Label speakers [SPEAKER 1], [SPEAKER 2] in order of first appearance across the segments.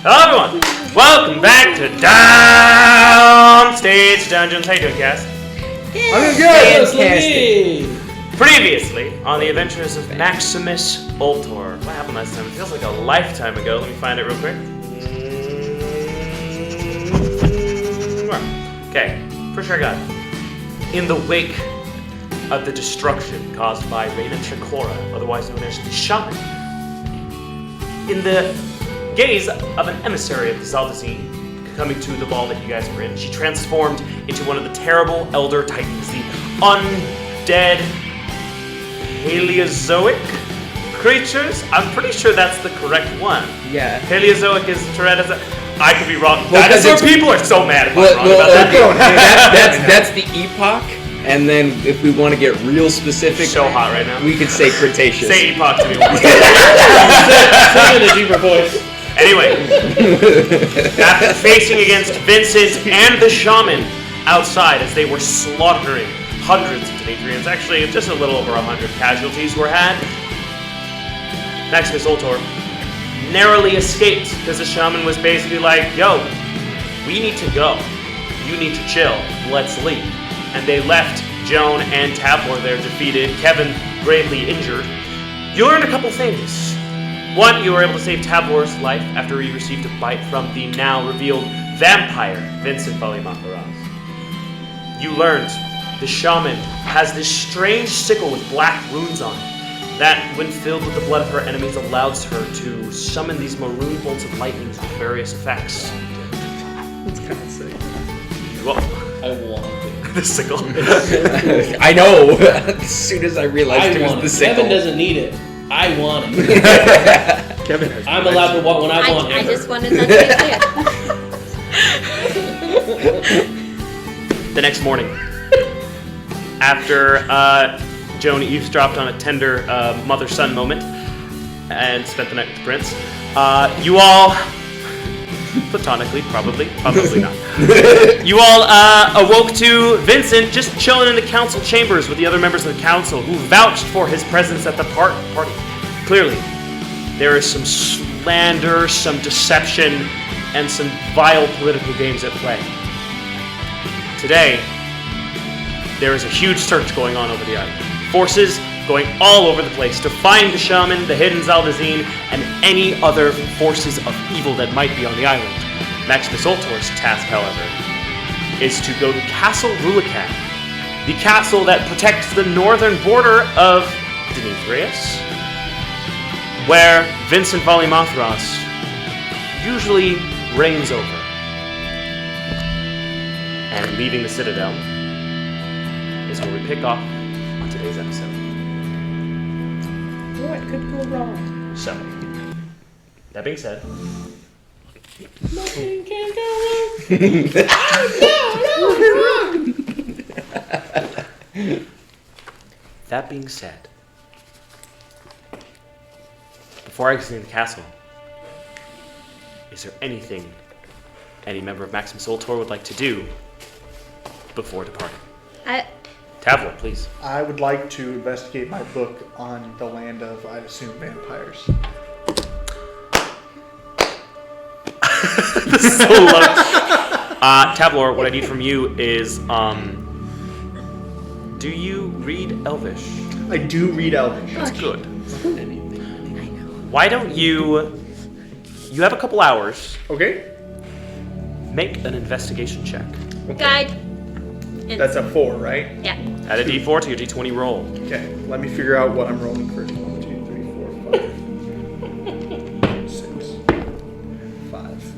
[SPEAKER 1] Hello everyone! Welcome back to Downstage Dungeons. How you doing, Cass?
[SPEAKER 2] I'm good!
[SPEAKER 1] Previously on the adventures of Maximus Ultor. What happened last time? It feels like a lifetime ago. Let me find it real quick. Okay, pretty sure I got it. In the wake of the destruction caused by Ernaxia, otherwise known as the Shaman, in the gaze of an emissary of the Zaldazine coming to the ball that you guys were in, she transformed into one of the terrible Elder Titans, the undead Paleozoic creatures. I'm pretty sure that's the correct one.
[SPEAKER 2] Yeah.
[SPEAKER 1] Paleozoic is Tyrannosaurus. I could be wrong. Dinosaur people are so mad if I'm wrong about
[SPEAKER 2] that. That's the epoch. And then if we want to get real specific,
[SPEAKER 1] so hot right now.
[SPEAKER 2] We could say Cretaceous.
[SPEAKER 1] Say epoch to me once.
[SPEAKER 3] Say it in a deeper voice.
[SPEAKER 1] Anyway, after facing against Vincent and the Shaman outside as they were slaughtering hundreds of Demetrians, actually just a little over 100 casualties were had, Maximus Ultor narrowly escaped because the Shaman was basically like, yo, we need to go. You need to chill. Let's leave. And they left Joan and Tabor there defeated, Kevin gravely injured. You learned a couple things. One, you were able to save Tabor's life after he received a bite from the now revealed vampire, Vincent Valimatharas. You learned the Shaman has this strange sickle with black runes on it that, when filled with the blood of her enemies, allows her to summon these maroon bolts of lightning with various effects.
[SPEAKER 3] It's kind of sick.
[SPEAKER 1] Well,
[SPEAKER 3] I want it.
[SPEAKER 1] The sickle.
[SPEAKER 2] I know. As soon as I realized it was the sickle.
[SPEAKER 3] Kevin doesn't need it. I want it.
[SPEAKER 2] Kevin has
[SPEAKER 3] I'm allowed to want when I want it.
[SPEAKER 4] I just wanted that to be clear.
[SPEAKER 1] The next morning, after Joan eavesdropped on a tender mother-son moment and spent the night with the prince, you all, platonically, probably not, you all awoke to Vincent just chilling in the council chambers with the other members of the council who vouched for his presence at the party. Clearly, there is some slander, some deception, and some vile political games at play. Today, there is a huge search going on over the island. Forces going all over the place to find the Shaman, the hidden Zaldazine, and any other forces of evil that might be on the island. Maximus Ultor's task, however, is to go to Castle Rulican, the castle that protects the northern border of Demetrius, where Vincent Valimatharas usually reigns over. And leaving the Citadel is where we pick off on today's episode.
[SPEAKER 3] What could go wrong?
[SPEAKER 1] So, that being said,
[SPEAKER 3] Nothing can go wrong.
[SPEAKER 1] that being said, before exiting the castle, is there anything any member of Maximus Ultor would like to do before departing? Tavor, please.
[SPEAKER 5] I would like to investigate my book on the land of, I'd assume, vampires.
[SPEAKER 1] This is so low. Tavlor, what I need from you is, do you read Elvish?
[SPEAKER 5] I do read Elvish.
[SPEAKER 1] That's good. Why don't you have a couple hours,
[SPEAKER 5] Okay.
[SPEAKER 1] make an investigation check.
[SPEAKER 4] Guide.
[SPEAKER 5] That's a 4, right?
[SPEAKER 4] Yeah.
[SPEAKER 1] Add a d4 to your d20 roll.
[SPEAKER 5] Okay. Let me figure out what I'm rolling first. 1, 2, 3, 4, 5. 6. 5.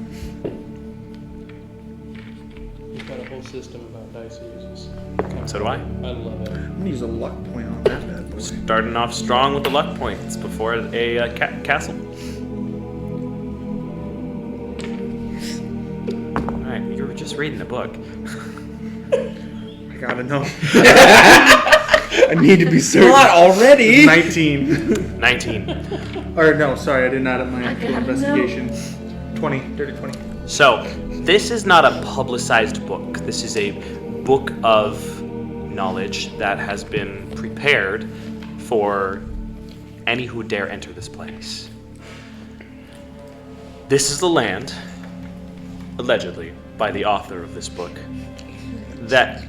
[SPEAKER 3] He's got a whole system about dice he uses.
[SPEAKER 1] So do I.
[SPEAKER 3] I love it.
[SPEAKER 5] I'm gonna use a luck point on that bad boy.
[SPEAKER 1] Starting off strong with the luck points before a castle. Alright, you were just reading a book.
[SPEAKER 5] I gotta know. I need to be certain.
[SPEAKER 2] Not already.
[SPEAKER 5] 19.
[SPEAKER 1] 19.
[SPEAKER 5] Or no, sorry, I did not have my actual investigation. 20. Dirty 20.
[SPEAKER 1] So, this is not a publicized book. This is a book of knowledge that has been prepared for any who dare enter this place. This is the land, allegedly, by the author of this book, that,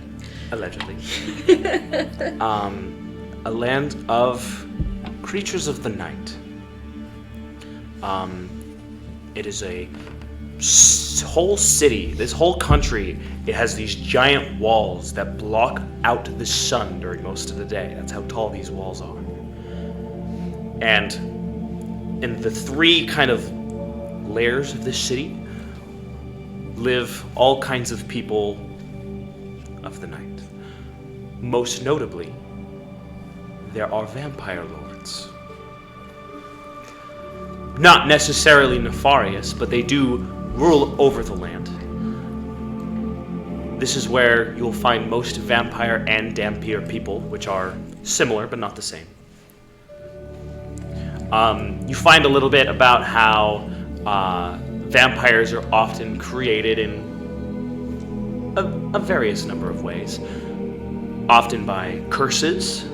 [SPEAKER 1] allegedly, a land of creatures of the night. It is a whole city, this whole country. It has these giant walls that block out the sun during most of the day. That's how tall these walls are. And in the three kind of layers of this city live all kinds of people of the night. Most notably, there are vampire lords. Not necessarily nefarious, but they do rule over the land. This is where you'll find most vampire and dhampir people, which are similar but not the same. You find a little bit about how vampires are often created in a various number of ways. Often by curses,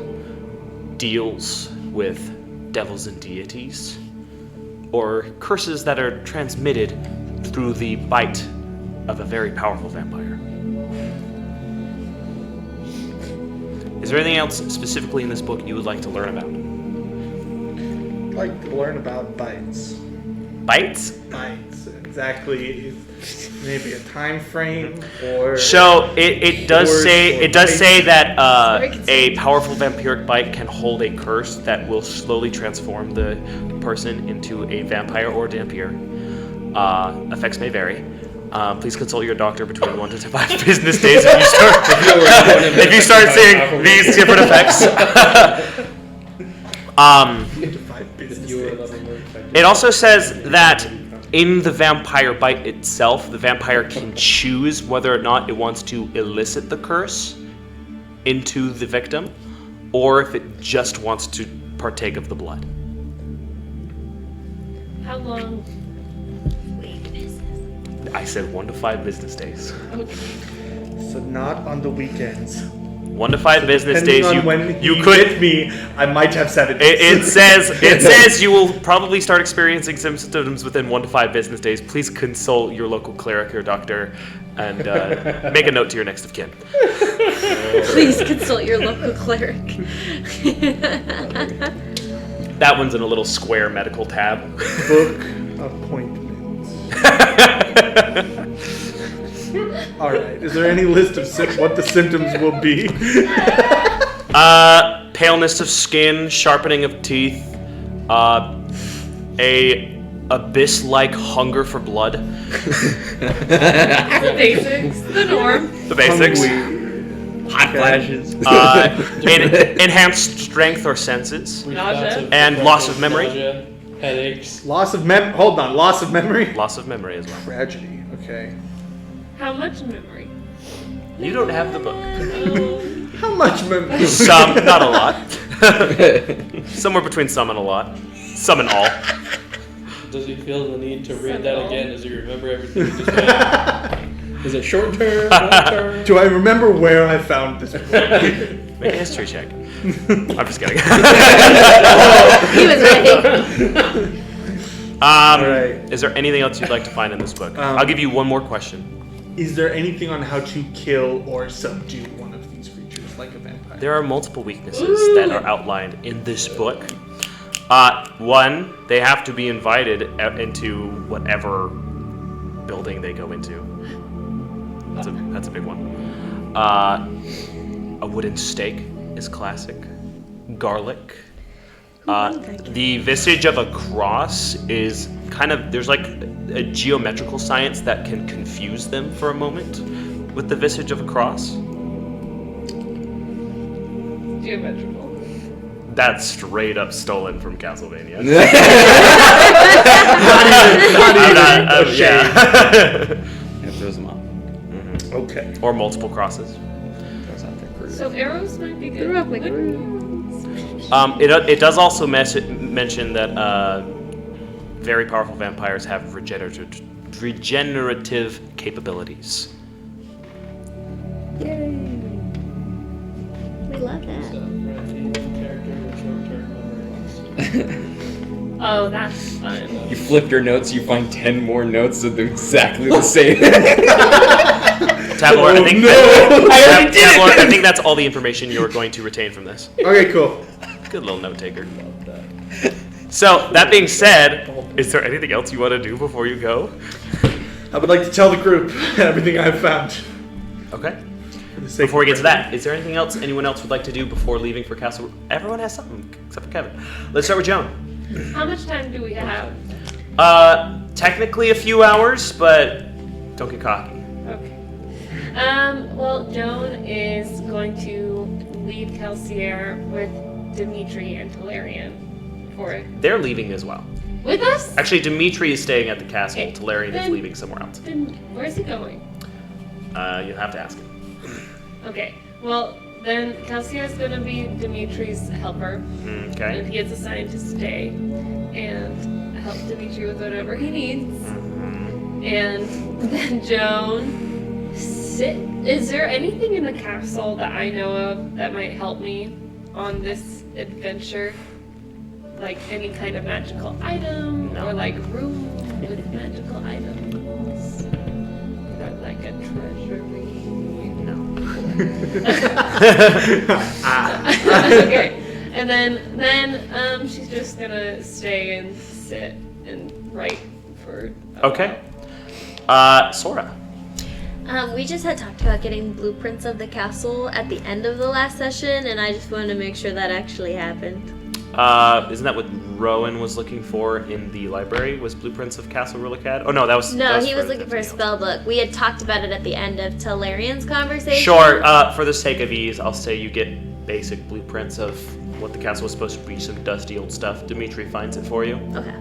[SPEAKER 1] deals with devils and deities, or curses that are transmitted through the bite of a very powerful vampire. Is there anything else specifically in this book you would like to learn about?
[SPEAKER 5] I'd like to learn about bites.
[SPEAKER 1] Bites?
[SPEAKER 5] Bites, exactly. Maybe a time frame, or
[SPEAKER 1] So it does
[SPEAKER 5] Words
[SPEAKER 1] say
[SPEAKER 5] or
[SPEAKER 1] that
[SPEAKER 4] Very
[SPEAKER 1] a powerful vampiric bite can hold a curse that will slowly transform the person into a vampire or dhampir. Effects may vary. Please consult your doctor between 1 to 5 business days if you start seeing these different effects. It also says that in the vampire bite itself, the vampire can choose whether or not it wants to elicit the curse into the victim, or if it just wants to partake of the blood.
[SPEAKER 4] How long? Wait, is this?
[SPEAKER 1] I said 1 to 5 business days.
[SPEAKER 4] Okay.
[SPEAKER 5] So not on the weekends.
[SPEAKER 1] 1 to 5 business
[SPEAKER 5] Depending
[SPEAKER 1] days.
[SPEAKER 5] on when
[SPEAKER 1] You
[SPEAKER 5] he
[SPEAKER 1] could.
[SPEAKER 5] hit me, I might have 7
[SPEAKER 1] It
[SPEAKER 5] days.
[SPEAKER 1] says you will probably start experiencing symptoms within 1 to 5 business days. Please consult your local cleric or doctor, and make a note to your next of kin.
[SPEAKER 4] Please consult your local cleric.
[SPEAKER 1] That one's in a little square medical tab.
[SPEAKER 5] Book appointments. All right. Is there any list of what the symptoms will be?
[SPEAKER 1] Paleness of skin, sharpening of teeth, a abyss-like hunger for blood.
[SPEAKER 4] The basics, the norm.
[SPEAKER 1] The basics.
[SPEAKER 2] Hot flashes.
[SPEAKER 1] Enhanced strength or senses.
[SPEAKER 4] Nausea.
[SPEAKER 1] And loss of memory.
[SPEAKER 3] Nausea, headaches.
[SPEAKER 5] Loss of Hold on. Loss of memory.
[SPEAKER 1] Loss of memory as well.
[SPEAKER 5] Tragedy. Okay.
[SPEAKER 4] How much memory?
[SPEAKER 1] You don't have the book.
[SPEAKER 5] How much memory?
[SPEAKER 1] Some, not a lot. Somewhere between some and a lot. Some and all.
[SPEAKER 3] Does he feel the need to read that again? Does he remember everything he just read? Is it short term, long term?
[SPEAKER 5] Do I remember where I found this book?
[SPEAKER 1] Make a history check. I'm just kidding.
[SPEAKER 4] He was ready.
[SPEAKER 5] Right.
[SPEAKER 1] Is there anything else you'd like to find in this book? I'll give you one more question.
[SPEAKER 5] Is there anything on how to kill or subdue one of these creatures like a vampire?
[SPEAKER 1] There are multiple weaknesses that are outlined in this book. One, they have to be invited into whatever building they go into. That's a big one. A wooden stake is classic. Garlic. The visage of a cross is kind of, there's like a geometrical science that can confuse them for a moment with the visage of a cross.
[SPEAKER 4] Geometrical.
[SPEAKER 1] That's straight up stolen from Castlevania. Yeah.
[SPEAKER 2] It throws them off.
[SPEAKER 5] Okay.
[SPEAKER 1] Or multiple crosses.
[SPEAKER 4] So arrows might be good.
[SPEAKER 1] It does also mention that very powerful vampires have regenerative capabilities.
[SPEAKER 4] Yay. We love
[SPEAKER 3] So,
[SPEAKER 4] that.
[SPEAKER 3] character with short term memory loss.
[SPEAKER 4] Oh, that's fun.
[SPEAKER 2] You flip your notes, you find 10 more notes that are exactly the same.
[SPEAKER 1] Tabler, I think
[SPEAKER 2] I already did
[SPEAKER 1] Tabler,
[SPEAKER 2] it!
[SPEAKER 1] I think that's all the information you're going to retain from this.
[SPEAKER 5] Okay, cool.
[SPEAKER 1] Good little note taker. So, that being said, is there anything else you want to do before you go?
[SPEAKER 5] I would like to tell the group everything I've found.
[SPEAKER 1] Okay.
[SPEAKER 5] For the sake
[SPEAKER 1] Before we
[SPEAKER 5] of
[SPEAKER 1] get to that, is there anything else anyone else would like to do before leaving for Castle? Everyone has something, except for Kevin. Let's start with Joan.
[SPEAKER 4] How much time do we have?
[SPEAKER 1] Technically a few hours, but don't get cocky.
[SPEAKER 4] Okay. Well, Joan is going to leave Kelsier with Dimitri and Talarian for it.
[SPEAKER 1] They're leaving as well.
[SPEAKER 4] With us?
[SPEAKER 1] Actually, Dimitri is staying at the castle.
[SPEAKER 4] Okay.
[SPEAKER 1] Talarian is
[SPEAKER 4] Then-
[SPEAKER 1] leaving somewhere else.
[SPEAKER 4] Then where's he going?
[SPEAKER 1] You'll have to ask him.
[SPEAKER 4] Okay. Well, then Kelsier is going to be Dimitri's helper. And
[SPEAKER 1] Okay.
[SPEAKER 4] he is assigned to stay and help Dimitri with whatever he needs. And then Joan, is there anything in the castle that I know of that might help me on this adventure? Like any kind of magical item
[SPEAKER 1] No.
[SPEAKER 4] or like room with magical items? Or like a treasury? Okay. And then she's just gonna stay and sit and write for a
[SPEAKER 1] Okay. Sora.
[SPEAKER 6] We just had talked about getting blueprints of the castle at the end of the last session, and I just wanted to make sure that actually happened.
[SPEAKER 1] Isn't that what Rowan was looking for in the library? Was blueprints of Castle Rulacad? Oh no, that was.
[SPEAKER 6] No,
[SPEAKER 1] that
[SPEAKER 6] he was
[SPEAKER 1] for
[SPEAKER 6] looking for a
[SPEAKER 1] something else.
[SPEAKER 6] spell book. We had talked about it at the end of Talarian's conversation.
[SPEAKER 1] Sure. For the sake of ease, I'll say you get basic blueprints of what the castle was supposed to be. Some dusty old stuff. Dimitri finds it for you.
[SPEAKER 6] Okay.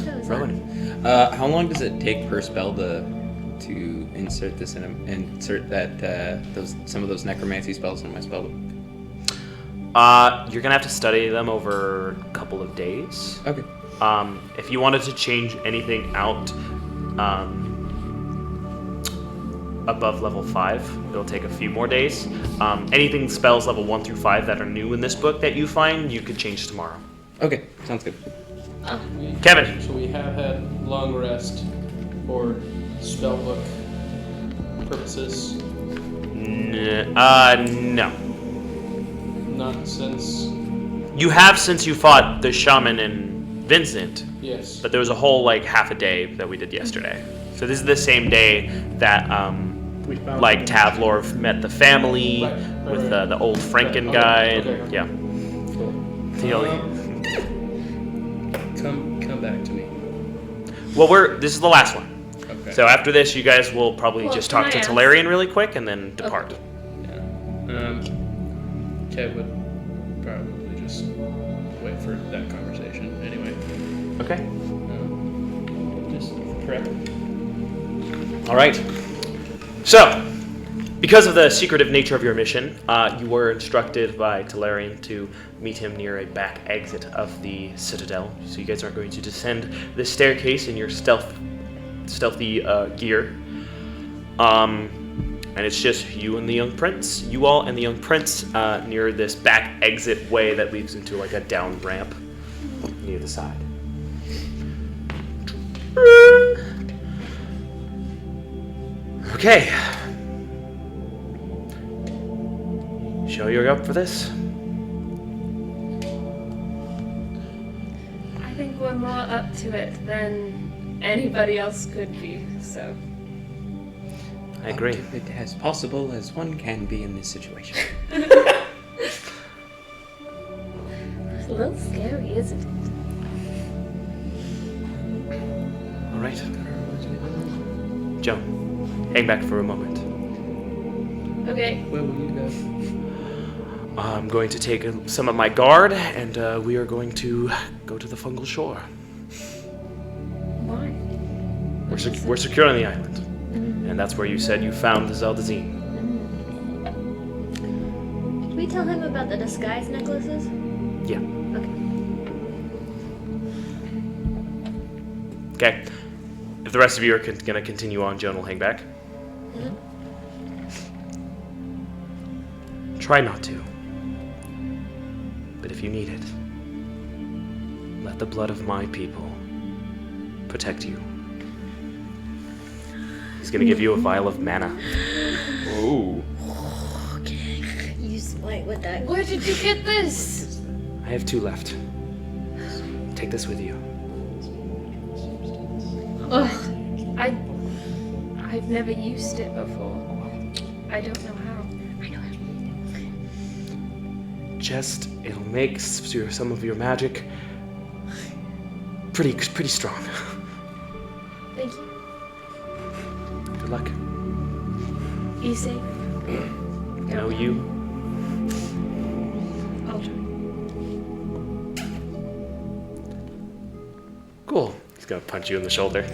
[SPEAKER 6] That was
[SPEAKER 1] Rowan.
[SPEAKER 2] How long does it take per spell to insert this some of those necromancy spells in my spellbook?
[SPEAKER 1] You're gonna have to study them over a couple of days.
[SPEAKER 2] Okay.
[SPEAKER 1] If you wanted to change anything out above level 5, it'll take a few more days. Anything spells level 1 through 5 that are new in this book that you find, you could change tomorrow.
[SPEAKER 2] Okay, sounds good.
[SPEAKER 1] Kevin.
[SPEAKER 3] So we have had long rest for spellbook purposes.
[SPEAKER 1] No.
[SPEAKER 3] Not since.
[SPEAKER 1] You have since you fought the shaman and Vincent,
[SPEAKER 3] Yes.
[SPEAKER 1] but there was a whole half a day that we did yesterday. So this is the same day that
[SPEAKER 5] We found
[SPEAKER 1] Tavlor met the family
[SPEAKER 3] Right,
[SPEAKER 1] with
[SPEAKER 3] right.
[SPEAKER 1] the old Franken
[SPEAKER 3] Okay,
[SPEAKER 1] guy.
[SPEAKER 3] okay,
[SPEAKER 1] And,
[SPEAKER 3] okay.
[SPEAKER 1] yeah.
[SPEAKER 3] Cool.
[SPEAKER 1] The only-
[SPEAKER 3] Come back to me.
[SPEAKER 1] Well, this is the last one.
[SPEAKER 3] Okay.
[SPEAKER 1] So after this, you guys will probably
[SPEAKER 4] Well,
[SPEAKER 1] just
[SPEAKER 4] can
[SPEAKER 1] talk to
[SPEAKER 4] I ask-
[SPEAKER 1] Talarian really quick and then depart.
[SPEAKER 3] Yeah. Kev would probably just wait for that conversation anyway.
[SPEAKER 1] Okay.
[SPEAKER 3] Just prep.
[SPEAKER 1] All right. So, because of the secretive nature of your mission, you were instructed by Talarian to meet him near a back exit of the citadel. So you guys aren't going to descend the staircase in your stealthy gear. And it's just you and the young prince. You all and the young prince near this back exit way that leads into a down ramp near the side. Okay. Sure you're up for this?
[SPEAKER 4] I think we're more up to it than anybody else could be, so.
[SPEAKER 1] I agree.
[SPEAKER 2] It as possible as one can be in this situation.
[SPEAKER 4] It's a little scary, isn't it?
[SPEAKER 1] All right. Joan, hang back for a moment.
[SPEAKER 4] Okay.
[SPEAKER 3] Where will you go?
[SPEAKER 1] I'm going to take some of my guard, and we are going to go to the fungal shore.
[SPEAKER 4] Why?
[SPEAKER 1] We're secure on the island, and that's where you said you found the Zeldazine.
[SPEAKER 6] Did we tell him about the disguise necklaces?
[SPEAKER 1] Yeah.
[SPEAKER 6] Okay.
[SPEAKER 1] Okay. If the rest of you are going to continue on, Joan will hang back. Try not to. But if you need it, let the blood of my people protect you. He's gonna give you a vial of mana.
[SPEAKER 2] Oh.
[SPEAKER 6] Okay. You smite with that.
[SPEAKER 4] Where did you get this?
[SPEAKER 1] I have 2 left. Take this with you.
[SPEAKER 4] Ugh. I've never used it before. I don't know how.
[SPEAKER 6] I know.
[SPEAKER 1] Just, it'll make some of your magic pretty strong.
[SPEAKER 4] Thank you.
[SPEAKER 1] Good luck.
[SPEAKER 4] Be safe.
[SPEAKER 1] No, you.
[SPEAKER 4] I'll try.
[SPEAKER 1] Cool. He's gonna punch you in the shoulder.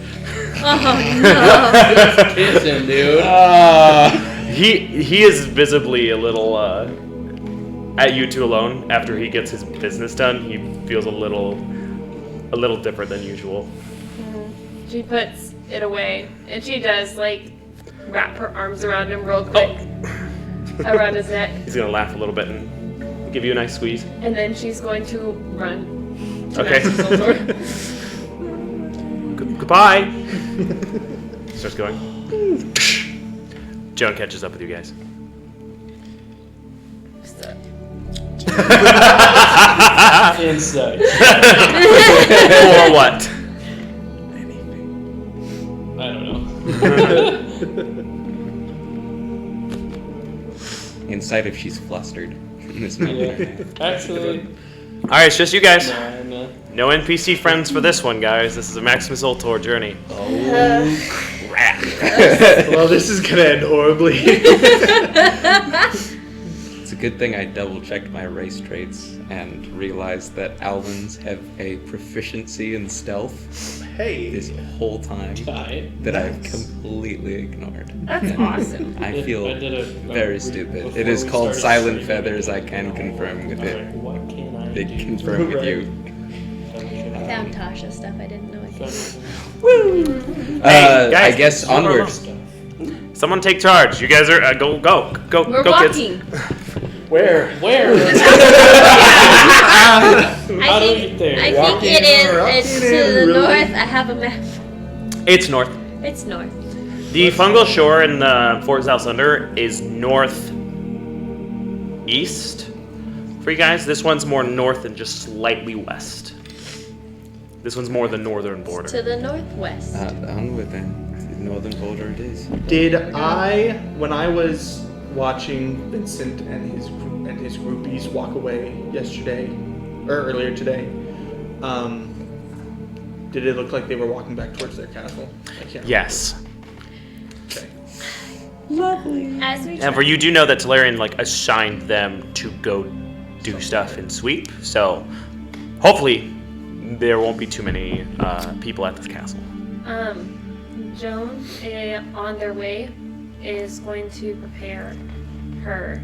[SPEAKER 6] Oh
[SPEAKER 3] Kissing, dude.
[SPEAKER 1] He is visibly a little at you two alone. After he gets his business done, he feels a little different than usual.
[SPEAKER 4] She puts it away, and she does like wrap her arms around him real quick, around his neck,
[SPEAKER 1] He's gonna laugh a little bit and give you a nice squeeze.
[SPEAKER 4] and then she's going to run. To
[SPEAKER 1] Okay.
[SPEAKER 4] Maximus Ultor.
[SPEAKER 1] Goodbye. Starts going. Joan catches up with you guys.
[SPEAKER 4] So,
[SPEAKER 3] Insight.
[SPEAKER 1] Or what?
[SPEAKER 3] I don't know.
[SPEAKER 2] Inside if she's flustered in this
[SPEAKER 3] Yeah.
[SPEAKER 2] moment.
[SPEAKER 3] Actually,
[SPEAKER 1] All right, it's just you guys.
[SPEAKER 3] no.
[SPEAKER 1] No NPC friends for this one, guys. This is a Maximus Ultor journey.
[SPEAKER 5] Well, this is gonna end horribly.
[SPEAKER 2] It's a good thing I double-checked my race traits and realized that Alvins have a proficiency in stealth
[SPEAKER 5] Hey.
[SPEAKER 2] this whole time
[SPEAKER 3] Alright.
[SPEAKER 2] that I've completely ignored.
[SPEAKER 4] that's awesome.
[SPEAKER 2] I feel
[SPEAKER 3] I did a
[SPEAKER 2] very
[SPEAKER 3] week
[SPEAKER 2] stupid.
[SPEAKER 3] before
[SPEAKER 2] It is
[SPEAKER 3] we
[SPEAKER 2] called
[SPEAKER 3] started
[SPEAKER 2] Silent
[SPEAKER 3] streaming.
[SPEAKER 2] Feathers. I can confirm with
[SPEAKER 3] I'm
[SPEAKER 2] it.
[SPEAKER 3] like, what can I
[SPEAKER 2] They
[SPEAKER 3] do?
[SPEAKER 2] confirm with you.
[SPEAKER 6] I found Tasha stuff I didn't know I could.
[SPEAKER 1] Hey, guys,
[SPEAKER 2] I guess onward.
[SPEAKER 1] Someone take charge. You guys are go
[SPEAKER 4] We're
[SPEAKER 1] go
[SPEAKER 4] walking.
[SPEAKER 5] Where?
[SPEAKER 3] Where?
[SPEAKER 6] I
[SPEAKER 3] How do we
[SPEAKER 6] think,
[SPEAKER 3] get there?
[SPEAKER 6] I think
[SPEAKER 5] Walking
[SPEAKER 6] it is.
[SPEAKER 5] or
[SPEAKER 6] It's
[SPEAKER 5] walking
[SPEAKER 6] to
[SPEAKER 5] in,
[SPEAKER 6] the
[SPEAKER 5] really?
[SPEAKER 6] north. I have a map.
[SPEAKER 1] kids. It's north.
[SPEAKER 6] It's north.
[SPEAKER 1] The fungal shore in the Fort South Under is northeast for you guys. This one's more north and just slightly west. This one's more the northern
[SPEAKER 6] To
[SPEAKER 1] border.
[SPEAKER 6] the northwest.
[SPEAKER 2] Onward then. The northern border it is.
[SPEAKER 5] Did I, when I was watching Vincent and his groupies walk away yesterday or earlier today, did it look like they were walking back towards their castle? I can't.
[SPEAKER 1] Yes.
[SPEAKER 5] Okay.
[SPEAKER 6] As we
[SPEAKER 1] And for you do know that Talarian assigned them to go do stuff and sweep. So hopefully there won't be too many people at this castle.
[SPEAKER 4] Joan, on their way, is going to prepare her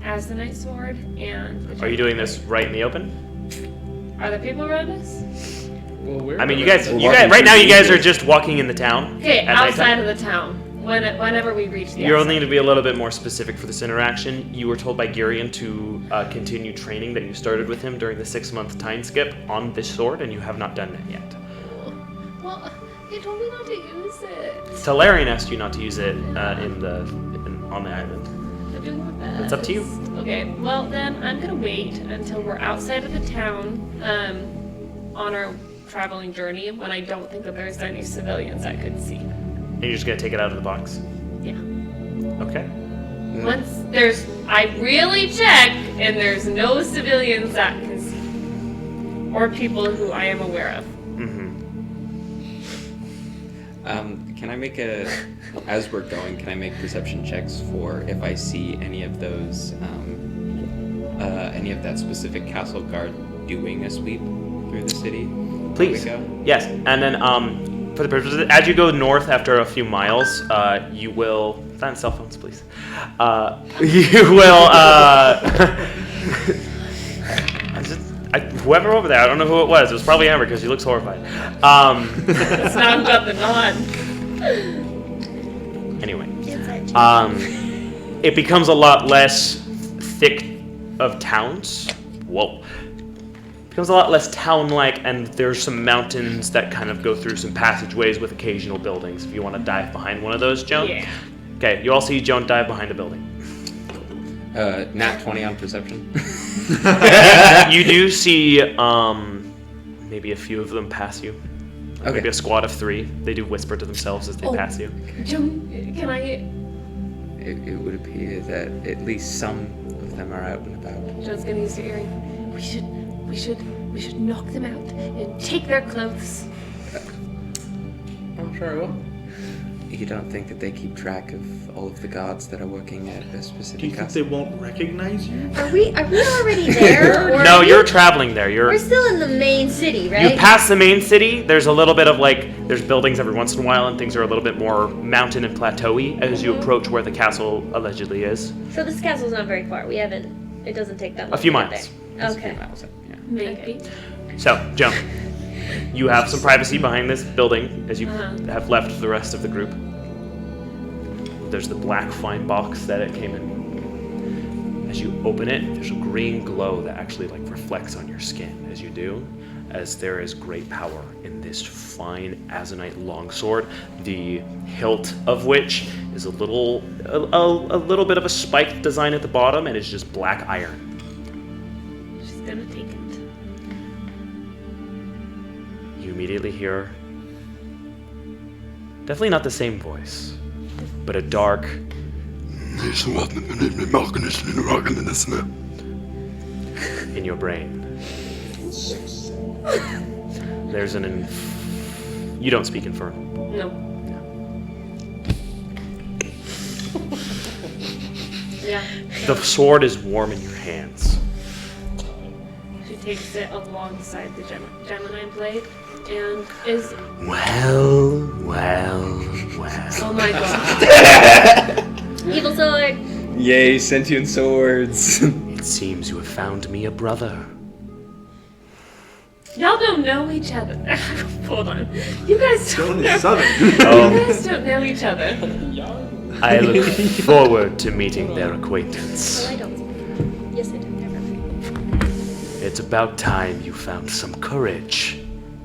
[SPEAKER 4] as the Night Sword and. The
[SPEAKER 1] Are you doing this right in the open?
[SPEAKER 4] Are there people around us?
[SPEAKER 3] Well, where
[SPEAKER 1] I mean, you
[SPEAKER 3] are
[SPEAKER 1] guys,
[SPEAKER 3] we?
[SPEAKER 1] right now, you guys are just walking in the town.
[SPEAKER 4] Okay,
[SPEAKER 1] at
[SPEAKER 4] outside
[SPEAKER 1] nighttime.
[SPEAKER 4] of the town. Whenever we reach the
[SPEAKER 1] You'll
[SPEAKER 4] outside.
[SPEAKER 1] need to be a little bit more specific for this interaction. You were told by Girion to continue training that you started with him during the 6-month time skip on this sword, and you have not done that yet.
[SPEAKER 4] Well, he told me not to use it.
[SPEAKER 1] Talarian asked you not to use it on the island.
[SPEAKER 4] I'm doing my best.
[SPEAKER 1] It's up to you.
[SPEAKER 4] Okay, well then I'm gonna wait until we're outside of the town on our traveling journey when I don't think that there's any civilians I could see.
[SPEAKER 1] And you're just gonna take it out of the box.
[SPEAKER 4] Yeah.
[SPEAKER 1] Okay.
[SPEAKER 4] Once I really check and there's no civilians that can see. Or people who I am aware of.
[SPEAKER 1] Mm-hmm.
[SPEAKER 2] Can I make as we're going, can I make perception checks for if I see any of those, any of that specific castle guard doing a sweep through the city?
[SPEAKER 1] Please.
[SPEAKER 2] There we go.
[SPEAKER 1] Yes, and then for the purpose of it, as you go north after a few miles, you will silent cell phones, please. You will. Whoever over there, I don't know who it was. It was probably Amber because she looks horrified.
[SPEAKER 4] It's not got the nod.
[SPEAKER 1] Anyway,
[SPEAKER 6] inside.
[SPEAKER 1] it becomes a lot less thick of towns. Whoa. becomes a lot less town-like, and there's some mountains that kind of go through some passageways with occasional buildings. If you want to dive behind one of those, Joan.
[SPEAKER 4] Yeah.
[SPEAKER 1] Okay, you all see Joan dive behind a building.
[SPEAKER 2] Nat 20 on perception.
[SPEAKER 1] You do see maybe a few of them pass you.
[SPEAKER 2] Okay.
[SPEAKER 1] Maybe a squad of 3. They do whisper to themselves as they pass you.
[SPEAKER 4] Joan, can I?
[SPEAKER 2] It would appear that at least some of them are out and about.
[SPEAKER 4] Joan's gonna use her earring. We should knock them out and take their clothes.
[SPEAKER 3] I'm sure I will.
[SPEAKER 2] You don't think that they keep track of all of the guards that are working at a specific
[SPEAKER 5] Do you think
[SPEAKER 2] castle?
[SPEAKER 5] they won't recognize you?
[SPEAKER 6] Are we already there? Or
[SPEAKER 1] No,
[SPEAKER 6] are we-
[SPEAKER 1] you're traveling there.
[SPEAKER 6] We're still in the main city, right?
[SPEAKER 1] You pass the main city. There's a little bit of there's buildings every once in a while, and things are a little bit more mountain and plateau-y as you approach where the castle allegedly is.
[SPEAKER 6] So this castle's not very far. It doesn't take that long.
[SPEAKER 1] A few
[SPEAKER 6] to get
[SPEAKER 1] miles.
[SPEAKER 6] there.
[SPEAKER 2] It's a few
[SPEAKER 6] Okay.
[SPEAKER 2] miles out, yeah.
[SPEAKER 4] Maybe.
[SPEAKER 1] So, Joan, you have some privacy behind this building as you have left the rest of the group. There's the black fine box that it came in. As you open it, there's a green glow that actually reflects on your skin as you do, as there is great power in this fine azonite longsword, the hilt of which is a little bit of a spiked design at the bottom, and it's just black iron.
[SPEAKER 4] She's gonna take it.
[SPEAKER 1] You immediately hear, definitely not the same voice, but a dark, in your brain. There's you don't speak Infernal.
[SPEAKER 4] No. Yeah.
[SPEAKER 1] The sword is warm in your hands.
[SPEAKER 4] She takes it alongside the Gemini blade and is.
[SPEAKER 1] Well.
[SPEAKER 4] Oh my god.
[SPEAKER 6] Evil sword.
[SPEAKER 2] Yay, sentient swords!
[SPEAKER 1] It seems you have found me a brother.
[SPEAKER 4] Y'all don't know each other. Hold on. You guys don't know. You guys don't know each other.
[SPEAKER 1] I look forward to meeting their acquaintance.
[SPEAKER 6] Oh, I don't. Yes, I do. Never mind.
[SPEAKER 1] It's about time you found some courage.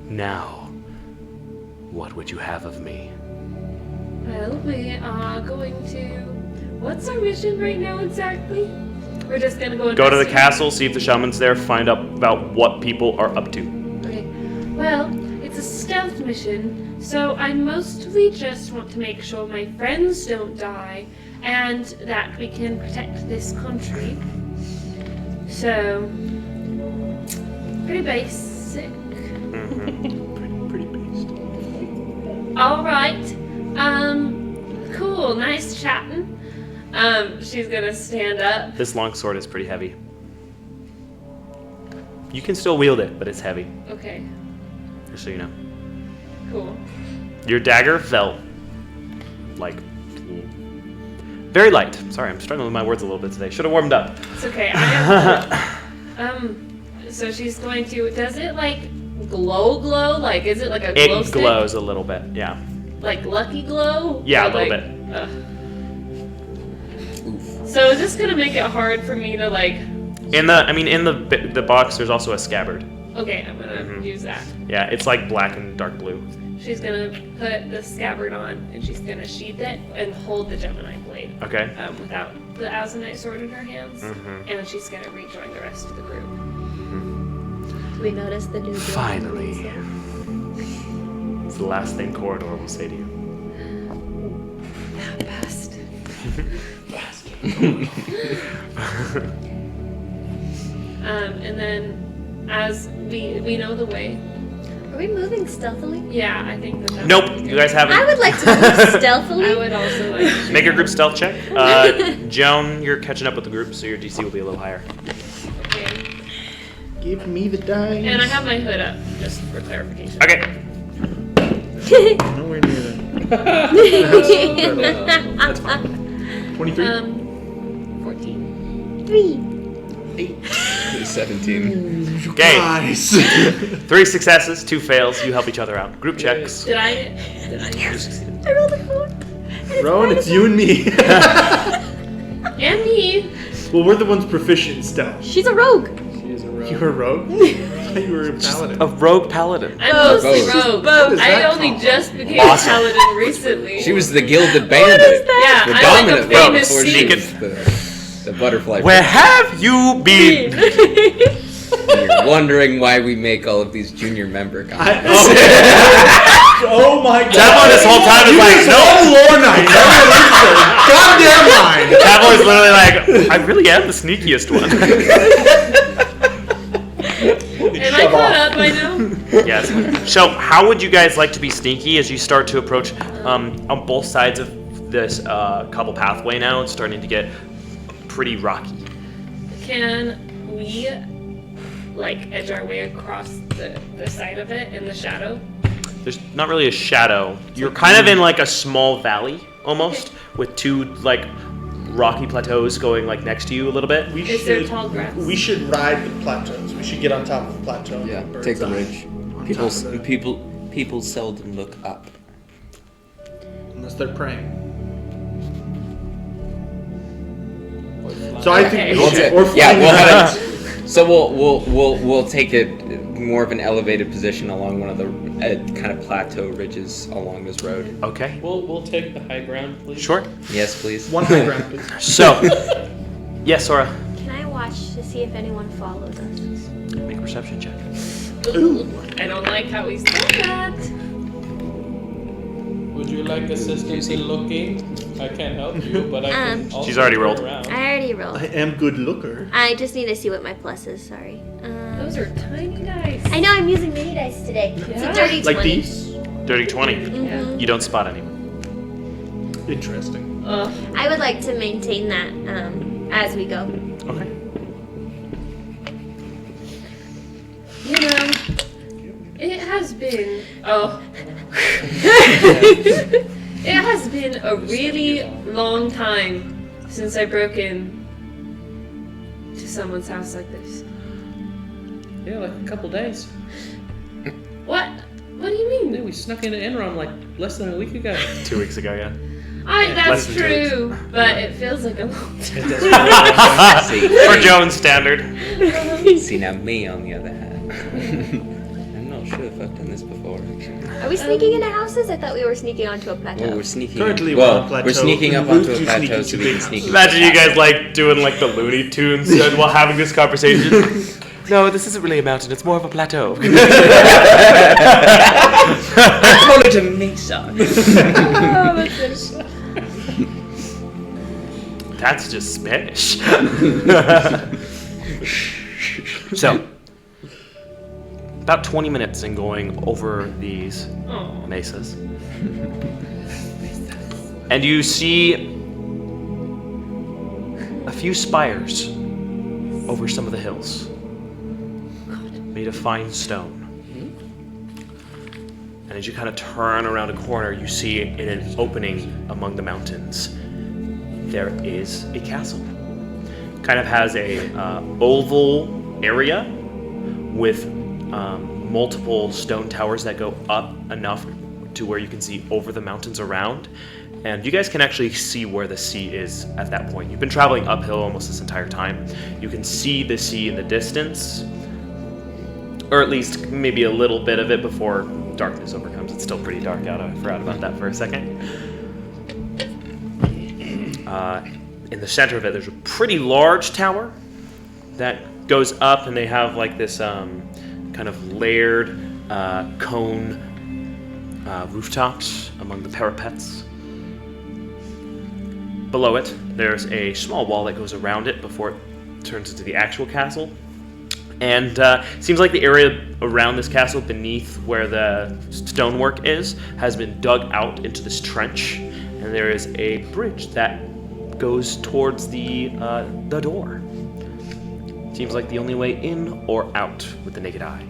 [SPEAKER 1] Now, what would you have of me?
[SPEAKER 4] Well, we are going to. What's our mission right now exactly? We're just gonna go.
[SPEAKER 1] Go to the
[SPEAKER 4] investigate.
[SPEAKER 1] castle, see if the shaman's there, find out about what people are up to.
[SPEAKER 4] Okay. Well, it's a stealth mission, so I mostly just want to make sure my friends don't die and that we can protect this country. So, pretty basic.
[SPEAKER 5] Pretty based.
[SPEAKER 4] All right. Cool. Nice chatting. She's gonna stand up.
[SPEAKER 1] This long sword is pretty heavy. You can still wield it, but it's heavy,
[SPEAKER 4] Okay.
[SPEAKER 1] just so you know.
[SPEAKER 4] Cool.
[SPEAKER 1] Your dagger felt very light. Sorry, I'm struggling with my words a little bit today. Should have warmed up.
[SPEAKER 4] It's okay. I have so she's going to. Does it glow? Is it like a glow
[SPEAKER 1] It
[SPEAKER 4] stick?
[SPEAKER 1] glows a little bit, yeah.
[SPEAKER 4] Like lucky glow?
[SPEAKER 1] Yeah,
[SPEAKER 4] Or
[SPEAKER 1] a little bit.
[SPEAKER 4] So is this gonna make it hard for me to
[SPEAKER 1] In the box, there's also a scabbard.
[SPEAKER 4] Okay, I'm gonna use that.
[SPEAKER 1] Yeah, it's black and dark blue.
[SPEAKER 4] She's gonna put the scabbard on and she's gonna sheath it and hold the Gemini blade.
[SPEAKER 1] Okay.
[SPEAKER 4] Without the azonite sword in her hands.
[SPEAKER 1] Mhm.
[SPEAKER 4] And then she's gonna rejoin the rest of the group.
[SPEAKER 6] Do we notice the new?
[SPEAKER 1] Finally. It's the last thing Corridor will say to you.
[SPEAKER 4] Best. And then as we know the way.
[SPEAKER 6] Are we moving stealthily?
[SPEAKER 4] Yeah, I think that's
[SPEAKER 1] Nope, you guys haven't.
[SPEAKER 6] I would like to move stealthily.
[SPEAKER 4] I would also like to.
[SPEAKER 1] Make a group stealth check. Joan, you're catching up with the group, so your DC will be a little higher.
[SPEAKER 4] Okay.
[SPEAKER 5] Give me the dice.
[SPEAKER 4] And I have my hood up, just for clarification.
[SPEAKER 1] Okay.
[SPEAKER 5] Nowhere near that. That's fine. 23?
[SPEAKER 4] 14.
[SPEAKER 6] 3.
[SPEAKER 2] 17.
[SPEAKER 1] Okay.
[SPEAKER 5] Guys.
[SPEAKER 1] 3 successes, 2 fails. You help each other out. Group checks.
[SPEAKER 4] Did I
[SPEAKER 6] I rolled a 4.
[SPEAKER 5] Rowan, it's you and me.
[SPEAKER 4] And me.
[SPEAKER 5] Well, we're the ones proficient in stealth.
[SPEAKER 6] She's a rogue.
[SPEAKER 3] She is a rogue.
[SPEAKER 5] You're a rogue? thought you were a paladin.
[SPEAKER 1] A rogue paladin.
[SPEAKER 4] I'm mostly
[SPEAKER 2] Both.
[SPEAKER 4] rogue.
[SPEAKER 5] What is
[SPEAKER 4] I
[SPEAKER 5] that
[SPEAKER 4] only
[SPEAKER 5] called?
[SPEAKER 4] just became
[SPEAKER 1] Awesome.
[SPEAKER 4] a paladin recently.
[SPEAKER 2] She was the gilded bandit.
[SPEAKER 4] Yeah,
[SPEAKER 2] The
[SPEAKER 4] I'm
[SPEAKER 2] dominant
[SPEAKER 4] like a
[SPEAKER 2] one
[SPEAKER 4] famous
[SPEAKER 2] before she
[SPEAKER 1] thief.
[SPEAKER 2] was the butterfly.
[SPEAKER 1] Where have you been?
[SPEAKER 2] You're wondering why we make all of these junior member guys.
[SPEAKER 5] Oh my god.
[SPEAKER 1] Tavlin this whole time is like, no.
[SPEAKER 5] lore night. Goddamn line.
[SPEAKER 1] Tavlin is literally like, I really am the sneakiest one.
[SPEAKER 4] Am I caught up by now?
[SPEAKER 1] Yes. So, how would you guys like to be sneaky as you start to approach on both sides of this cobble pathway now? It's starting to get pretty rocky.
[SPEAKER 4] Can we, like, edge our way across the side of it in the shadow?
[SPEAKER 1] There's not really a shadow. You're kind of in like a small valley almost, with two like rocky plateaus going like next to you a little bit.
[SPEAKER 4] Is there tall grass?
[SPEAKER 5] We should ride the plateaus. We should get on top of the plateau. and
[SPEAKER 2] Yeah,
[SPEAKER 5] bird's
[SPEAKER 2] take the
[SPEAKER 5] eye
[SPEAKER 2] ridge.
[SPEAKER 5] on
[SPEAKER 2] People,
[SPEAKER 5] top of it.
[SPEAKER 2] people seldom look up.
[SPEAKER 5] Unless they're praying. So I think we
[SPEAKER 2] We'll
[SPEAKER 5] should.
[SPEAKER 2] ta-
[SPEAKER 5] Or
[SPEAKER 2] yeah,
[SPEAKER 5] flying
[SPEAKER 2] we'll
[SPEAKER 5] around.
[SPEAKER 2] have it. So we'll take it more of an elevated position along one of the kind of plateau ridges along this road.
[SPEAKER 1] Okay.
[SPEAKER 3] We'll take the high ground, please.
[SPEAKER 1] Sure.
[SPEAKER 2] Yes, please.
[SPEAKER 5] One high ground, please.
[SPEAKER 1] So, yes, Sora.
[SPEAKER 6] Can I watch to see if anyone follows us?
[SPEAKER 1] Make a perception check.
[SPEAKER 4] Ooh, I don't like how he said that.
[SPEAKER 3] Would you like assistance in looking? I can't help you, but I can also
[SPEAKER 1] She's already
[SPEAKER 3] turn
[SPEAKER 1] rolled.
[SPEAKER 3] around.
[SPEAKER 6] I already rolled.
[SPEAKER 5] I am good looker.
[SPEAKER 6] I just need to see what my plus is. Sorry.
[SPEAKER 4] Those are tiny dice.
[SPEAKER 6] I know I'm using mini dice today. It's
[SPEAKER 4] Yeah.
[SPEAKER 6] a dirty 20.
[SPEAKER 5] Like these?
[SPEAKER 1] Dirty 20.
[SPEAKER 6] Mhm.
[SPEAKER 1] You don't spot anyone.
[SPEAKER 5] Interesting.
[SPEAKER 4] Ugh.
[SPEAKER 6] I would like to maintain that as we go.
[SPEAKER 1] Okay.
[SPEAKER 4] You know, it has been. Oh. It has been a really long time since I broke in to someone's house like this.
[SPEAKER 3] Yeah, like a couple days.
[SPEAKER 4] What? What do you mean?
[SPEAKER 3] Yeah, we snuck into Enron like less than a week ago.
[SPEAKER 1] 2 weeks ago, yeah.
[SPEAKER 4] That's
[SPEAKER 1] less than 2 weeks.
[SPEAKER 4] true, but it feels like a long time.
[SPEAKER 2] See,
[SPEAKER 1] For Joan's standard.
[SPEAKER 2] see now me on the other hand. I'm not sure if I've done this before. Actually.
[SPEAKER 6] Are we sneaking into houses? I thought we were sneaking onto a plateau.
[SPEAKER 2] Well, we're sneaking.
[SPEAKER 5] Currently we're
[SPEAKER 2] well,
[SPEAKER 5] on a plateau.
[SPEAKER 2] we're sneaking up
[SPEAKER 5] We
[SPEAKER 2] onto
[SPEAKER 5] moved
[SPEAKER 2] a
[SPEAKER 5] to
[SPEAKER 2] plateau
[SPEAKER 5] sneaky
[SPEAKER 2] so
[SPEAKER 5] too
[SPEAKER 2] we can
[SPEAKER 5] big.
[SPEAKER 2] sneak. into
[SPEAKER 1] Imagine you
[SPEAKER 2] the
[SPEAKER 1] guys like doing like the Looney Tunes while having this conversation. No, this isn't really a mountain. It's more of a plateau.
[SPEAKER 2] I call it a mesa.
[SPEAKER 6] Oh, that's good.
[SPEAKER 1] That's just Spanish. So, about 20 minutes in going over these
[SPEAKER 4] Oh.
[SPEAKER 1] mesas. And you see a few spires over some of the hills, made of fine stone. And as you kind of turn around a corner, you see in an opening among the mountains, there is a castle. Kind of has a oval area with multiple stone towers that go up enough to where you can see over the mountains around. And you guys can actually see where the sea is at that point. You've been traveling uphill almost this entire time. You can see the sea in the distance, or at least maybe a little bit of it before darkness overcomes. It's still pretty dark out. I forgot about that for a second. In the center of it, there's a pretty large tower that goes up, and they have like this kind of layered cone rooftops among the parapets. Below it, there's a small wall that goes around it before it turns into the actual castle. And seems like the area around this castle, beneath where the stonework is, has been dug out into this trench, and there is a bridge that goes towards the door. Seems like the only way in or out with the naked eye.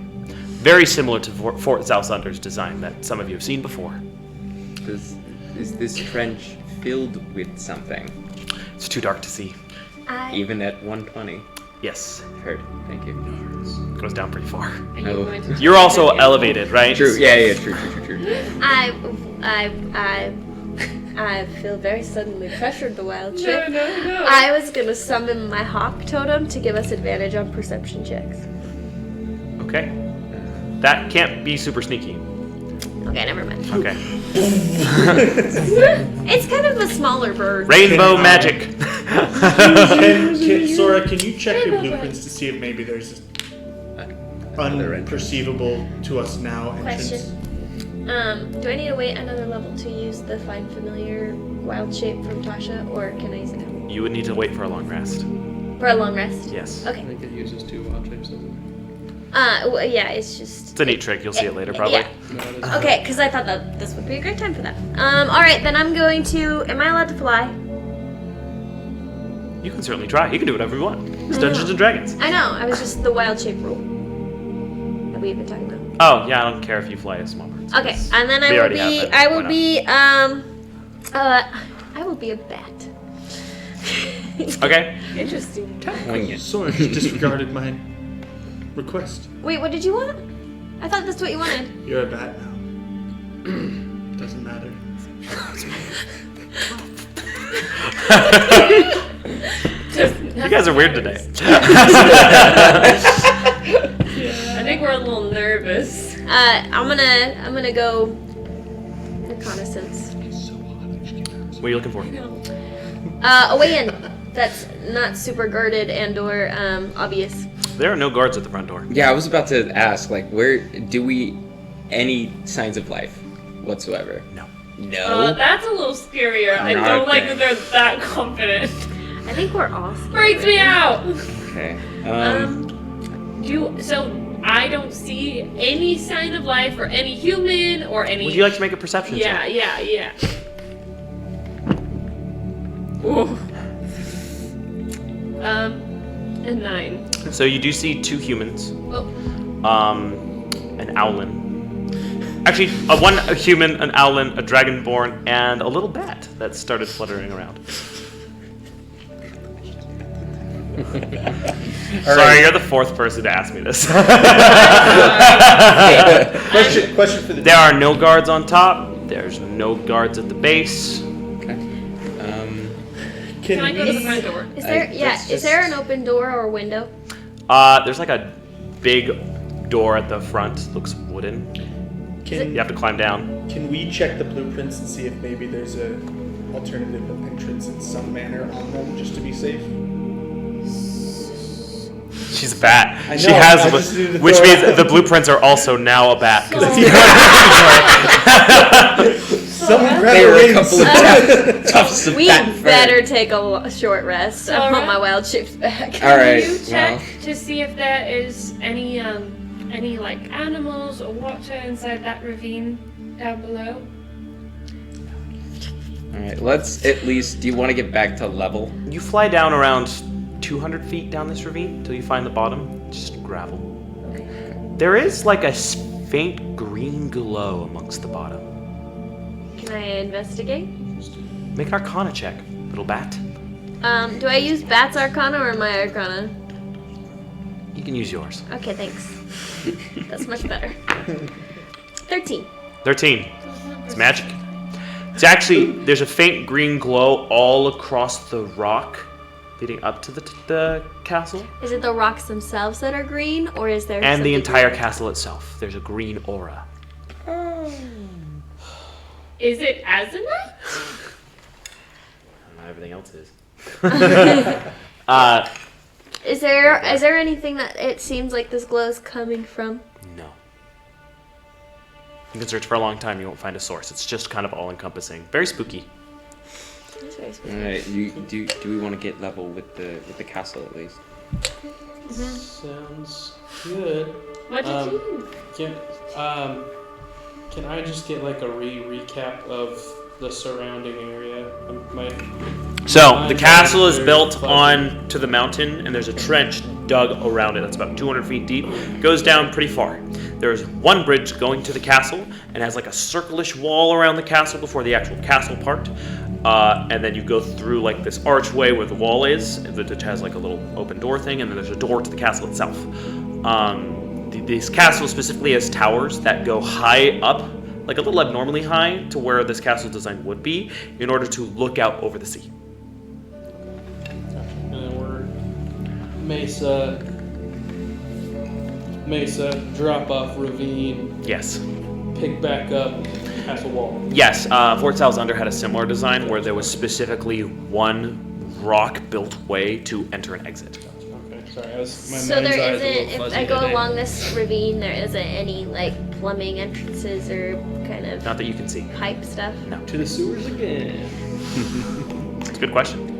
[SPEAKER 1] Very similar to Fort Zalsunder's design that some of you have seen before.
[SPEAKER 2] Is this trench filled with something?
[SPEAKER 1] It's too dark to see.
[SPEAKER 2] Even at 120?
[SPEAKER 1] Yes,
[SPEAKER 2] Heard. Thank you.
[SPEAKER 1] it goes down pretty far.
[SPEAKER 4] Are you
[SPEAKER 2] Oh.
[SPEAKER 4] going to
[SPEAKER 1] You're also elevated, right?
[SPEAKER 2] True. Yeah. True.
[SPEAKER 6] I feel very suddenly pressured the wild
[SPEAKER 4] No,
[SPEAKER 6] chick.
[SPEAKER 4] no.
[SPEAKER 6] I was gonna summon my hawk totem to give us advantage on perception checks.
[SPEAKER 1] Okay. That can't be super sneaky.
[SPEAKER 6] Okay, never mind.
[SPEAKER 1] Okay.
[SPEAKER 6] It's kind of a smaller bird.
[SPEAKER 1] Rainbow magic.
[SPEAKER 5] Sora, can you check your blueprints to see if maybe there's unperceivable to us now entrance?
[SPEAKER 6] Question. Do I need to wait another level to use the Find Familiar Wild Shape from Tasha, or can I use it now?
[SPEAKER 1] You would need to wait for a long rest.
[SPEAKER 6] For a long rest?
[SPEAKER 1] Yes.
[SPEAKER 3] I
[SPEAKER 6] Okay.
[SPEAKER 3] think it uses 2 wild shapes, doesn't
[SPEAKER 6] Well, yeah, it's just...
[SPEAKER 1] It's a neat trick. You'll see it later, probably.
[SPEAKER 6] Yeah.
[SPEAKER 3] it? No, it isn't.
[SPEAKER 6] Okay, because I thought that this would be a great time for that. Alright, then I'm going to... Am I allowed to fly?
[SPEAKER 1] You can certainly try. You can do whatever you want. It's Dungeons and Dragons.
[SPEAKER 6] I know, I was just the wild shape rule that we've been talking about.
[SPEAKER 1] Oh, yeah, I don't care if you fly a small bird.
[SPEAKER 6] Okay, and then
[SPEAKER 1] We
[SPEAKER 6] I will
[SPEAKER 1] already have
[SPEAKER 6] be...
[SPEAKER 1] it.
[SPEAKER 6] I
[SPEAKER 1] Why
[SPEAKER 6] will
[SPEAKER 1] not?
[SPEAKER 6] be, I will be a bat.
[SPEAKER 1] Okay.
[SPEAKER 4] Interesting.
[SPEAKER 2] Wing it.
[SPEAKER 5] Sora just disregarded my request.
[SPEAKER 6] Wait, what did you want? I thought that's what you wanted.
[SPEAKER 5] You're a bat now. Doesn't matter.
[SPEAKER 1] You guys are weird today.
[SPEAKER 4] I think we're a little nervous.
[SPEAKER 6] I'm gonna go reconnaissance.
[SPEAKER 1] What are you looking for?
[SPEAKER 6] A way in that's not super guarded and/or obvious.
[SPEAKER 1] There are no guards at the front door.
[SPEAKER 2] Yeah, I was about to ask, like, where do we any signs of life whatsoever?
[SPEAKER 1] No.
[SPEAKER 2] No.
[SPEAKER 4] That's a little scarier. I don't like that they're that confident.
[SPEAKER 6] I think we're all scared.
[SPEAKER 4] Freaks me out.
[SPEAKER 2] Okay.
[SPEAKER 4] So I don't see any sign of life or any human or any.
[SPEAKER 1] Would you like to make a perception
[SPEAKER 4] Yeah,
[SPEAKER 1] check?
[SPEAKER 4] yeah. Ooh. A 9.
[SPEAKER 1] So you do see 2 humans.
[SPEAKER 4] Oh.
[SPEAKER 1] An owlin. Actually, one a human, an owlin, a dragonborn, and a little bat that started fluttering around. Sorry, you're the 4th person to ask me this.
[SPEAKER 5] Question for the
[SPEAKER 1] There are no guards on top. There's no guards at the base.
[SPEAKER 2] Okay.
[SPEAKER 4] Can I go to the front door?
[SPEAKER 6] Is there is there an open door or window?
[SPEAKER 1] There's like a big door at the front. Looks wooden. You have to climb down.
[SPEAKER 5] Can we check the blueprints and see if maybe there's a alternative entrance in some manner on them, just to be safe?
[SPEAKER 1] She's a bat.
[SPEAKER 5] I
[SPEAKER 1] She
[SPEAKER 5] know,
[SPEAKER 1] has,
[SPEAKER 5] I just needed to
[SPEAKER 1] which
[SPEAKER 5] throw it
[SPEAKER 1] means
[SPEAKER 5] out.
[SPEAKER 1] the blueprints are also now a bat. 'Cause it's
[SPEAKER 5] Someone grab
[SPEAKER 2] They
[SPEAKER 5] the
[SPEAKER 2] were a
[SPEAKER 5] reins.
[SPEAKER 2] couple of tufts of
[SPEAKER 6] We
[SPEAKER 2] bat fur.
[SPEAKER 6] better take a short rest. I want
[SPEAKER 4] Alright.
[SPEAKER 6] my wild shapes back.
[SPEAKER 2] All right.
[SPEAKER 4] Can you check
[SPEAKER 2] Well,
[SPEAKER 4] to see if there is any like animals or water inside that ravine down below?
[SPEAKER 2] all right. Let's at least. Do you want to get back to level?
[SPEAKER 1] You fly down around 200 feet down this ravine until you find the bottom. Just gravel. There is like a faint green glow amongst the bottom.
[SPEAKER 6] Can I investigate?
[SPEAKER 1] Make an Arcana check, little bat.
[SPEAKER 6] Do I use Bat's Arcana or my Arcana?
[SPEAKER 1] You can use yours.
[SPEAKER 6] Okay, thanks. That's much better. 13.
[SPEAKER 1] 13. It's magic. It's actually, there's a faint green glow all across the rock leading up to the castle.
[SPEAKER 6] Is it the rocks themselves that are green, or is there
[SPEAKER 1] And the
[SPEAKER 6] something
[SPEAKER 1] entire
[SPEAKER 6] green?
[SPEAKER 1] castle itself. There's a green aura.
[SPEAKER 4] Is it azanite?
[SPEAKER 1] Everything else is.
[SPEAKER 6] Is there anything that it seems like this glow is coming from?
[SPEAKER 1] No. You can search for a long time, you won't find a source. It's just kind of all-encompassing. Very spooky.
[SPEAKER 6] That's very
[SPEAKER 2] All
[SPEAKER 6] specific.
[SPEAKER 2] right. Do we want to get level with the castle at least?
[SPEAKER 3] Sounds good.
[SPEAKER 4] What did you?
[SPEAKER 3] Can I just get like a recap of the surrounding area?
[SPEAKER 1] So, the castle is built on to the mountain, and there's a trench dug around it that's about 200 feet deep. It goes down pretty far. There's one bridge going to the castle, and has like a circle-ish wall around the castle before the actual castle part. And then you go through like this archway where the wall is, which has like a little open door thing, and then there's a door to the castle itself. This castle specifically has towers that go high up, like a little abnormally high, to where this castle design would be, in order to look out over the sea.
[SPEAKER 3] And then we're Mesa. mesa, drop off ravine,
[SPEAKER 1] Yes.
[SPEAKER 3] pick back up, castle wall.
[SPEAKER 1] Yes, Fort Salzander had a similar design where there was specifically one rock-built way to enter and exit.
[SPEAKER 3] Okay, sorry, my
[SPEAKER 4] So
[SPEAKER 3] mind's
[SPEAKER 4] there
[SPEAKER 3] eye is a
[SPEAKER 4] isn't,
[SPEAKER 3] little
[SPEAKER 4] if
[SPEAKER 3] fuzzy
[SPEAKER 4] I go
[SPEAKER 3] today.
[SPEAKER 4] along this ravine, there isn't any like plumbing entrances or kind of
[SPEAKER 1] Not that you can see.
[SPEAKER 4] pipe stuff.
[SPEAKER 3] To the sewers again.
[SPEAKER 1] It's a good question.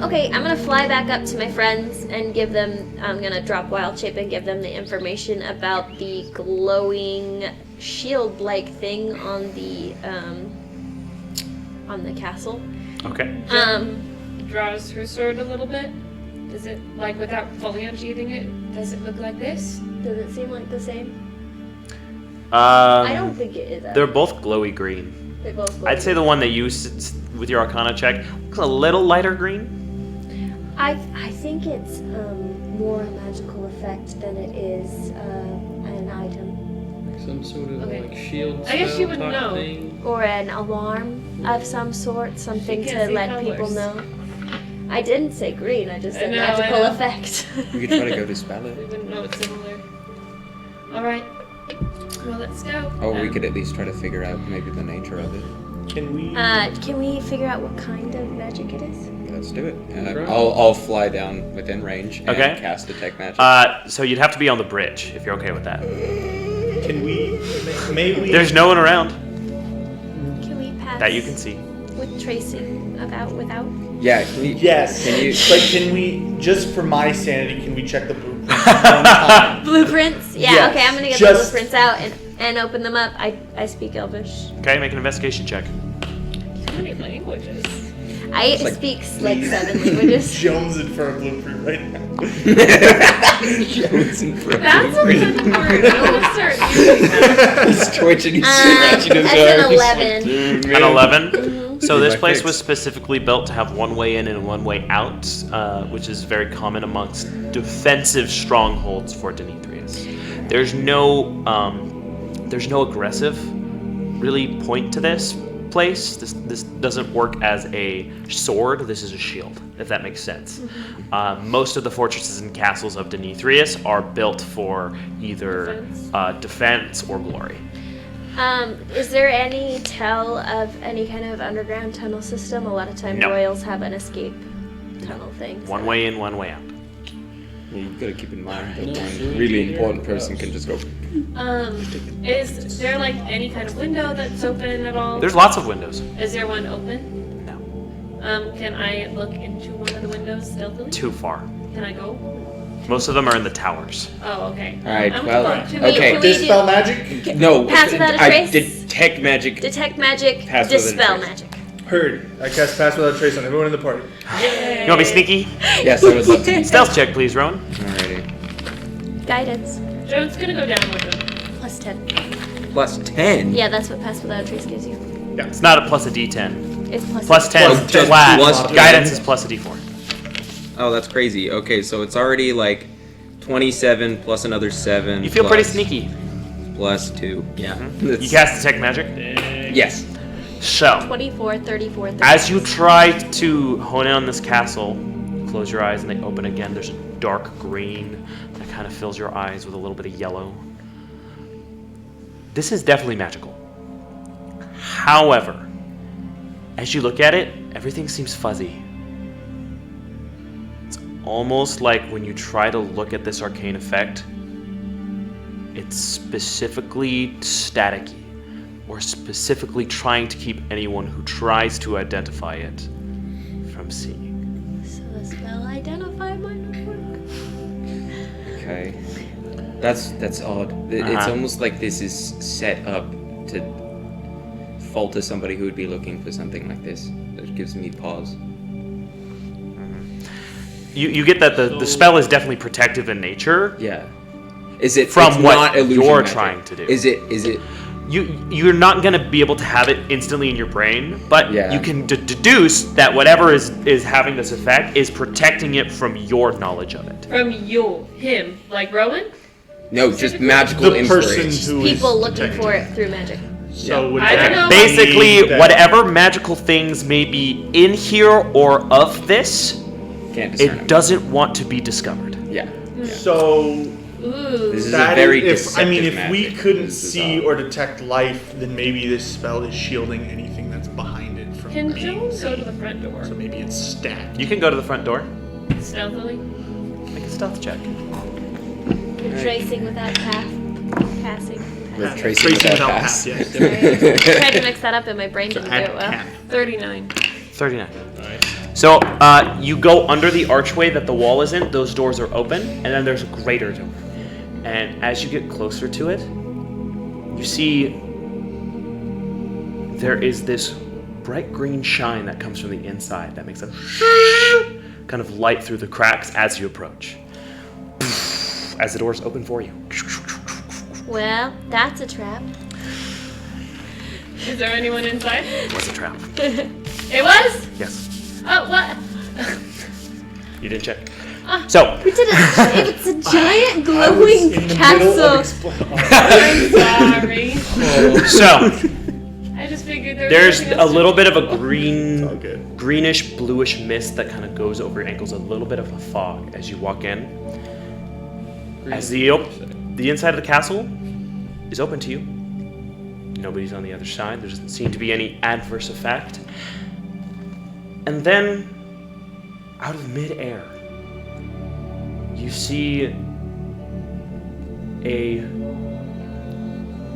[SPEAKER 4] Okay, I'm gonna fly back up to my friends and give them. I'm gonna drop Wild Shape and give them the information about the glowing shield-like thing on the castle.
[SPEAKER 1] Okay.
[SPEAKER 4] Draws her sword a little bit. Does it like without fully unsheathing it? Does it look like this? Does it seem like the same? I don't think it is.
[SPEAKER 1] They're both glowy green.
[SPEAKER 4] They both. Glow
[SPEAKER 1] I'd say the one that you with your Arcana check looks a little lighter green.
[SPEAKER 4] I think it's more a magical effect than it is an item
[SPEAKER 3] Some sort of
[SPEAKER 4] Okay.
[SPEAKER 3] like shield.
[SPEAKER 4] I guess you
[SPEAKER 3] spell
[SPEAKER 4] would
[SPEAKER 3] type
[SPEAKER 4] know.
[SPEAKER 3] Thing.
[SPEAKER 4] or an alarm of some sort, something
[SPEAKER 7] You
[SPEAKER 4] to
[SPEAKER 7] can't see
[SPEAKER 4] let people
[SPEAKER 7] colors.
[SPEAKER 4] know. I didn't say green. I just said
[SPEAKER 7] I know,
[SPEAKER 4] magical
[SPEAKER 7] I know.
[SPEAKER 4] effect.
[SPEAKER 2] We could try to go dispel
[SPEAKER 7] We
[SPEAKER 2] it.
[SPEAKER 7] wouldn't know it's similar. Alright. Well, let's go.
[SPEAKER 2] Or we could at least try to figure out maybe the nature of it.
[SPEAKER 5] Can we?
[SPEAKER 4] Can we figure out what kind of magic it is?
[SPEAKER 2] Let's do it.
[SPEAKER 3] Right.
[SPEAKER 2] I'll fly down within range and
[SPEAKER 1] Okay.
[SPEAKER 2] cast Detect Magic.
[SPEAKER 1] So you'd have to be on the bridge if you're okay with that.
[SPEAKER 5] Can we? May we?
[SPEAKER 1] There's no one around
[SPEAKER 4] Can we pass
[SPEAKER 1] that you can see.
[SPEAKER 4] with tracing without?
[SPEAKER 2] Yeah. Can you,
[SPEAKER 5] Yes.
[SPEAKER 2] Can you?
[SPEAKER 5] But can we? Just for my sanity, can we check the blueprint one time?
[SPEAKER 4] Blueprints? Yeah,
[SPEAKER 5] Yes,
[SPEAKER 4] okay, I'm gonna get
[SPEAKER 5] just-
[SPEAKER 4] the blueprints out and open them up. I speak Elvish.
[SPEAKER 1] Okay, make an investigation check.
[SPEAKER 7] So many languages.
[SPEAKER 4] I
[SPEAKER 2] like,
[SPEAKER 4] speak like 7 languages.
[SPEAKER 5] Jones in for a blueprint right now.
[SPEAKER 2] Jones in front of
[SPEAKER 7] That's
[SPEAKER 2] me.
[SPEAKER 7] what's important. I'm gonna start using that.
[SPEAKER 2] He's twitching. He's scratching his
[SPEAKER 4] That's an
[SPEAKER 2] arms.
[SPEAKER 4] 11.
[SPEAKER 2] Dude, man.
[SPEAKER 1] An 11. So
[SPEAKER 2] Be
[SPEAKER 1] this
[SPEAKER 2] my
[SPEAKER 1] place
[SPEAKER 2] fix.
[SPEAKER 1] was specifically built to have one way in and one way out, which is very common amongst defensive strongholds for Demetrius. There's no aggressive really point to this place. This doesn't work as a sword. This is a shield, if that makes sense. Most of the fortresses and castles of Demetrius are built for either defense or glory.
[SPEAKER 4] Is there any tell of any kind of underground tunnel system? A lot of times
[SPEAKER 1] No.
[SPEAKER 4] royals have an escape tunnel thing.
[SPEAKER 1] One way in, one way out.
[SPEAKER 2] Yeah, you gotta keep in mind that
[SPEAKER 3] No,
[SPEAKER 2] one
[SPEAKER 3] sure.
[SPEAKER 2] really important person can just go.
[SPEAKER 7] Is there like any kind of window that's open at all?
[SPEAKER 1] There's lots of windows.
[SPEAKER 7] Is there one open?
[SPEAKER 1] No.
[SPEAKER 7] Can I look into one of the windows stealthily?
[SPEAKER 1] Too far.
[SPEAKER 7] Can I go?
[SPEAKER 1] Most of them are in the towers.
[SPEAKER 7] Oh, okay.
[SPEAKER 2] All right,
[SPEAKER 7] I'm
[SPEAKER 2] well,
[SPEAKER 7] going to
[SPEAKER 2] okay.
[SPEAKER 4] Can we
[SPEAKER 5] Dispel
[SPEAKER 4] do-
[SPEAKER 5] magic.
[SPEAKER 2] No,
[SPEAKER 4] Pass without a
[SPEAKER 2] I
[SPEAKER 4] trace?
[SPEAKER 2] detect magic.
[SPEAKER 4] Detect magic,
[SPEAKER 2] Pass without a
[SPEAKER 4] dispel
[SPEAKER 2] trace.
[SPEAKER 4] magic.
[SPEAKER 5] Heard. I cast Pass Without Trace on everyone in the party.
[SPEAKER 1] You want to be sneaky?
[SPEAKER 2] Yes, I would love to.
[SPEAKER 1] Stealth check, please, Rowan.
[SPEAKER 2] Alrighty.
[SPEAKER 4] Guidance.
[SPEAKER 7] Joe's gonna go down with him.
[SPEAKER 4] Plus 10.
[SPEAKER 2] Plus 10.
[SPEAKER 4] Yeah, that's what pass without a trace gives you.
[SPEAKER 1] It's not a plus a d10.
[SPEAKER 4] It's plus
[SPEAKER 1] Plus 10
[SPEAKER 2] Plus 10
[SPEAKER 1] flat.
[SPEAKER 2] plus 10.
[SPEAKER 1] Guidance is plus a d4.
[SPEAKER 2] Oh, that's crazy. Okay, so it's already like 27 plus another 7.
[SPEAKER 1] You feel pretty
[SPEAKER 2] plus-
[SPEAKER 1] sneaky.
[SPEAKER 2] Plus 2. Yeah.
[SPEAKER 1] You cast Detect Magic.
[SPEAKER 2] Yes.
[SPEAKER 1] So,
[SPEAKER 4] 24, 34, 36.
[SPEAKER 1] as you try to hone in on this castle, close your eyes and they open again. There's a dark green that kind of fills your eyes with a little bit of yellow. This is definitely magical. However, as you look at it, everything seems fuzzy. It's almost like when you try to look at this arcane effect, it's specifically staticky, or specifically trying to keep anyone who tries to identify it from seeing.
[SPEAKER 4] So the spell identify might not work.
[SPEAKER 2] Okay. That's odd. It's
[SPEAKER 1] Uh-huh.
[SPEAKER 2] almost like this is set up to falter somebody who would be looking for something like this. That gives me pause.
[SPEAKER 1] You get that the spell is definitely protective in nature.
[SPEAKER 2] Yeah. Is it
[SPEAKER 1] From
[SPEAKER 2] it's
[SPEAKER 1] what
[SPEAKER 2] not illusion
[SPEAKER 1] you're
[SPEAKER 2] magic.
[SPEAKER 1] trying to do.
[SPEAKER 2] Is it
[SPEAKER 1] You're not gonna be able to have it instantly in your brain, but
[SPEAKER 2] Yeah.
[SPEAKER 1] you can deduce that whatever is having this effect is protecting it from your knowledge of it.
[SPEAKER 7] From him, like Rowan?
[SPEAKER 2] no, just magical
[SPEAKER 5] The person
[SPEAKER 2] inspiration.
[SPEAKER 5] who is
[SPEAKER 4] People looking
[SPEAKER 5] detecting
[SPEAKER 4] for it through magic.
[SPEAKER 5] So would
[SPEAKER 7] I don't
[SPEAKER 5] that
[SPEAKER 7] know.
[SPEAKER 1] Basically,
[SPEAKER 5] mean that-
[SPEAKER 1] whatever magical things may be in here or of this,
[SPEAKER 2] Can't discern
[SPEAKER 1] it
[SPEAKER 2] them.
[SPEAKER 1] doesn't want to be discovered.
[SPEAKER 2] Yeah.
[SPEAKER 5] So
[SPEAKER 4] Ooh.
[SPEAKER 2] This is
[SPEAKER 5] That
[SPEAKER 2] a very
[SPEAKER 5] is- if we
[SPEAKER 2] deceptive
[SPEAKER 5] couldn't
[SPEAKER 2] This is
[SPEAKER 5] see
[SPEAKER 2] all.
[SPEAKER 5] or detect life, then maybe this spell is shielding anything that's behind it from
[SPEAKER 4] Can
[SPEAKER 5] being
[SPEAKER 4] Joan go
[SPEAKER 5] seen.
[SPEAKER 4] to the front door?
[SPEAKER 5] So maybe it's stacked.
[SPEAKER 1] You can go to the front door.
[SPEAKER 4] Stealthily?
[SPEAKER 1] Make a stealth check.
[SPEAKER 6] Tracing without passing.
[SPEAKER 2] We're
[SPEAKER 5] Tracing
[SPEAKER 2] tracing
[SPEAKER 5] without
[SPEAKER 2] without
[SPEAKER 5] pass,
[SPEAKER 2] pass.
[SPEAKER 5] yes.
[SPEAKER 6] Sorry. I tried to mix that up and my brain didn't do
[SPEAKER 5] Add
[SPEAKER 6] it well.
[SPEAKER 5] path.
[SPEAKER 4] 39.
[SPEAKER 1] 39.
[SPEAKER 3] Nice.
[SPEAKER 1] So you go under the archway that the wall is in. Those doors are open, and then there's a greater door. And as you get closer to it, you see there is this bright green shine that comes from the inside that makes a kind of light through the cracks as you approach. As the doors open for you.
[SPEAKER 6] Well, that's a trap.
[SPEAKER 4] Is there anyone inside?
[SPEAKER 1] What's a trap?
[SPEAKER 4] It was?
[SPEAKER 1] Yes.
[SPEAKER 4] Oh, what?
[SPEAKER 1] You didn't check. So,
[SPEAKER 6] We did it. It's a giant
[SPEAKER 5] I was
[SPEAKER 6] glowing
[SPEAKER 5] in the middle of
[SPEAKER 6] castle.
[SPEAKER 4] I'm sorry.
[SPEAKER 1] so
[SPEAKER 4] I just figured there was
[SPEAKER 1] there's
[SPEAKER 4] nothing
[SPEAKER 1] a
[SPEAKER 4] else to
[SPEAKER 1] little
[SPEAKER 4] do.
[SPEAKER 1] bit of a
[SPEAKER 5] It's all
[SPEAKER 1] green,
[SPEAKER 5] good.
[SPEAKER 1] greenish, bluish mist that kind of goes over your ankles, a little bit of a fog as you walk in. As the inside of the castle is open to you. Nobody's on the other side. There doesn't seem to be any adverse effect. And then, out of midair, you see a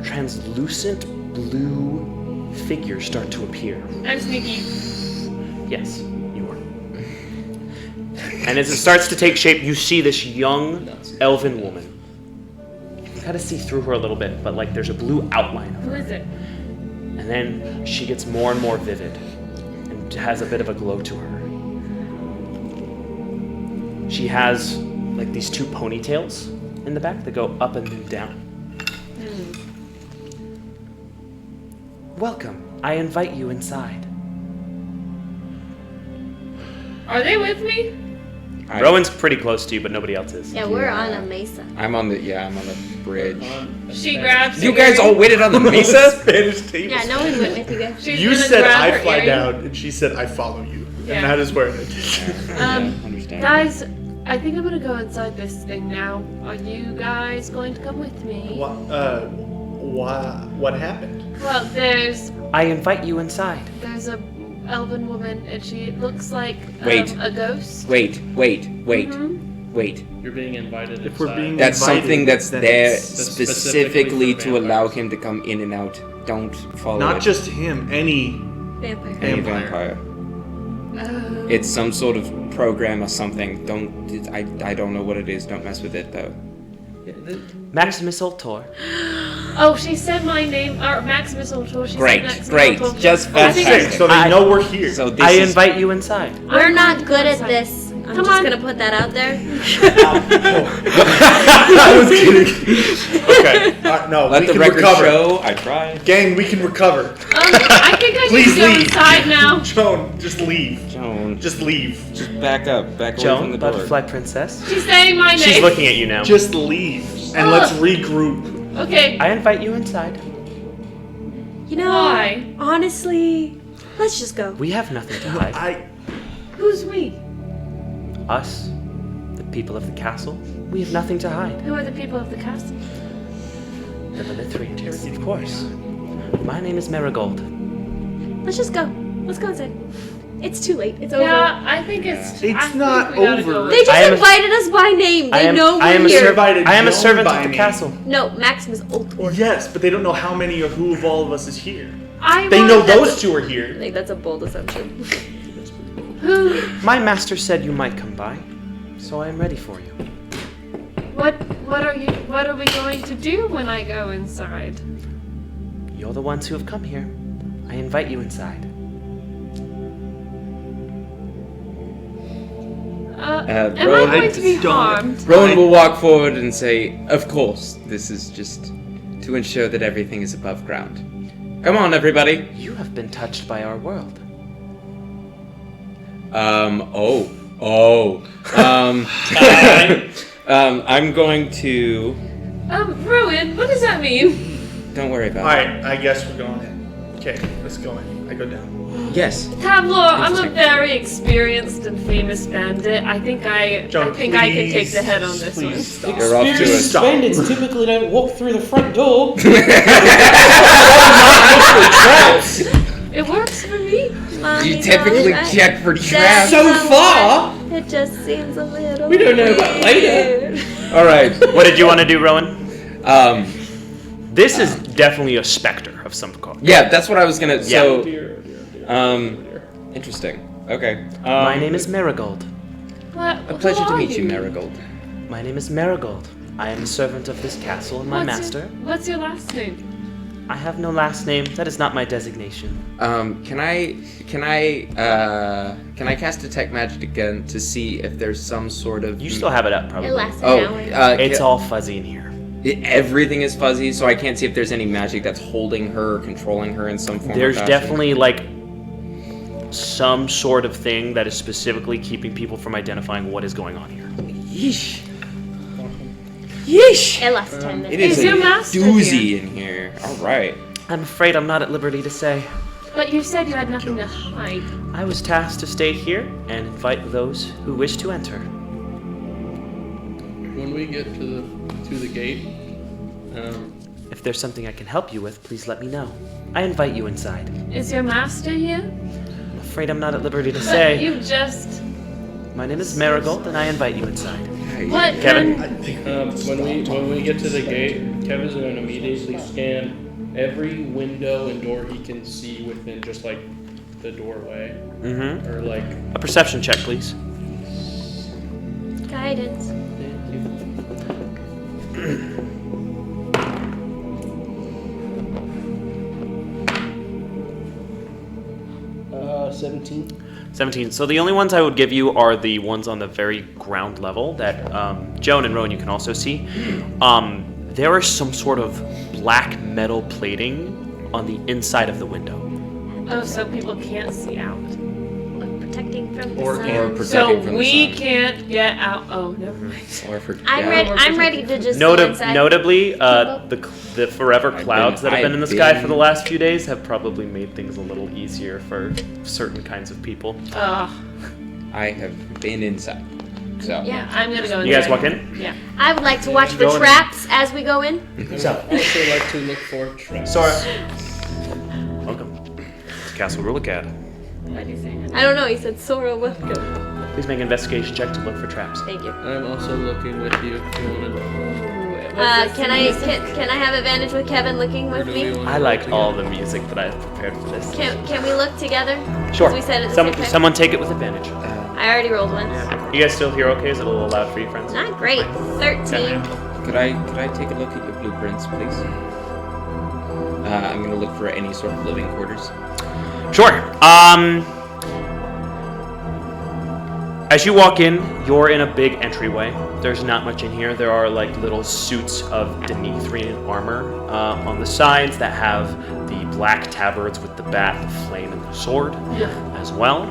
[SPEAKER 1] translucent blue figure start to appear.
[SPEAKER 4] I'm sneaky.
[SPEAKER 1] Yes, you are. And as it starts to take shape, you see this young elven woman. You can kind of see through her a little bit, but like there's a blue outline of
[SPEAKER 4] Who
[SPEAKER 1] her.
[SPEAKER 4] is it?
[SPEAKER 1] And then she gets more and more vivid and has a bit of a glow to her. She has like these two ponytails in the back that go up and then down. Welcome. I invite you inside.
[SPEAKER 4] Are they with me?
[SPEAKER 1] Rowan's pretty close to you, but nobody else is.
[SPEAKER 6] Yeah, we're on a mesa.
[SPEAKER 2] I'm on the bridge.
[SPEAKER 4] She grabs
[SPEAKER 2] You
[SPEAKER 4] her
[SPEAKER 2] guys all
[SPEAKER 4] earring.
[SPEAKER 2] waited on the mesa?
[SPEAKER 5] Spanish table.
[SPEAKER 6] Yeah, no one went with you guys.
[SPEAKER 4] She's
[SPEAKER 5] You
[SPEAKER 4] gonna
[SPEAKER 5] said
[SPEAKER 4] grab
[SPEAKER 5] I
[SPEAKER 4] her
[SPEAKER 5] fly
[SPEAKER 4] earring.
[SPEAKER 5] down, and she said I follow you.
[SPEAKER 4] Yeah.
[SPEAKER 5] And that is where it is.
[SPEAKER 2] Understand.
[SPEAKER 4] Guys, I think I'm gonna go inside this thing now. Are you guys going to come with me?
[SPEAKER 5] What happened?
[SPEAKER 4] Well, there's
[SPEAKER 1] I invite you inside.
[SPEAKER 4] a elven woman, and she looks like
[SPEAKER 2] Wait.
[SPEAKER 4] a ghost.
[SPEAKER 2] Wait.
[SPEAKER 4] Mhm.
[SPEAKER 2] Wait.
[SPEAKER 3] You're being invited
[SPEAKER 5] If we're
[SPEAKER 3] inside.
[SPEAKER 5] being-
[SPEAKER 2] That's
[SPEAKER 5] Invited,
[SPEAKER 2] something that's
[SPEAKER 5] then
[SPEAKER 2] there
[SPEAKER 5] it's
[SPEAKER 2] specifically
[SPEAKER 3] for
[SPEAKER 2] to allow
[SPEAKER 3] vampires.
[SPEAKER 2] him to come in and out. Don't follow
[SPEAKER 5] Not
[SPEAKER 2] it.
[SPEAKER 5] just him, any
[SPEAKER 6] Vampire.
[SPEAKER 2] any
[SPEAKER 5] vampire.
[SPEAKER 4] Oh.
[SPEAKER 2] It's some sort of program or something. I don't know what it is. Don't mess with it though.
[SPEAKER 1] Maximus Ultor.
[SPEAKER 4] Oh, she said my name, or Maximus Ultor. She
[SPEAKER 2] Great,
[SPEAKER 4] said Maximus
[SPEAKER 2] great.
[SPEAKER 4] Ultor.
[SPEAKER 2] Just
[SPEAKER 4] I think
[SPEAKER 2] fantastic.
[SPEAKER 5] So they
[SPEAKER 1] I-
[SPEAKER 5] know we're here.
[SPEAKER 2] So this
[SPEAKER 1] I
[SPEAKER 2] is
[SPEAKER 1] invite you inside.
[SPEAKER 6] We're
[SPEAKER 4] I'm
[SPEAKER 6] not
[SPEAKER 4] going
[SPEAKER 6] good at
[SPEAKER 4] inside.
[SPEAKER 6] this. I'm
[SPEAKER 4] Come
[SPEAKER 6] just
[SPEAKER 4] on.
[SPEAKER 6] gonna put that out there.
[SPEAKER 5] I was kidding. Okay. No,
[SPEAKER 2] Let
[SPEAKER 5] we
[SPEAKER 2] the
[SPEAKER 5] can
[SPEAKER 2] record
[SPEAKER 5] recover.
[SPEAKER 2] show. I tried.
[SPEAKER 5] Gang, we can recover.
[SPEAKER 4] I think I
[SPEAKER 5] Please
[SPEAKER 4] should go
[SPEAKER 5] leave.
[SPEAKER 4] inside now.
[SPEAKER 5] Joan, just leave.
[SPEAKER 2] Joan,
[SPEAKER 5] Just leave.
[SPEAKER 2] just back up. Back away
[SPEAKER 1] Joan,
[SPEAKER 2] from the door.
[SPEAKER 1] butterfly princess.
[SPEAKER 4] She's saying my name.
[SPEAKER 1] She's looking at you now.
[SPEAKER 5] Just leave. And let's regroup.
[SPEAKER 4] Okay.
[SPEAKER 1] I invite you inside.
[SPEAKER 6] You know,
[SPEAKER 4] Why?
[SPEAKER 6] honestly, let's just go.
[SPEAKER 1] We have nothing to hide.
[SPEAKER 4] Who's we?
[SPEAKER 1] Us, the people of the castle, we have nothing to hide.
[SPEAKER 4] Who are the people of the castle?
[SPEAKER 1] The Lithrians, of course. My name is Marigold.
[SPEAKER 6] Let's just go. Let's go inside. It's too late. It's over.
[SPEAKER 4] Yeah, I think it's.
[SPEAKER 5] It's
[SPEAKER 4] I think
[SPEAKER 5] not
[SPEAKER 4] we gotta
[SPEAKER 5] over.
[SPEAKER 4] go.
[SPEAKER 6] They just
[SPEAKER 1] I am a-
[SPEAKER 6] invited us by name. They know
[SPEAKER 1] I am
[SPEAKER 6] we're
[SPEAKER 1] a
[SPEAKER 6] here.
[SPEAKER 5] Invited
[SPEAKER 1] I am a
[SPEAKER 5] Joan
[SPEAKER 1] servant
[SPEAKER 5] by
[SPEAKER 1] of the
[SPEAKER 5] name.
[SPEAKER 1] castle.
[SPEAKER 6] No, Maximus Ultor.
[SPEAKER 5] Yes, but they don't know how many or who of all of us is here.
[SPEAKER 4] I
[SPEAKER 5] They
[SPEAKER 4] want
[SPEAKER 5] know
[SPEAKER 4] them-
[SPEAKER 5] those two are
[SPEAKER 6] I
[SPEAKER 5] here.
[SPEAKER 6] think that's a bold assumption.
[SPEAKER 4] Who?
[SPEAKER 1] My master said you might come by, so I am ready for you.
[SPEAKER 4] What are you? What are we going to do when I go inside?
[SPEAKER 1] You're the ones who have come here. I invite you inside.
[SPEAKER 4] Am I
[SPEAKER 2] Rowan,
[SPEAKER 4] going to be
[SPEAKER 5] don't-
[SPEAKER 4] harmed?
[SPEAKER 2] Rowan will walk forward and say, "Of course, this is just to ensure that everything is above ground. Come on, everybody."
[SPEAKER 1] You have been touched by our world.
[SPEAKER 2] I'm going to.
[SPEAKER 4] Ruin. What does that mean?
[SPEAKER 2] Don't worry about
[SPEAKER 5] All
[SPEAKER 2] it.
[SPEAKER 5] right, I guess we're going in. Okay, let's go in. I go down.
[SPEAKER 2] Yes.
[SPEAKER 4] Tableau, I'm a
[SPEAKER 2] Interesting.
[SPEAKER 4] very experienced and famous bandit. I think I
[SPEAKER 5] Joan,
[SPEAKER 4] can take the head on this one.
[SPEAKER 5] please stop.
[SPEAKER 2] You're off to a
[SPEAKER 3] Experienced
[SPEAKER 5] stop.
[SPEAKER 3] bandits typically don't walk through the front door.
[SPEAKER 4] It works for me.
[SPEAKER 6] Mommy,
[SPEAKER 2] You typically
[SPEAKER 6] Mommy,
[SPEAKER 2] check for
[SPEAKER 6] Dad,
[SPEAKER 2] traps.
[SPEAKER 3] So
[SPEAKER 6] Mom,
[SPEAKER 3] far.
[SPEAKER 6] It just seems a little.
[SPEAKER 3] We don't know about later.
[SPEAKER 6] weird.
[SPEAKER 2] All right.
[SPEAKER 1] What did you want to do, Rowan? This is
[SPEAKER 2] Uh,
[SPEAKER 1] definitely a specter of some kind.
[SPEAKER 2] Yeah, that's what I was gonna. So,
[SPEAKER 3] Dear.
[SPEAKER 2] interesting. Okay.
[SPEAKER 1] My name is Marigold.
[SPEAKER 4] What?
[SPEAKER 2] A pleasure
[SPEAKER 4] who
[SPEAKER 2] to
[SPEAKER 4] are
[SPEAKER 2] meet you, Marigold.
[SPEAKER 1] My name is Marigold. I am a servant of this castle and my master.
[SPEAKER 4] What's your last name?
[SPEAKER 1] I have no last name. That is not my designation.
[SPEAKER 2] Can I cast detect magic again to see if there's some sort of?
[SPEAKER 1] You still have it up, probably.
[SPEAKER 6] It lasts
[SPEAKER 2] Oh,
[SPEAKER 6] an hour.
[SPEAKER 1] It's all fuzzy in here.
[SPEAKER 2] Everything is fuzzy, so I can't see if there's any magic that's holding her, or controlling her in some form.
[SPEAKER 1] There's
[SPEAKER 2] or fashion.
[SPEAKER 1] definitely like some sort of thing that is specifically keeping people from identifying what is going on here.
[SPEAKER 2] Yeesh. Yeesh.
[SPEAKER 6] It lasts 10 minutes.
[SPEAKER 2] It is
[SPEAKER 4] Is
[SPEAKER 2] a
[SPEAKER 4] your master
[SPEAKER 2] doozy in here. All right.
[SPEAKER 1] I'm afraid I'm not at liberty to say.
[SPEAKER 4] But you said you had nothing to hide.
[SPEAKER 1] I was tasked to stay here and invite those who wish to enter.
[SPEAKER 3] When we get to the gate,
[SPEAKER 1] If there's something I can help you with, please let me know. I invite you inside.
[SPEAKER 4] Is your master here?
[SPEAKER 1] I'm afraid I'm not at liberty to
[SPEAKER 4] But
[SPEAKER 1] say.
[SPEAKER 4] you just.
[SPEAKER 1] My name is Marigold, and I invite you inside.
[SPEAKER 4] What?
[SPEAKER 1] Kevin?
[SPEAKER 4] then-
[SPEAKER 3] when we get to the gate, Kevin's going to immediately scan every window and door he can see within just like the doorway,
[SPEAKER 1] Mm-hmm.
[SPEAKER 3] or like.
[SPEAKER 1] A perception check, please.
[SPEAKER 6] Guidance.
[SPEAKER 3] 17.
[SPEAKER 1] 17. So the only ones I would give you are the ones on the very ground level that Joan and Rowan you can also see. There is some sort of black metal plating on the inside of the window.
[SPEAKER 4] Oh, so people can't see out.
[SPEAKER 6] Like protecting from the
[SPEAKER 5] Or
[SPEAKER 6] sun.
[SPEAKER 2] Or protecting
[SPEAKER 4] So
[SPEAKER 2] from the
[SPEAKER 4] we
[SPEAKER 2] sun.
[SPEAKER 4] can't get out. Oh, never mind.
[SPEAKER 2] Or for
[SPEAKER 6] I'm ready to just go inside.
[SPEAKER 1] Notably, the forever clouds that have been in the sky for the
[SPEAKER 2] been-
[SPEAKER 1] last few days have probably made things a little easier for certain kinds of people.
[SPEAKER 2] I have been inside. So
[SPEAKER 6] Yeah.
[SPEAKER 4] I'm gonna go.
[SPEAKER 1] You guys
[SPEAKER 4] inside.
[SPEAKER 1] walk in?
[SPEAKER 4] Yeah.
[SPEAKER 6] I would like to watch for
[SPEAKER 5] Go in.
[SPEAKER 6] traps as we go in.
[SPEAKER 5] So,
[SPEAKER 3] I also like to look for traps.
[SPEAKER 5] Sora,
[SPEAKER 1] Welcome to Castle Rulicad.
[SPEAKER 4] What do you say?
[SPEAKER 6] I don't know. He said Sora, welcome.
[SPEAKER 1] Please make an investigation check to look for traps.
[SPEAKER 6] Thank you.
[SPEAKER 3] I'm also looking with you if you want to.
[SPEAKER 6] Can I have advantage with Kevin looking with me?
[SPEAKER 1] I like all the music that I have prepared for this.
[SPEAKER 6] Can we look together?
[SPEAKER 1] Sure.
[SPEAKER 6] We said it at the
[SPEAKER 1] Someone,
[SPEAKER 6] same time.
[SPEAKER 1] someone take it with advantage.
[SPEAKER 6] I already rolled once.
[SPEAKER 1] You guys still hear okay? Is it a little loud for you, friends?
[SPEAKER 6] Not great. 13.
[SPEAKER 2] could I take a look at your blueprints, please? I'm gonna look for any sort of living quarters.
[SPEAKER 1] Sure. As you walk in, you're in a big entryway. There's not much in here. There are like little suits of Deneithrian armor on the sides that have the black tabards with the bat, the flame, and the sword as well.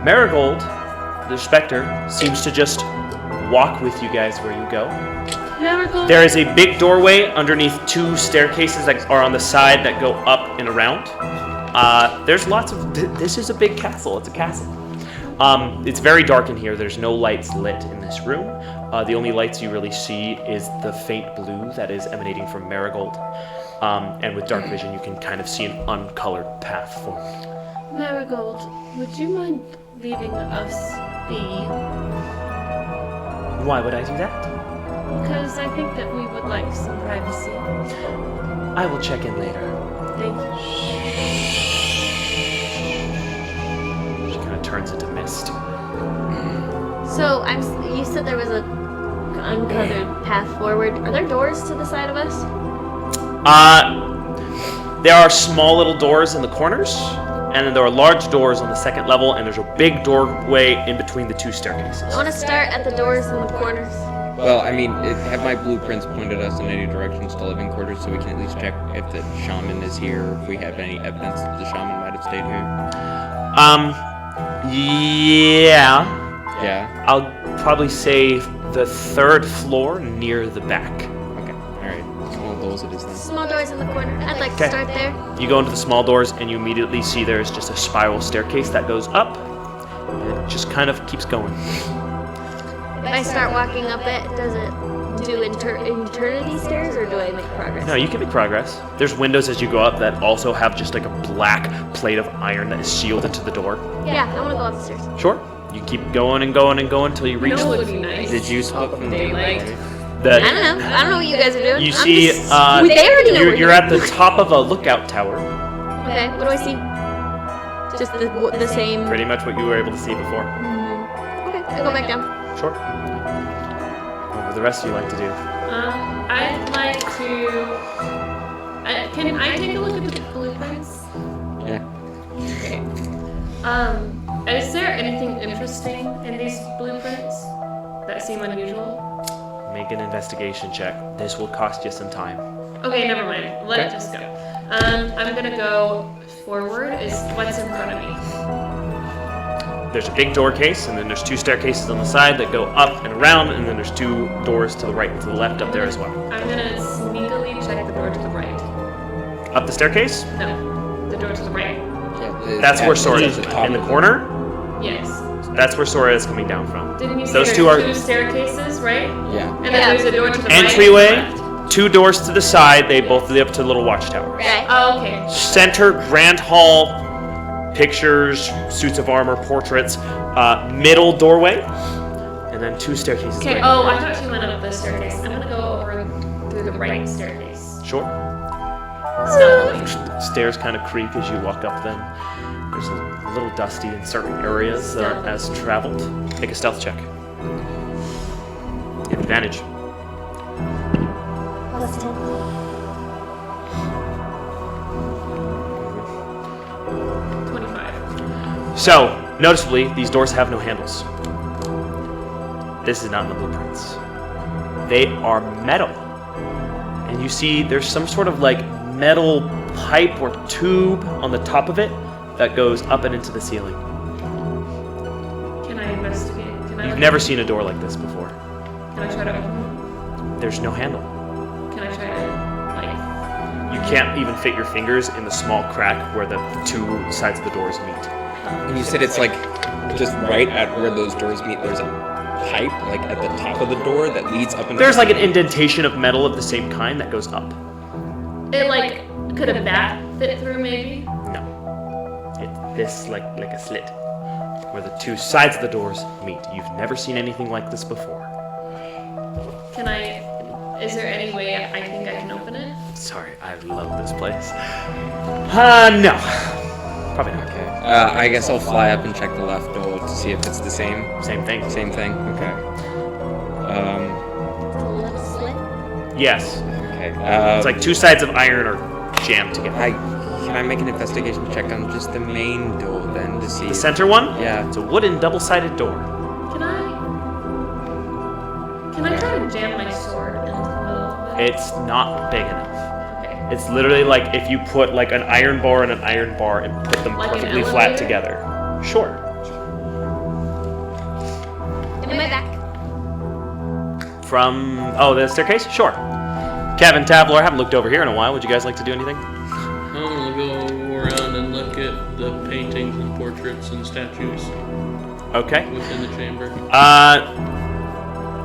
[SPEAKER 1] Marigold, the Spectre, seems to just walk with you guys where you go.
[SPEAKER 4] Marigold.
[SPEAKER 1] There is a big doorway underneath two staircases that are on the side that go up and around. There's lots of... This is a big castle. It's a castle. It's very dark in here. There's no lights lit in this room. The only lights you really see is the faint blue that is emanating from Marigold. And with dark vision, you can kind of see an uncolored path forward.
[SPEAKER 4] Marigold, would you mind leaving us be?
[SPEAKER 1] Why would I do that?
[SPEAKER 4] Because I think that we would like some privacy.
[SPEAKER 1] I will check in later.
[SPEAKER 4] Thank you.
[SPEAKER 1] She kind of turns into mist.
[SPEAKER 6] So you said there was a uncovered path forward. Are there doors to the side of us?
[SPEAKER 1] There are small little doors in the corners, and then there are large doors on the second level, and there's a big doorway in between the two staircases.
[SPEAKER 6] I want to start at the doors in the corners.
[SPEAKER 2] Well, I mean, have my blueprints pointed us in any directions to living quarters so we can at least check if the shaman is here, or if we have any evidence that the shaman might have stayed here?
[SPEAKER 1] Yeah.
[SPEAKER 2] Yeah.
[SPEAKER 1] I'll probably say the third floor near the back.
[SPEAKER 2] Okay. All right. Small doors it is then.
[SPEAKER 6] Small door doors in the corner. I'd like to
[SPEAKER 1] Okay.
[SPEAKER 6] start there.
[SPEAKER 1] You go into the small doors, and you immediately see there's just a spiral staircase that goes up. And it just kind of keeps going.
[SPEAKER 6] If I start walking up it, does it do eternity stairs, or do I make progress?
[SPEAKER 1] No, you can make progress. There's windows as you go up that also have just like a black plate of iron that is sealed into the door.
[SPEAKER 6] Yeah, I want to go up the stairs.
[SPEAKER 1] Sure. You keep going and going and going until you reach
[SPEAKER 7] No, it would be nice.
[SPEAKER 2] Did you split from
[SPEAKER 7] Daylight.
[SPEAKER 1] the.
[SPEAKER 6] I don't know. I don't know what you guys are doing.
[SPEAKER 1] You
[SPEAKER 6] I'm
[SPEAKER 1] see,
[SPEAKER 6] just- they already know
[SPEAKER 1] you're
[SPEAKER 6] we're
[SPEAKER 1] at the top of a lookout tower.
[SPEAKER 6] Okay, what do I see? Just the same.
[SPEAKER 1] Pretty much what you were able to see before.
[SPEAKER 6] Okay, I go back down.
[SPEAKER 1] Sure. What would the rest of you like to do?
[SPEAKER 7] I'd like to. Can I take a look at the blueprints?
[SPEAKER 2] Yeah.
[SPEAKER 7] Okay. Is there anything interesting in these blueprints that seem unusual?
[SPEAKER 1] Make an investigation check. This will cost you some time.
[SPEAKER 7] Okay, never mind. Let it just go. I'm gonna go forward. Is what's in front of me?
[SPEAKER 1] There's a big door case, and then there's 2 staircases on the side that go up and around, and then there's 2 doors to the right and to the left up there as well.
[SPEAKER 7] I'm gonna sneakily check the door to the right.
[SPEAKER 1] Up the staircase?
[SPEAKER 7] No, the door to the right.
[SPEAKER 1] That's where Sora
[SPEAKER 2] It's
[SPEAKER 1] is.
[SPEAKER 2] at the top
[SPEAKER 1] In the
[SPEAKER 2] of
[SPEAKER 1] corner,
[SPEAKER 7] Yes.
[SPEAKER 1] that's where Sora is coming down from.
[SPEAKER 7] Didn't you say
[SPEAKER 1] Those
[SPEAKER 7] there's
[SPEAKER 1] 2 are
[SPEAKER 7] 2 staircases, right?
[SPEAKER 2] Yeah.
[SPEAKER 7] And then there's a door to the right.
[SPEAKER 1] entryway,
[SPEAKER 7] and the left.
[SPEAKER 1] 2 doors to the side, they both lead up to little watchtowers.
[SPEAKER 6] Okay.
[SPEAKER 7] Oh, okay.
[SPEAKER 1] Center, grand hall, pictures, suits of armor, portraits, middle doorway, and then 2 staircases.
[SPEAKER 7] Okay.
[SPEAKER 1] right
[SPEAKER 7] Oh,
[SPEAKER 1] there.
[SPEAKER 7] I thought you went up the staircase. I'm gonna go over through the right staircase.
[SPEAKER 1] Sure.
[SPEAKER 7] Stealthily.
[SPEAKER 1] Stairs kind of creak as you walk up them. There's a little dusty in certain areas as traveled. Make a stealth check. You have advantage.
[SPEAKER 6] Plus 10.
[SPEAKER 1] Mhm.
[SPEAKER 7] 25.
[SPEAKER 1] So, noticeably, these doors have no handles. This is not in the blueprints. They are metal. And you see there's some sort of like metal pipe or tube on the top of it that goes up and into the ceiling.
[SPEAKER 7] Can I investigate? Can I?
[SPEAKER 1] You've never seen a door like this before.
[SPEAKER 7] Can I try to open
[SPEAKER 1] There's no handle.
[SPEAKER 7] it? Can I try to like?
[SPEAKER 1] You can't even fit your fingers in the small crack where the 2 sides of the doors meet.
[SPEAKER 2] And you said it's like just right at where those doors meet. There's a pipe like at the top of the door that leads up into.
[SPEAKER 1] There's like an indentation of metal of the same kind that goes up.
[SPEAKER 7] It like could a bat fit through maybe?
[SPEAKER 1] No. It's this like a slit where the 2 sides of the doors meet. You've never seen anything like this before.
[SPEAKER 7] Can I? Is there any way I think I can open it?
[SPEAKER 1] Sorry, I love this place. No. Probably not.
[SPEAKER 2] Okay. I guess I'll fly up and check the left door to see if it's the same.
[SPEAKER 1] Same thing.
[SPEAKER 2] Same thing. Okay.
[SPEAKER 6] A little slit.
[SPEAKER 1] Yes.
[SPEAKER 2] Okay.
[SPEAKER 1] It's like 2 sides of iron are jammed together.
[SPEAKER 2] Can I make an investigation check on just the main door then to see?
[SPEAKER 1] The center one?
[SPEAKER 2] Yeah.
[SPEAKER 1] It's a wooden double-sided door.
[SPEAKER 7] Can I try to jam my sword into the middle of it?
[SPEAKER 1] It's not big enough.
[SPEAKER 7] Okay.
[SPEAKER 1] It's literally like if you put like an iron bar and an iron bar and put them
[SPEAKER 7] Like an
[SPEAKER 1] perfectly flat
[SPEAKER 7] elevator?
[SPEAKER 1] together. Sure.
[SPEAKER 6] Give me my back.
[SPEAKER 1] From the staircase? Sure. Kevin, Tavler, I haven't looked over here in a while. Would you guys like to do anything?
[SPEAKER 3] I'm gonna go around and look at the paintings and portraits and statues
[SPEAKER 1] Okay.
[SPEAKER 3] within the chamber.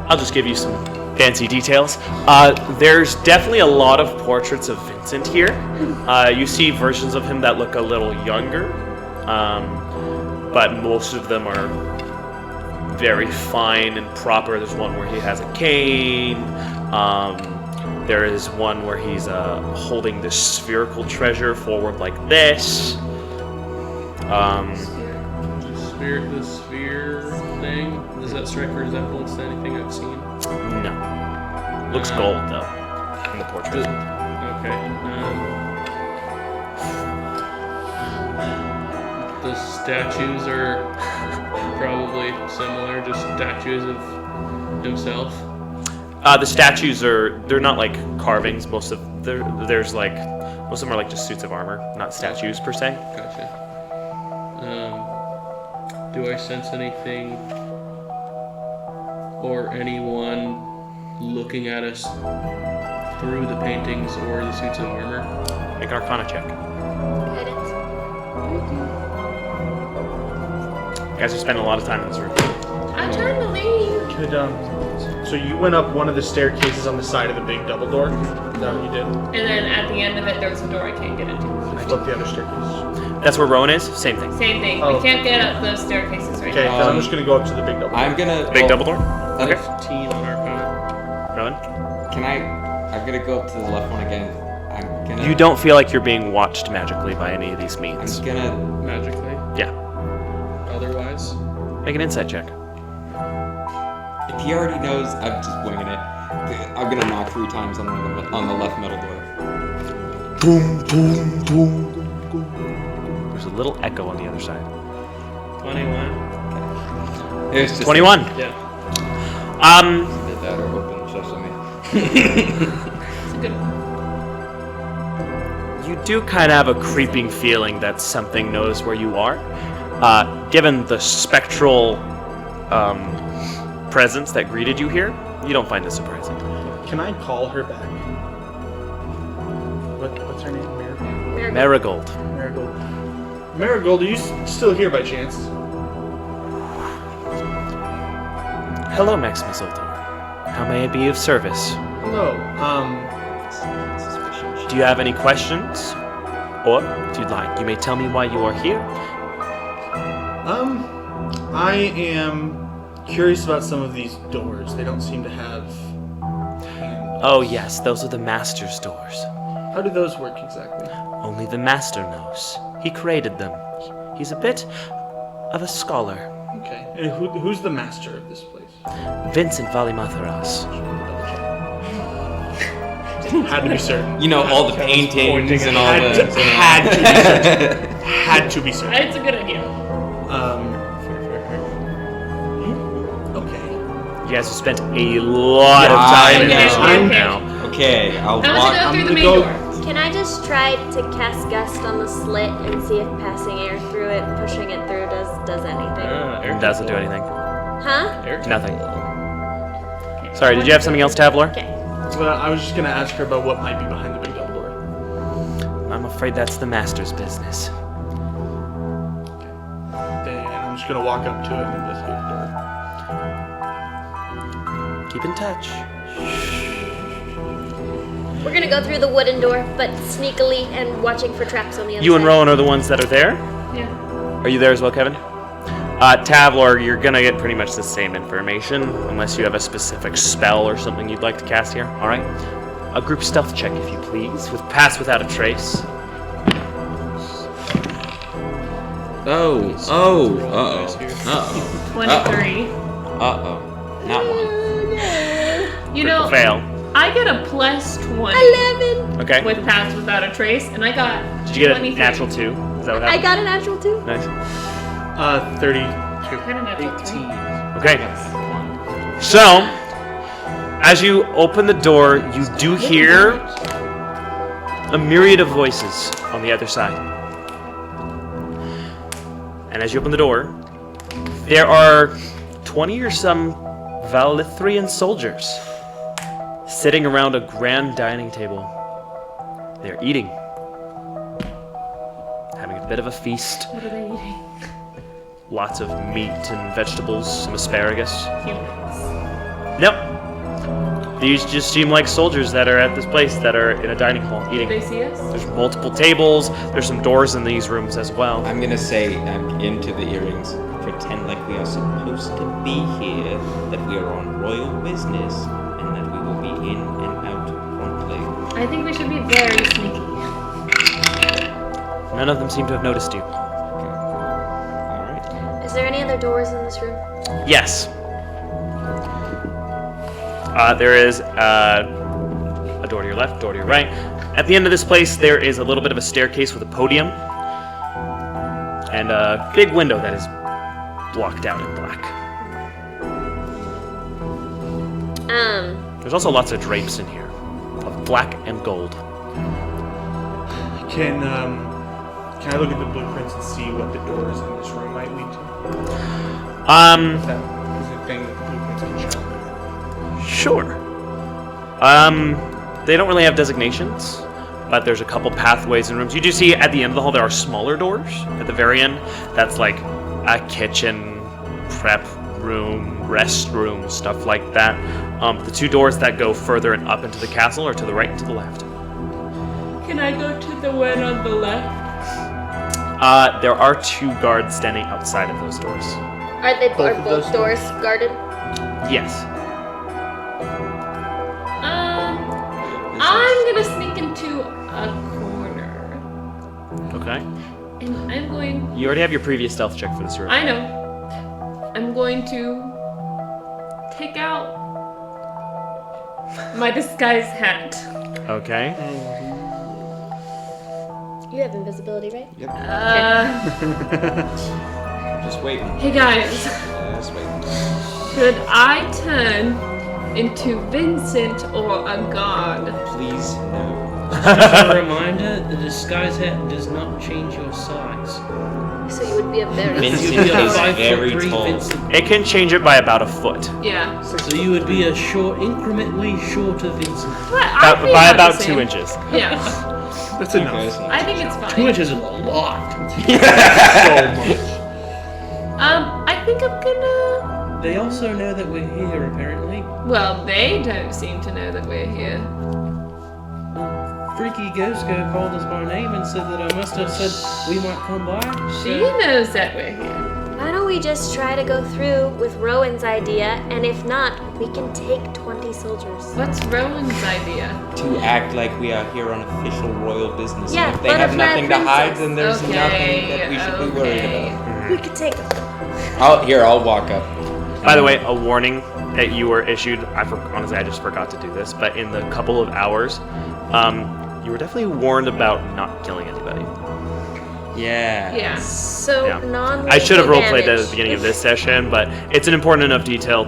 [SPEAKER 1] I'll just give you some fancy details. There's definitely a lot of portraits of Vincent here. You see versions of him that look a little younger, but most of them are very fine and proper. There's one where he has a cane. There is one where he's holding this spherical treasure forward like this.
[SPEAKER 3] The sphere thing. Does that strike a resemblance to anything I've seen?
[SPEAKER 1] No. Looks gold though in the portrait.
[SPEAKER 3] Okay. The statues are probably similar, just statues of himself.
[SPEAKER 1] The statues they're not like carvings. Most of them are like just suits of armor, not statues per se.
[SPEAKER 3] Gotcha. Do I sense anything or anyone looking at us through the paintings or the suits of armor?
[SPEAKER 1] Make an Arcana check.
[SPEAKER 6] Guidance.
[SPEAKER 1] You guys are spending a lot of time in this room.
[SPEAKER 7] I'm trying to leave.
[SPEAKER 5] Could, so you went up one of the staircases on the side of the big double door? Is that what you did?
[SPEAKER 7] And then at the end of it, there's a door I can't get into.
[SPEAKER 5] Flip the other staircase.
[SPEAKER 1] That's where Rowan is? Same thing.
[SPEAKER 7] Same thing.
[SPEAKER 5] Oh.
[SPEAKER 7] We can't get up those staircases right
[SPEAKER 5] Okay,
[SPEAKER 7] now.
[SPEAKER 5] then I'm just gonna go up to the big double door.
[SPEAKER 2] I'm gonna
[SPEAKER 1] Big
[SPEAKER 2] well,
[SPEAKER 1] double door? Okay.
[SPEAKER 3] 15 on Arcana.
[SPEAKER 1] Rowan?
[SPEAKER 2] I'm gonna go up to the left one again. I'm gonna.
[SPEAKER 1] You don't feel like you're being watched magically by any of these
[SPEAKER 2] I'm
[SPEAKER 1] means.
[SPEAKER 2] just gonna.
[SPEAKER 3] Magically.
[SPEAKER 1] Yeah.
[SPEAKER 3] Otherwise.
[SPEAKER 1] Make an insight check.
[SPEAKER 2] If he already knows, I'm just winging it. I'm gonna knock 3 times on the left metal door.
[SPEAKER 1] Boom, boom, boom. There's a little echo on the other side.
[SPEAKER 3] 21.
[SPEAKER 2] It's just
[SPEAKER 1] 21.
[SPEAKER 3] Yeah.
[SPEAKER 2] Did that or open sesame.
[SPEAKER 7] It's a good one.
[SPEAKER 1] You do kind of have a creeping feeling that something knows where you are. Given the spectral presence that greeted you here, you don't find this surprising.
[SPEAKER 5] Can I call her back? What's her name?
[SPEAKER 1] Marigold.
[SPEAKER 5] Marigold. Marigold, are you still here by chance?
[SPEAKER 1] Hello, Maximus Ultor. How may I be of service?
[SPEAKER 5] Hello.
[SPEAKER 1] Do you have any questions? Or, if you'd like, you may tell me why you are here.
[SPEAKER 5] I am curious about some of these doors. They don't seem to have handles.
[SPEAKER 1] Oh yes, those are the Master's doors.
[SPEAKER 5] How do those work exactly?
[SPEAKER 1] Only the Master knows. He created them. He's a bit of a scholar.
[SPEAKER 5] Okay. And who's the master of this place?
[SPEAKER 1] Vincent Valimatharas.
[SPEAKER 5] Had to be certain.
[SPEAKER 2] You know, all the paintings and all
[SPEAKER 5] Had
[SPEAKER 2] the.
[SPEAKER 5] to be certain. Had to be certain.
[SPEAKER 7] It's a good idea.
[SPEAKER 5] Okay.
[SPEAKER 1] You guys have spent a lot of time in this
[SPEAKER 7] Okay.
[SPEAKER 1] room now.
[SPEAKER 2] Okay, I'll
[SPEAKER 7] I want
[SPEAKER 2] walk.
[SPEAKER 7] to go through the main
[SPEAKER 5] gonna
[SPEAKER 7] door.
[SPEAKER 6] Can I just try to cast gust on the slit and see if passing air through it, pushing it through, does anything?
[SPEAKER 1] It doesn't do anything.
[SPEAKER 6] Huh?
[SPEAKER 1] Nothing. Sorry, did you have something else, Tavlor?
[SPEAKER 6] Okay.
[SPEAKER 5] Well, I was just gonna ask her about what might be behind the big double door.
[SPEAKER 1] I'm afraid that's the Master's business.
[SPEAKER 5] Then I'm just gonna walk up to it and investigate the door.
[SPEAKER 1] Keep in touch.
[SPEAKER 6] We're gonna go through the wooden door, but sneakily and watching for traps on the other
[SPEAKER 1] You and
[SPEAKER 6] side.
[SPEAKER 1] Rowan are the ones that are there?
[SPEAKER 7] Yeah.
[SPEAKER 1] Are you there as well, Kevin? Tavlor, you're gonna get pretty much the same information, unless you have a specific spell or something you'd like to cast here. Alright? A group stealth check, if you please, with pass without a trace.
[SPEAKER 2] Oh. Uh-oh.
[SPEAKER 7] 23.
[SPEAKER 2] Uh-oh. Not one.
[SPEAKER 7] You know,
[SPEAKER 1] Fail.
[SPEAKER 7] I get a plus 20
[SPEAKER 6] 11.
[SPEAKER 1] Okay.
[SPEAKER 7] with Pass Without a Trace, and I got
[SPEAKER 1] Did you get a
[SPEAKER 7] 23.
[SPEAKER 1] natural 2? Is that what
[SPEAKER 6] I
[SPEAKER 1] happened?
[SPEAKER 6] got a natural 2.
[SPEAKER 1] Nice.
[SPEAKER 5] 32.
[SPEAKER 7] I got a natural 3.
[SPEAKER 1] Okay. So, as you open the door, you do hear a myriad of voices on the other side. And as you open the door, there are 20 or some Valithrian soldiers sitting around a grand dining table. They're eating, having a bit of a feast.
[SPEAKER 7] What are they eating?
[SPEAKER 1] Lots of meat and vegetables, some asparagus.
[SPEAKER 7] Humans.
[SPEAKER 1] Nope. These just seem like soldiers that are at this place that are in a dining hall eating.
[SPEAKER 7] They see us?
[SPEAKER 1] There's multiple tables. There's some doors in these rooms as well.
[SPEAKER 2] I'm gonna say I'm into the earrings. Pretend like we are supposed to be here, that we are on royal business, and that we will be in and out promptly.
[SPEAKER 7] I think we should be very sneaky.
[SPEAKER 1] None of them seem to have noticed you.
[SPEAKER 2] Okay, cool. Alright.
[SPEAKER 6] Is there any other doors in this room?
[SPEAKER 1] Yes. There is a door to your left, door to your right. At the end of this place, there is a little bit of a staircase with a podium and a big window that is blocked out in black. There's also lots of drapes in here of black and gold.
[SPEAKER 5] Can I look at the blueprints and see what the doors in this room might lead to? That is a thing that the blueprints can show.
[SPEAKER 1] Sure. They don't really have designations, but there's a couple pathways and rooms. You do see at the end of the hall there are smaller doors at the very end. That's like a kitchen, prep room, restroom, stuff like that. The two doors that go further and up into the castle are to the right and to the left.
[SPEAKER 4] Can I go to the one on the left?
[SPEAKER 1] There are two guards standing outside of those doors.
[SPEAKER 6] Are both doors guarded?
[SPEAKER 1] Yes.
[SPEAKER 4] I'm gonna sneak into a corner.
[SPEAKER 1] Okay.
[SPEAKER 4] And I'm going.
[SPEAKER 1] You already have your previous stealth check for this room.
[SPEAKER 4] I know. I'm going to take out my disguise hat.
[SPEAKER 1] Okay.
[SPEAKER 6] You have invisibility, right?
[SPEAKER 2] Yep.
[SPEAKER 4] Uh,
[SPEAKER 2] Just waiting.
[SPEAKER 4] hey guys,
[SPEAKER 2] Just waiting.
[SPEAKER 4] should I turn into Vincent or a god?
[SPEAKER 2] Please, no.
[SPEAKER 3] Just a reminder, the disguise hat does not change your size.
[SPEAKER 6] So you would be a very
[SPEAKER 2] Vincent
[SPEAKER 3] You'd be a
[SPEAKER 2] is
[SPEAKER 3] 5'3"
[SPEAKER 2] very tall.
[SPEAKER 3] Vincent.
[SPEAKER 1] It can change it by about a foot.
[SPEAKER 4] Yeah.
[SPEAKER 3] So you would be a incrementally shorter Vincent.
[SPEAKER 4] But I think
[SPEAKER 1] By
[SPEAKER 4] I'm
[SPEAKER 1] about
[SPEAKER 4] the
[SPEAKER 1] 2
[SPEAKER 4] same.
[SPEAKER 1] inches.
[SPEAKER 4] Yeah.
[SPEAKER 5] That's
[SPEAKER 2] Okay,
[SPEAKER 5] enough.
[SPEAKER 2] it's not-
[SPEAKER 4] I think it's
[SPEAKER 3] 2
[SPEAKER 4] fine.
[SPEAKER 3] inches is a lot.
[SPEAKER 4] I think I'm gonna.
[SPEAKER 3] They also know that we're here, apparently.
[SPEAKER 4] Well, they don't seem to know that we're here.
[SPEAKER 3] Freaky Ghost Girl called us by name and said that I must have said we might come by.
[SPEAKER 4] She knows that we're here.
[SPEAKER 6] Why don't we just try to go through with Rowan's idea, and if not, we can take 20 soldiers.
[SPEAKER 4] What's Rowan's idea?
[SPEAKER 2] To act like we are here on official royal business.
[SPEAKER 6] Yeah,
[SPEAKER 2] And if they have
[SPEAKER 6] butterfly
[SPEAKER 2] nothing to hide,
[SPEAKER 6] princess.
[SPEAKER 2] then there's
[SPEAKER 4] Okay,
[SPEAKER 2] nothing that we should be worried
[SPEAKER 4] okay.
[SPEAKER 2] about.
[SPEAKER 6] We could take them.
[SPEAKER 2] I'll walk up.
[SPEAKER 1] By the way, a warning that you were issued. Honestly, I just forgot to do this, but in the couple of hours, you were definitely warned about not killing anybody.
[SPEAKER 2] Yeah.
[SPEAKER 4] Yeah.
[SPEAKER 6] So
[SPEAKER 1] Yeah.
[SPEAKER 6] non-lethal
[SPEAKER 1] I should have roleplayed that at
[SPEAKER 6] damage.
[SPEAKER 1] the beginning of this session, but it's an important enough detail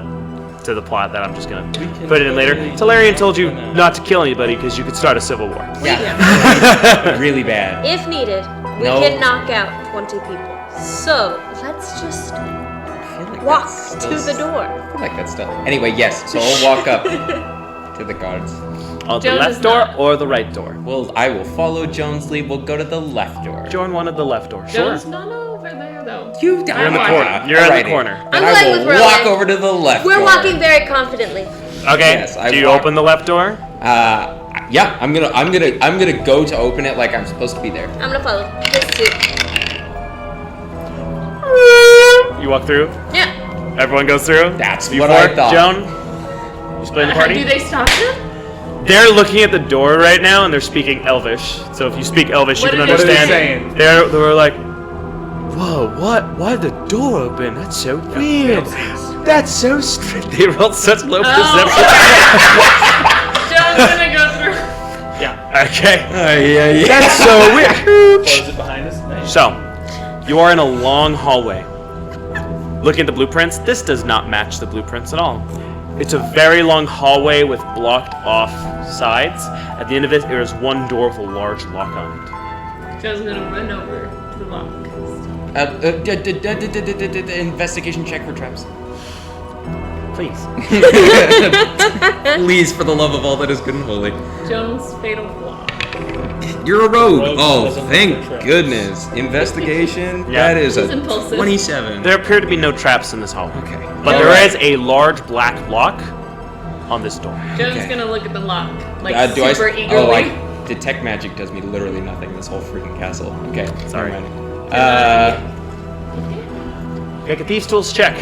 [SPEAKER 1] to the plot that I'm just gonna
[SPEAKER 3] We can
[SPEAKER 1] put it in later.
[SPEAKER 3] totally
[SPEAKER 1] Talarian told you
[SPEAKER 3] for now.
[SPEAKER 1] not to kill anybody because you could start a civil war.
[SPEAKER 2] Yeah. Really bad.
[SPEAKER 6] If needed, we
[SPEAKER 2] No.
[SPEAKER 6] can knock out 20 people. So let's just walk to the door.
[SPEAKER 2] I feel like that's stuff. Anyway, yes. So I'll walk up to the guards.
[SPEAKER 1] On the
[SPEAKER 4] Joan
[SPEAKER 1] left
[SPEAKER 4] is
[SPEAKER 1] door
[SPEAKER 4] not.
[SPEAKER 1] or the right door?
[SPEAKER 2] Well, I will follow Joan's lead. We'll go to the left door.
[SPEAKER 1] Joan wanted the left door. Sure.
[SPEAKER 4] Joe's not over there though.
[SPEAKER 2] You
[SPEAKER 1] You're in the corner. You're in the corner.
[SPEAKER 2] Then
[SPEAKER 6] I'm
[SPEAKER 2] I
[SPEAKER 6] going
[SPEAKER 2] will
[SPEAKER 6] with
[SPEAKER 2] walk
[SPEAKER 6] Rowan.
[SPEAKER 2] over to the left
[SPEAKER 6] We're
[SPEAKER 2] door.
[SPEAKER 6] walking very confidently.
[SPEAKER 1] Okay.
[SPEAKER 2] Yes, I
[SPEAKER 1] Do you
[SPEAKER 2] walk-
[SPEAKER 1] open the left door?
[SPEAKER 2] Yeah. I'm gonna go to open it like I'm supposed to be there.
[SPEAKER 6] I'm gonna follow. This too.
[SPEAKER 1] You walk through.
[SPEAKER 6] Yeah.
[SPEAKER 1] Everyone goes through.
[SPEAKER 2] That's
[SPEAKER 1] You
[SPEAKER 2] what
[SPEAKER 1] four?
[SPEAKER 2] I thought.
[SPEAKER 1] Joan, you splitting the party?
[SPEAKER 4] Do they stop them?
[SPEAKER 1] They're looking at the door right now and they're speaking Elvish. So if you speak Elvish,
[SPEAKER 4] What
[SPEAKER 1] you can
[SPEAKER 4] are they
[SPEAKER 1] understand.
[SPEAKER 5] saying?
[SPEAKER 1] They were like, "Whoa, what? Why did the door open? That's so weird. That's so strange." They rolled such low perception.
[SPEAKER 4] Joe's gonna go through.
[SPEAKER 1] Yeah. Okay.
[SPEAKER 2] Yeah.
[SPEAKER 1] That's so weird.
[SPEAKER 5] Close it behind us. Nice.
[SPEAKER 1] So, you are in a long hallway. Looking at the blueprints, this does not match the blueprints at all. It's a very long hallway with blocked off sides. At the end of it, there is one door with a large lock on it.
[SPEAKER 4] Joe's gonna run over to the lock.
[SPEAKER 2] Investigation check for traps.
[SPEAKER 1] Please.
[SPEAKER 2] Please, for the love of all that is good and holy.
[SPEAKER 4] Joe's fatal flaw.
[SPEAKER 2] You're a rogue.
[SPEAKER 3] Rogue
[SPEAKER 2] Oh,
[SPEAKER 3] doesn't
[SPEAKER 2] thank
[SPEAKER 3] look for traps.
[SPEAKER 2] goodness. Investigation.
[SPEAKER 1] Yeah.
[SPEAKER 2] That is
[SPEAKER 4] He's
[SPEAKER 2] a
[SPEAKER 4] impulsive.
[SPEAKER 2] 27.
[SPEAKER 1] There appear to be no traps in this hallway.
[SPEAKER 2] Okay.
[SPEAKER 1] But
[SPEAKER 4] Joe-
[SPEAKER 1] there is a large black lock on this door.
[SPEAKER 4] Joe's
[SPEAKER 2] Okay.
[SPEAKER 4] gonna look at the lock like
[SPEAKER 2] Do I?
[SPEAKER 4] super eagerly.
[SPEAKER 2] Detect magic does me literally nothing. This whole freaking castle. Okay.
[SPEAKER 1] Sorry.
[SPEAKER 2] never mind.
[SPEAKER 1] Make a thieves tools check.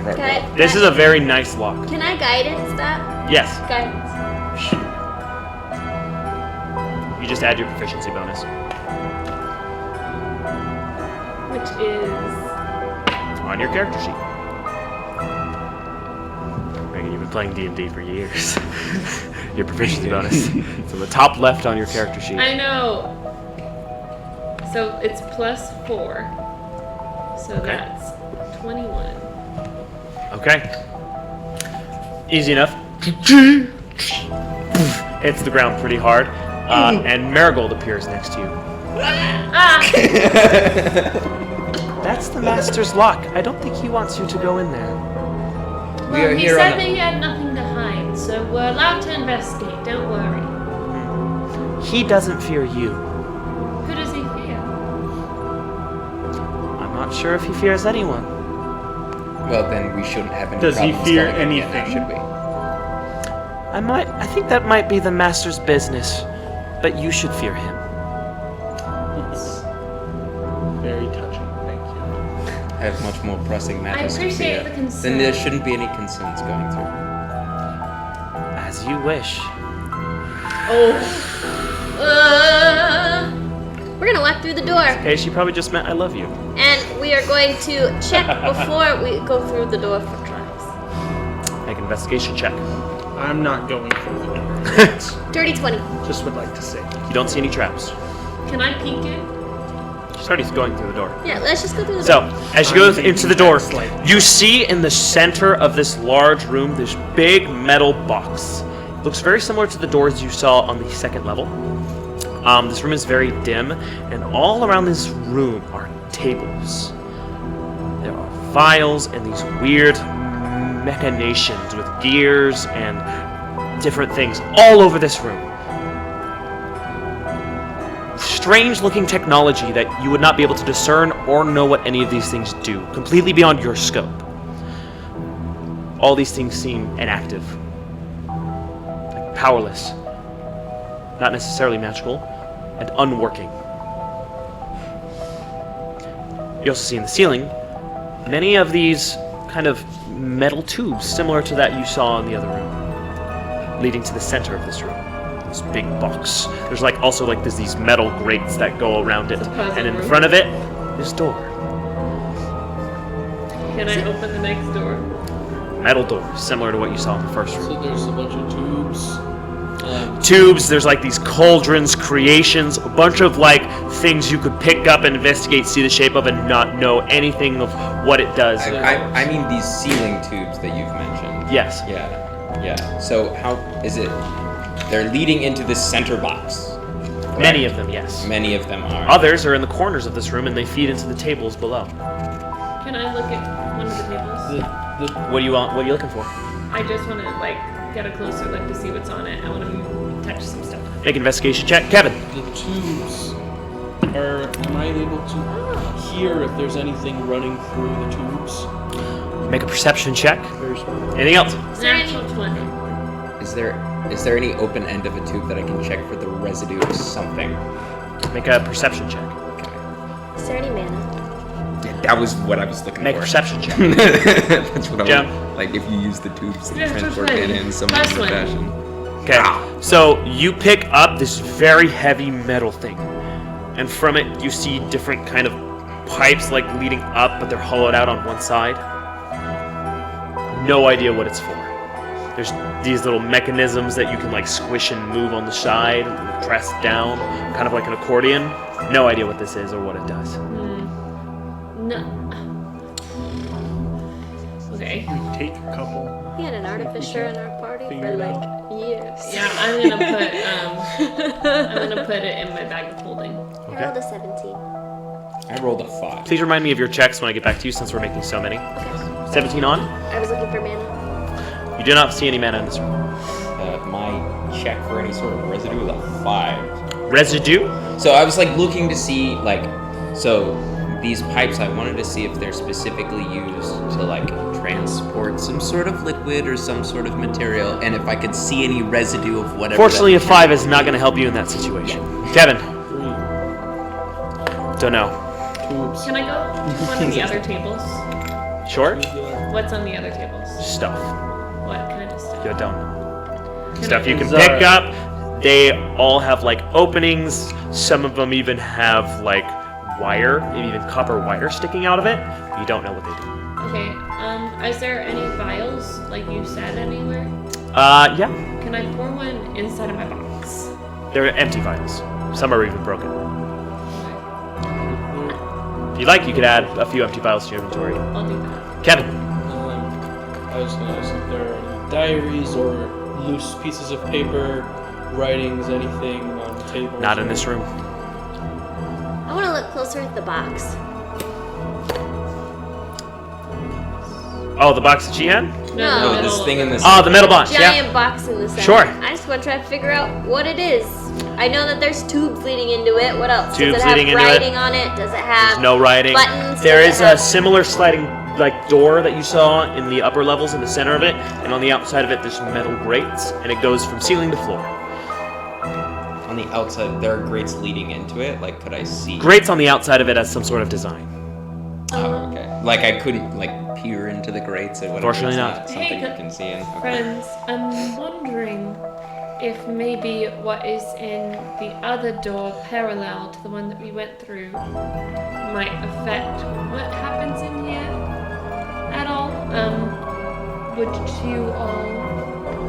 [SPEAKER 2] Right,
[SPEAKER 6] Can I,
[SPEAKER 1] This is a very nice lock.
[SPEAKER 6] Can I guidance that?
[SPEAKER 1] Yes.
[SPEAKER 6] Guidance.
[SPEAKER 1] You just add your proficiency bonus.
[SPEAKER 4] Which is
[SPEAKER 1] On your character sheet. Megan, you've been playing D&D for years. Your proficiency bonus. It's on the top left on your character sheet.
[SPEAKER 4] I know. So it's +4. So
[SPEAKER 1] Okay.
[SPEAKER 4] that's 21.
[SPEAKER 1] Okay. Easy enough. Hits the ground pretty hard. And Marigold appears next to you.
[SPEAKER 4] Ah!
[SPEAKER 1] That's the master's lock. I don't think he wants you to go in there.
[SPEAKER 2] We are
[SPEAKER 4] Well, he
[SPEAKER 2] here
[SPEAKER 4] said
[SPEAKER 2] on
[SPEAKER 4] that he had nothing to hide, so we're allowed to investigate. Don't worry.
[SPEAKER 1] He doesn't fear you.
[SPEAKER 7] Who does he fear?
[SPEAKER 1] I'm not sure if he fears anyone.
[SPEAKER 2] Well, then we shouldn't have any
[SPEAKER 5] Does he
[SPEAKER 2] problems
[SPEAKER 5] fear
[SPEAKER 2] going in yet,
[SPEAKER 5] anything?
[SPEAKER 2] should we?
[SPEAKER 1] I think that might be the master's business, but you should fear him.
[SPEAKER 5] It's very touching. Thank you.
[SPEAKER 2] I have much more pressing matters to
[SPEAKER 7] appreciate
[SPEAKER 2] fear.
[SPEAKER 7] the concern.
[SPEAKER 2] Then there shouldn't be any concerns going through.
[SPEAKER 1] As you wish.
[SPEAKER 6] We're gonna walk through the door,
[SPEAKER 1] Okay, she probably just meant I love you.
[SPEAKER 6] and we are going to check before we go through the door for traps.
[SPEAKER 1] Make an investigation check.
[SPEAKER 5] I'm not going through the door.
[SPEAKER 6] Dirty 20.
[SPEAKER 5] Just would like to say.
[SPEAKER 1] You don't see any traps.
[SPEAKER 7] Can I peek in?
[SPEAKER 1] She's already going through the door.
[SPEAKER 6] Yeah, let's just go through the
[SPEAKER 1] So,
[SPEAKER 6] door.
[SPEAKER 1] as you go into the door, you see in the center of this large room this big metal box. It looks very similar to the doors you saw on the second level. This room is very dim, and all around this room are tables. There are vials and these weird machinations with gears and different things all over this room. Strange looking technology that you would not be able to discern or know what any of these things do, completely beyond your scope. All these things seem inactive, like powerless, not necessarily magical, and unworking. You also see in the ceiling many of these kind of metal tubes similar to that you saw in the other room, leading to the center of this room. This big box. There's there's these metal grates that go around it,
[SPEAKER 7] puzzle
[SPEAKER 1] and in
[SPEAKER 7] room.
[SPEAKER 1] front of it, this door,
[SPEAKER 7] Can I open the next door?
[SPEAKER 1] metal door, similar to what you saw in the first room.
[SPEAKER 3] So there's a bunch of tubes.
[SPEAKER 1] Tubes, there's like these cauldrons, creations, a bunch of like things you could pick up and investigate, see the shape of, and not know anything of what it does.
[SPEAKER 2] I mean these ceiling tubes that you've mentioned.
[SPEAKER 1] Yes.
[SPEAKER 2] Yeah. So how is it? They're leading into this center box.
[SPEAKER 1] Many of them, yes.
[SPEAKER 2] Many of them are.
[SPEAKER 1] Others are in the corners of this room and they feed into the tables below.
[SPEAKER 7] Can I look at one of the tables?
[SPEAKER 1] What do you want? What are you looking for?
[SPEAKER 7] I just want to get a closer look to see what's on it. I want to touch some stuff.
[SPEAKER 1] Make an investigation check. Kevin.
[SPEAKER 3] The tubes are. Am I able to hear if there's anything running through the tubes?
[SPEAKER 1] Make a perception check.
[SPEAKER 3] Very smart.
[SPEAKER 1] Anything else?
[SPEAKER 7] Natural 20.
[SPEAKER 2] Is there any open end of a tube that I can check for the residue of something?
[SPEAKER 1] Make a perception check.
[SPEAKER 6] Is there any mana?
[SPEAKER 2] That was what I was looking
[SPEAKER 1] Make a
[SPEAKER 2] for.
[SPEAKER 1] perception check.
[SPEAKER 2] That's what I
[SPEAKER 1] Joe?
[SPEAKER 2] was like. If you use the tubes to
[SPEAKER 7] Yeah,
[SPEAKER 2] transport
[SPEAKER 7] that's
[SPEAKER 2] it
[SPEAKER 7] fine.
[SPEAKER 2] in some
[SPEAKER 7] Plus
[SPEAKER 2] kind of
[SPEAKER 7] one.
[SPEAKER 2] fashion.
[SPEAKER 1] Okay. So you pick up this very heavy metal thing, and from it you see different kind of pipes like leading up, but they're hollowed out on one side. No idea what it's for. There's these little mechanisms that you can like squish and move on the side, and press down, kind of like an accordion. No idea what this is or what it does.
[SPEAKER 7] No. Okay.
[SPEAKER 5] Take a couple.
[SPEAKER 6] We had an artificer in our party
[SPEAKER 5] figure
[SPEAKER 6] for
[SPEAKER 5] it
[SPEAKER 6] like
[SPEAKER 5] out.
[SPEAKER 6] years.
[SPEAKER 7] Yeah, I'm gonna put it in my bag of holding.
[SPEAKER 6] I rolled a 17.
[SPEAKER 2] I rolled a 5.
[SPEAKER 1] Please remind me of your checks when I get back to you, since we're making so many.
[SPEAKER 6] Okay.
[SPEAKER 1] 17 on.
[SPEAKER 6] I was looking for mana.
[SPEAKER 1] You do not see any mana in this room.
[SPEAKER 2] My check for any sort of residue is a 5.
[SPEAKER 1] Residue.
[SPEAKER 2] So I was like looking to see so these pipes, I wanted to see if they're specifically used to like transport some sort of liquid or some sort of material, and if I could see any residue of whatever.
[SPEAKER 1] Fortunately, a
[SPEAKER 2] that
[SPEAKER 1] 5 is not going to help you in that situation. Kevin.
[SPEAKER 3] 3
[SPEAKER 1] Don't know.
[SPEAKER 3] tubes.
[SPEAKER 7] Can I go to one of the other tables?
[SPEAKER 1] Sure.
[SPEAKER 7] What's on the other tables?
[SPEAKER 1] Stuff.
[SPEAKER 7] What kind of stuff?
[SPEAKER 1] You don't know.
[SPEAKER 7] Can
[SPEAKER 1] Stuff
[SPEAKER 7] I-
[SPEAKER 1] you can
[SPEAKER 5] Zara.
[SPEAKER 1] pick up. They all have like openings. Some of them even have like wire, maybe even copper wire sticking out of it. You don't know what they do.
[SPEAKER 7] Okay. Is there any vials, like you said, anywhere?
[SPEAKER 1] Yeah.
[SPEAKER 7] Can I pour one inside of my box?
[SPEAKER 1] They're empty vials. Some are even broken.
[SPEAKER 7] Okay.
[SPEAKER 1] If you'd like, you could add a few empty vials to your inventory.
[SPEAKER 7] I'll do that.
[SPEAKER 1] Kevin.
[SPEAKER 3] I was gonna ask if there are any diaries or loose pieces of paper, writings, anything on the table.
[SPEAKER 1] Not in this room.
[SPEAKER 6] I want to look closer at the box.
[SPEAKER 1] Oh, the box that she had?
[SPEAKER 6] No,
[SPEAKER 2] this thing in this.
[SPEAKER 1] Oh, the metal box.
[SPEAKER 6] Giant
[SPEAKER 1] Yeah.
[SPEAKER 6] box in the center.
[SPEAKER 1] Sure.
[SPEAKER 6] I just want to try to figure out what it is. I know that there's tubes leading into it. What else?
[SPEAKER 1] Tubes
[SPEAKER 6] Does it have
[SPEAKER 1] leading into it.
[SPEAKER 6] writing on it? Does it have
[SPEAKER 1] There's no writing.
[SPEAKER 6] buttons?
[SPEAKER 1] There
[SPEAKER 6] Does
[SPEAKER 1] is
[SPEAKER 6] it
[SPEAKER 1] a
[SPEAKER 6] have-
[SPEAKER 1] similar sliding door that you saw in the upper levels in the center of it, and on the outside of it there's metal grates, and it goes from ceiling to floor.
[SPEAKER 2] On the outside, there are grates leading into it. Like, could I see?
[SPEAKER 1] Grates on the outside of it as some sort of design.
[SPEAKER 2] Oh, okay. Like, I couldn't peer into the grates or whatever.
[SPEAKER 1] Unfortunately
[SPEAKER 2] It's
[SPEAKER 1] not.
[SPEAKER 2] Something
[SPEAKER 7] Hey,
[SPEAKER 2] you can see in. Okay.
[SPEAKER 7] Friends, I'm wondering if maybe what is in the other door parallel to the one that we went through might affect what happens in here at all. Would you all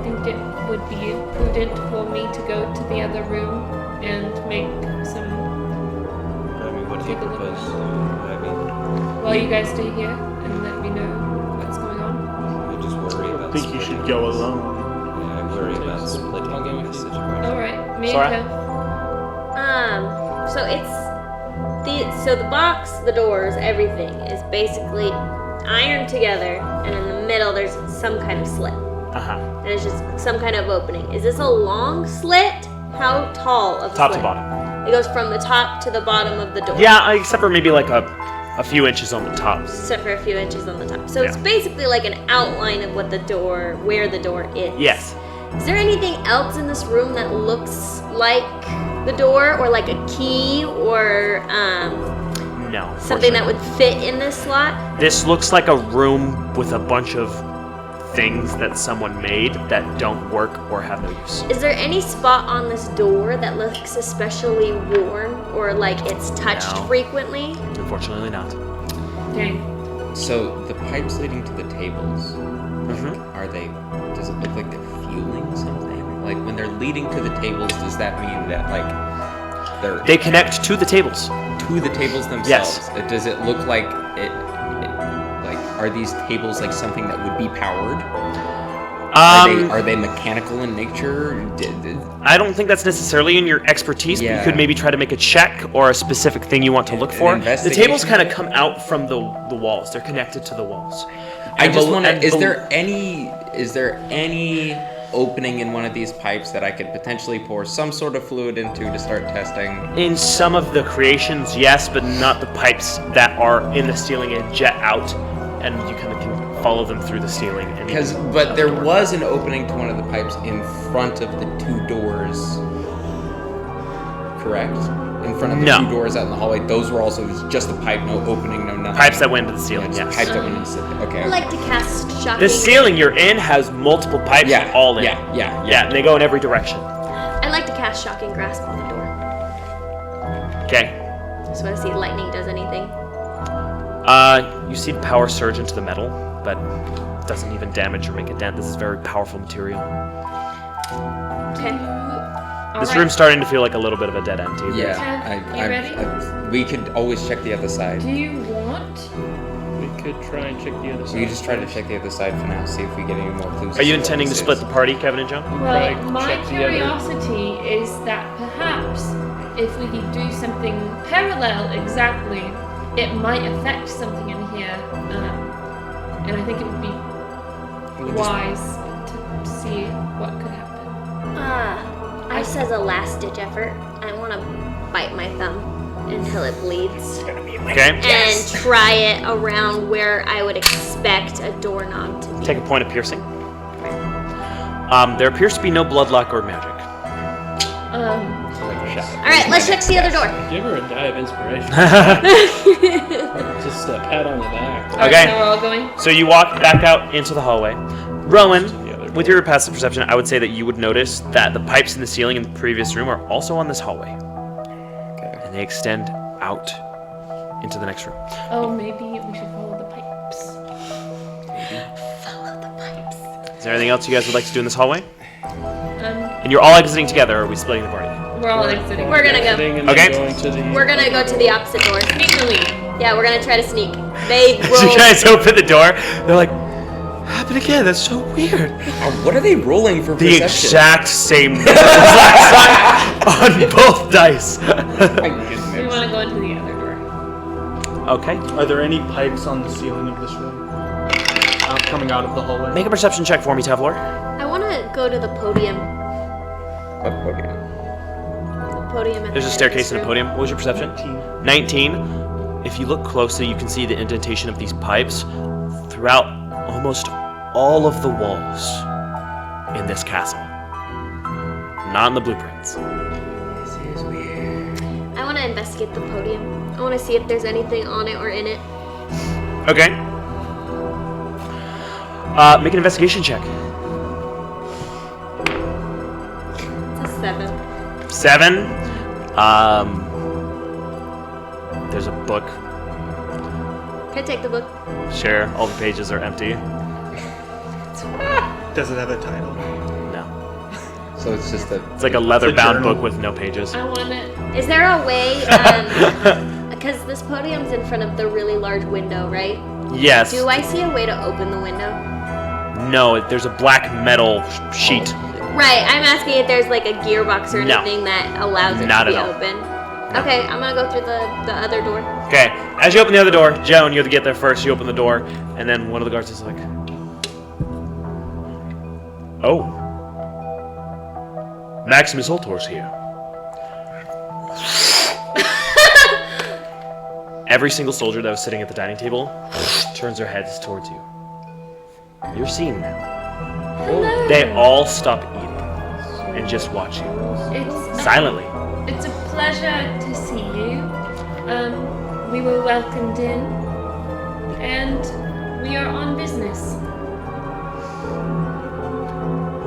[SPEAKER 7] think it would be prudent for me to go to the other room and make some...
[SPEAKER 2] I mean, what do you
[SPEAKER 7] Take a look.
[SPEAKER 2] propose?
[SPEAKER 7] While you guys stay here and let me know what's going on?
[SPEAKER 2] I just worry
[SPEAKER 5] I
[SPEAKER 2] about.
[SPEAKER 5] think you should
[SPEAKER 2] splitting.
[SPEAKER 5] go alone.
[SPEAKER 2] Yeah, I worry about
[SPEAKER 3] I'll go
[SPEAKER 2] splitting
[SPEAKER 3] with
[SPEAKER 2] this
[SPEAKER 3] you.
[SPEAKER 2] situation.
[SPEAKER 7] Alright, me
[SPEAKER 1] Sora?
[SPEAKER 7] and Kev.
[SPEAKER 6] So it's the box, the doors, everything is basically ironed together, and in the middle there's some kind of slit, and it's just some kind of opening. Is this a long slit? How tall of a
[SPEAKER 1] Top
[SPEAKER 6] slit?
[SPEAKER 1] to bottom.
[SPEAKER 6] It goes from the top to the bottom of the door.
[SPEAKER 1] Yeah, except for maybe like a few inches on the top.
[SPEAKER 6] Except for a few inches on the top. So it's
[SPEAKER 1] Yeah.
[SPEAKER 6] basically like an outline of where the door is.
[SPEAKER 1] Yes.
[SPEAKER 6] Is there anything else in this room that looks like the door, or like a key, or
[SPEAKER 1] No.
[SPEAKER 6] something that
[SPEAKER 1] unfortunately.
[SPEAKER 6] would fit in this slot?
[SPEAKER 1] This looks like a room with a bunch of things that someone made that don't work or have no use.
[SPEAKER 6] Is there any spot on this door that looks especially worn, or like it's touched
[SPEAKER 1] No.
[SPEAKER 6] frequently?
[SPEAKER 1] Unfortunately not.
[SPEAKER 7] Dang.
[SPEAKER 2] So the pipes leading to the tables,
[SPEAKER 1] Mhm.
[SPEAKER 2] are they? Does it look like they're fueling something? Like when they're leading to the tables, does that mean that they're
[SPEAKER 1] They connect to the tables.
[SPEAKER 2] to the tables themselves?
[SPEAKER 1] Yes.
[SPEAKER 2] Does it look like like are these tables like something that would be powered? Are they mechanical in nature?
[SPEAKER 1] I don't think that's necessarily in your expertise, but
[SPEAKER 2] Yeah.
[SPEAKER 1] you could maybe try to make a check or a specific thing you want to look
[SPEAKER 2] An
[SPEAKER 1] for. The
[SPEAKER 2] investigation?
[SPEAKER 1] tables kind of come out from the walls. They're connected to the walls.
[SPEAKER 2] I
[SPEAKER 1] And
[SPEAKER 2] just
[SPEAKER 1] bel-
[SPEAKER 2] want to.
[SPEAKER 1] and
[SPEAKER 2] Is
[SPEAKER 1] bel-
[SPEAKER 2] there any opening in one of these pipes that I could potentially pour some sort of fluid into to start testing?
[SPEAKER 1] In some of the creations, yes, but not the pipes that are in the ceiling and jet out, and you kind of can follow them through the ceiling.
[SPEAKER 2] But there was an opening to one of the pipes in front of the two doors. Correct. In front of the
[SPEAKER 1] No.
[SPEAKER 2] two doors out in the hallway. Those were also just a pipe, no opening, no nothing.
[SPEAKER 1] Pipes that went into the ceiling,
[SPEAKER 2] Yeah,
[SPEAKER 1] yes.
[SPEAKER 2] just a pipe that went into the okay.
[SPEAKER 6] I like to cast shocking.
[SPEAKER 1] The ceiling you're in has multiple pipes
[SPEAKER 2] Yeah,
[SPEAKER 1] all in.
[SPEAKER 2] yeah.
[SPEAKER 1] Yeah, and they go in every direction.
[SPEAKER 6] I like to cast shocking grasp on the door.
[SPEAKER 1] Okay.
[SPEAKER 6] Just want to see if lightning does anything.
[SPEAKER 1] You see power surge into the metal, but it doesn't even damage or make a dent. This is very powerful material.
[SPEAKER 6] Okay.
[SPEAKER 1] This
[SPEAKER 7] Alright.
[SPEAKER 1] room's starting to feel like a little bit of a dead end to you.
[SPEAKER 2] Yeah.
[SPEAKER 7] Kev, you ready?
[SPEAKER 2] We could always check the other side.
[SPEAKER 7] Do you want?
[SPEAKER 3] We could try and check the other side.
[SPEAKER 2] We could just try to check the other side for now, see if we get any more clues.
[SPEAKER 1] Are you
[SPEAKER 2] as what
[SPEAKER 1] intending to
[SPEAKER 2] this
[SPEAKER 1] split
[SPEAKER 2] is.
[SPEAKER 1] the party, Kevin and Joe?
[SPEAKER 7] Well,
[SPEAKER 3] Right,
[SPEAKER 7] my
[SPEAKER 3] check the other-
[SPEAKER 7] curiosity is that perhaps if we could do something parallel exactly, it might affect something in here, and I think it would be wise to see what could happen.
[SPEAKER 6] I says a last ditch effort. I want to bite my thumb until it bleeds.
[SPEAKER 1] Okay.
[SPEAKER 6] And try it around where I would expect a doorknob to be.
[SPEAKER 1] Take a point of piercing. There appears to be no blood luck or magic.
[SPEAKER 2] Like a shot.
[SPEAKER 6] Alright, let's check the other door.
[SPEAKER 3] Give her a die of inspiration. Just a pat on the back.
[SPEAKER 7] Alright,
[SPEAKER 1] Okay.
[SPEAKER 7] so we're all going?
[SPEAKER 1] So you walk back out into the hallway. Rowan,
[SPEAKER 3] The other
[SPEAKER 1] with your passive perception, I would say that you would notice that the pipes in the ceiling in the previous room are also on this hallway.
[SPEAKER 2] Okay.
[SPEAKER 1] And they extend out into the next room.
[SPEAKER 7] Oh, maybe we should follow the pipes.
[SPEAKER 6] Follow the pipes.
[SPEAKER 1] Is there anything else you guys would like to do in this hallway?
[SPEAKER 7] Um,
[SPEAKER 1] And you're all exiting together, or are we splitting the party?
[SPEAKER 7] we're all exiting.
[SPEAKER 6] We're gonna go.
[SPEAKER 3] Exiting and
[SPEAKER 1] Okay.
[SPEAKER 3] then going to the.
[SPEAKER 6] We're gonna go to the opposite door.
[SPEAKER 7] Sneakily.
[SPEAKER 6] Yeah, we're gonna try to sneak. They
[SPEAKER 1] So
[SPEAKER 6] roll.
[SPEAKER 1] you guys open the door. They're like, happened again. That's so weird.
[SPEAKER 2] What are they rolling for
[SPEAKER 1] The
[SPEAKER 2] perception?
[SPEAKER 1] exact same number as last time on both dice.
[SPEAKER 7] We want to go into the other door.
[SPEAKER 1] Okay.
[SPEAKER 5] Are there any pipes on the ceiling of this room? Coming out of the hallway?
[SPEAKER 1] Make a perception check for me, Tevlor.
[SPEAKER 6] I want to go to the podium.
[SPEAKER 2] What podium?
[SPEAKER 6] podium. At
[SPEAKER 1] There's
[SPEAKER 6] the
[SPEAKER 1] a
[SPEAKER 6] head
[SPEAKER 1] staircase
[SPEAKER 6] of
[SPEAKER 1] and a
[SPEAKER 6] this
[SPEAKER 1] podium. What was your perception? 19. If you look closely, you can see the indentation of these pipes throughout almost all of the walls in this castle. Not in the blueprints.
[SPEAKER 2] This is weird.
[SPEAKER 6] room. I want to investigate the podium. I want to see if there's anything on it or in it.
[SPEAKER 1] Okay. Make an investigation check.
[SPEAKER 6] It's a 7.
[SPEAKER 1] 7. There's a book.
[SPEAKER 6] Can I take the book?
[SPEAKER 1] Sure, all the pages are empty.
[SPEAKER 5] Does it have a title?
[SPEAKER 1] No.
[SPEAKER 2] So it's just a.
[SPEAKER 1] It's like a leather-bound
[SPEAKER 5] journal.
[SPEAKER 1] book with no pages.
[SPEAKER 7] I want it.
[SPEAKER 6] Is there a way, because this podium's in front of the really large window, right?
[SPEAKER 1] Yes.
[SPEAKER 6] Do I see a way to open the window?
[SPEAKER 1] No, there's a black metal sheet.
[SPEAKER 6] Right, I'm asking if there's like a gearbox or
[SPEAKER 1] No.
[SPEAKER 6] anything that allows it
[SPEAKER 1] Not
[SPEAKER 6] to be
[SPEAKER 1] at all.
[SPEAKER 6] open. Okay, I'm gonna go through the other door.
[SPEAKER 1] Okay, as you open the other door, Joan, you have to get there first. You open the door, and then one of the guards is like, "Oh, Maximus Ultor's here." Every single soldier that was sitting at the dining table turns their heads towards you. You're seen now.
[SPEAKER 7] Hello.
[SPEAKER 1] They all stop eating and just watch you
[SPEAKER 7] It's
[SPEAKER 1] silently.
[SPEAKER 7] It's a pleasure to see you. We were welcomed in, and we are on business.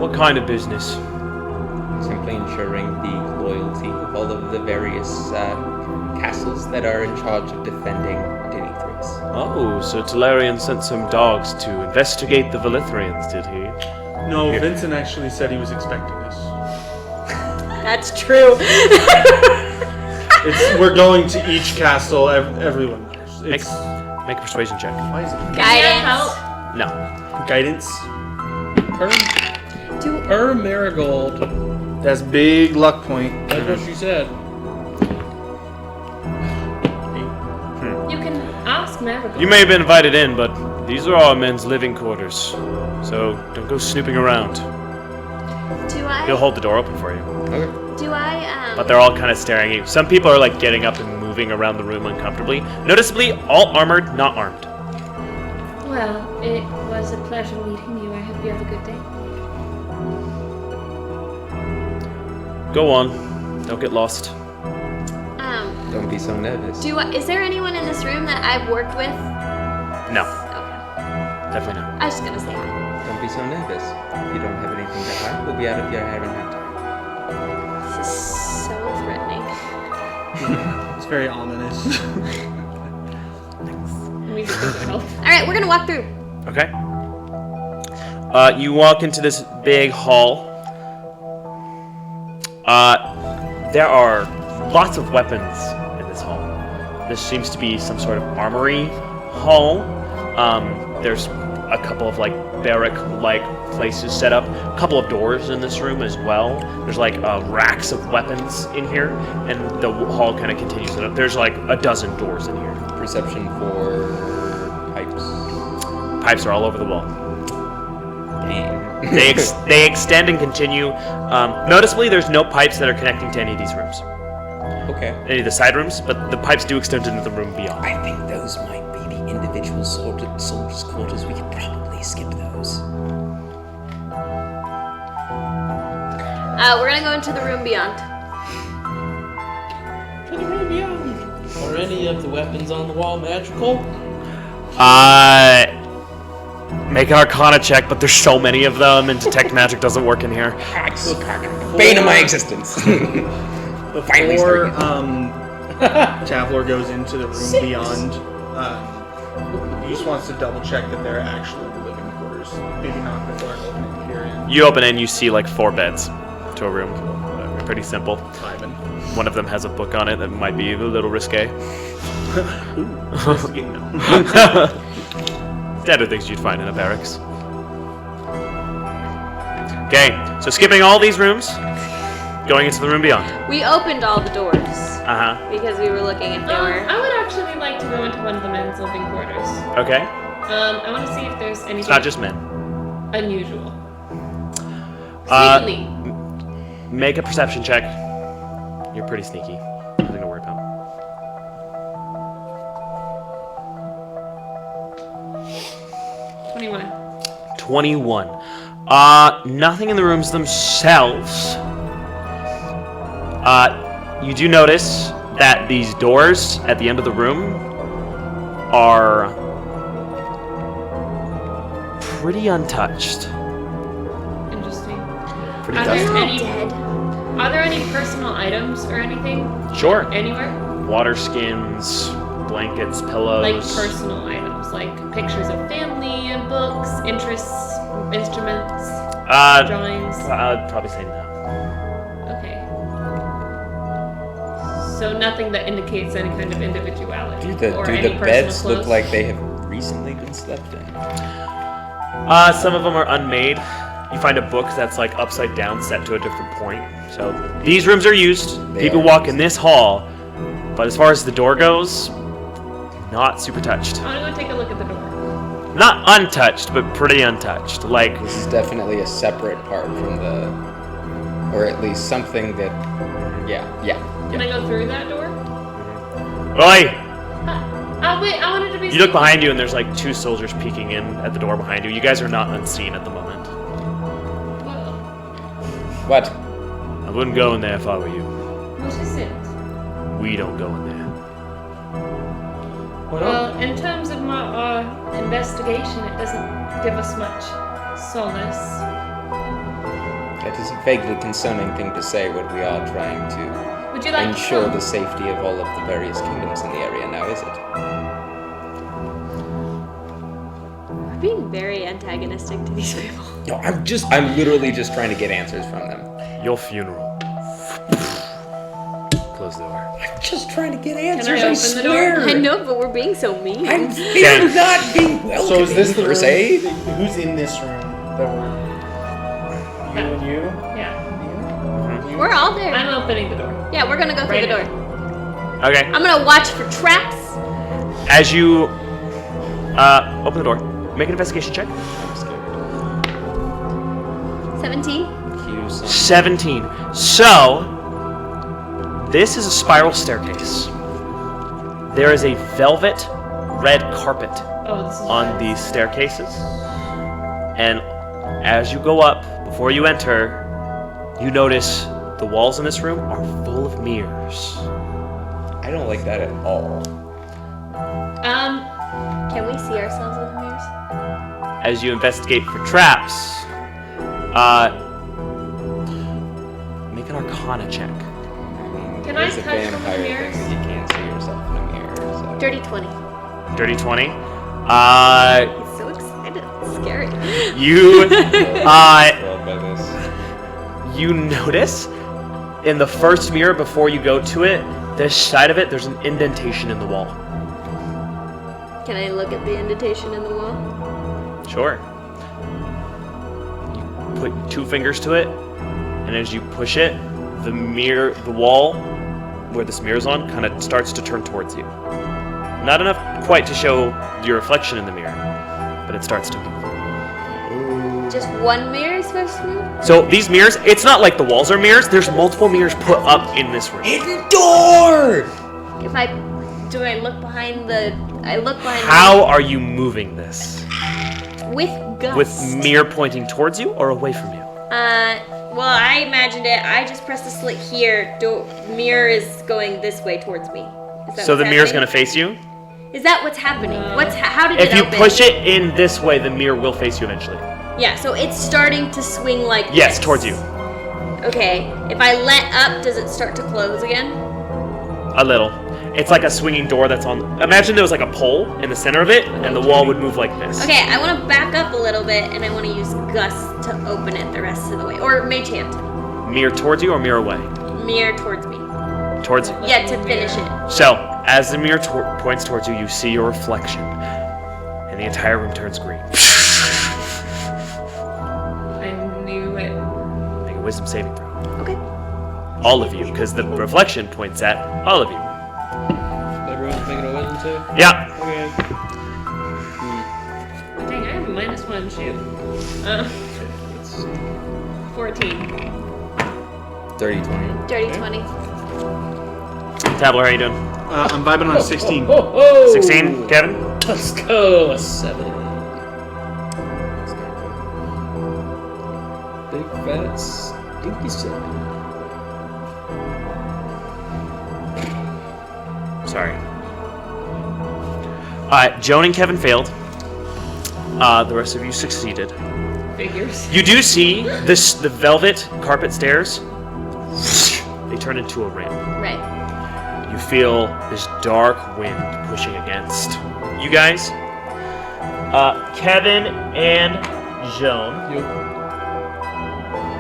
[SPEAKER 1] What kind of business?
[SPEAKER 2] Simply ensuring the loyalty of all of the various castles that are in charge of defending Denethris.
[SPEAKER 1] Oh, so Talarian sent some dogs to investigate the Velithrians, did he?
[SPEAKER 5] No,
[SPEAKER 1] Here.
[SPEAKER 5] Vincent actually said he was expecting us.
[SPEAKER 6] That's true.
[SPEAKER 5] We're going to each castle. Everyone knows.
[SPEAKER 1] Make,
[SPEAKER 5] It's
[SPEAKER 1] make a persuasion check.
[SPEAKER 5] why is it
[SPEAKER 6] Guidance.
[SPEAKER 1] No.
[SPEAKER 5] guidance?
[SPEAKER 3] Per marigold.
[SPEAKER 5] That's big luck point.
[SPEAKER 3] That's what she said.
[SPEAKER 7] You can ask Marigold.
[SPEAKER 1] You may have been invited in, but these are our men's living quarters. So don't go snooping around.
[SPEAKER 6] Do I?
[SPEAKER 1] He'll hold the door open for you.
[SPEAKER 2] Okay.
[SPEAKER 6] Do I?
[SPEAKER 1] But they're all kind of staring at you. Some people are like getting up and moving around the room uncomfortably. Noticeably, all armored, not armed.
[SPEAKER 7] Well, it was a pleasure meeting you. I hope you have a good day.
[SPEAKER 1] Go on. Don't get lost.
[SPEAKER 2] Don't be so nervous.
[SPEAKER 6] Is there anyone in this room that I've worked with?
[SPEAKER 1] No,
[SPEAKER 6] Okay.
[SPEAKER 1] definitely not.
[SPEAKER 6] I was just gonna say hi.
[SPEAKER 2] Don't be so nervous. If you don't have anything to hide, we'll be out of your hair in no time.
[SPEAKER 6] This is so threatening.
[SPEAKER 5] It's very ominous.
[SPEAKER 7] We can help.
[SPEAKER 6] All right, we're gonna walk through.
[SPEAKER 1] Okay. You walk into this big hall. There are lots of weapons in this hall. This seems to be some sort of armory hall. There's a couple of like barrack-like places set up. A couple of doors in this room as well. There's like racks of weapons in here, and the hall kind of continues. There's like a dozen doors in here.
[SPEAKER 2] Perception for pipes.
[SPEAKER 1] Pipes are all over the wall.
[SPEAKER 2] Damn.
[SPEAKER 1] They extend and continue. Noticeably, there's no pipes that are connecting to any of these rooms.
[SPEAKER 2] Okay.
[SPEAKER 1] Any of the side rooms, but the pipes do extend into the room beyond.
[SPEAKER 8] I think those might be the individual soldiers' quarters. We could probably skip those.
[SPEAKER 6] We're gonna go into the room beyond.
[SPEAKER 3] To the room beyond. Are any of the weapons on the wall magical?
[SPEAKER 1] Make an Arcana check, but there's so many of them, and detect magic doesn't work in here.
[SPEAKER 2] Bane of my existence. Finally
[SPEAKER 5] Before
[SPEAKER 2] starting.
[SPEAKER 5] Tavlor goes into the room beyond, he just wants to double check that they're actually the living quarters. Maybe not that they're opening here in
[SPEAKER 1] You open in, you see like 4 beds to a room. Pretty simple.
[SPEAKER 5] Ivan.
[SPEAKER 1] One of them has a book on it that might be a little risque. Standard things you'd find in a barracks. Okay, so skipping all these rooms, going into the room beyond.
[SPEAKER 6] We opened all the doors
[SPEAKER 1] Uh-huh.
[SPEAKER 6] because we were looking if they were.
[SPEAKER 7] I would actually like to go into one of the men's living quarters.
[SPEAKER 1] Okay.
[SPEAKER 7] I want to see if there's anything
[SPEAKER 1] It's not just men.
[SPEAKER 7] unusual.
[SPEAKER 1] Uh,
[SPEAKER 7] Sneakily.
[SPEAKER 1] Make a perception check. You're pretty sneaky. Nothing to worry about. 21. Nothing in the rooms themselves. You do notice that these doors at the end of the room are pretty untouched.
[SPEAKER 7] Interesting.
[SPEAKER 1] Pretty
[SPEAKER 7] Are
[SPEAKER 1] dusty.
[SPEAKER 7] there any?
[SPEAKER 6] Dead.
[SPEAKER 7] Are there any personal items or anything
[SPEAKER 1] Sure.
[SPEAKER 7] anywhere?
[SPEAKER 1] Water skins, blankets, pillows.
[SPEAKER 7] Like personal items, like pictures of family, books, interests, instruments, drawings.
[SPEAKER 1] I'd probably say no.
[SPEAKER 7] Okay. So nothing that indicates any kind of individuality or
[SPEAKER 2] Do
[SPEAKER 7] any
[SPEAKER 2] the
[SPEAKER 7] personal
[SPEAKER 2] beds
[SPEAKER 7] clothes?
[SPEAKER 2] look like they have recently been slept in?
[SPEAKER 1] Some of them are unmade. You find a book that's like upside down, set to a different point. So these rooms are used.
[SPEAKER 2] They
[SPEAKER 1] People
[SPEAKER 2] are
[SPEAKER 1] walk
[SPEAKER 2] used.
[SPEAKER 1] in this hall, but as far as the door goes, not super touched.
[SPEAKER 7] I want to go take a look at the door.
[SPEAKER 1] Not untouched, but pretty untouched. Like,
[SPEAKER 2] This is definitely a separate part from the, or at least something that, yeah.
[SPEAKER 7] Can I go through that door?
[SPEAKER 1] oi!
[SPEAKER 7] Wait, I wanted to be.
[SPEAKER 1] You look behind you, and there's like 2 soldiers peeking in at the door behind you. You guys are not unseen at the moment.
[SPEAKER 2] What?
[SPEAKER 1] I wouldn't go in there if I were you.
[SPEAKER 7] What is it?
[SPEAKER 1] We don't go in there.
[SPEAKER 7] Well, in terms of our investigation, it doesn't give us much solace.
[SPEAKER 2] That is a vaguely concerning thing to say when we are trying to
[SPEAKER 7] Would you like
[SPEAKER 2] ensure
[SPEAKER 7] some?
[SPEAKER 2] the safety of all of the various kingdoms in the area now, is it?
[SPEAKER 6] We're being very antagonistic to these people.
[SPEAKER 2] No, I'm literally just trying to get answers from them.
[SPEAKER 1] Your funeral. Close the door.
[SPEAKER 2] I'm just trying to get
[SPEAKER 7] I
[SPEAKER 2] answers,
[SPEAKER 7] open the
[SPEAKER 2] swear.
[SPEAKER 6] I know, but we're being so mean.
[SPEAKER 2] I'm not being welcoming,
[SPEAKER 5] So is this the
[SPEAKER 2] per
[SPEAKER 5] room?
[SPEAKER 2] se.
[SPEAKER 5] Who's in this room that we're? You and you?
[SPEAKER 7] Yeah.
[SPEAKER 6] We're all there.
[SPEAKER 7] I'm opening the door.
[SPEAKER 6] Yeah, we're gonna go through
[SPEAKER 7] Right
[SPEAKER 6] the door.
[SPEAKER 1] Okay.
[SPEAKER 6] I'm gonna watch for traps.
[SPEAKER 1] As you open the door, make an investigation check.
[SPEAKER 2] I'm scared.
[SPEAKER 6] 17.
[SPEAKER 2] Cue some
[SPEAKER 1] 17. So, this is a spiral staircase. There is a velvet red carpet
[SPEAKER 7] Oh, this is
[SPEAKER 1] on these staircases. And as you go up, before you enter, you notice the walls in this room are full of mirrors.
[SPEAKER 2] I don't like that at all.
[SPEAKER 6] Can we see ourselves in the mirrors?
[SPEAKER 1] As you investigate for traps, make an Arcana check.
[SPEAKER 7] Can I
[SPEAKER 2] It's a
[SPEAKER 7] touch the
[SPEAKER 2] vampire
[SPEAKER 7] mirrors?
[SPEAKER 2] thing that you can't see yourself in a mirror. So.
[SPEAKER 6] Dirty 20.
[SPEAKER 1] Dirty 20.
[SPEAKER 6] He's so excited. It's scary.
[SPEAKER 1] You
[SPEAKER 2] Thrilled by this.
[SPEAKER 1] you notice in the first mirror before you go to it, this side of it, there's an indentation in the wall.
[SPEAKER 6] Can I look at the indentation in the wall?
[SPEAKER 1] Sure. You put 2 fingers to it, and as you push it, the wall where this mirror's on kind of starts to turn towards you. Not enough quite to show your reflection in the mirror, but it starts to move.
[SPEAKER 6] Just one mirror is supposed to move?
[SPEAKER 1] So these mirrors, it's not like the walls are mirrors, there's multiple mirrors put up in this room.
[SPEAKER 2] Hidden door!
[SPEAKER 6] If I look behind the
[SPEAKER 1] How are you moving this?
[SPEAKER 6] with gust.
[SPEAKER 1] With mirror pointing towards you or away from you?
[SPEAKER 6] Well, I imagined it. I just pressed the slit here. Mirror is going this way towards me. Is that
[SPEAKER 1] So
[SPEAKER 6] what's
[SPEAKER 1] the mirror's
[SPEAKER 6] happening?
[SPEAKER 1] gonna face you?
[SPEAKER 6] Is that what's happening? How did
[SPEAKER 1] If
[SPEAKER 6] it
[SPEAKER 1] you
[SPEAKER 6] open?
[SPEAKER 1] push it in this way, the mirror will face you eventually.
[SPEAKER 6] Yeah, so it's starting to swing like
[SPEAKER 1] Yes,
[SPEAKER 6] this.
[SPEAKER 1] towards you.
[SPEAKER 6] Okay. If I let up, does it start to close again?
[SPEAKER 1] A little. It's like a swinging door that's on. Imagine there was like a pole in the center of it, and the wall would move like this.
[SPEAKER 6] Okay, I want to back up a little bit, and I want to use gust to open it the rest of the way. Or mage hand.
[SPEAKER 1] Mirror towards you or mirror away?
[SPEAKER 6] Mirror towards me.
[SPEAKER 1] Towards you.
[SPEAKER 6] Yeah, to finish it.
[SPEAKER 1] So, as the mirror points towards you, you see your reflection, and the entire room turns green.
[SPEAKER 7] I knew it.
[SPEAKER 1] Make a wisdom saving throw.
[SPEAKER 6] Okay.
[SPEAKER 1] All of you, because the reflection points at all of you.
[SPEAKER 3] Everyone's making a wisdom save?
[SPEAKER 1] Yeah.
[SPEAKER 3] Okay.
[SPEAKER 7] Dang, I have -1 shoot. 14.
[SPEAKER 2] 30, 20.
[SPEAKER 6] Dirty 20.
[SPEAKER 1] Tabler, how you doing?
[SPEAKER 5] I'm vibing on a 16.
[SPEAKER 1] 16, Kevin?
[SPEAKER 3] Let's go. A 7.
[SPEAKER 2] Big fat stinky 7.
[SPEAKER 1] Sorry. Joan and Kevin failed. The rest of you succeeded.
[SPEAKER 4] Figures.
[SPEAKER 1] You do see the velvet carpet stairs. They turn into a ramp.
[SPEAKER 6] Right.
[SPEAKER 1] You feel this dark wind pushing against you guys. Kevin and Joan.
[SPEAKER 3] Yo.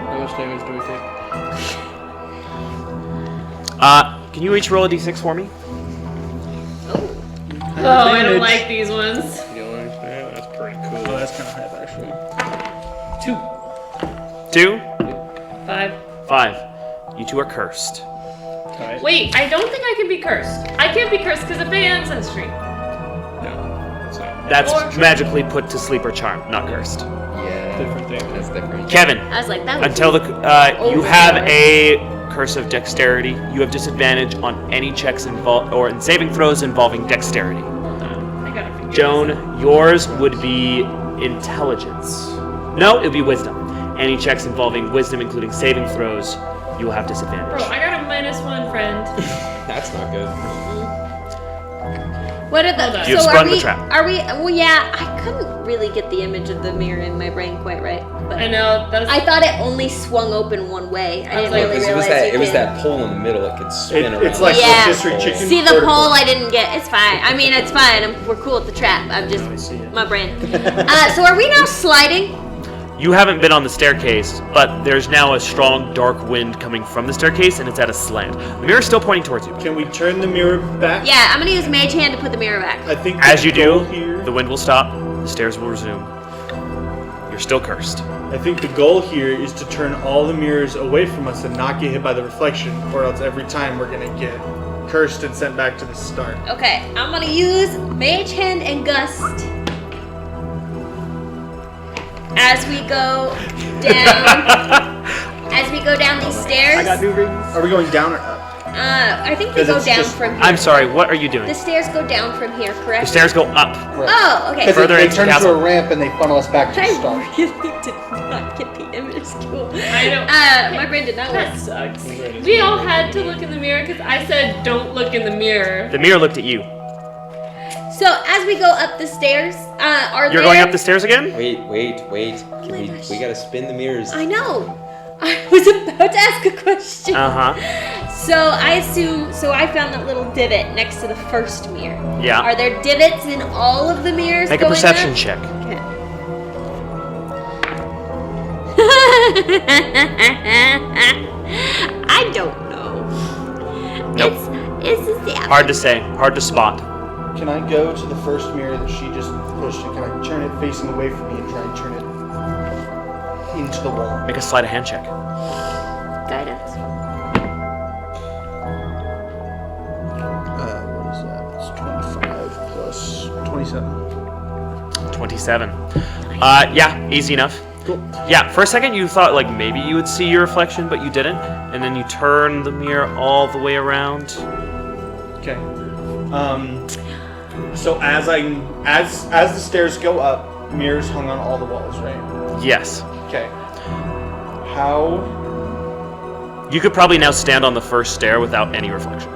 [SPEAKER 3] How much damage do we take?
[SPEAKER 1] Can you each roll a d6 for me?
[SPEAKER 4] Oh, I don't like these ones.
[SPEAKER 3] You don't understand? That's pretty cool.
[SPEAKER 5] Oh, that's kind of hype, actually.
[SPEAKER 1] 2,
[SPEAKER 7] 5.
[SPEAKER 1] 5. You two are cursed.
[SPEAKER 3] Alright.
[SPEAKER 4] Wait, I don't think I can be cursed. I can't be cursed because of my ancestry.
[SPEAKER 3] No. That's not.
[SPEAKER 1] That's
[SPEAKER 4] Or-
[SPEAKER 1] magically put to sleep or charmed, not cursed.
[SPEAKER 2] Yeah.
[SPEAKER 3] Different thing.
[SPEAKER 2] That's different.
[SPEAKER 1] Kevin,
[SPEAKER 6] I was like, that was
[SPEAKER 1] until you have a curse of dexterity, you have disadvantage on any checks or in saving throws involving dexterity.
[SPEAKER 4] I gotta figure
[SPEAKER 1] Joan, yours would be intelligence. No, it would be wisdom. Any checks involving wisdom, including saving throws, you will have disadvantage.
[SPEAKER 4] Bro, I got a -1, friend.
[SPEAKER 2] That's not good.
[SPEAKER 6] What are
[SPEAKER 4] Hold
[SPEAKER 6] the?
[SPEAKER 4] on.
[SPEAKER 1] You've
[SPEAKER 6] So
[SPEAKER 1] sprung
[SPEAKER 6] are
[SPEAKER 1] the
[SPEAKER 6] we?
[SPEAKER 1] trap.
[SPEAKER 6] Are we? Well, yeah. I couldn't really get the image of the mirror in my brain quite right, but
[SPEAKER 4] I know. That's.
[SPEAKER 6] I thought it only swung open one way. I didn't
[SPEAKER 4] was like-
[SPEAKER 6] really
[SPEAKER 2] Because
[SPEAKER 6] realize
[SPEAKER 2] it was
[SPEAKER 6] you
[SPEAKER 2] that
[SPEAKER 6] can.
[SPEAKER 2] pole in the middle. It could spin around.
[SPEAKER 5] It's like
[SPEAKER 6] Yeah.
[SPEAKER 5] rotisserie chicken.
[SPEAKER 6] See the
[SPEAKER 5] vertical.
[SPEAKER 6] pole I didn't get. It's fine. I mean, it's fine. We're cool with the trap. I'm just
[SPEAKER 3] I see it.
[SPEAKER 6] my brain. So are we now sliding?
[SPEAKER 1] You haven't been on the staircase, but there's now a strong dark wind coming from the staircase, and it's at a slant. The mirror's still pointing towards you.
[SPEAKER 5] Can we turn the mirror back?
[SPEAKER 6] Yeah, I'm gonna use Mage Hand to put the mirror back.
[SPEAKER 5] I think
[SPEAKER 1] As
[SPEAKER 5] the
[SPEAKER 1] you
[SPEAKER 5] goal
[SPEAKER 1] do,
[SPEAKER 5] here,
[SPEAKER 1] the wind will stop, the stairs will resume. You're still cursed.
[SPEAKER 5] I think the goal here is to turn all the mirrors away from us and not get hit by the reflection, or else every time we're gonna get cursed and sent back to the start.
[SPEAKER 6] Okay, I'm gonna use Mage Hand and Gust as we go down. As we go down these stairs.
[SPEAKER 1] new rings.
[SPEAKER 5] Are we going down or up?
[SPEAKER 6] I think they
[SPEAKER 5] 'Cause
[SPEAKER 6] go
[SPEAKER 5] it's
[SPEAKER 6] down
[SPEAKER 5] just-
[SPEAKER 6] from here.
[SPEAKER 1] I'm sorry, what are you doing?
[SPEAKER 6] The stairs go down from here, correct?
[SPEAKER 1] The stairs go up.
[SPEAKER 6] Oh, okay.
[SPEAKER 5] Because
[SPEAKER 1] Further
[SPEAKER 5] they
[SPEAKER 1] into
[SPEAKER 5] turn
[SPEAKER 1] the
[SPEAKER 5] into a
[SPEAKER 1] castle.
[SPEAKER 5] ramp and they funnel us back to the start.
[SPEAKER 6] I really did not get the image. Cool.
[SPEAKER 4] I know.
[SPEAKER 6] My brain did not
[SPEAKER 4] That
[SPEAKER 6] work.
[SPEAKER 4] sucks. We all had to look in the mirror because I said don't look in the mirror.
[SPEAKER 1] The mirror looked at you.
[SPEAKER 6] So as we go up the stairs, are
[SPEAKER 1] You're
[SPEAKER 6] there?
[SPEAKER 1] going up the stairs again?
[SPEAKER 2] Wait.
[SPEAKER 6] Oh my
[SPEAKER 2] We
[SPEAKER 6] gosh.
[SPEAKER 2] gotta spin the mirrors.
[SPEAKER 6] I know. I was about to ask a question.
[SPEAKER 1] Uh-huh.
[SPEAKER 6] So I assume. So I found that little divot next to the first mirror.
[SPEAKER 1] Yeah.
[SPEAKER 6] Are there divots in all of the mirrors?
[SPEAKER 1] Make a
[SPEAKER 6] going
[SPEAKER 1] perception
[SPEAKER 6] up?
[SPEAKER 1] check.
[SPEAKER 6] Okay. I don't know.
[SPEAKER 1] Nope.
[SPEAKER 6] It's
[SPEAKER 1] Hard to say. Hard to spot.
[SPEAKER 5] Can I go to the first mirror that she just pushed and can I turn it facing away from me and try and turn it into the wall?
[SPEAKER 1] Make a sleight of hand check.
[SPEAKER 6] guidance.
[SPEAKER 5] What is that? It's 25 plus 27.
[SPEAKER 1] 27. Yeah, easy enough.
[SPEAKER 5] Cool.
[SPEAKER 1] Yeah, for a second you thought like maybe you would see your reflection, but you didn't. And then you turn the mirror all the way around.
[SPEAKER 5] Okay. So as the stairs go up, mirrors hung on all the walls, right?
[SPEAKER 1] Yes.
[SPEAKER 5] Okay. How?
[SPEAKER 1] You could probably now stand on the first stair without any reflection.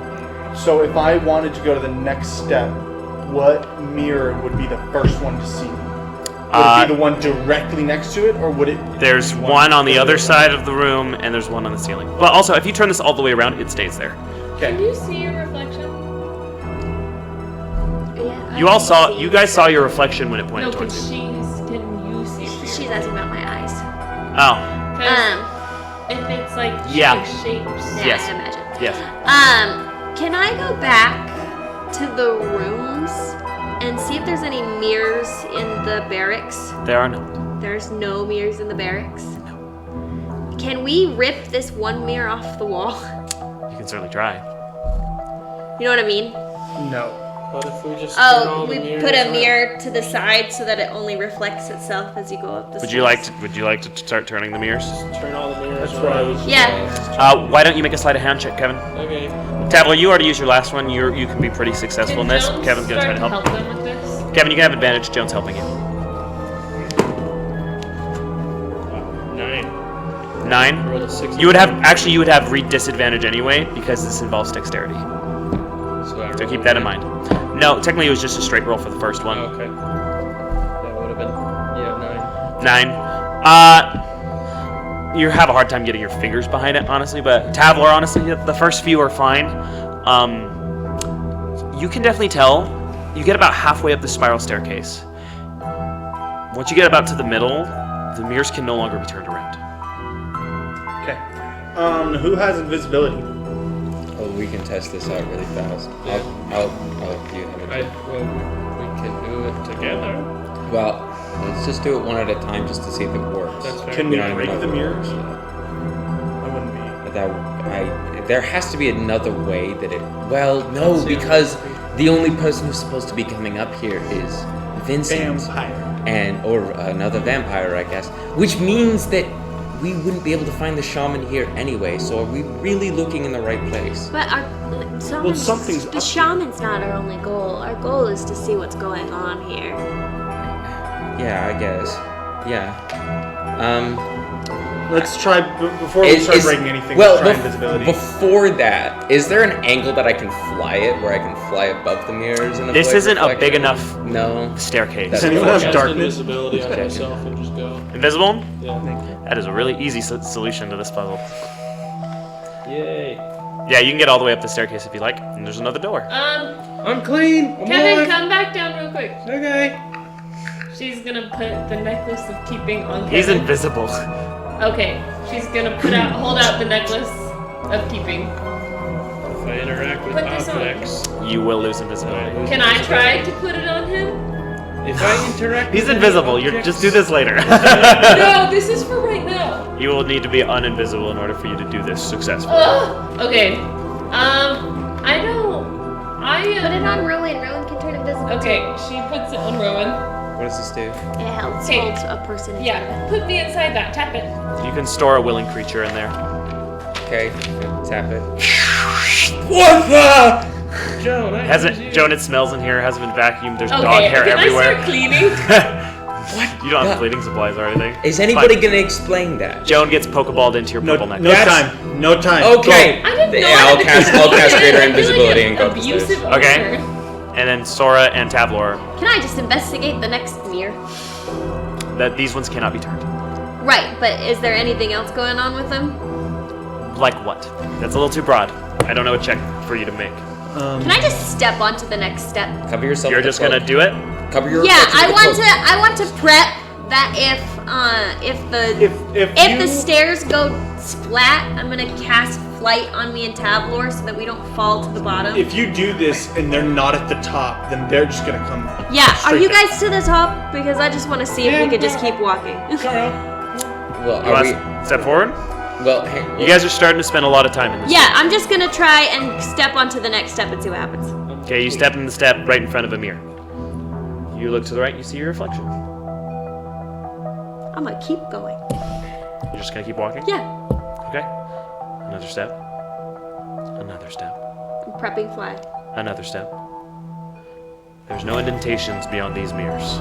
[SPEAKER 5] So if I wanted to go to the next step, what mirror would be the first one to see me? Would it be the one directly next to it, or would it?
[SPEAKER 1] There's one on the other side of the room, and there's one on the ceiling. But also, if you turn this all the way around, it stays there.
[SPEAKER 5] Okay.
[SPEAKER 4] Can you see your reflection?
[SPEAKER 6] Yeah.
[SPEAKER 1] You all saw. You guys saw your reflection when it pointed
[SPEAKER 4] No,
[SPEAKER 1] towards
[SPEAKER 4] because
[SPEAKER 1] you.
[SPEAKER 4] can you see your
[SPEAKER 6] She's asking about my eyes.
[SPEAKER 1] Oh,
[SPEAKER 4] 'Cause if it's like
[SPEAKER 1] Yeah.
[SPEAKER 4] shapes.
[SPEAKER 6] Yeah,
[SPEAKER 1] Yes.
[SPEAKER 6] I imagine.
[SPEAKER 1] yes.
[SPEAKER 6] Can I go back to the rooms and see if there's any mirrors in the barracks?
[SPEAKER 1] There are not.
[SPEAKER 6] There's no mirrors in the barracks? Can we rip this one mirror off the wall?
[SPEAKER 1] You can certainly try.
[SPEAKER 6] You know what I mean?
[SPEAKER 5] No.
[SPEAKER 3] What if we just turn all
[SPEAKER 6] Oh,
[SPEAKER 3] the
[SPEAKER 6] we
[SPEAKER 3] mirrors
[SPEAKER 6] put a
[SPEAKER 3] around?
[SPEAKER 6] mirror to the side so that it only reflects itself as you go up the
[SPEAKER 1] Would
[SPEAKER 6] stairs.
[SPEAKER 1] you like to start turning the mirrors?
[SPEAKER 3] Turn all the mirrors
[SPEAKER 5] That's what I
[SPEAKER 3] around.
[SPEAKER 5] was.
[SPEAKER 6] Yeah.
[SPEAKER 1] Why don't you make a sleight of hand check, Kevin?
[SPEAKER 3] Okay.
[SPEAKER 1] Tabler, you already used your last one. You can be pretty successful in this.
[SPEAKER 7] Jones
[SPEAKER 1] Kevin's gonna try to
[SPEAKER 7] start
[SPEAKER 1] help.
[SPEAKER 7] them with this?
[SPEAKER 1] Kevin, you can have advantage. Jones helping you.
[SPEAKER 3] 9.
[SPEAKER 1] 9.
[SPEAKER 3] Roll a 6.
[SPEAKER 1] You would have read disadvantage anyway because this involves dexterity. So keep that in mind. No, technically it was just a straight roll for the first one.
[SPEAKER 3] Okay. That would have been
[SPEAKER 1] 9. You have a hard time getting your fingers behind it, honestly. But Tavlor, honestly, the first few are fine. You can definitely tell. You get about halfway up the spiral staircase. Once you get about to the middle, the mirrors can no longer be turned around.
[SPEAKER 5] Okay. Who has invisibility?
[SPEAKER 2] Oh, we can test this out really fast. I'll you have it.
[SPEAKER 3] Well, we can do it together.
[SPEAKER 2] Well, let's just do it one at a time just to see if it works.
[SPEAKER 3] That's fair.
[SPEAKER 5] Can
[SPEAKER 2] We
[SPEAKER 5] we
[SPEAKER 2] don't even
[SPEAKER 5] break
[SPEAKER 2] know
[SPEAKER 5] the
[SPEAKER 2] if it
[SPEAKER 5] mirrors?
[SPEAKER 2] works.
[SPEAKER 5] That wouldn't be.
[SPEAKER 2] There has to be another way that it. Well, no, because the only person who's supposed to be coming up here is Vincent,
[SPEAKER 5] Vampire.
[SPEAKER 2] or another vampire, I guess. Which means that we wouldn't be able to find the shaman here anyway. So are we really looking in the right place?
[SPEAKER 6] But
[SPEAKER 5] something's
[SPEAKER 6] the
[SPEAKER 5] up
[SPEAKER 6] shaman's not our only goal. Our goal is to see what's going on here.
[SPEAKER 2] Yeah, I guess. Yeah.
[SPEAKER 5] Let's try before we start breaking anything. Let's try invisibility.
[SPEAKER 2] Before that, is there an angle that I can fly it, where I can fly above the mirrors and
[SPEAKER 1] This
[SPEAKER 2] avoid
[SPEAKER 1] isn't a big
[SPEAKER 2] reflection?
[SPEAKER 1] enough
[SPEAKER 2] No.
[SPEAKER 1] staircase.
[SPEAKER 2] That's
[SPEAKER 5] Does anyone
[SPEAKER 2] unfortunate.
[SPEAKER 5] have
[SPEAKER 3] Cast
[SPEAKER 5] darkness?
[SPEAKER 3] invisibility on myself and just go.
[SPEAKER 1] Invisible?
[SPEAKER 3] Yeah.
[SPEAKER 1] That is a really easy solution to this puzzle.
[SPEAKER 3] Yay.
[SPEAKER 1] Yeah, you can get all the way up the staircase if you like. And there's another door.
[SPEAKER 3] I'm clean. I'm
[SPEAKER 7] Kevin,
[SPEAKER 3] alive.
[SPEAKER 7] come back down real quick.
[SPEAKER 3] Okay.
[SPEAKER 7] She's gonna put the necklace of keeping on Kevin.
[SPEAKER 1] He's invisible.
[SPEAKER 7] Okay, she's gonna hold out the necklace of keeping.
[SPEAKER 3] If I interact with
[SPEAKER 7] Put this on.
[SPEAKER 3] objects,
[SPEAKER 1] You will lose invisibility.
[SPEAKER 7] Can I try to put it on him?
[SPEAKER 3] if I interact,
[SPEAKER 1] He's
[SPEAKER 3] with
[SPEAKER 1] invisible.
[SPEAKER 3] any
[SPEAKER 1] You just
[SPEAKER 3] objects-
[SPEAKER 1] do this later.
[SPEAKER 7] No, this is for right now.
[SPEAKER 1] You will need to be uninvisible in order for you to do this successfully.
[SPEAKER 7] Ugh. Okay. I don't.
[SPEAKER 6] Put it on Rowan. Rowan can turn invisible.
[SPEAKER 7] Okay, she puts it on Rowan.
[SPEAKER 2] What does this do?
[SPEAKER 6] It helps
[SPEAKER 7] Okay.
[SPEAKER 6] hold a person in
[SPEAKER 7] Yeah, put me inside that. Tap it.
[SPEAKER 1] You can store a willing creature in there.
[SPEAKER 2] Okay, tap it.
[SPEAKER 1] What the?
[SPEAKER 3] Joan, I
[SPEAKER 1] Joan, it smells in here. Hasn't been vacuumed. There's
[SPEAKER 7] Okay,
[SPEAKER 1] dog hair
[SPEAKER 7] can
[SPEAKER 1] everywhere.
[SPEAKER 7] I start cleaning?
[SPEAKER 1] You don't have
[SPEAKER 2] Yeah.
[SPEAKER 1] cleaning supplies or anything.
[SPEAKER 2] Is anybody
[SPEAKER 1] Fine.
[SPEAKER 2] gonna explain that?
[SPEAKER 1] Joan gets pokeballed into your
[SPEAKER 5] No,
[SPEAKER 1] purple
[SPEAKER 5] no
[SPEAKER 1] necklace.
[SPEAKER 5] time. No time.
[SPEAKER 2] Okay.
[SPEAKER 7] I didn't know.
[SPEAKER 2] Yeah,
[SPEAKER 7] I
[SPEAKER 2] I'll
[SPEAKER 7] had to
[SPEAKER 2] cast
[SPEAKER 7] clean
[SPEAKER 2] greater
[SPEAKER 7] it. I feel
[SPEAKER 2] invisibility
[SPEAKER 7] like
[SPEAKER 2] and go up the
[SPEAKER 7] abusive
[SPEAKER 2] stairs.
[SPEAKER 1] Okay.
[SPEAKER 7] owner.
[SPEAKER 1] And then Sora and Tavlor,
[SPEAKER 6] Can I just investigate the next mirror?
[SPEAKER 1] that these ones cannot be turned.
[SPEAKER 6] Right, but is there anything else going on with them?
[SPEAKER 1] Like what? That's a little too broad. I don't know a check for you to make.
[SPEAKER 6] Can I just step onto the next step?
[SPEAKER 2] Cover yourself.
[SPEAKER 1] You're
[SPEAKER 2] with
[SPEAKER 1] just
[SPEAKER 2] the
[SPEAKER 1] gonna
[SPEAKER 2] cloak.
[SPEAKER 1] do it?
[SPEAKER 2] Cover your.
[SPEAKER 6] Yeah,
[SPEAKER 2] reflection
[SPEAKER 6] I
[SPEAKER 2] with the
[SPEAKER 6] want
[SPEAKER 2] cloak.
[SPEAKER 6] to. I want to prep that if the stairs go splat, I'm gonna cast flight on me and Tavlor so that we don't fall to the bottom.
[SPEAKER 5] If you do this and they're not at the top, then they're just gonna come.
[SPEAKER 6] Yeah, are
[SPEAKER 5] straight
[SPEAKER 6] you
[SPEAKER 5] down.
[SPEAKER 6] guys to the top? Because I just want to see if we could just keep walking.
[SPEAKER 2] Well,
[SPEAKER 1] You
[SPEAKER 2] are
[SPEAKER 1] want
[SPEAKER 2] we?
[SPEAKER 1] to step forward?
[SPEAKER 2] Well, hey,
[SPEAKER 1] You guys are starting to spend a lot of time in this.
[SPEAKER 6] Yeah, I'm just gonna try and step onto the next step and see what happens.
[SPEAKER 1] Okay, you step in the step right in front of a mirror. You look to the right, you see your reflection.
[SPEAKER 6] I'm gonna keep going.
[SPEAKER 1] You're just gonna keep walking?
[SPEAKER 6] Yeah,
[SPEAKER 1] Okay. Another step. Another step.
[SPEAKER 6] I'm prepping fly.
[SPEAKER 1] Another step. There's no indentations beyond these mirrors.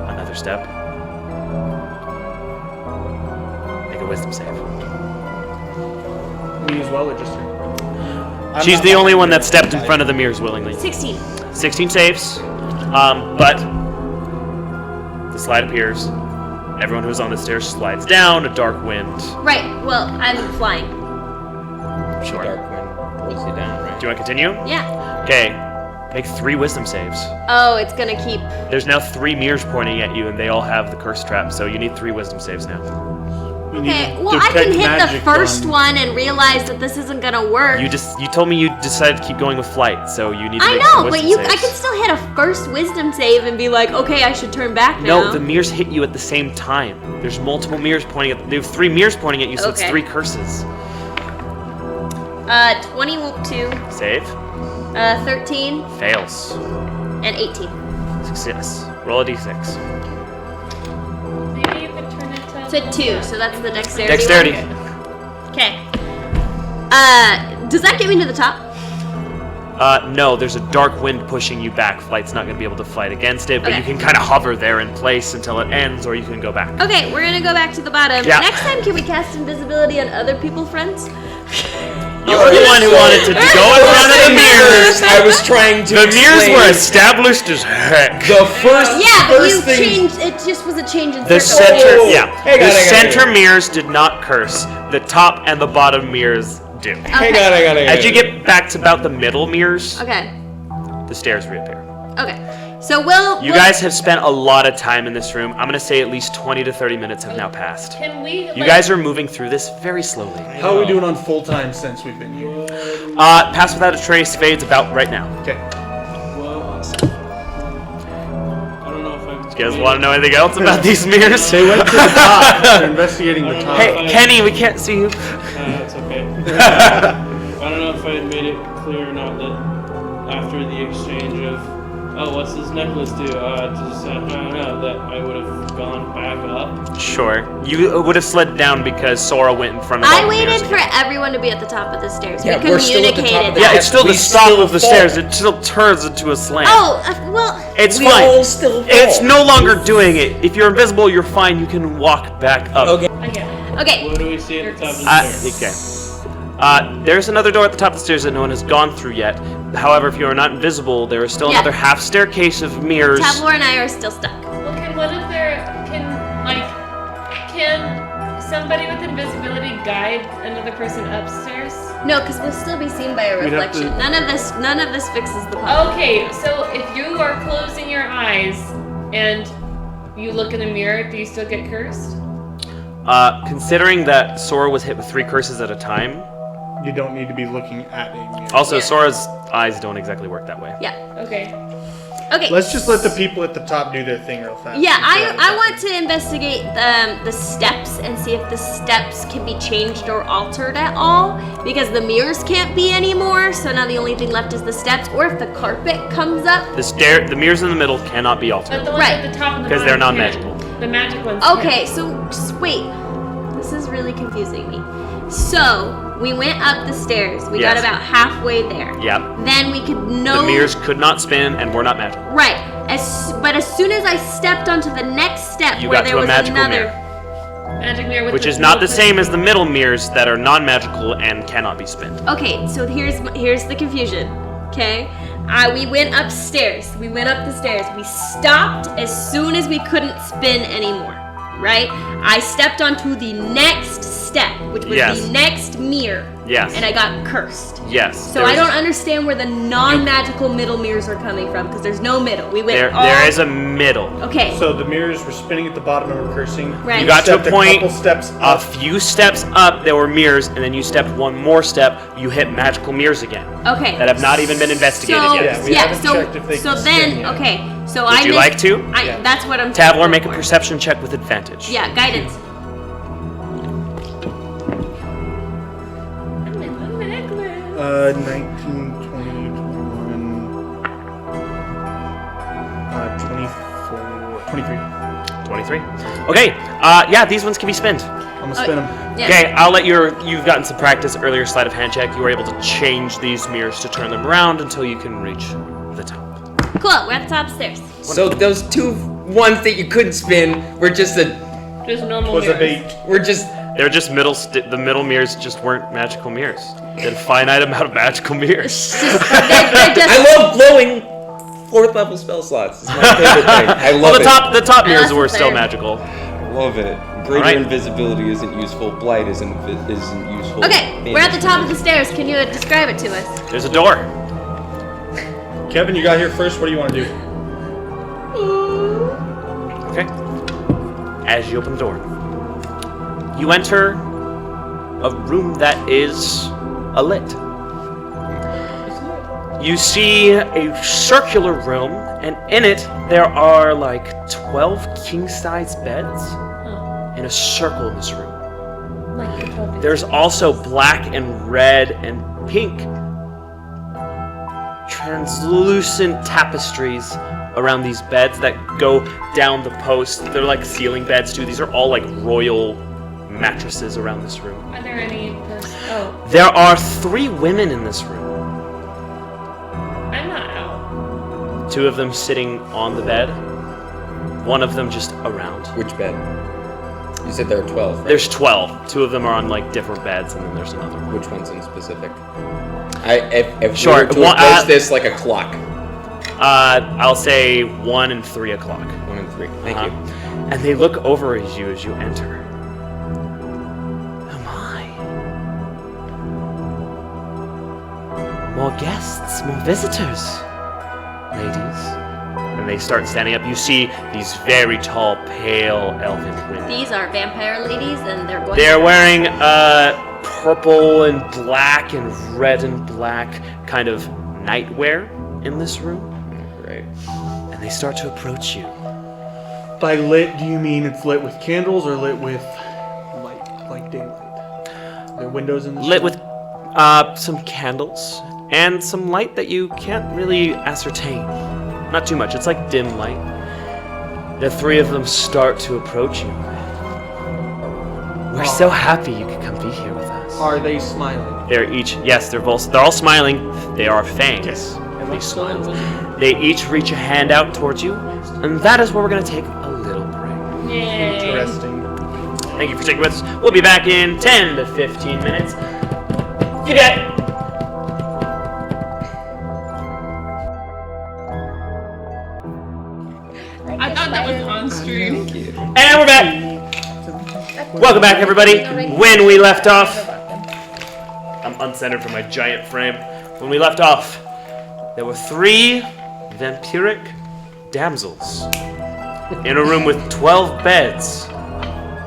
[SPEAKER 1] Another step. Make a wisdom save.
[SPEAKER 5] Me as well, or just her?
[SPEAKER 1] She's the only one that stepped in front of the mirrors willingly.
[SPEAKER 6] 16.
[SPEAKER 1] 16 saves, but the slide appears. Everyone who's on the stairs slides down. A dark wind.
[SPEAKER 6] Right. Well, I'm flying.
[SPEAKER 1] Sure.
[SPEAKER 2] Dark wind pulls you down, right?
[SPEAKER 1] Do you want to continue?
[SPEAKER 6] Yeah.
[SPEAKER 1] Okay. Make 3 wisdom saves.
[SPEAKER 6] Oh, it's gonna keep.
[SPEAKER 1] There's now 3 mirrors pointing at you, and they all have the curse trap. So you need 3 wisdom saves now.
[SPEAKER 5] We need
[SPEAKER 6] Okay.
[SPEAKER 5] to
[SPEAKER 6] Well, I can
[SPEAKER 5] detect
[SPEAKER 6] hit the
[SPEAKER 5] magic
[SPEAKER 6] first
[SPEAKER 5] on-
[SPEAKER 6] one and realize that this isn't gonna work.
[SPEAKER 1] You told me you decided to keep going with flight, so you need to
[SPEAKER 6] I
[SPEAKER 1] make some
[SPEAKER 6] know, but
[SPEAKER 1] wisdom
[SPEAKER 6] I
[SPEAKER 1] saves.
[SPEAKER 6] can still hit a first wisdom save and be like, okay, I should turn back now.
[SPEAKER 1] No, the mirrors hit you at the same time. There's multiple mirrors pointing at. There have 3 mirrors pointing at you, so it's
[SPEAKER 6] Okay.
[SPEAKER 1] 3 curses.
[SPEAKER 6] 22.
[SPEAKER 1] Save.
[SPEAKER 6] 13
[SPEAKER 1] Fails.
[SPEAKER 6] and 18.
[SPEAKER 1] Success. Roll a d6.
[SPEAKER 7] Maybe you could turn it to.
[SPEAKER 6] To 2, so that's the dexterity.
[SPEAKER 1] Dexterity.
[SPEAKER 6] Okay. Does that get me to the top?
[SPEAKER 1] No, there's a dark wind pushing you back. Flight's not going to be able to fight against it, but
[SPEAKER 6] Okay.
[SPEAKER 1] you can kind of hover there in place until it ends, or you can go back.
[SPEAKER 6] Okay, we're gonna go back to the bottom.
[SPEAKER 1] Yeah.
[SPEAKER 6] Next time, can we cast invisibility on other people, friends?
[SPEAKER 1] You're the one who wanted to go in front of the mirrors.
[SPEAKER 2] I was trying to
[SPEAKER 1] The mirrors
[SPEAKER 2] explain
[SPEAKER 1] were established as heck.
[SPEAKER 2] the first
[SPEAKER 6] Yeah, but you
[SPEAKER 2] first thing.
[SPEAKER 6] changed. It just was a change in
[SPEAKER 1] The
[SPEAKER 6] circle.
[SPEAKER 1] center,
[SPEAKER 2] Oh.
[SPEAKER 1] yeah.
[SPEAKER 2] Hang on,
[SPEAKER 1] The
[SPEAKER 2] hang on,
[SPEAKER 1] center
[SPEAKER 2] hang on.
[SPEAKER 1] mirrors did not curse. The top and the bottom mirrors do.
[SPEAKER 2] Hang on.
[SPEAKER 1] As you get back to about the middle mirrors,
[SPEAKER 6] Okay.
[SPEAKER 1] the stairs reappear.
[SPEAKER 6] Okay. So we'll.
[SPEAKER 1] You guys have spent a lot of time in this room. I'm gonna say at least 20 to 30 minutes have now passed.
[SPEAKER 7] Can we?
[SPEAKER 1] You guys are moving through this very slowly.
[SPEAKER 5] How are we doing on full time since we've been here?
[SPEAKER 1] Pass Without a Trace fades about right now.
[SPEAKER 5] Okay.
[SPEAKER 3] Well, I don't know if I'm.
[SPEAKER 1] You guys want to know anything else about these mirrors?
[SPEAKER 5] They went to the top. They're investigating the top.
[SPEAKER 1] Hey, Kenny, we can't see you.
[SPEAKER 3] It's okay. I don't know if I made it clear or not that after the exchange of, oh, what's this necklace do? I don't know, that I would have gone back up.
[SPEAKER 1] Sure. You would have slid down because Sora went in front of all
[SPEAKER 6] I
[SPEAKER 1] the
[SPEAKER 6] waited
[SPEAKER 1] mirrors
[SPEAKER 6] for
[SPEAKER 1] again.
[SPEAKER 6] everyone to be at the top of the stairs.
[SPEAKER 2] Yeah,
[SPEAKER 6] we
[SPEAKER 2] we're still at the top
[SPEAKER 6] communicated
[SPEAKER 2] of the
[SPEAKER 6] that.
[SPEAKER 1] Yeah, it's still the
[SPEAKER 2] We
[SPEAKER 1] stop
[SPEAKER 2] still
[SPEAKER 1] of the
[SPEAKER 2] fall.
[SPEAKER 1] stairs. It still turns into a slam.
[SPEAKER 6] Oh, well.
[SPEAKER 1] It's
[SPEAKER 2] We
[SPEAKER 1] fine.
[SPEAKER 2] all still fall.
[SPEAKER 1] It's no longer doing it. If you're invisible, you're fine. You can walk back up.
[SPEAKER 2] Okay.
[SPEAKER 7] I get it.
[SPEAKER 6] Okay.
[SPEAKER 3] What do we see at the top of the stairs?
[SPEAKER 1] Okay. There's another door at the top of the stairs that no one has gone through yet. However, if you are not invisible, there is still
[SPEAKER 6] Yeah.
[SPEAKER 1] another half staircase of mirrors.
[SPEAKER 6] Tavlor and I are still stuck.
[SPEAKER 7] Well, can one of their can somebody with invisibility guide another person upstairs?
[SPEAKER 6] No, because we'll still be seen by a
[SPEAKER 5] We'd have
[SPEAKER 6] reflection.
[SPEAKER 5] to-
[SPEAKER 6] None of this fixes the problem.
[SPEAKER 7] Okay, so if you are closing your eyes and you look in a mirror, do you still get cursed?
[SPEAKER 1] Considering that Sora was hit with 3 curses at a time,
[SPEAKER 5] You don't need to be looking at a mirror.
[SPEAKER 1] also
[SPEAKER 6] Yeah.
[SPEAKER 1] Sora's eyes don't exactly work that way.
[SPEAKER 6] Yeah.
[SPEAKER 7] Okay.
[SPEAKER 6] Okay.
[SPEAKER 5] Let's just let the people at the top do their thing real fast.
[SPEAKER 6] Yeah,
[SPEAKER 5] Before
[SPEAKER 6] I want to investigate the steps and see if the steps can be changed or altered at all, because the mirrors can't be anymore, so now the only thing left is the steps, or if the carpet comes up.
[SPEAKER 1] The mirrors in the middle cannot be altered.
[SPEAKER 7] But the ones
[SPEAKER 6] Right.
[SPEAKER 7] at the top and the
[SPEAKER 1] 'Cause they're
[SPEAKER 7] bottom
[SPEAKER 1] non-magical.
[SPEAKER 7] can. The magic ones.
[SPEAKER 6] Okay, so just wait. This is really confusing me. So, we went up the stairs. We got
[SPEAKER 1] Yes.
[SPEAKER 6] about halfway there.
[SPEAKER 1] Yep.
[SPEAKER 6] Then we could
[SPEAKER 1] The mirrors could not spin and were not magical.
[SPEAKER 6] Right. But as soon as I stepped onto the next step
[SPEAKER 1] You
[SPEAKER 6] where
[SPEAKER 1] got
[SPEAKER 6] there
[SPEAKER 1] to a
[SPEAKER 6] was
[SPEAKER 1] magical
[SPEAKER 6] another
[SPEAKER 1] mirror.
[SPEAKER 7] Magic mirror with
[SPEAKER 1] Which
[SPEAKER 7] the
[SPEAKER 1] is not the
[SPEAKER 7] smoke
[SPEAKER 1] same as the middle mirrors that are non-magical and cannot be spent.
[SPEAKER 6] Okay, so here's the confusion. Okay, we went upstairs. We went up the stairs. We stopped as soon as we couldn't spin anymore. Right? I stepped onto the next step, which was
[SPEAKER 1] Yes.
[SPEAKER 6] the next mirror,
[SPEAKER 1] Yes.
[SPEAKER 6] and I got cursed.
[SPEAKER 1] Yes.
[SPEAKER 6] So I don't understand where the non-magical middle mirrors are coming from, because there's no middle. We went all.
[SPEAKER 1] There is a middle.
[SPEAKER 6] Okay.
[SPEAKER 5] So the mirrors were spinning at the bottom and were cursing.
[SPEAKER 6] Right.
[SPEAKER 1] You got to a
[SPEAKER 5] Stepped
[SPEAKER 1] point,
[SPEAKER 5] couple steps
[SPEAKER 1] a
[SPEAKER 5] up.
[SPEAKER 1] few steps up, there were mirrors, and then you stepped one more step, you hit magical mirrors again.
[SPEAKER 6] Okay.
[SPEAKER 1] That have not even been investigated
[SPEAKER 6] so,
[SPEAKER 1] yet.
[SPEAKER 5] Yeah, we haven't checked if they
[SPEAKER 6] so
[SPEAKER 5] can
[SPEAKER 6] then,
[SPEAKER 5] spin yet.
[SPEAKER 6] okay. So
[SPEAKER 1] Would
[SPEAKER 6] I
[SPEAKER 1] you
[SPEAKER 6] missed,
[SPEAKER 1] like to?
[SPEAKER 5] Yeah.
[SPEAKER 6] That's what I'm.
[SPEAKER 1] Tavlor, make a
[SPEAKER 6] for.
[SPEAKER 1] perception check with advantage.
[SPEAKER 6] Yeah, guidance.
[SPEAKER 7] Oh, my necklace.
[SPEAKER 5] 19, 20, 21, 24, 23.
[SPEAKER 1] 23. Okay, yeah, these ones can be spent.
[SPEAKER 5] I'm gonna spin them.
[SPEAKER 6] Yeah.
[SPEAKER 1] Okay, I'll let you've gotten some practice earlier sleight of hand check. You were able to change these mirrors to turn them around until you can reach the top.
[SPEAKER 6] Cool. We're at the top stairs.
[SPEAKER 2] So those two ones that you couldn't spin were just
[SPEAKER 7] Just normal
[SPEAKER 5] Was a
[SPEAKER 7] mirrors.
[SPEAKER 5] bait.
[SPEAKER 2] were just
[SPEAKER 1] They're just the middle mirrors just weren't magical mirrors. They had a finite amount of magical mirrors.
[SPEAKER 6] It's just, they're just.
[SPEAKER 2] I love blowing 4th level spell slots. It's my favorite thing. I love
[SPEAKER 1] Well,
[SPEAKER 2] it.
[SPEAKER 1] the top mirrors
[SPEAKER 6] That's
[SPEAKER 1] were
[SPEAKER 6] the
[SPEAKER 1] still
[SPEAKER 6] third.
[SPEAKER 1] magical.
[SPEAKER 2] Love it. Greater
[SPEAKER 1] Alright.
[SPEAKER 2] invisibility isn't useful. Blight isn't useful.
[SPEAKER 6] Okay, we're at the top of the stairs. Can you describe it to us?
[SPEAKER 1] There's a door.
[SPEAKER 5] Kevin, you got here first. What do you want to do?
[SPEAKER 1] Okay. As you open the door, you enter a room that is lit. You see a circular room, and in it there are like 12 king-size beds in a circle in this room.
[SPEAKER 7] Like the 12
[SPEAKER 1] There's also black and red and pink translucent tapestries around these beds that go down the post. They're like ceiling beds too. These are all like royal mattresses around this room.
[SPEAKER 7] Are there any? Oh,
[SPEAKER 1] There are 3 women in this room.
[SPEAKER 7] I'm not out.
[SPEAKER 1] 2 of them sitting on the bed. 1 of them just around.
[SPEAKER 2] Which bed? You said there are 12, right?
[SPEAKER 1] There's 12. 2 of them are on like different beds, and then there's another one.
[SPEAKER 2] Which ones in specific? If
[SPEAKER 1] Sure,
[SPEAKER 2] we were to
[SPEAKER 1] one-
[SPEAKER 2] approach this like a clock.
[SPEAKER 1] I'll say 1 and 3 o'clock.
[SPEAKER 2] 1 and 3. Thank
[SPEAKER 1] Uh-huh.
[SPEAKER 2] you.
[SPEAKER 1] And they look over at you as you enter. Oh my. More guests, more visitors, ladies. And they start standing up. You see these very tall, pale elven women.
[SPEAKER 6] These are vampire ladies, and they're going.
[SPEAKER 1] They're wearing purple and black and red and black kind of nightwear in this room.
[SPEAKER 2] Right.
[SPEAKER 1] And they start to approach you.
[SPEAKER 5] By lit, do you mean it's lit with candles or lit with light, like daylight? Are there windows in this
[SPEAKER 1] Lit
[SPEAKER 5] room?
[SPEAKER 1] with some candles and some light that you can't really ascertain. Not too much. It's like dim light. The 3 of them start to approach you. We're so happy you could come be here with us.
[SPEAKER 5] Are they smiling?
[SPEAKER 1] They're each, yes, they're all smiling. They are fangs. They smile. They each reach a hand out towards you, and that is where we're going to take a little break.
[SPEAKER 7] Yay.
[SPEAKER 5] Interesting.
[SPEAKER 1] Thank you for sticking with us. We'll be back in 10 to 15 minutes. Good day.
[SPEAKER 7] I thought that was on stream.
[SPEAKER 1] And we're back. Welcome back, everybody. When we left off, I'm uncentered from my giant frame. When we left off, there were 3 vampiric damsels in a room with 12 beds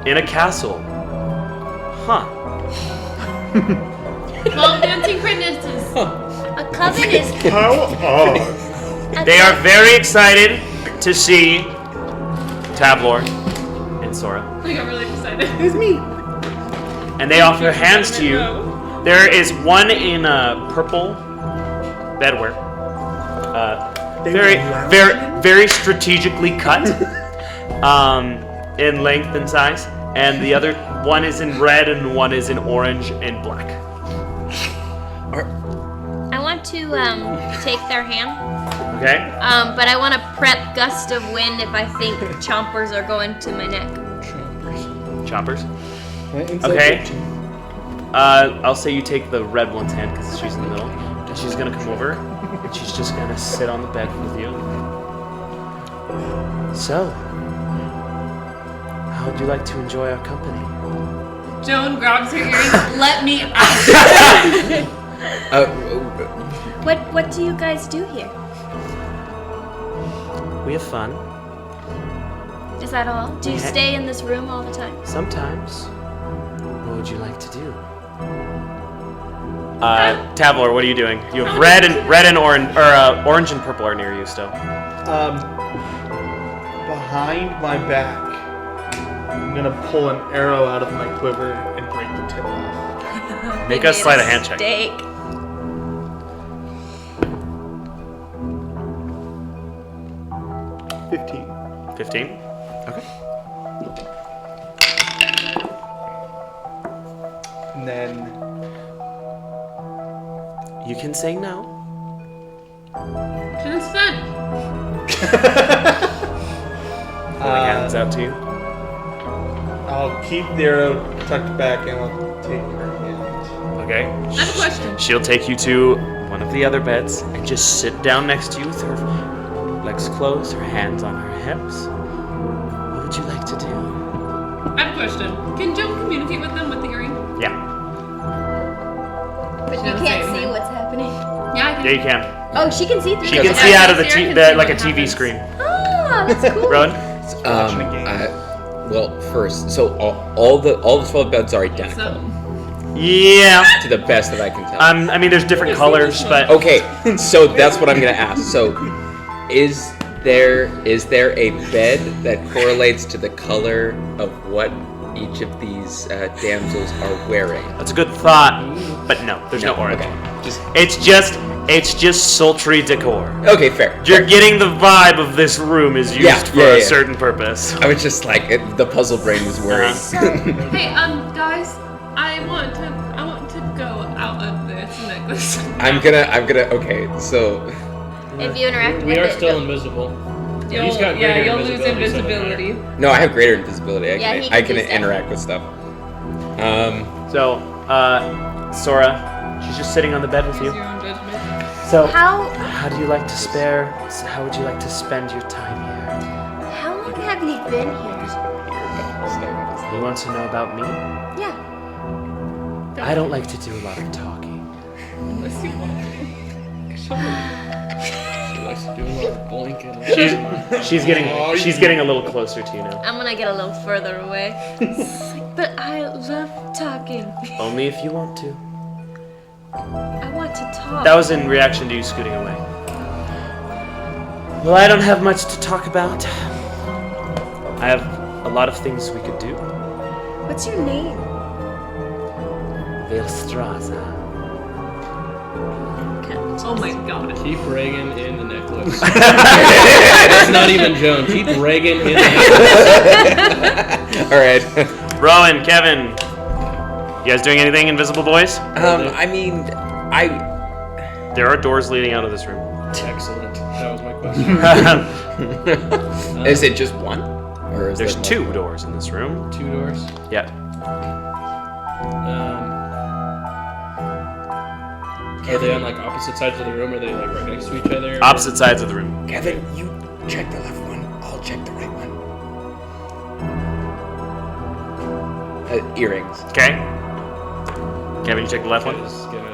[SPEAKER 1] in a castle. Huh.
[SPEAKER 7] 12 dancing princesses.
[SPEAKER 6] A coven is.
[SPEAKER 1] They are very excited to see Tavlor and Sora.
[SPEAKER 7] I got really excited.
[SPEAKER 1] And they offer hands to you. There is one in purple bedwear. Very strategically cut in length and size. And the other one is in red and one is in orange and black.
[SPEAKER 6] I want to take their hand,
[SPEAKER 1] Okay?
[SPEAKER 6] but I want to prep gust of wind if I think chompers are going to my neck.
[SPEAKER 1] Choppers. Okay. I'll say you take the red one's hand because she's in the middle. And she's gonna come over and she's just gonna sit on the bed with you. So, how would you like to enjoy our company?
[SPEAKER 7] Joan grabs her earrings. Let me out.
[SPEAKER 6] What do you guys do here?
[SPEAKER 1] We have fun.
[SPEAKER 6] Is that all? Do you stay in this room all the time?
[SPEAKER 1] Sometimes. What would you like to do? Tavlor, what are you doing? You have red and orange, or orange and purple are near you still.
[SPEAKER 5] Behind my back, I'm gonna pull an arrow out of my quiver and break the tip off.
[SPEAKER 1] Make us sleight of hand check.
[SPEAKER 6] Steak.
[SPEAKER 1] 15. Okay.
[SPEAKER 5] And then
[SPEAKER 1] You can say no.
[SPEAKER 7] Consent.
[SPEAKER 1] Holding hands out to you.
[SPEAKER 5] I'll keep the arrow tucked back and I'll take her hand.
[SPEAKER 1] Okay.
[SPEAKER 7] I have a question.
[SPEAKER 1] She'll take you to one of the other beds and just sit down next to you with her legs closed, her hands on her hips. What would you like to do?
[SPEAKER 7] I have a question. Can Joan communicate with them with the earring?
[SPEAKER 1] Yeah.
[SPEAKER 6] But
[SPEAKER 7] She
[SPEAKER 6] you
[SPEAKER 7] doesn't say
[SPEAKER 6] can't see
[SPEAKER 7] anything.
[SPEAKER 6] what's happening.
[SPEAKER 7] Yeah, I can.
[SPEAKER 1] Yeah, you can.
[SPEAKER 6] Oh, she can see through.
[SPEAKER 1] She can
[SPEAKER 6] the-
[SPEAKER 1] see out of the
[SPEAKER 7] Sarah can
[SPEAKER 1] the
[SPEAKER 7] see
[SPEAKER 1] like a
[SPEAKER 7] what
[SPEAKER 1] TV
[SPEAKER 7] happens.
[SPEAKER 1] screen.
[SPEAKER 6] Oh, that's cool.
[SPEAKER 1] Rowan?
[SPEAKER 5] Watching a game.
[SPEAKER 2] Well, first, so all the 12 beds are identical,
[SPEAKER 7] So,
[SPEAKER 1] Yeah.
[SPEAKER 2] to the best that I can tell.
[SPEAKER 1] I mean, there's different colors, but
[SPEAKER 2] Okay, so that's what I'm gonna ask. So, is there a bed that correlates to the color of what each of these damsels are wearing?
[SPEAKER 1] That's a good thought, but no, there's no orange.
[SPEAKER 2] Okay. Just
[SPEAKER 1] It's just sultry decor.
[SPEAKER 2] okay, fair.
[SPEAKER 1] You're getting the vibe of this room is used for a certain purpose.
[SPEAKER 2] I was just like the puzzle brain was worried.
[SPEAKER 7] Hey, guys, I want to go out of this necklace.
[SPEAKER 2] I'm gonna. Okay, so
[SPEAKER 6] If you interact
[SPEAKER 3] We
[SPEAKER 6] with
[SPEAKER 3] are
[SPEAKER 6] it,
[SPEAKER 3] still invisible. He's got greater
[SPEAKER 7] you'll lose
[SPEAKER 3] invisibility, so
[SPEAKER 7] invisibility.
[SPEAKER 2] no, I have greater invisibility.
[SPEAKER 6] Yeah, he
[SPEAKER 2] I
[SPEAKER 6] can
[SPEAKER 2] can
[SPEAKER 6] do stuff.
[SPEAKER 2] interact with stuff.
[SPEAKER 1] So, Sora, she's just sitting on the bed with
[SPEAKER 7] Use
[SPEAKER 1] you.
[SPEAKER 7] your own judgment.
[SPEAKER 1] So,
[SPEAKER 6] how
[SPEAKER 1] how do you like to how would you like to spend your time here?
[SPEAKER 6] how long have you been here?
[SPEAKER 1] You want to know about me?
[SPEAKER 6] Yeah.
[SPEAKER 1] I don't like to do a lot of talking.
[SPEAKER 7] Unless you want to.
[SPEAKER 3] She likes to do a lot of boinking.
[SPEAKER 1] She's getting a little closer to you now.
[SPEAKER 6] I'm gonna get a little further away. But I love talking.
[SPEAKER 1] Only if you want to.
[SPEAKER 6] I want to talk.
[SPEAKER 1] That was in reaction to you scooting away. Well, I don't have much to talk about. I have a lot of things we could do.
[SPEAKER 6] What's your name?
[SPEAKER 1] Velstraza.
[SPEAKER 7] Oh my god.
[SPEAKER 3] Keep Reagan in the necklace. It's not even Joan. Keep Reagan in the necklace.
[SPEAKER 2] All right.
[SPEAKER 1] Rowan, Kevin, you guys doing anything, Invisible Boys?
[SPEAKER 2] I mean,
[SPEAKER 1] There are doors leading out of this room.
[SPEAKER 3] Excellent. That was my question.
[SPEAKER 2] is it just one? Or is
[SPEAKER 1] There's
[SPEAKER 2] there
[SPEAKER 1] two
[SPEAKER 2] more?
[SPEAKER 1] doors in this room.
[SPEAKER 3] 2 doors.
[SPEAKER 1] Yeah.
[SPEAKER 3] Are they on like opposite sides of the room? Or are they like right next to each other?
[SPEAKER 1] Opposite sides of the room.
[SPEAKER 8] Kevin, you check the left one. I'll check the right one.
[SPEAKER 2] Earrings.
[SPEAKER 1] Okay. Kevin, you check the left one.
[SPEAKER 3] Just gonna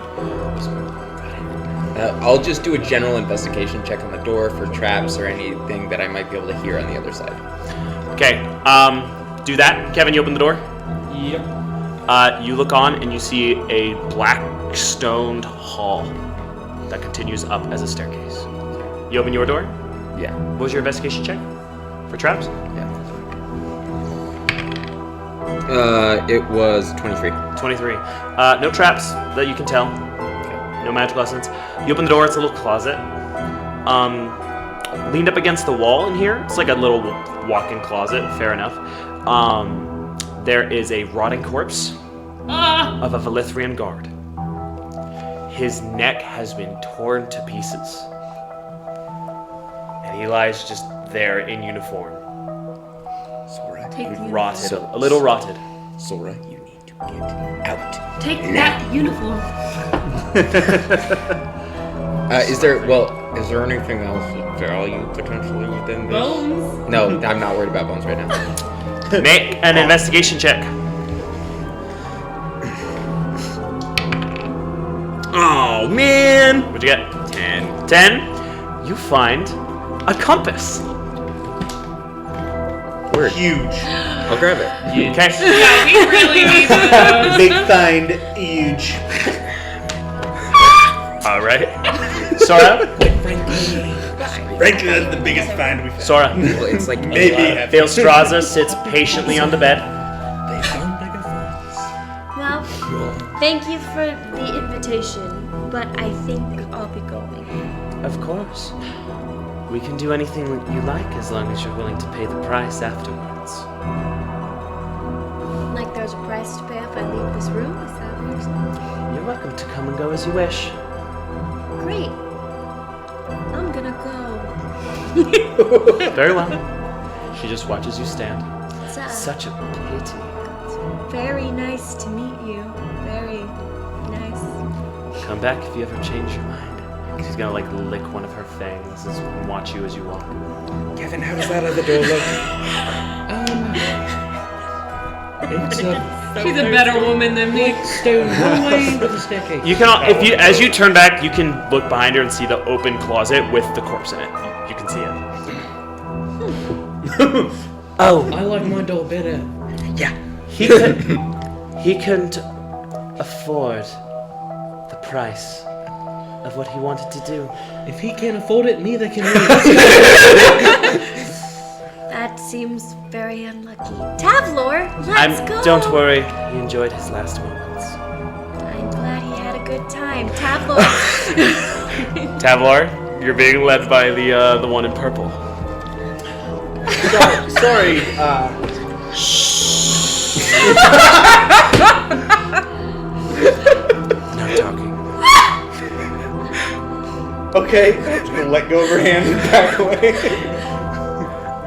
[SPEAKER 2] I'll just do a general investigation check on the door for traps or anything that I might be able to hear on the other side.
[SPEAKER 1] Okay. Do that. Kevin, you open the door.
[SPEAKER 3] Yep.
[SPEAKER 1] You look on and you see a black stoned hall that continues up as a staircase. You open your door.
[SPEAKER 2] Yeah.
[SPEAKER 1] What was your investigation check for traps?
[SPEAKER 2] Yeah. It was 23.
[SPEAKER 1] 23. No traps that you can tell. No magical essence. You open the door, it's a little closet. Leaned up against the wall in here, it's like a little walk-in closet, fair enough. There is a rotting corpse of a Valithrian guard. His neck has been torn to pieces. And he lies just there in uniform.
[SPEAKER 8] Sora,
[SPEAKER 7] Take the
[SPEAKER 1] Rotted,
[SPEAKER 8] So-
[SPEAKER 1] a little rotted.
[SPEAKER 8] Sora, you need to get out.
[SPEAKER 7] Take that uniform.
[SPEAKER 2] Is there anything else of value potentially within this?
[SPEAKER 7] Bones.
[SPEAKER 2] No, I'm not worried about bones right now.
[SPEAKER 1] Make an investigation check. Oh man! What'd you get? 10. 10? You find a compass.
[SPEAKER 2] Word.
[SPEAKER 5] Huge.
[SPEAKER 2] I'll grab it.
[SPEAKER 1] Okay.
[SPEAKER 7] Yeah, we really need those.
[SPEAKER 5] Big find, huge.
[SPEAKER 1] All right. Sora.
[SPEAKER 5] Frankly, that's the biggest find we've had.
[SPEAKER 1] Sora.
[SPEAKER 2] Well, it's like
[SPEAKER 5] Maybe.
[SPEAKER 1] Velstraza sits patiently on the bed.
[SPEAKER 8] They found bigger things.
[SPEAKER 6] Well, thank you for the invitation, but I think I'll be going.
[SPEAKER 1] Of course. We can do anything you like as long as you're willing to pay the price afterwards.
[SPEAKER 6] Like there's a price to pay if I leave this room? Is that what you're saying?
[SPEAKER 1] You're welcome to come and go as you wish.
[SPEAKER 6] Great. I'm gonna go.
[SPEAKER 1] Very well. She just watches you stand.
[SPEAKER 6] It's,
[SPEAKER 1] Such a pity.
[SPEAKER 6] very nice to meet you. Very nice.
[SPEAKER 1] Come back if you ever change your mind. She's gonna like lick one of her fangs and watch you as you walk.
[SPEAKER 2] Kevin, how does that other door look?
[SPEAKER 3] It's
[SPEAKER 7] She's a better woman than me.
[SPEAKER 3] stone one way into the staircase.
[SPEAKER 1] You can, as you turn back, you can look behind her and see the open closet with the corpse in it. You can see it. Oh,
[SPEAKER 3] I like my door better.
[SPEAKER 1] he couldn't afford the price of what he wanted to do.
[SPEAKER 3] If he can't afford it, neither can we.
[SPEAKER 6] That seems very unlikely. lucky. Tavlor, let's go.
[SPEAKER 1] Don't worry. He enjoyed his last moments.
[SPEAKER 6] I'm glad he had a good time. Tavlor.
[SPEAKER 1] Tavlar, you're being led by the one in purple.
[SPEAKER 5] Sorry.
[SPEAKER 1] No talking.
[SPEAKER 5] Okay. Just gonna let go of her hand and back away.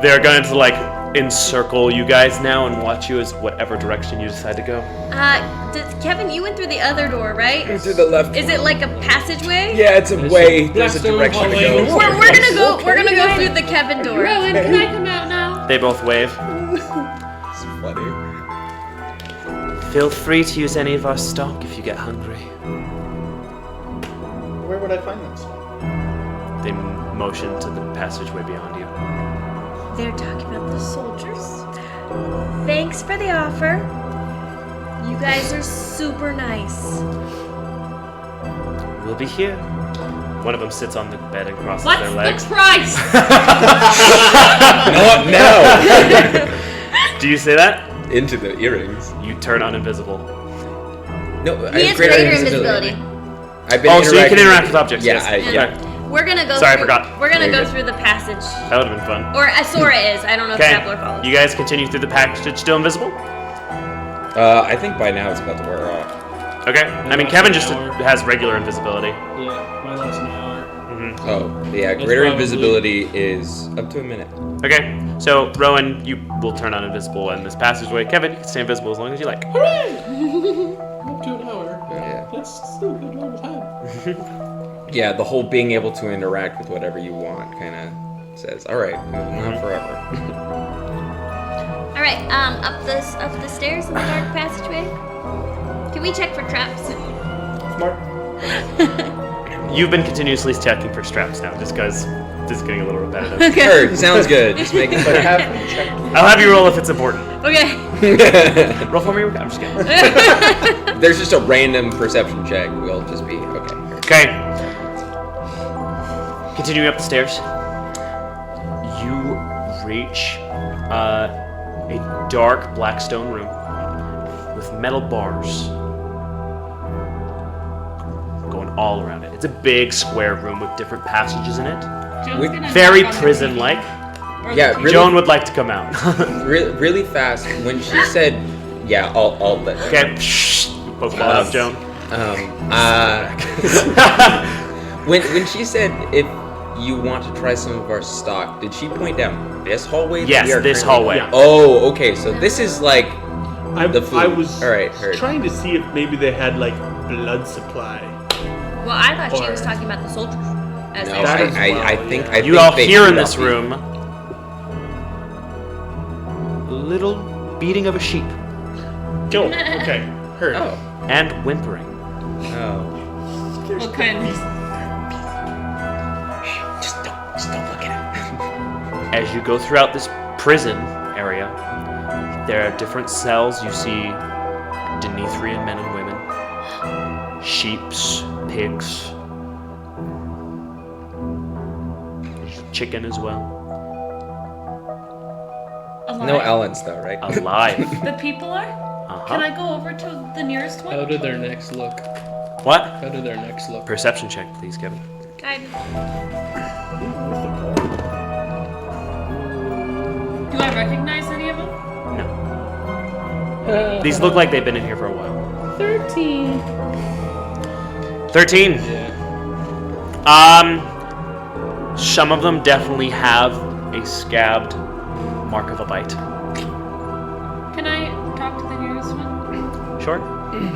[SPEAKER 1] They're going to encircle you guys now and watch you as whatever direction you decide to go.
[SPEAKER 6] Kevin, you went through the other door, right?
[SPEAKER 8] To the left.
[SPEAKER 6] Is it like a passageway?
[SPEAKER 8] Yeah, it's a way. There's a direction to go.
[SPEAKER 6] We're gonna go through the Kevin door.
[SPEAKER 7] Rowan, can I come out now?
[SPEAKER 1] They both wave.
[SPEAKER 8] It's funny.
[SPEAKER 1] Feel free to use any of our stock if you get hungry.
[SPEAKER 5] Where would I find this?
[SPEAKER 1] They motion to the passageway beyond you.
[SPEAKER 6] They're talking about the soldiers. Thanks for the offer. You guys are super nice.
[SPEAKER 1] We'll be here. One of them sits on the bed and crosses
[SPEAKER 7] What's
[SPEAKER 1] their legs.
[SPEAKER 7] the price?
[SPEAKER 8] Not now.
[SPEAKER 1] Do you say that?
[SPEAKER 8] Into the earrings.
[SPEAKER 1] You turn on invisible.
[SPEAKER 8] No,
[SPEAKER 6] He has greater invisibility.
[SPEAKER 8] I've been
[SPEAKER 1] Oh, so you can
[SPEAKER 8] interacting
[SPEAKER 1] interact
[SPEAKER 8] with-
[SPEAKER 1] with objects.
[SPEAKER 8] Yeah,
[SPEAKER 1] yes.
[SPEAKER 6] We're gonna go.
[SPEAKER 1] Sorry, I
[SPEAKER 6] through,
[SPEAKER 1] forgot.
[SPEAKER 6] We're gonna
[SPEAKER 8] There
[SPEAKER 6] go
[SPEAKER 8] you go.
[SPEAKER 6] through the passage,
[SPEAKER 1] That would have been fun.
[SPEAKER 6] or Sora is. I don't know
[SPEAKER 1] Okay.
[SPEAKER 6] if Tavlor follows.
[SPEAKER 1] You guys continue through the passage, still invisible?
[SPEAKER 8] I think by now it's about to wear off.
[SPEAKER 1] Okay. I mean, Kevin just
[SPEAKER 3] Hour.
[SPEAKER 1] has regular invisibility.
[SPEAKER 3] Yeah, mine lasts an hour.
[SPEAKER 8] Oh, yeah.
[SPEAKER 3] That's
[SPEAKER 8] Greater
[SPEAKER 3] probably-
[SPEAKER 8] invisibility is up to a minute.
[SPEAKER 1] Okay. So, Rowan, you will turn on invisible in this passageway. Kevin, you can stay invisible as long as you like.
[SPEAKER 3] Hooray! Up to an hour.
[SPEAKER 8] Yeah.
[SPEAKER 3] That's still a good amount of time.
[SPEAKER 8] Yeah, the whole being able to interact with whatever you want kind of says, all right, not forever.
[SPEAKER 6] All right, up the stairs in the dark passageway. Can we check for traps?
[SPEAKER 5] Smart.
[SPEAKER 1] You've been continuously checking for straps now, just because this is getting a little repetitive.
[SPEAKER 8] Heard, sounds good. Just make it
[SPEAKER 5] But
[SPEAKER 8] clear.
[SPEAKER 5] have me check.
[SPEAKER 1] I'll have you roll if it's important.
[SPEAKER 6] Okay.
[SPEAKER 1] Roll for me. I'm just kidding.
[SPEAKER 8] There's just a random perception check. We'll just be okay.
[SPEAKER 1] Okay. Continuing up the stairs, you reach a dark black stone room with metal bars going all around it. It's a big square room with different passages in it.
[SPEAKER 7] Joan's gonna
[SPEAKER 1] Very
[SPEAKER 7] knock on the
[SPEAKER 1] prison-like.
[SPEAKER 7] TV. Or
[SPEAKER 8] Yeah,
[SPEAKER 7] the-
[SPEAKER 8] really,
[SPEAKER 1] Joan would like to come out.
[SPEAKER 8] really fast. When she said, "Yeah, I'll let."
[SPEAKER 1] Okay. Shh. Both fall out, Joan.
[SPEAKER 8] When she said if you want to try some of our stock, did she point down this hallway? that
[SPEAKER 1] Yes,
[SPEAKER 8] we are
[SPEAKER 1] this
[SPEAKER 8] currently-
[SPEAKER 1] hallway.
[SPEAKER 8] Oh, okay. So this is like the food.
[SPEAKER 9] I was
[SPEAKER 8] All right, heard.
[SPEAKER 9] trying to see if maybe they had like blood supply.
[SPEAKER 6] Well, I thought she
[SPEAKER 9] Or-
[SPEAKER 6] was talking about the soldiers. As
[SPEAKER 8] No,
[SPEAKER 6] they
[SPEAKER 9] That
[SPEAKER 6] were.
[SPEAKER 9] is
[SPEAKER 8] I
[SPEAKER 9] well,
[SPEAKER 8] think
[SPEAKER 9] yeah.
[SPEAKER 8] I
[SPEAKER 1] You
[SPEAKER 8] think
[SPEAKER 1] all
[SPEAKER 8] they
[SPEAKER 1] hear in
[SPEAKER 8] should
[SPEAKER 1] this
[SPEAKER 8] not be-
[SPEAKER 1] room a little beating of a sheep
[SPEAKER 9] Go. Okay. Heard.
[SPEAKER 8] Oh,
[SPEAKER 1] and whimpering.
[SPEAKER 8] oh.
[SPEAKER 7] What kind?
[SPEAKER 8] Just don't look at him.
[SPEAKER 1] As you go throughout this prison area, there are different cells. You see Denethrian men and women, sheeps, pigs, chicken as well,
[SPEAKER 7] Alive.
[SPEAKER 8] No Ellens though, right?
[SPEAKER 1] alive.
[SPEAKER 7] The people are? Can I go over to the nearest one?
[SPEAKER 3] How do their necks look?
[SPEAKER 1] What?
[SPEAKER 3] How do their necks look?
[SPEAKER 1] Perception check, please, Kevin.
[SPEAKER 6] Guidance.
[SPEAKER 7] Do I recognize any of them?
[SPEAKER 1] No. These look like they've been in here for a while.
[SPEAKER 7] 13.
[SPEAKER 1] 13.
[SPEAKER 3] Yeah.
[SPEAKER 1] Some of them definitely have a scabbed mark of a bite.
[SPEAKER 7] Can I talk to the nearest one?
[SPEAKER 1] Sure.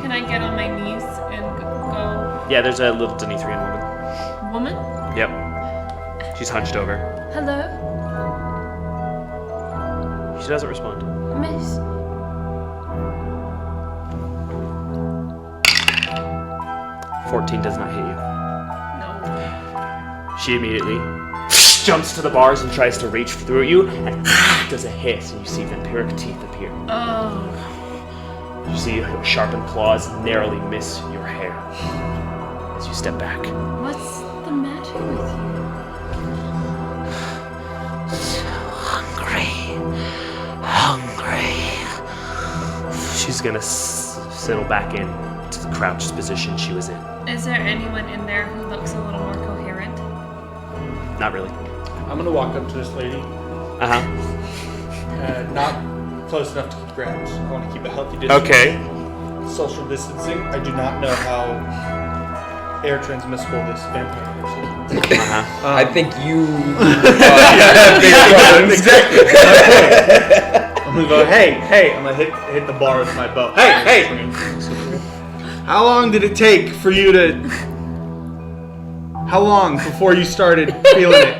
[SPEAKER 7] Can I get on my knees and go?
[SPEAKER 1] Yeah, there's a little Denethrian woman.
[SPEAKER 7] Woman?
[SPEAKER 1] Yep. She's hunched over.
[SPEAKER 7] Hello?
[SPEAKER 1] She doesn't respond.
[SPEAKER 7] Miss?
[SPEAKER 1] 14 does not hit you.
[SPEAKER 7] No.
[SPEAKER 1] She immediately jumps to the bars and tries to reach through you and does a hiss, and you see vampiric teeth appear.
[SPEAKER 7] Oh.
[SPEAKER 1] You see sharpened claws narrowly miss your hair as you step back.
[SPEAKER 7] What's the matter with you?
[SPEAKER 1] Hungry. She's gonna settle back in to the crouched position she was in.
[SPEAKER 7] Is there anyone in there who looks a little more coherent?
[SPEAKER 1] Not really.
[SPEAKER 5] I'm gonna walk up to this lady.
[SPEAKER 1] Uh-huh.
[SPEAKER 5] Not close enough to keep grabs. I want to keep a healthy distance.
[SPEAKER 1] Okay.
[SPEAKER 5] Social distancing. I do not know how air transmissible this vampire is.
[SPEAKER 1] Uh-huh.
[SPEAKER 8] I think you.
[SPEAKER 5] Exactly. I'm gonna go. Hey! I'm gonna hit the bar with my bow. Hey! How long did it take for you to? How long before you started feeling it?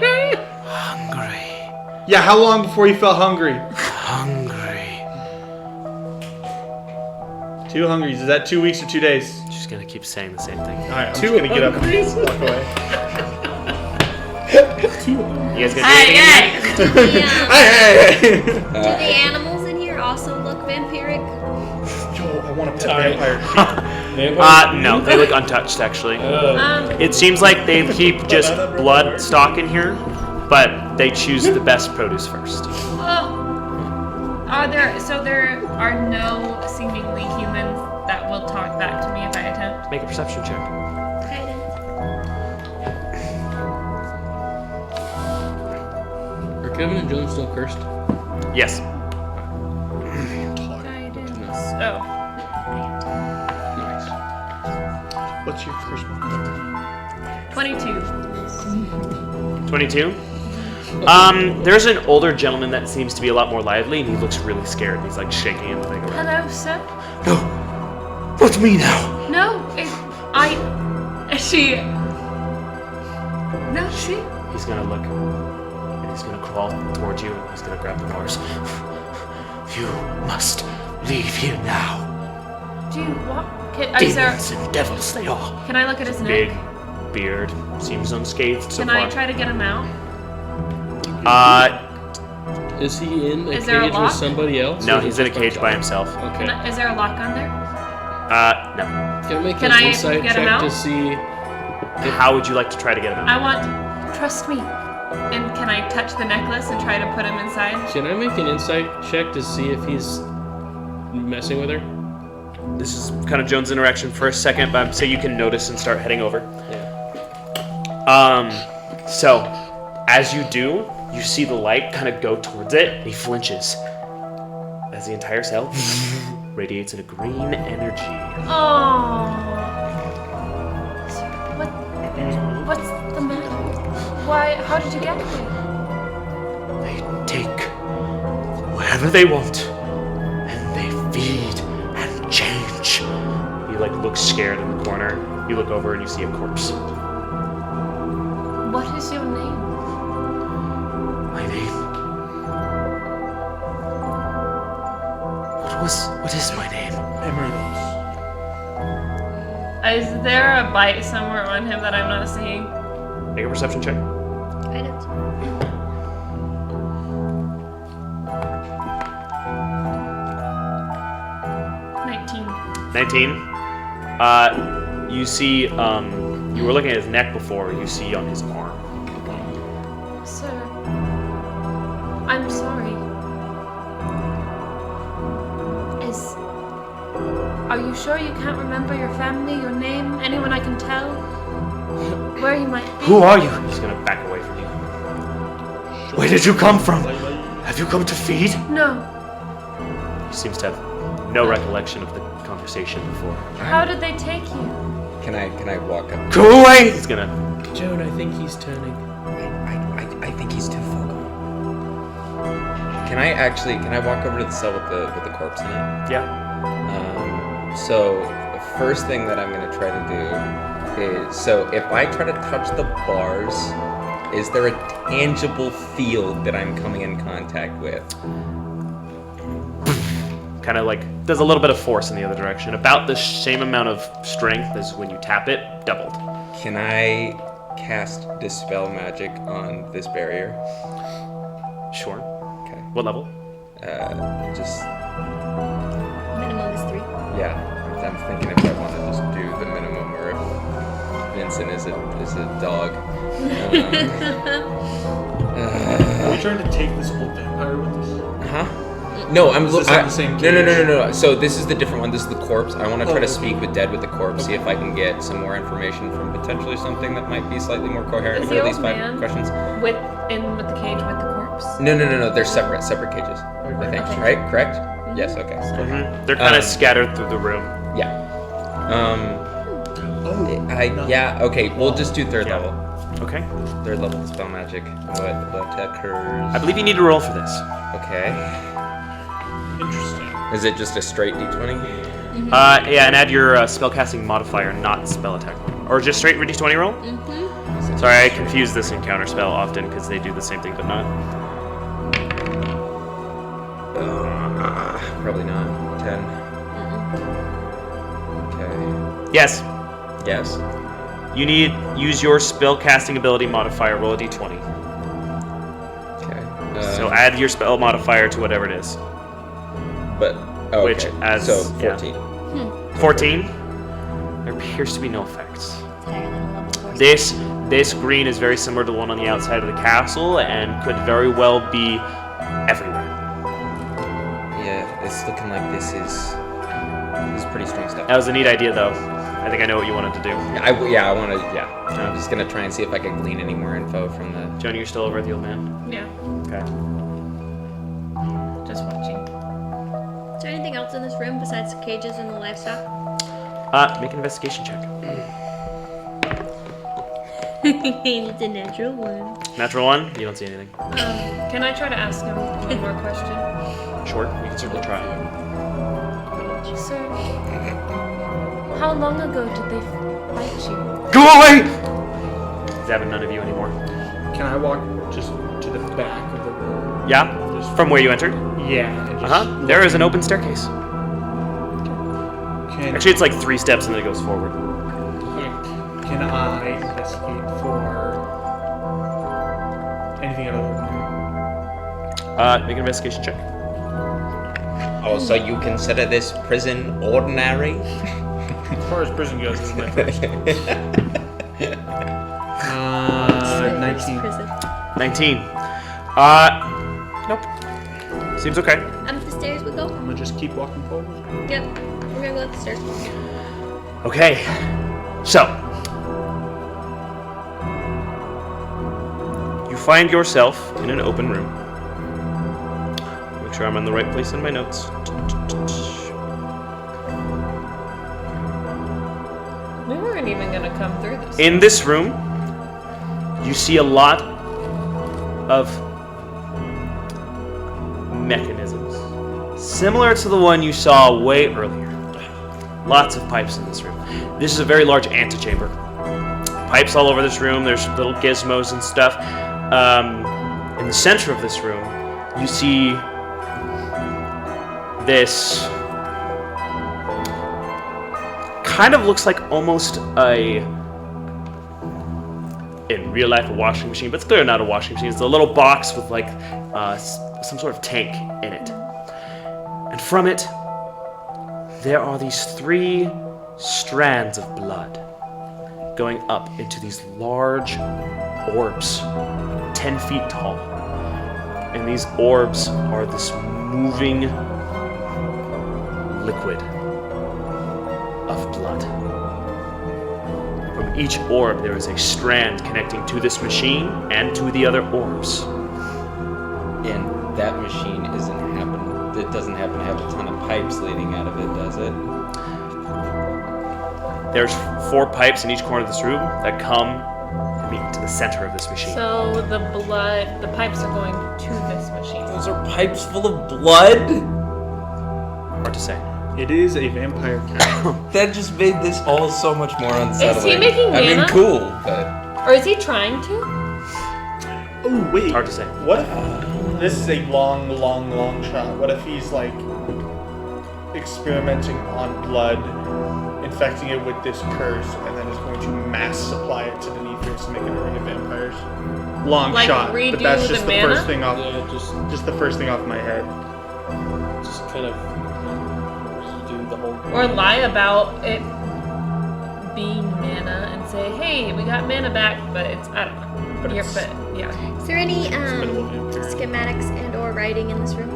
[SPEAKER 1] Hungry.
[SPEAKER 5] Yeah. How long before you felt hungry?
[SPEAKER 1] Hungry.
[SPEAKER 5] 2 hungries. Is that 2 weeks or 2 days?
[SPEAKER 1] She's gonna keep saying the same thing.
[SPEAKER 5] All right. I'm just gonna get up and walk away.
[SPEAKER 1] You guys gonna do anything?
[SPEAKER 6] Do the animals in here also look vampiric?
[SPEAKER 5] Joel, I want to pet vampire.
[SPEAKER 1] No, they look untouched actually. It seems like they keep just blood stock in here, but they choose the best produce first.
[SPEAKER 7] Oh. There are no seemingly humans that will talk back to me if I attempt?
[SPEAKER 1] Make a perception check.
[SPEAKER 3] Are Kevin and Joan still cursed?
[SPEAKER 1] Yes.
[SPEAKER 7] Guidance. Oh.
[SPEAKER 3] Nice.
[SPEAKER 5] What's your first one?
[SPEAKER 7] 22.
[SPEAKER 1] 22. There's an older gentleman that seems to be a lot more lively, and he looks really scared. He's like shaking and moving around.
[SPEAKER 7] Hello, sir.
[SPEAKER 1] No. What's me now?
[SPEAKER 7] No, she. No, she.
[SPEAKER 1] He's gonna look, and he's gonna crawl towards you, and he's gonna grab the doors. You must leave here now.
[SPEAKER 7] Do you what? Is there?
[SPEAKER 1] Demons and devils, they are.
[SPEAKER 7] Can I look at his neck?
[SPEAKER 1] Big beard, seems unscathed so
[SPEAKER 7] Can
[SPEAKER 1] far.
[SPEAKER 7] I try to get him out?
[SPEAKER 3] Is he in a
[SPEAKER 7] Is there a
[SPEAKER 3] cage
[SPEAKER 7] lock?
[SPEAKER 3] with somebody else?
[SPEAKER 1] No,
[SPEAKER 3] or
[SPEAKER 1] he's in a cage by himself.
[SPEAKER 3] Okay.
[SPEAKER 7] Is there a lock on there?
[SPEAKER 1] No.
[SPEAKER 3] Can I make
[SPEAKER 7] Can
[SPEAKER 3] an
[SPEAKER 7] I
[SPEAKER 3] insight
[SPEAKER 7] get him
[SPEAKER 3] check
[SPEAKER 7] out?
[SPEAKER 3] to see?
[SPEAKER 1] How would you like to try to get him out?
[SPEAKER 7] I want. Trust me. And can I touch the necklace and try to put him inside?
[SPEAKER 3] Can I make an insight check to see if he's messing with her?
[SPEAKER 1] This is kind of Joan's interaction for a second, but so you can notice and start heading over.
[SPEAKER 3] Yeah.
[SPEAKER 1] So, as you do, you see the light kind of go towards it, and he flinches. As the entire cell radiates in a green energy.
[SPEAKER 7] Oh. What's the matter? Why? How did you get here?
[SPEAKER 1] They take wherever they want, and they feed and change. He like looks scared in the corner. You look over and you see a corpse.
[SPEAKER 7] What is your name?
[SPEAKER 1] My name? What is my name?
[SPEAKER 5] Emeralds.
[SPEAKER 7] Is there a bite somewhere on him that I'm not seeing?
[SPEAKER 1] Make a perception check.
[SPEAKER 6] Guidance.
[SPEAKER 1] 19. You see, you were looking at his neck before, you see on his arm.
[SPEAKER 7] Sir, I'm sorry. Are you sure you can't remember your family, your name, anyone I can tell? Where he might be?
[SPEAKER 1] Who are you? He's gonna back away from you. Where did you come from? Have you come to feed?
[SPEAKER 7] No.
[SPEAKER 1] He seems to have no recollection of the conversation before.
[SPEAKER 7] How did they take you?
[SPEAKER 8] Can I walk up?
[SPEAKER 1] Go away! He's gonna.
[SPEAKER 3] Joan, I think he's turning.
[SPEAKER 8] I think he's too focal. Can I walk over to the cell with the corpse in it?
[SPEAKER 1] Yeah.
[SPEAKER 8] So the first thing that I'm gonna try to do is, so if I try to touch the bars, is there a tangible field that I'm coming in contact with?
[SPEAKER 1] Kind of like, there's a little bit of force in the other direction. About the same amount of strength as when you tap it, doubled.
[SPEAKER 8] Can I cast Dispel Magic on this barrier?
[SPEAKER 1] Sure.
[SPEAKER 8] Okay.
[SPEAKER 1] What level?
[SPEAKER 8] Just,
[SPEAKER 6] Minimum is 3.
[SPEAKER 8] yeah. I'm thinking if I want to just do the minimum, or if Vincent is a dog.
[SPEAKER 5] Are we trying to take this old vampire with us?
[SPEAKER 8] Huh? No, I'm
[SPEAKER 5] Is this in the same
[SPEAKER 8] No. So this is the different one. This is the corpse. I want to try to speak with Dead with the corpse, see if I can get some more information from potentially something that might be slightly more coherent
[SPEAKER 7] Is
[SPEAKER 8] for
[SPEAKER 7] the
[SPEAKER 8] these
[SPEAKER 7] old
[SPEAKER 8] 5
[SPEAKER 7] man
[SPEAKER 8] questions.
[SPEAKER 7] with the cage with the corpse?
[SPEAKER 8] No. They're separate cages. I think.
[SPEAKER 7] Okay.
[SPEAKER 8] Right? Correct? Yes. Okay.
[SPEAKER 1] They're kind of scattered through the room.
[SPEAKER 8] Yeah. Yeah. Okay. We'll just do third level.
[SPEAKER 1] Okay.
[SPEAKER 8] Third level spell magic. What occurs?
[SPEAKER 1] I believe you need to roll for this.
[SPEAKER 8] Okay.
[SPEAKER 5] Interesting.
[SPEAKER 8] Is it just a straight d20?
[SPEAKER 1] Yeah, and add your spellcasting modifier, not spell attack. Or just straight d20 roll?
[SPEAKER 6] Mm-hmm.
[SPEAKER 1] Sorry, I confuse this and counterspell often because they do the same thing but not.
[SPEAKER 8] Probably not. 10. Okay.
[SPEAKER 1] Yes.
[SPEAKER 8] Yes.
[SPEAKER 1] You need use your spellcasting ability modifier, roll a d20.
[SPEAKER 8] Okay.
[SPEAKER 1] So add your spell modifier to whatever it is.
[SPEAKER 8] But oh,
[SPEAKER 1] Which
[SPEAKER 8] okay.
[SPEAKER 1] adds-
[SPEAKER 8] so
[SPEAKER 1] yeah.
[SPEAKER 8] 14.
[SPEAKER 1] 14. There appears to be no effects. This green is very similar to the one on the outside of the castle and could very well be everywhere.
[SPEAKER 8] Yeah, it's looking like this is pretty strong stuff.
[SPEAKER 1] That was a neat idea, though. I think I know what you wanted to do.
[SPEAKER 8] I want to. Yeah, I'm just gonna try and see if I can glean any more info from the.
[SPEAKER 1] Joni, you're still over at the old man.
[SPEAKER 7] Yeah,
[SPEAKER 1] Okay.
[SPEAKER 7] just watching.
[SPEAKER 6] Is there anything else in this room besides the cages and the livestock?
[SPEAKER 1] Make an investigation check.
[SPEAKER 6] It's a natural one.
[SPEAKER 1] Natural 1. You don't see anything.
[SPEAKER 7] Can I try to ask him one more question?
[SPEAKER 1] Sure, we can certainly try.
[SPEAKER 7] So, how long ago did they fight you?
[SPEAKER 1] Go away! Zavin, none of you anymore.
[SPEAKER 5] Can I walk just to the back of the room?
[SPEAKER 1] Yeah? From where you entered?
[SPEAKER 5] Yeah. And just
[SPEAKER 1] There is an open staircase.
[SPEAKER 5] Can,
[SPEAKER 1] Actually, it's like 3 steps and then it goes forward.
[SPEAKER 5] can I investigate for anything out of the ordinary?
[SPEAKER 1] Make an investigation check.
[SPEAKER 8] Oh, so you consider this prison ordinary?
[SPEAKER 5] As far as prison goes, this is my first. 19.
[SPEAKER 1] 19. Nope. Seems okay.
[SPEAKER 6] Up the stairs we go.
[SPEAKER 5] I'm gonna just keep walking forward.
[SPEAKER 6] Yep. We're gonna go up the stairs.
[SPEAKER 1] Okay. So. You find yourself in an open room. Make sure I'm in the right place in my notes.
[SPEAKER 7] We weren't even gonna come through this.
[SPEAKER 1] In this room, you see a lot of mechanisms. Similar to the one you saw way earlier. Lots of pipes in this room. This is a very large antechamber. Pipes all over this room. There's little gizmos and stuff. In the center of this room, you see this kind of looks like almost in real life a washing machine, but it's clearly not a washing machine. It's a little box with like some sort of tank in it. And from it, there are these 3 strands of blood going up into these large orbs, 10 feet tall. And these orbs are this moving liquid of blood. From each orb, there is a strand connecting to this machine and to the other orbs.
[SPEAKER 8] And that machine it doesn't happen to have a ton of pipes leading out of it, does it?
[SPEAKER 1] There's 4 pipes in each corner of this room that come to the center of this machine.
[SPEAKER 7] So the pipes are going to this machine.
[SPEAKER 8] Those are pipes full of blood?
[SPEAKER 1] Hard to say.
[SPEAKER 5] It is a vampire cat.
[SPEAKER 8] That just made this all so much more unsettling.
[SPEAKER 7] Is he making
[SPEAKER 8] I mean,
[SPEAKER 7] mana?
[SPEAKER 8] cool, but...
[SPEAKER 7] Or is he trying to?
[SPEAKER 5] Oh wait.
[SPEAKER 1] Hard to say.
[SPEAKER 5] What if this is a long shot? What if he's like experimenting on blood, infecting it with this curse, and then is going to mass supply it to the Nephers to make it a ring of vampires? Long
[SPEAKER 7] Like
[SPEAKER 5] shot,
[SPEAKER 7] redo
[SPEAKER 5] but that's just
[SPEAKER 7] the
[SPEAKER 5] the
[SPEAKER 7] mana?
[SPEAKER 5] first thing off.
[SPEAKER 3] Yeah,
[SPEAKER 5] Just the first thing off my head.
[SPEAKER 3] just kind of redo the whole.
[SPEAKER 7] Or lie about it being mana and say, hey, we got mana back, but it's, I don't know.
[SPEAKER 5] But
[SPEAKER 7] Yeah,
[SPEAKER 5] it's-
[SPEAKER 7] but, yeah.
[SPEAKER 6] Is there any
[SPEAKER 5] minimal vampire.
[SPEAKER 6] schematics and or writing in this room?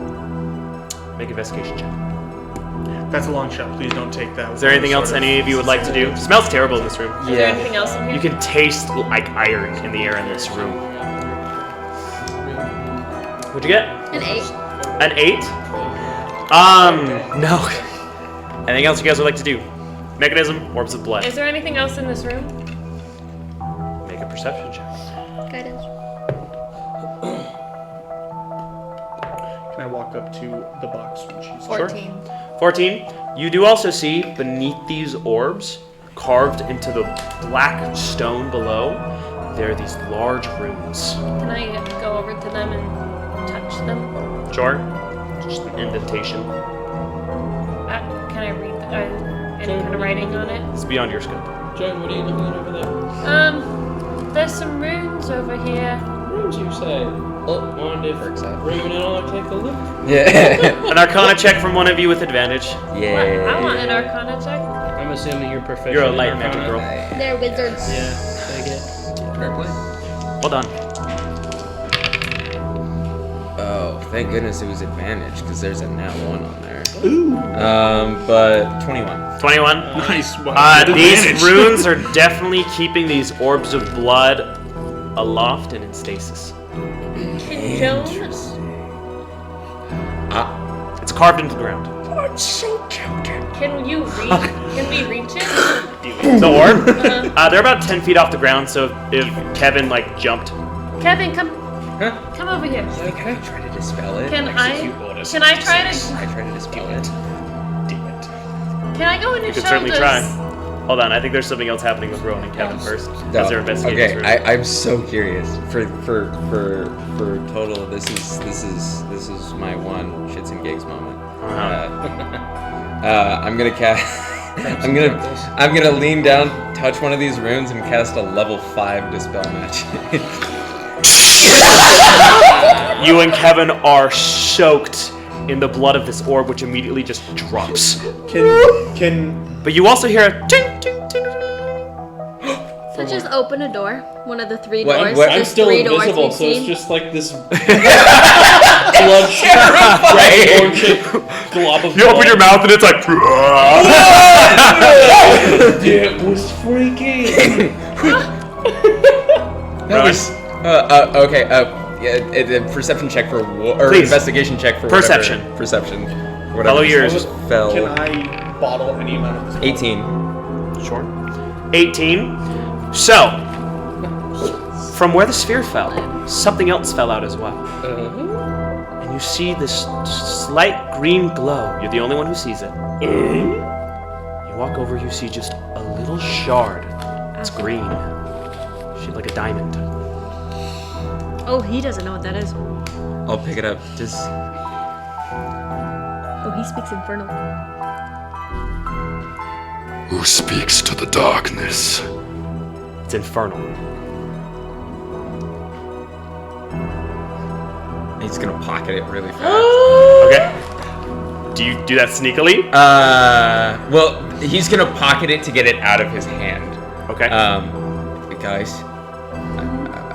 [SPEAKER 1] Make an investigation check.
[SPEAKER 5] That's a long shot. Please don't take that.
[SPEAKER 1] Is there anything else any of you would like to do? It smells terrible in this room.
[SPEAKER 6] Is there anything else in here?
[SPEAKER 1] You can taste like iron in the air in this room. What'd you get?
[SPEAKER 6] An 8.
[SPEAKER 1] An 8? No. Anything else you guys would like to do? Mechanism, orbs of blood.
[SPEAKER 7] Is there anything else in this room?
[SPEAKER 1] Make a perception check.
[SPEAKER 6] Guidance.
[SPEAKER 5] Can I walk up to the box when she's
[SPEAKER 7] 14.
[SPEAKER 1] 14. You do also see beneath these orbs, carved into the black stone below, there are these large runes.
[SPEAKER 7] Can I go over to them and touch them?
[SPEAKER 1] Sure. Just an indentation.
[SPEAKER 7] Can I read any kind of writing on it?
[SPEAKER 1] It's beyond your scope.
[SPEAKER 3] Joan, what are you looking at over there?
[SPEAKER 7] There's some runes over here.
[SPEAKER 3] Rooms, you say? Oh, mind if Raven and I take a look?
[SPEAKER 8] Yeah.
[SPEAKER 1] An Arcana check from one of you with advantage.
[SPEAKER 8] Yeah.
[SPEAKER 7] I want an Arcana check.
[SPEAKER 3] I'm assuming you're proficient.
[SPEAKER 1] You're a
[SPEAKER 3] in
[SPEAKER 1] light
[SPEAKER 3] Arcana.
[SPEAKER 1] magic girl.
[SPEAKER 6] They're wizards.
[SPEAKER 3] Yeah, take it.
[SPEAKER 8] Fair play.
[SPEAKER 1] Well done.
[SPEAKER 8] Oh, thank goodness it was advantage, because there's a nat 1 on there. Ooh. But 21.
[SPEAKER 1] 21.
[SPEAKER 5] Nice.
[SPEAKER 1] These runes are definitely keeping these orbs of blood aloft and in stasis.
[SPEAKER 6] Can Joan?
[SPEAKER 1] It's carved into the ground.
[SPEAKER 7] Can you reach? Can we reach it?
[SPEAKER 1] The orb? They're about 10 feet off the ground, so if Kevin jumped.
[SPEAKER 7] Kevin, come over here.
[SPEAKER 8] Can I try to dispel it?
[SPEAKER 7] Can I try to?
[SPEAKER 8] I try to dispel it.
[SPEAKER 7] Can I go in
[SPEAKER 1] You
[SPEAKER 7] and
[SPEAKER 1] could
[SPEAKER 7] show
[SPEAKER 1] certainly
[SPEAKER 7] this?
[SPEAKER 1] try. Hold on, I think there's something else happening with Rowan and Kevin first. As they're investigating this room.
[SPEAKER 8] I'm so curious. For total, this is my one shits and gigs moment. I'm gonna cast. I'm gonna lean down, touch one of these runes, and cast a level 5 dispel magic.
[SPEAKER 1] You and Kevin are soaked in the blood of this orb, which immediately just drops.
[SPEAKER 5] Can
[SPEAKER 1] But you also hear a ting, ting, ting.
[SPEAKER 6] So just open a door. One of the 3
[SPEAKER 8] What-
[SPEAKER 6] doors.
[SPEAKER 8] what-
[SPEAKER 3] I'm
[SPEAKER 6] There's
[SPEAKER 3] still
[SPEAKER 6] 3 doors
[SPEAKER 3] invisible,
[SPEAKER 6] we've
[SPEAKER 3] so it's
[SPEAKER 6] seen.
[SPEAKER 3] just like this blood-shaped glob of
[SPEAKER 1] You open
[SPEAKER 3] blood.
[SPEAKER 1] your mouth and it's like.
[SPEAKER 3] It was freaky.
[SPEAKER 8] That was okay. Yeah, perception check for or
[SPEAKER 1] Please.
[SPEAKER 8] investigation check for
[SPEAKER 1] Perception.
[SPEAKER 8] Whatever. Perception. Whatever.
[SPEAKER 1] Follow yours.
[SPEAKER 8] Just fell.
[SPEAKER 5] can I bottle any amount of this?
[SPEAKER 8] 18.
[SPEAKER 1] Sure. 18. So, from where the sphere fell, something else fell out as well. And you see this slight green glow. You're the only one who sees it. You walk over, you see just a little shard. It's green. Shaped like a diamond.
[SPEAKER 6] Oh, he doesn't know what that is.
[SPEAKER 8] I'll pick it up. Just
[SPEAKER 6] Oh, he speaks Infernal.
[SPEAKER 10] Who speaks to the darkness?
[SPEAKER 1] It's infernal.
[SPEAKER 8] he's gonna pocket it really fast.
[SPEAKER 1] Okay. Do you do that sneakily?
[SPEAKER 8] Well, he's gonna pocket it to get it out of his hand.
[SPEAKER 1] Okay.
[SPEAKER 8] Guys,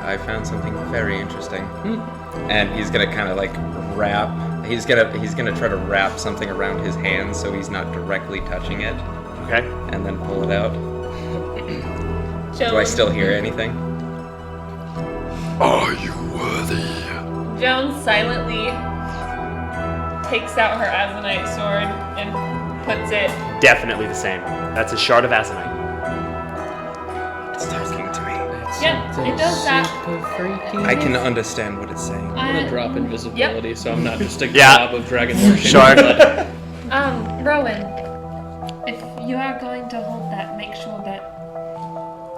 [SPEAKER 8] I found something very interesting, and he's gonna kind of wrap. He's gonna try to wrap something around his hand so he's not directly touching it,
[SPEAKER 1] Okay.
[SPEAKER 8] and then pull it out. Do I still hear anything?
[SPEAKER 10] Are you worthy?
[SPEAKER 7] Joan silently takes out her azonite sword and puts it.
[SPEAKER 1] Definitely the same. That's a shard of azonite.
[SPEAKER 8] It's talking to me.
[SPEAKER 7] Yeah, it does that.
[SPEAKER 8] I can understand what it's saying.
[SPEAKER 3] I'm gonna drop invisibility, so I'm not just a
[SPEAKER 1] Yeah.
[SPEAKER 3] glob of dragon worship.
[SPEAKER 1] Sure.
[SPEAKER 7] Rowan, if you are going to hold that, make sure that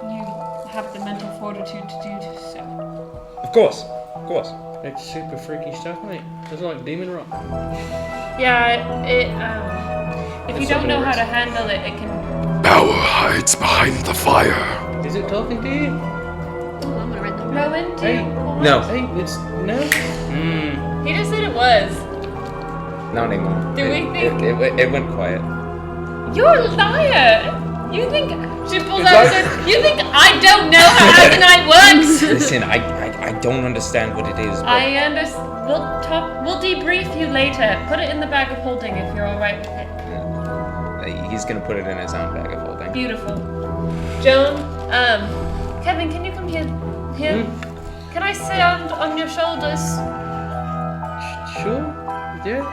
[SPEAKER 7] you have the mental fortitude to do so.
[SPEAKER 8] Of course.
[SPEAKER 3] It's super freaky stuff, mate. It's like demon rock.
[SPEAKER 7] Yeah, if you don't know how to handle it, it can.
[SPEAKER 10] Power hides behind the fire.
[SPEAKER 3] Is it talking to you?
[SPEAKER 6] Oh, I'm gonna read them.
[SPEAKER 7] Rowan, do
[SPEAKER 3] Hey.
[SPEAKER 7] you want-
[SPEAKER 8] No,
[SPEAKER 3] Hey, it's no.
[SPEAKER 7] He just said it was.
[SPEAKER 8] not anymore.
[SPEAKER 7] Do we think-
[SPEAKER 8] it went quiet?
[SPEAKER 7] You're a liar! You think she pulls out and says, "You think I don't know how Aconite works?"
[SPEAKER 8] Listen, I I don't understand what it is. But
[SPEAKER 7] I understand. We'll debrief you later. Put it in the bag of holding if you're alright with it.
[SPEAKER 8] He's gonna put it in his own bag of holding.
[SPEAKER 7] Beautiful. Joan, Kevin, can you come here? Here? Can I stand on your shoulders?
[SPEAKER 3] Sure. Yeah.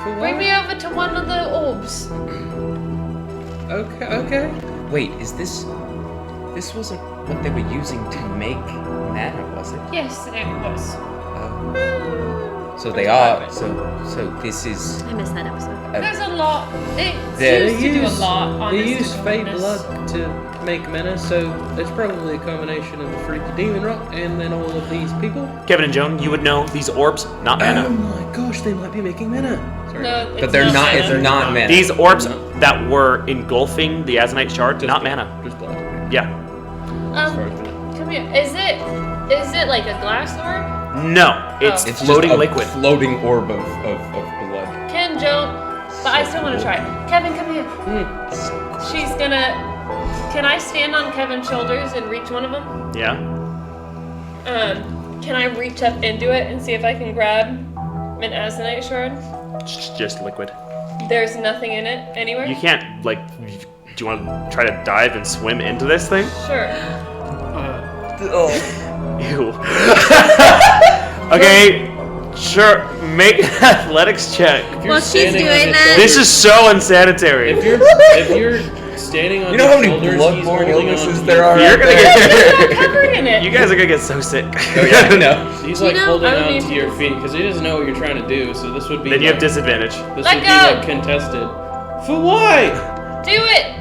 [SPEAKER 3] For
[SPEAKER 7] Bring
[SPEAKER 3] what?
[SPEAKER 7] me over to one of the orbs.
[SPEAKER 3] Okay.
[SPEAKER 8] Wait, is this? This wasn't what they were using to make mana, was it?
[SPEAKER 7] Yes, it was.
[SPEAKER 8] So they are. So this is.
[SPEAKER 6] I missed that episode.
[SPEAKER 7] There's a lot. It
[SPEAKER 8] There-
[SPEAKER 7] seems to do a lot, honestly.
[SPEAKER 3] They use fey blood to make mana, so it's probably a combination of the freaky demon rock and then all of these people.
[SPEAKER 1] Kevin and Joan, you would know these orbs, not mana.
[SPEAKER 3] Oh my gosh, they might be making mana. Sorry.
[SPEAKER 7] No, it's
[SPEAKER 8] But they're not.
[SPEAKER 7] mana.
[SPEAKER 8] It's not mana.
[SPEAKER 1] These orbs that were engulfing the Azanite shard, not mana.
[SPEAKER 3] Just blood.
[SPEAKER 1] Yeah.
[SPEAKER 7] Come here. Is it like a glass orb?
[SPEAKER 1] No, it's
[SPEAKER 8] It's
[SPEAKER 1] floating
[SPEAKER 8] just a
[SPEAKER 1] liquid.
[SPEAKER 8] floating orb of blood.
[SPEAKER 7] Can Joan? But I still want to try it. Kevin, come here. She's gonna. Can I stand on Kevin's shoulders and reach one of them?
[SPEAKER 1] Yeah.
[SPEAKER 7] Can I reach up into it and see if I can grab an Azanite shard?
[SPEAKER 1] It's just liquid.
[SPEAKER 7] There's nothing in it anywhere?
[SPEAKER 1] You can't, like, do you want to try to dive and swim into this thing?
[SPEAKER 7] Sure.
[SPEAKER 1] Ew. Okay, sure, make an athletics check.
[SPEAKER 6] While she's doing that,
[SPEAKER 1] This is so unsanitary.
[SPEAKER 3] If you're standing on
[SPEAKER 8] You know
[SPEAKER 3] your
[SPEAKER 8] how many
[SPEAKER 3] shoulders,
[SPEAKER 8] bloodborne
[SPEAKER 3] he's holding
[SPEAKER 8] illnesses
[SPEAKER 3] on
[SPEAKER 8] there are?
[SPEAKER 1] You're gonna get.
[SPEAKER 7] It's not covered in it.
[SPEAKER 1] You guys are gonna get so sick.
[SPEAKER 8] Oh yeah, I know.
[SPEAKER 3] He's
[SPEAKER 6] You
[SPEAKER 3] like
[SPEAKER 6] know,
[SPEAKER 3] holding
[SPEAKER 7] I don't
[SPEAKER 3] on
[SPEAKER 7] need
[SPEAKER 3] to
[SPEAKER 7] to
[SPEAKER 3] your
[SPEAKER 7] do-
[SPEAKER 3] feet because he doesn't know what you're trying to do. So this would be.
[SPEAKER 1] Then you have
[SPEAKER 3] like-
[SPEAKER 1] disadvantage.
[SPEAKER 3] This
[SPEAKER 7] Let
[SPEAKER 3] would
[SPEAKER 7] go.
[SPEAKER 3] be like contested. For why?
[SPEAKER 7] Do it!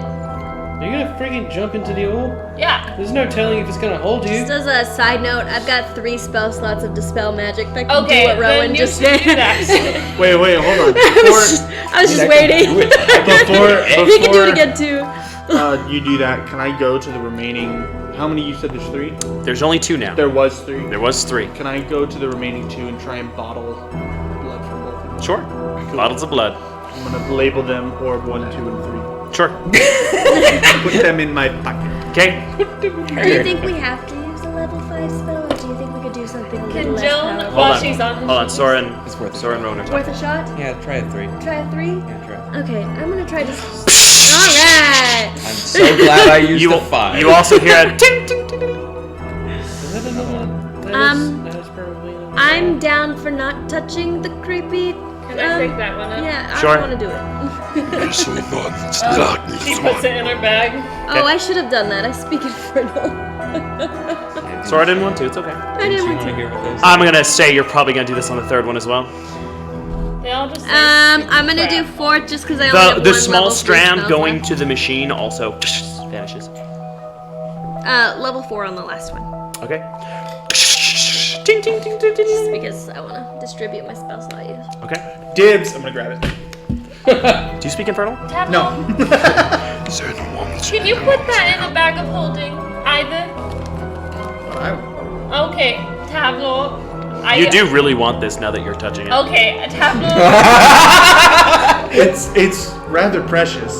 [SPEAKER 3] You're gonna freaking jump into the orb?
[SPEAKER 7] Yeah.
[SPEAKER 3] There's no telling if it's gonna hold you.
[SPEAKER 6] just as a side note, I've got 3 spell slots of Dispel Magic that can
[SPEAKER 7] Okay,
[SPEAKER 6] do what Rowan
[SPEAKER 7] then you
[SPEAKER 6] just
[SPEAKER 7] should
[SPEAKER 6] did.
[SPEAKER 7] do that.
[SPEAKER 5] Wait, hold on.
[SPEAKER 6] I was just waiting.
[SPEAKER 5] Before
[SPEAKER 6] He can do it again too.
[SPEAKER 5] you do that, can I go to the remaining? How many you said there's 3?
[SPEAKER 1] There's only 2 now.
[SPEAKER 5] There was 3.
[SPEAKER 1] There was 3.
[SPEAKER 5] Can I go to the remaining 2 and try and bottle blood from both of them?
[SPEAKER 1] Sure. Bottles of blood.
[SPEAKER 5] I'm gonna label them orb 1, 2, and 3.
[SPEAKER 1] Sure.
[SPEAKER 5] Put them in my pocket.
[SPEAKER 1] Okay.
[SPEAKER 6] Do you think we have to use a level 5 spell, or do you think we could do something a little
[SPEAKER 7] Can
[SPEAKER 6] less
[SPEAKER 7] Joan,
[SPEAKER 6] powerful?
[SPEAKER 7] while
[SPEAKER 1] Hold
[SPEAKER 7] she's on
[SPEAKER 1] Hold on, Soren.
[SPEAKER 8] It's worth it.
[SPEAKER 1] Soren Rowan are
[SPEAKER 6] Worth
[SPEAKER 1] talking.
[SPEAKER 6] a shot?
[SPEAKER 8] Yeah, try a 3.
[SPEAKER 6] Try a 3?
[SPEAKER 8] Yeah, try.
[SPEAKER 6] Okay, I'm gonna try this. Alright!
[SPEAKER 8] I'm so glad I used
[SPEAKER 1] You,
[SPEAKER 8] a 5.
[SPEAKER 1] you also hear a ting ting ting.
[SPEAKER 3] Is that another one? That is probably another one.
[SPEAKER 6] I'm down for not touching the creepy.
[SPEAKER 7] Can I pick that one up?
[SPEAKER 6] Yeah,
[SPEAKER 1] Sure.
[SPEAKER 6] I don't want to do it.
[SPEAKER 10] So not
[SPEAKER 7] She
[SPEAKER 10] darkness
[SPEAKER 7] puts it in her bag.
[SPEAKER 6] Oh, I should have done that. I speak infernal.
[SPEAKER 1] Soren didn't want to. It's okay.
[SPEAKER 6] I didn't want to.
[SPEAKER 8] hear what this?
[SPEAKER 1] I'm gonna say you're probably gonna do this on the 3rd one as well.
[SPEAKER 7] They all just say
[SPEAKER 6] I'm gonna do
[SPEAKER 7] crap.
[SPEAKER 6] 4th just because I only have
[SPEAKER 1] The
[SPEAKER 6] one
[SPEAKER 1] small
[SPEAKER 6] level 3
[SPEAKER 1] strand
[SPEAKER 6] spell
[SPEAKER 1] going
[SPEAKER 6] left.
[SPEAKER 1] to the machine also vanishes.
[SPEAKER 6] Level 4 on the last one.
[SPEAKER 1] Okay. Ting ting ting ting ting.
[SPEAKER 6] Just because I want to distribute my spell slot use.
[SPEAKER 1] Okay.
[SPEAKER 5] Dibs. I'm gonna grab it.
[SPEAKER 1] Do you speak infernal?
[SPEAKER 7] Tableau.
[SPEAKER 5] No.
[SPEAKER 7] Can you put that in a bag of holding? Either. Okay, tableau.
[SPEAKER 1] You do really want this now that you're touching it.
[SPEAKER 7] Okay, a tableau.
[SPEAKER 5] It's rather precious.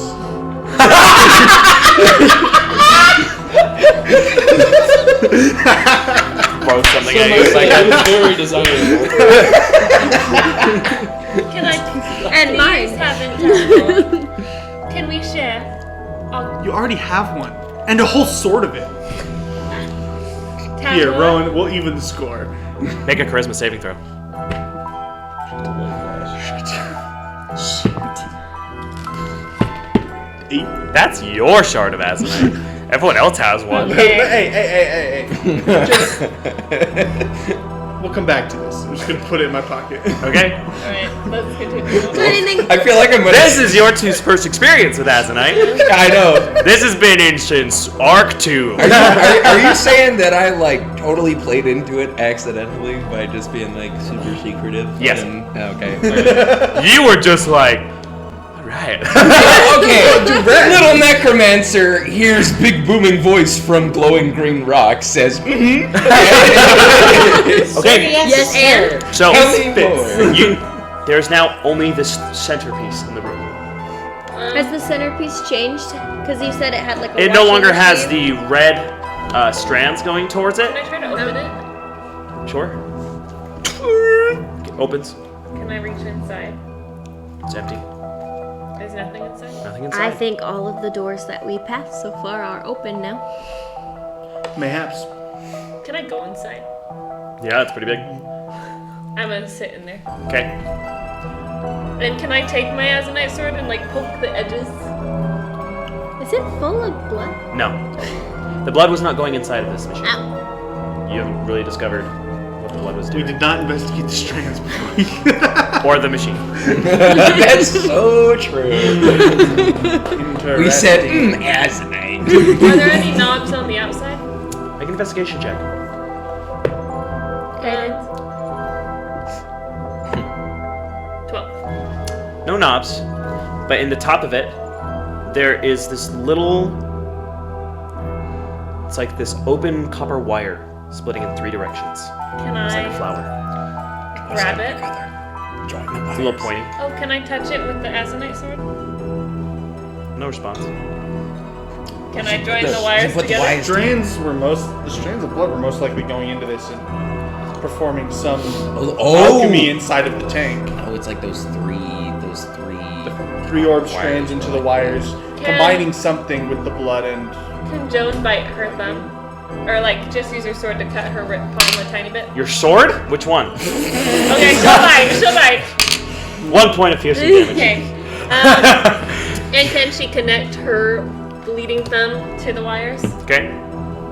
[SPEAKER 1] Throw something
[SPEAKER 3] So
[SPEAKER 1] at
[SPEAKER 3] my
[SPEAKER 1] you.
[SPEAKER 3] site is very desirable.
[SPEAKER 7] Can I
[SPEAKER 6] And
[SPEAKER 7] please
[SPEAKER 6] mine.
[SPEAKER 7] have it, tableau? Can we share?
[SPEAKER 5] You already have one, and a whole sword of it.
[SPEAKER 7] Tableau?
[SPEAKER 5] Here, Rowan, we'll even the score.
[SPEAKER 1] Make a charisma saving throw.
[SPEAKER 5] Eight.
[SPEAKER 1] That's your shard of Azanite. Everyone else has one.
[SPEAKER 7] Okay.
[SPEAKER 5] Hey. Just, we'll come back to this. I'm just gonna put it in my pocket.
[SPEAKER 1] Okay.
[SPEAKER 7] Alright, let's continue.
[SPEAKER 6] Do anything.
[SPEAKER 8] I feel like I'm gonna.
[SPEAKER 1] This is your 2's first experience with Azanite.
[SPEAKER 8] I know.
[SPEAKER 1] This has been in since Arc 2.
[SPEAKER 8] Are you saying that I like totally played into it accidentally by just being like super secretive?
[SPEAKER 1] Yes.
[SPEAKER 8] Okay.
[SPEAKER 1] You were just like, alright.
[SPEAKER 8] Okay. Little necromancer hears big booming voice from glowing green rock says, mm-hmm.
[SPEAKER 1] Okay.
[SPEAKER 6] Yes, and.
[SPEAKER 1] So,
[SPEAKER 8] Tell me more.
[SPEAKER 1] there's now only this centerpiece in the room.
[SPEAKER 6] Has the centerpiece changed? Because you said it had like a
[SPEAKER 1] It no
[SPEAKER 6] washing
[SPEAKER 1] longer has
[SPEAKER 6] machine.
[SPEAKER 1] the red strands going towards it.
[SPEAKER 7] Can I try to open it?
[SPEAKER 1] Sure. Opens.
[SPEAKER 7] Can I reach inside?
[SPEAKER 1] It's empty.
[SPEAKER 7] There's nothing inside?
[SPEAKER 1] Nothing inside.
[SPEAKER 6] I think all of the doors that we passed so far are open now.
[SPEAKER 5] Mayhaps.
[SPEAKER 7] Can I go inside?
[SPEAKER 1] Yeah, it's pretty big.
[SPEAKER 7] I'm gonna sit in there.
[SPEAKER 1] Okay.
[SPEAKER 7] And can I take my Azanite sword and like poke the edges?
[SPEAKER 6] Is it full of blood?
[SPEAKER 1] No. The blood was not going inside of this machine.
[SPEAKER 6] Ow.
[SPEAKER 1] You haven't really discovered what the blood was
[SPEAKER 5] We
[SPEAKER 1] doing.
[SPEAKER 5] did not investigate the strands before.
[SPEAKER 1] Or the machine.
[SPEAKER 8] That's so true. We said, Azanite.
[SPEAKER 7] Are there any knobs on the outside?
[SPEAKER 1] Make an investigation check.
[SPEAKER 7] And 12.
[SPEAKER 1] No knobs, but in the top of it, there is this little. It's like this open copper wire splitting in 3 directions.
[SPEAKER 7] Can
[SPEAKER 1] It's like a
[SPEAKER 7] I
[SPEAKER 1] flower.
[SPEAKER 7] grab it?
[SPEAKER 1] It's a little pointy.
[SPEAKER 7] Oh, can I touch it with the Azanite sword?
[SPEAKER 1] No response.
[SPEAKER 7] Can I join the wires
[SPEAKER 8] put the
[SPEAKER 7] together?
[SPEAKER 8] wires
[SPEAKER 5] The strands of blood were most likely going into this and performing some
[SPEAKER 8] Oh.
[SPEAKER 5] alchemy inside of the tank.
[SPEAKER 8] Oh, it's like those three.
[SPEAKER 5] 3 orb strands into the wires, combining something with the blood and.
[SPEAKER 7] Can Joan bite her thumb? Or like just use her sword to cut her palm a tiny bit?
[SPEAKER 1] Your sword? Which one?
[SPEAKER 7] Okay, she'll bite.
[SPEAKER 1] 1 point of piercing damage.
[SPEAKER 7] Okay. And can she connect her bleeding thumb to the wires?
[SPEAKER 1] Okay.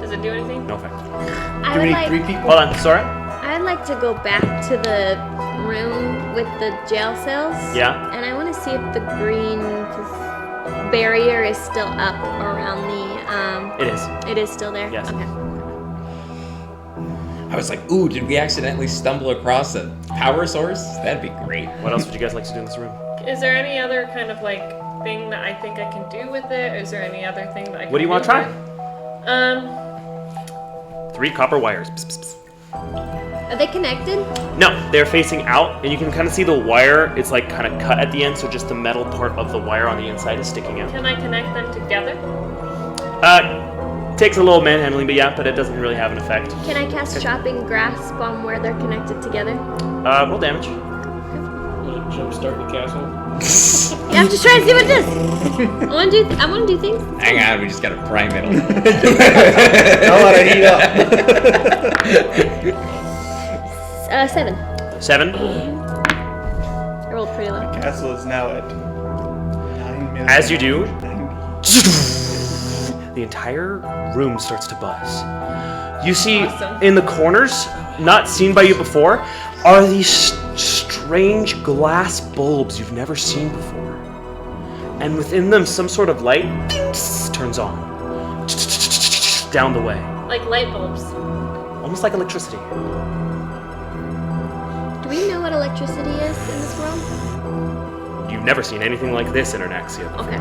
[SPEAKER 7] Does it do anything?
[SPEAKER 1] No effect.
[SPEAKER 6] I
[SPEAKER 5] Do we
[SPEAKER 6] would
[SPEAKER 5] need
[SPEAKER 6] like
[SPEAKER 5] 3 people?
[SPEAKER 1] Hold on, Sora?
[SPEAKER 6] I'd like to go back to the room with the jail cells.
[SPEAKER 1] Yeah.
[SPEAKER 6] And I want to see if the green barrier is still up around the.
[SPEAKER 1] It is.
[SPEAKER 6] It is still there.
[SPEAKER 1] Yes.
[SPEAKER 6] Okay.
[SPEAKER 8] I was like, ooh, did we accidentally stumble across a power source? That'd be great.
[SPEAKER 1] What else would you guys like to do in this room?
[SPEAKER 7] Is there any other kind of like thing that I think I can do with it? Is there any other thing that I can
[SPEAKER 1] What do you want to try?
[SPEAKER 7] with it?
[SPEAKER 1] 3 copper wires. Psst, psst, psst.
[SPEAKER 6] Are they connected?
[SPEAKER 1] No, they're facing out, and you can kind of see the wire. It's like kind of cut at the end, so just the metal part of the wire on the inside is sticking out.
[SPEAKER 7] Can I connect them together?
[SPEAKER 1] Takes a little manhandling, but yeah, but it doesn't really have an effect.
[SPEAKER 6] Can I cast chopping grasp on where they're connected together?
[SPEAKER 1] Roll damage.
[SPEAKER 3] Jumpstart the castle.
[SPEAKER 6] Yeah, I'm just trying to see what it is. I want to do things.
[SPEAKER 8] Hang on, we just gotta prime it.
[SPEAKER 5] I'll let it heat up.
[SPEAKER 6] 7.
[SPEAKER 1] 7.
[SPEAKER 6] I rolled pretty low.
[SPEAKER 5] Castle is now at 9 million.
[SPEAKER 1] As you do, the entire room starts to buzz. You see
[SPEAKER 7] Awesome.
[SPEAKER 1] in the corners, not seen by you before, are these strange glass bulbs you've never seen before. And within them, some sort of light turns on. Down the way.
[SPEAKER 7] Like light bulbs.
[SPEAKER 1] Almost like electricity.
[SPEAKER 6] Do we know what electricity is in this world?
[SPEAKER 1] You've never seen anything like this in Ernaxia before.
[SPEAKER 6] Okay.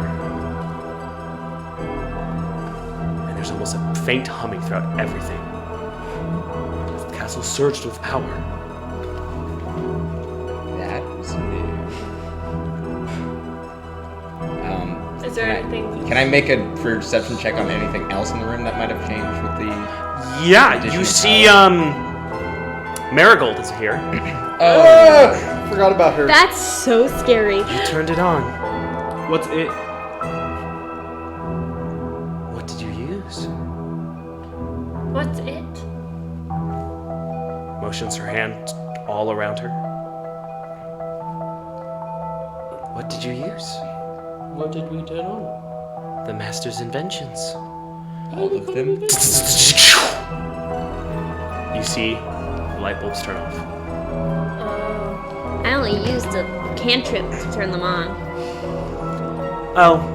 [SPEAKER 1] And there's almost a faint humming throughout everything. The castle surged with power.
[SPEAKER 8] That was new.
[SPEAKER 7] Is there anything?
[SPEAKER 8] Can I make a perception check on anything else in the room that might have changed with the?
[SPEAKER 1] Yeah,
[SPEAKER 8] Additional
[SPEAKER 1] you see, Marigold is here.
[SPEAKER 8] Oh,
[SPEAKER 5] Forgot about her.
[SPEAKER 6] That's so scary.
[SPEAKER 1] You turned it on.
[SPEAKER 5] What's it?
[SPEAKER 1] What did you use?
[SPEAKER 7] What's it?
[SPEAKER 1] Motions her hand all around her. What did you use?
[SPEAKER 3] What did we turn on?
[SPEAKER 1] The master's inventions.
[SPEAKER 8] all of them.
[SPEAKER 1] You see light bulbs turn off.
[SPEAKER 6] I only used a cantrip to turn them on.
[SPEAKER 1] Oh.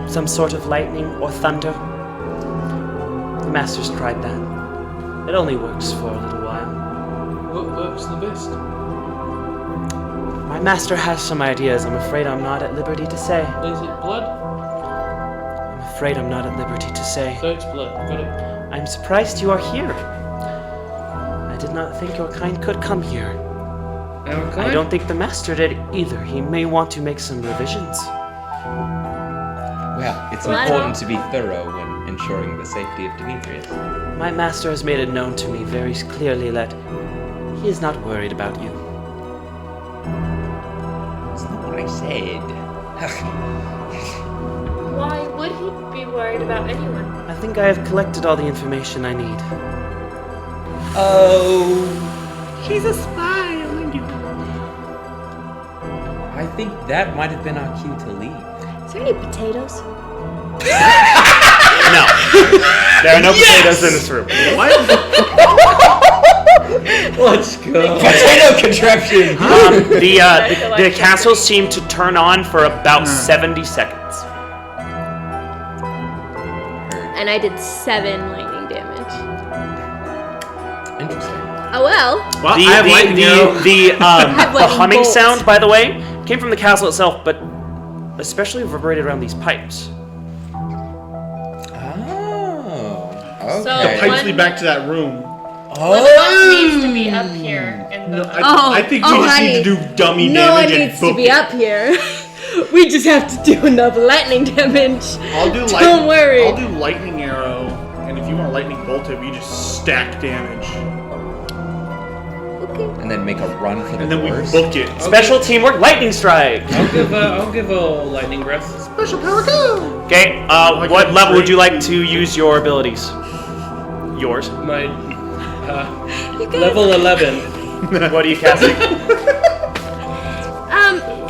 [SPEAKER 1] Some sort of lightning or thunder. The master's tried that. It only works for a little while.
[SPEAKER 3] What works the best?
[SPEAKER 1] My master has some ideas. I'm afraid I'm not at liberty to say.
[SPEAKER 3] Is it blood?
[SPEAKER 1] I'm afraid I'm not at liberty to say.
[SPEAKER 3] So it's blood. Got it.
[SPEAKER 1] I'm surprised you are here. I did not think your kind could come here. I don't think the master did either. He may want to make some revisions.
[SPEAKER 8] Well, it's
[SPEAKER 6] Well, I
[SPEAKER 8] important to be thorough when ensuring the safety of Demetrius.
[SPEAKER 1] My master has made it known to me very clearly that he is not worried about you.
[SPEAKER 8] That's not what I said.
[SPEAKER 7] Why would he be worried about anyone?
[SPEAKER 1] I think I have collected all the information I need.
[SPEAKER 8] Oh.
[SPEAKER 9] She's a spy.
[SPEAKER 8] I think that might have been our cue to leave.
[SPEAKER 6] Is there any potatoes?
[SPEAKER 1] No. There are no potatoes in this room.
[SPEAKER 8] Let's go. Potato contraption.
[SPEAKER 1] The castle seemed to turn on for about 70 seconds.
[SPEAKER 6] And I did 7 lightning damage.
[SPEAKER 8] Interesting.
[SPEAKER 6] Oh well.
[SPEAKER 5] Well,
[SPEAKER 1] The,
[SPEAKER 5] I have lightning arrow.
[SPEAKER 1] the
[SPEAKER 6] lightning
[SPEAKER 1] humming
[SPEAKER 6] bolts.
[SPEAKER 1] sound, by the way, came from the castle itself, but especially reverberated around these pipes.
[SPEAKER 8] Oh.
[SPEAKER 7] So
[SPEAKER 8] Okay.
[SPEAKER 5] Pipes
[SPEAKER 7] one-
[SPEAKER 5] lead back to that room.
[SPEAKER 7] One of us needs to be up here in the.
[SPEAKER 5] No, I think we just need to do dummy
[SPEAKER 6] No one
[SPEAKER 5] damage and
[SPEAKER 6] needs to
[SPEAKER 5] book
[SPEAKER 6] be
[SPEAKER 5] it.
[SPEAKER 6] up here. We just have to do enough lightning damage.
[SPEAKER 5] I'll do
[SPEAKER 6] Don't worry.
[SPEAKER 5] I'll do lightning arrow, and if you want lightning bolt, we just stack damage,
[SPEAKER 6] Okay.
[SPEAKER 8] And then make a run for the
[SPEAKER 5] and then we
[SPEAKER 8] doors.
[SPEAKER 5] book it.
[SPEAKER 1] Special teamwork, lightning strike.
[SPEAKER 3] I'll give a lightning breath.
[SPEAKER 5] Special power go.
[SPEAKER 1] Okay, what level would you like to use your abilities? Yours.
[SPEAKER 3] My
[SPEAKER 6] You guys-
[SPEAKER 3] level 11.
[SPEAKER 1] What are you casting?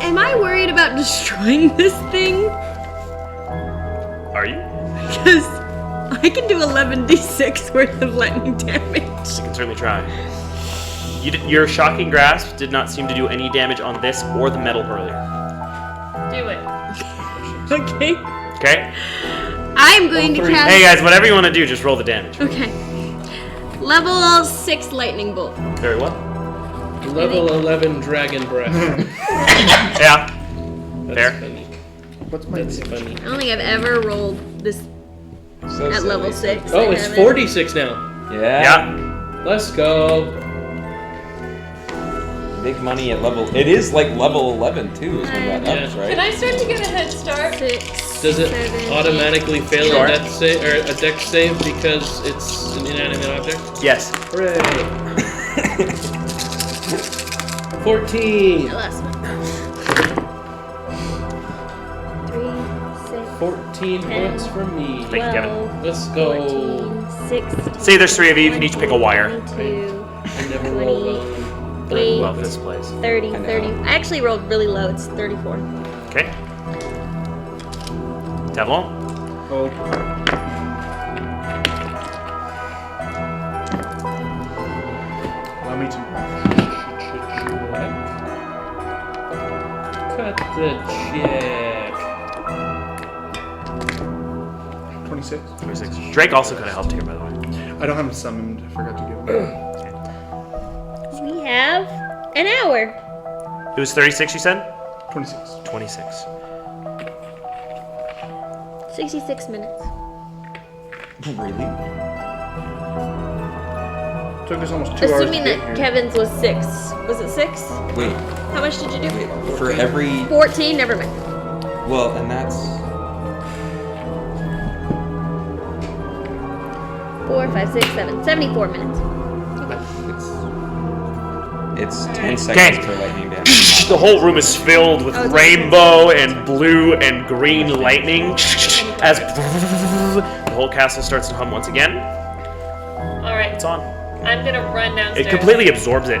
[SPEAKER 6] Am I worried about destroying this thing?
[SPEAKER 1] Are you?
[SPEAKER 6] Because I can do 11d6 worth of lightning damage.
[SPEAKER 1] You can certainly try. Your shocking grasp did not seem to do any damage on this or the metal earlier.
[SPEAKER 7] Do it.
[SPEAKER 6] Okay.
[SPEAKER 1] Okay?
[SPEAKER 6] I'm going to cast.
[SPEAKER 1] Hey guys, whatever you want to do, just roll the damage.
[SPEAKER 6] Okay. Level 6 lightning bolt.
[SPEAKER 1] Very well.
[SPEAKER 3] Level 11 dragon breath.
[SPEAKER 1] Yeah.
[SPEAKER 3] That's
[SPEAKER 1] Fair.
[SPEAKER 3] funny.
[SPEAKER 5] What's my
[SPEAKER 3] That's funny.
[SPEAKER 6] I don't think I've ever rolled this
[SPEAKER 8] So
[SPEAKER 6] at
[SPEAKER 8] silly.
[SPEAKER 6] level 6.
[SPEAKER 3] Oh,
[SPEAKER 6] I
[SPEAKER 3] it's
[SPEAKER 6] haven't.
[SPEAKER 3] 46 now.
[SPEAKER 8] Yeah.
[SPEAKER 1] Yeah.
[SPEAKER 3] Let's go.
[SPEAKER 8] Big money at level. It is like level 11 too, is when that
[SPEAKER 3] Yeah.
[SPEAKER 8] ups, right?
[SPEAKER 7] Can I start to get a head start?
[SPEAKER 6] 6.
[SPEAKER 3] Does it
[SPEAKER 6] 7,
[SPEAKER 3] automatically fail
[SPEAKER 1] Sure.
[SPEAKER 3] a death save or a dex save because it's an inanimate object?
[SPEAKER 1] Yes.
[SPEAKER 3] Hooray! 14.
[SPEAKER 6] The last one. 3, 6,
[SPEAKER 3] 14 points from me.
[SPEAKER 1] Thank you, Kevin.
[SPEAKER 6] 12,
[SPEAKER 3] Let's go.
[SPEAKER 6] 14, 16.
[SPEAKER 1] Say there's 3 of you, you can each pick a wire.
[SPEAKER 6] 22,
[SPEAKER 3] I never roll well.
[SPEAKER 6] 28,
[SPEAKER 1] Love this place.
[SPEAKER 6] 30,
[SPEAKER 8] I know.
[SPEAKER 6] 30. I actually rolled really low. It's 34.
[SPEAKER 1] Okay. Tavlon?
[SPEAKER 5] Oh. Allow me to.
[SPEAKER 3] Cut the check.
[SPEAKER 5] 26.
[SPEAKER 1] 26. Drake also could have helped here, by the way.
[SPEAKER 5] I don't have him summoned. I forgot to give him.
[SPEAKER 6] We have an hour.
[SPEAKER 1] It was 36, you said?
[SPEAKER 5] 26.
[SPEAKER 1] 26.
[SPEAKER 6] 66 minutes.
[SPEAKER 8] Really?
[SPEAKER 5] Took us almost 2 hours.
[SPEAKER 6] Assuming
[SPEAKER 5] to get
[SPEAKER 6] that
[SPEAKER 5] here.
[SPEAKER 6] Kevin's was 6. Was it 6?
[SPEAKER 8] Wait,
[SPEAKER 6] How much did you do?
[SPEAKER 8] wait. For every
[SPEAKER 6] 14? Never mind.
[SPEAKER 8] well, and that's
[SPEAKER 6] 4, 5, 6, 7. 74 minutes.
[SPEAKER 8] it's 10 seconds per lightning damage.
[SPEAKER 1] The whole room is filled with
[SPEAKER 6] Oh, it's
[SPEAKER 1] rainbow and blue and green lightning as the whole castle starts to hum once again.
[SPEAKER 7] Alright,
[SPEAKER 1] It's on.
[SPEAKER 7] I'm gonna run downstairs.
[SPEAKER 1] It completely absorbs it.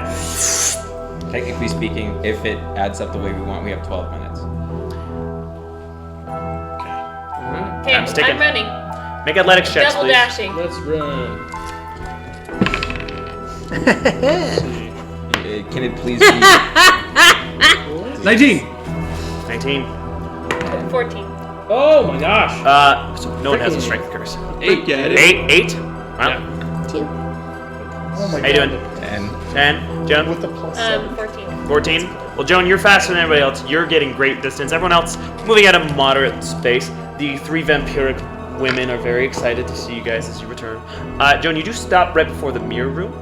[SPEAKER 8] Technically speaking, if it adds up the way we want, we have 12 minutes.
[SPEAKER 7] Okay,
[SPEAKER 1] I'm sticking.
[SPEAKER 7] I'm running.
[SPEAKER 1] Make athletics checks,
[SPEAKER 7] Double
[SPEAKER 1] please.
[SPEAKER 7] dashing.
[SPEAKER 3] Let's run.
[SPEAKER 8] Can it please be
[SPEAKER 5] 19.
[SPEAKER 1] 19.
[SPEAKER 7] 14.
[SPEAKER 3] Oh my gosh.
[SPEAKER 1] So no one has a strength curse.
[SPEAKER 3] 8.
[SPEAKER 5] Yeah, it is.
[SPEAKER 1] 8? Wow.
[SPEAKER 3] Yeah.
[SPEAKER 6] 2.
[SPEAKER 5] Oh my
[SPEAKER 1] How you doing?
[SPEAKER 8] 10?
[SPEAKER 1] 10. Joan?
[SPEAKER 5] With the plus 7.
[SPEAKER 7] 14.
[SPEAKER 1] 14. Well, Joan, you're faster than everybody else. You're getting great distance. Everyone else moving at a moderate space. The 3 vampiric women are very excited to see you guys as you return. Joan, you do stop right before the mirror room.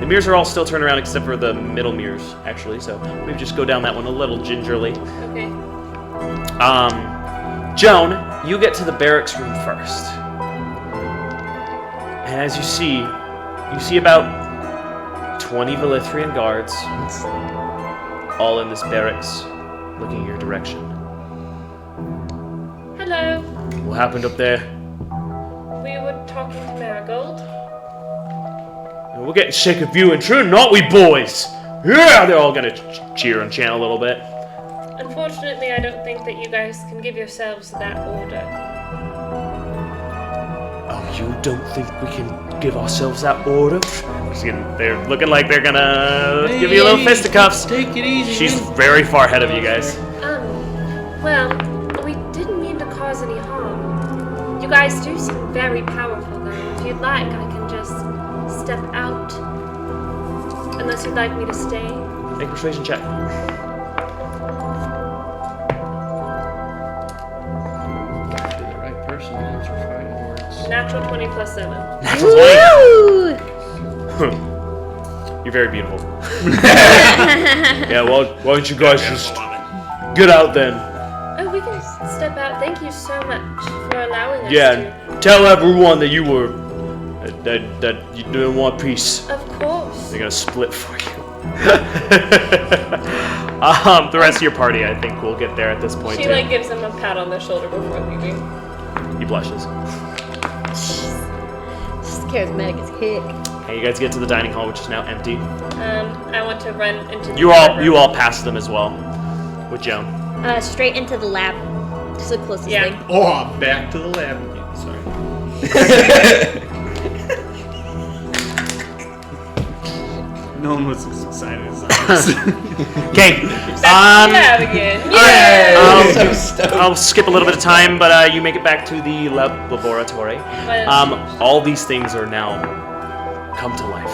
[SPEAKER 1] The mirrors are all still turned around except for the middle mirrors, actually. So maybe just go down that one a little gingerly.
[SPEAKER 7] Okay.
[SPEAKER 1] Joan, you get to the barracks room first. And as you see about 20 Velithrian guards, all in this barracks, looking your direction.
[SPEAKER 7] Hello.
[SPEAKER 1] What happened up there?
[SPEAKER 7] We were talking to Marigold.
[SPEAKER 1] We're getting sick of you intruding, aren't we, boys? Yeah, they're all gonna cheer and chant a little bit.
[SPEAKER 7] Unfortunately, I don't think that you guys can give yourselves that order.
[SPEAKER 1] Oh, you don't think we can give ourselves that order? They're looking like they're gonna give you a little fisticuffs.
[SPEAKER 3] Take it easy.
[SPEAKER 1] She's very far ahead of you guys.
[SPEAKER 7] Well, we didn't mean to cause any harm. You guys do seem very powerful, though. If you'd like, I can just step out. Unless you'd like me to stay.
[SPEAKER 1] Make a persuasion check.
[SPEAKER 3] The right person wants for fighting words.
[SPEAKER 7] Natural 20 plus 7.
[SPEAKER 1] Natural 20. You're very beautiful. Yeah, well, why don't you guys just get out then?
[SPEAKER 7] Oh, we can step out. Thank you so much for allowing us
[SPEAKER 1] Yeah,
[SPEAKER 7] to.
[SPEAKER 1] tell everyone that you were that you didn't want peace.
[SPEAKER 7] Of course.
[SPEAKER 1] They're gonna split for you. The rest of your party, I think, will get there at this point
[SPEAKER 4] She
[SPEAKER 1] too.
[SPEAKER 4] like gives him a pat on the shoulder before leaving.
[SPEAKER 1] He blushes.
[SPEAKER 6] She's charismatic as heck.
[SPEAKER 1] Okay, you guys get to the dining hall, which is now empty.
[SPEAKER 4] I want to run into the
[SPEAKER 1] You
[SPEAKER 4] room.
[SPEAKER 1] all pass them as well, with Joan.
[SPEAKER 6] Straight into the lab. Just the closest
[SPEAKER 4] Yeah.
[SPEAKER 6] thing.
[SPEAKER 5] Oh, I'm back to the lab again. Sorry. No one was as excited as I was.
[SPEAKER 1] Okay.
[SPEAKER 4] Yeah, again.
[SPEAKER 1] I'll skip a little bit of time, but you make it back to the laboratory. All these things are now come to life.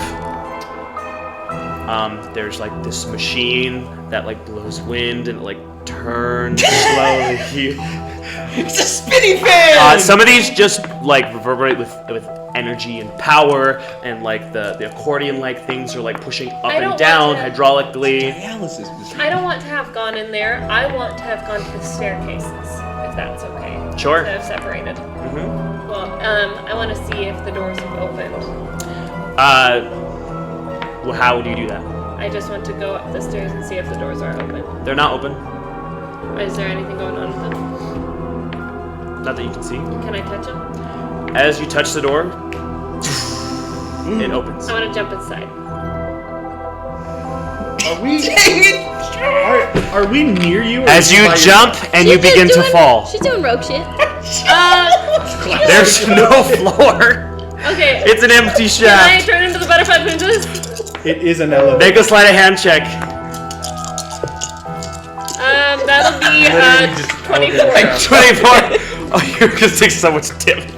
[SPEAKER 1] There's like this machine that like blows wind and it like turns slowly.
[SPEAKER 8] It's a spinny fan!
[SPEAKER 1] Some of these just like reverberate with energy and power, and like the accordion-like things are like pushing up
[SPEAKER 4] I don't
[SPEAKER 1] and down
[SPEAKER 4] want to-
[SPEAKER 1] hydraulically.
[SPEAKER 8] Dialysis machine.
[SPEAKER 4] I don't want to have gone in there. I want to have gone to the staircases, if that's okay.
[SPEAKER 1] Sure.
[SPEAKER 4] Instead of separated.
[SPEAKER 1] Mm-hmm.
[SPEAKER 4] Well, I want to see if the doors have opened.
[SPEAKER 1] Well, how do you do that?
[SPEAKER 4] I just want to go up the stairs and see if the doors are open.
[SPEAKER 1] They're not open.
[SPEAKER 4] Is there anything going on with them?
[SPEAKER 1] Not that you can see.
[SPEAKER 4] Can I touch them?
[SPEAKER 1] As you touch the door, it opens.
[SPEAKER 4] I want to jump inside.
[SPEAKER 5] Are we near you? or
[SPEAKER 1] As you
[SPEAKER 5] by
[SPEAKER 1] jump and you
[SPEAKER 6] She's just
[SPEAKER 1] begin to
[SPEAKER 6] doing-
[SPEAKER 1] fall,
[SPEAKER 6] She's doing rogue shit.
[SPEAKER 1] there's no floor.
[SPEAKER 4] Okay.
[SPEAKER 1] It's an empty
[SPEAKER 4] Can I
[SPEAKER 1] shaft.
[SPEAKER 4] turn into the butterfly princess?
[SPEAKER 5] It is an elevator.
[SPEAKER 1] Make a sleight of hand check.
[SPEAKER 4] That'll be
[SPEAKER 5] Literally just
[SPEAKER 4] 24.
[SPEAKER 5] elevator.
[SPEAKER 1] 24. Oh, you're gonna take so much damage.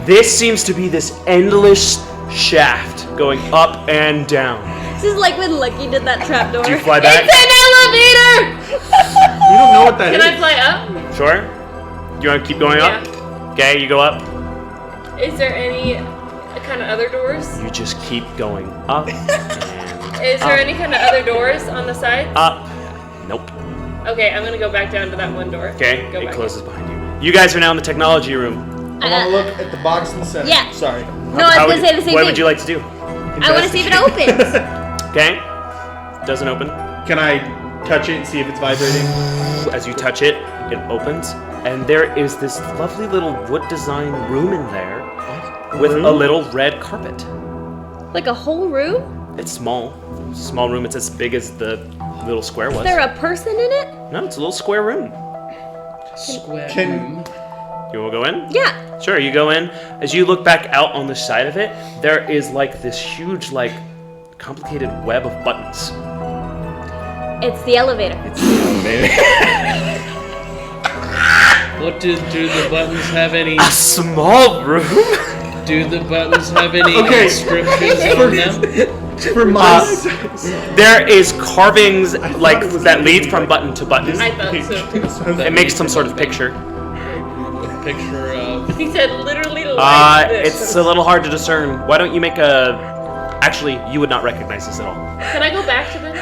[SPEAKER 1] This seems to be this endless shaft going up and down.
[SPEAKER 6] This is like when Lucky did that trapdoor.
[SPEAKER 1] Do you fly back?
[SPEAKER 4] It's an elevator!
[SPEAKER 5] You don't know what that
[SPEAKER 4] Can
[SPEAKER 5] is.
[SPEAKER 4] I fly up?
[SPEAKER 1] Sure. Do you want to keep going up? Okay, you go up.
[SPEAKER 4] Is there any kind of other doors?
[SPEAKER 1] You just keep going up and
[SPEAKER 4] Is there any kind of other doors on the side?
[SPEAKER 1] up. Nope.
[SPEAKER 4] Okay, I'm gonna go back down to that one door.
[SPEAKER 1] Okay,
[SPEAKER 4] Go
[SPEAKER 1] it
[SPEAKER 4] back
[SPEAKER 1] closes behind you. You guys are now in the technology room.
[SPEAKER 5] I want to look at the box in the center.
[SPEAKER 6] Yeah.
[SPEAKER 5] Sorry.
[SPEAKER 6] No, I was gonna say the same
[SPEAKER 1] What
[SPEAKER 6] thing.
[SPEAKER 1] would you like to do?
[SPEAKER 6] I want to see if it opens.
[SPEAKER 1] Okay. Doesn't open.
[SPEAKER 5] Can I touch it and see if it's vibrating?
[SPEAKER 1] As you touch it, it opens, and there is this lovely little wood design room in there with a little red carpet.
[SPEAKER 6] Like a whole room?
[SPEAKER 1] It's small. Small room. It's as big as the little square was.
[SPEAKER 6] Is there a person in it?
[SPEAKER 1] No, it's a little square room.
[SPEAKER 3] Square
[SPEAKER 5] Can-
[SPEAKER 3] room.
[SPEAKER 1] You will go in?
[SPEAKER 6] Yeah.
[SPEAKER 1] Sure, you go in. As you look back out on the side of it, there is like this huge, like, complicated web of buttons.
[SPEAKER 6] It's the elevator.
[SPEAKER 3] What do the buttons have any?
[SPEAKER 1] A small room?
[SPEAKER 3] Do the buttons have any
[SPEAKER 5] Okay.
[SPEAKER 3] inscriptions on them?
[SPEAKER 5] For my size.
[SPEAKER 1] There is carvings like that lead from button to button.
[SPEAKER 4] I thought so too.
[SPEAKER 1] It makes some sort of picture.
[SPEAKER 3] A picture of.
[SPEAKER 4] He said literally like this.
[SPEAKER 1] It's a little hard to discern. Why don't you make a... Actually, you would not recognize this at all.
[SPEAKER 4] Can I go back to them?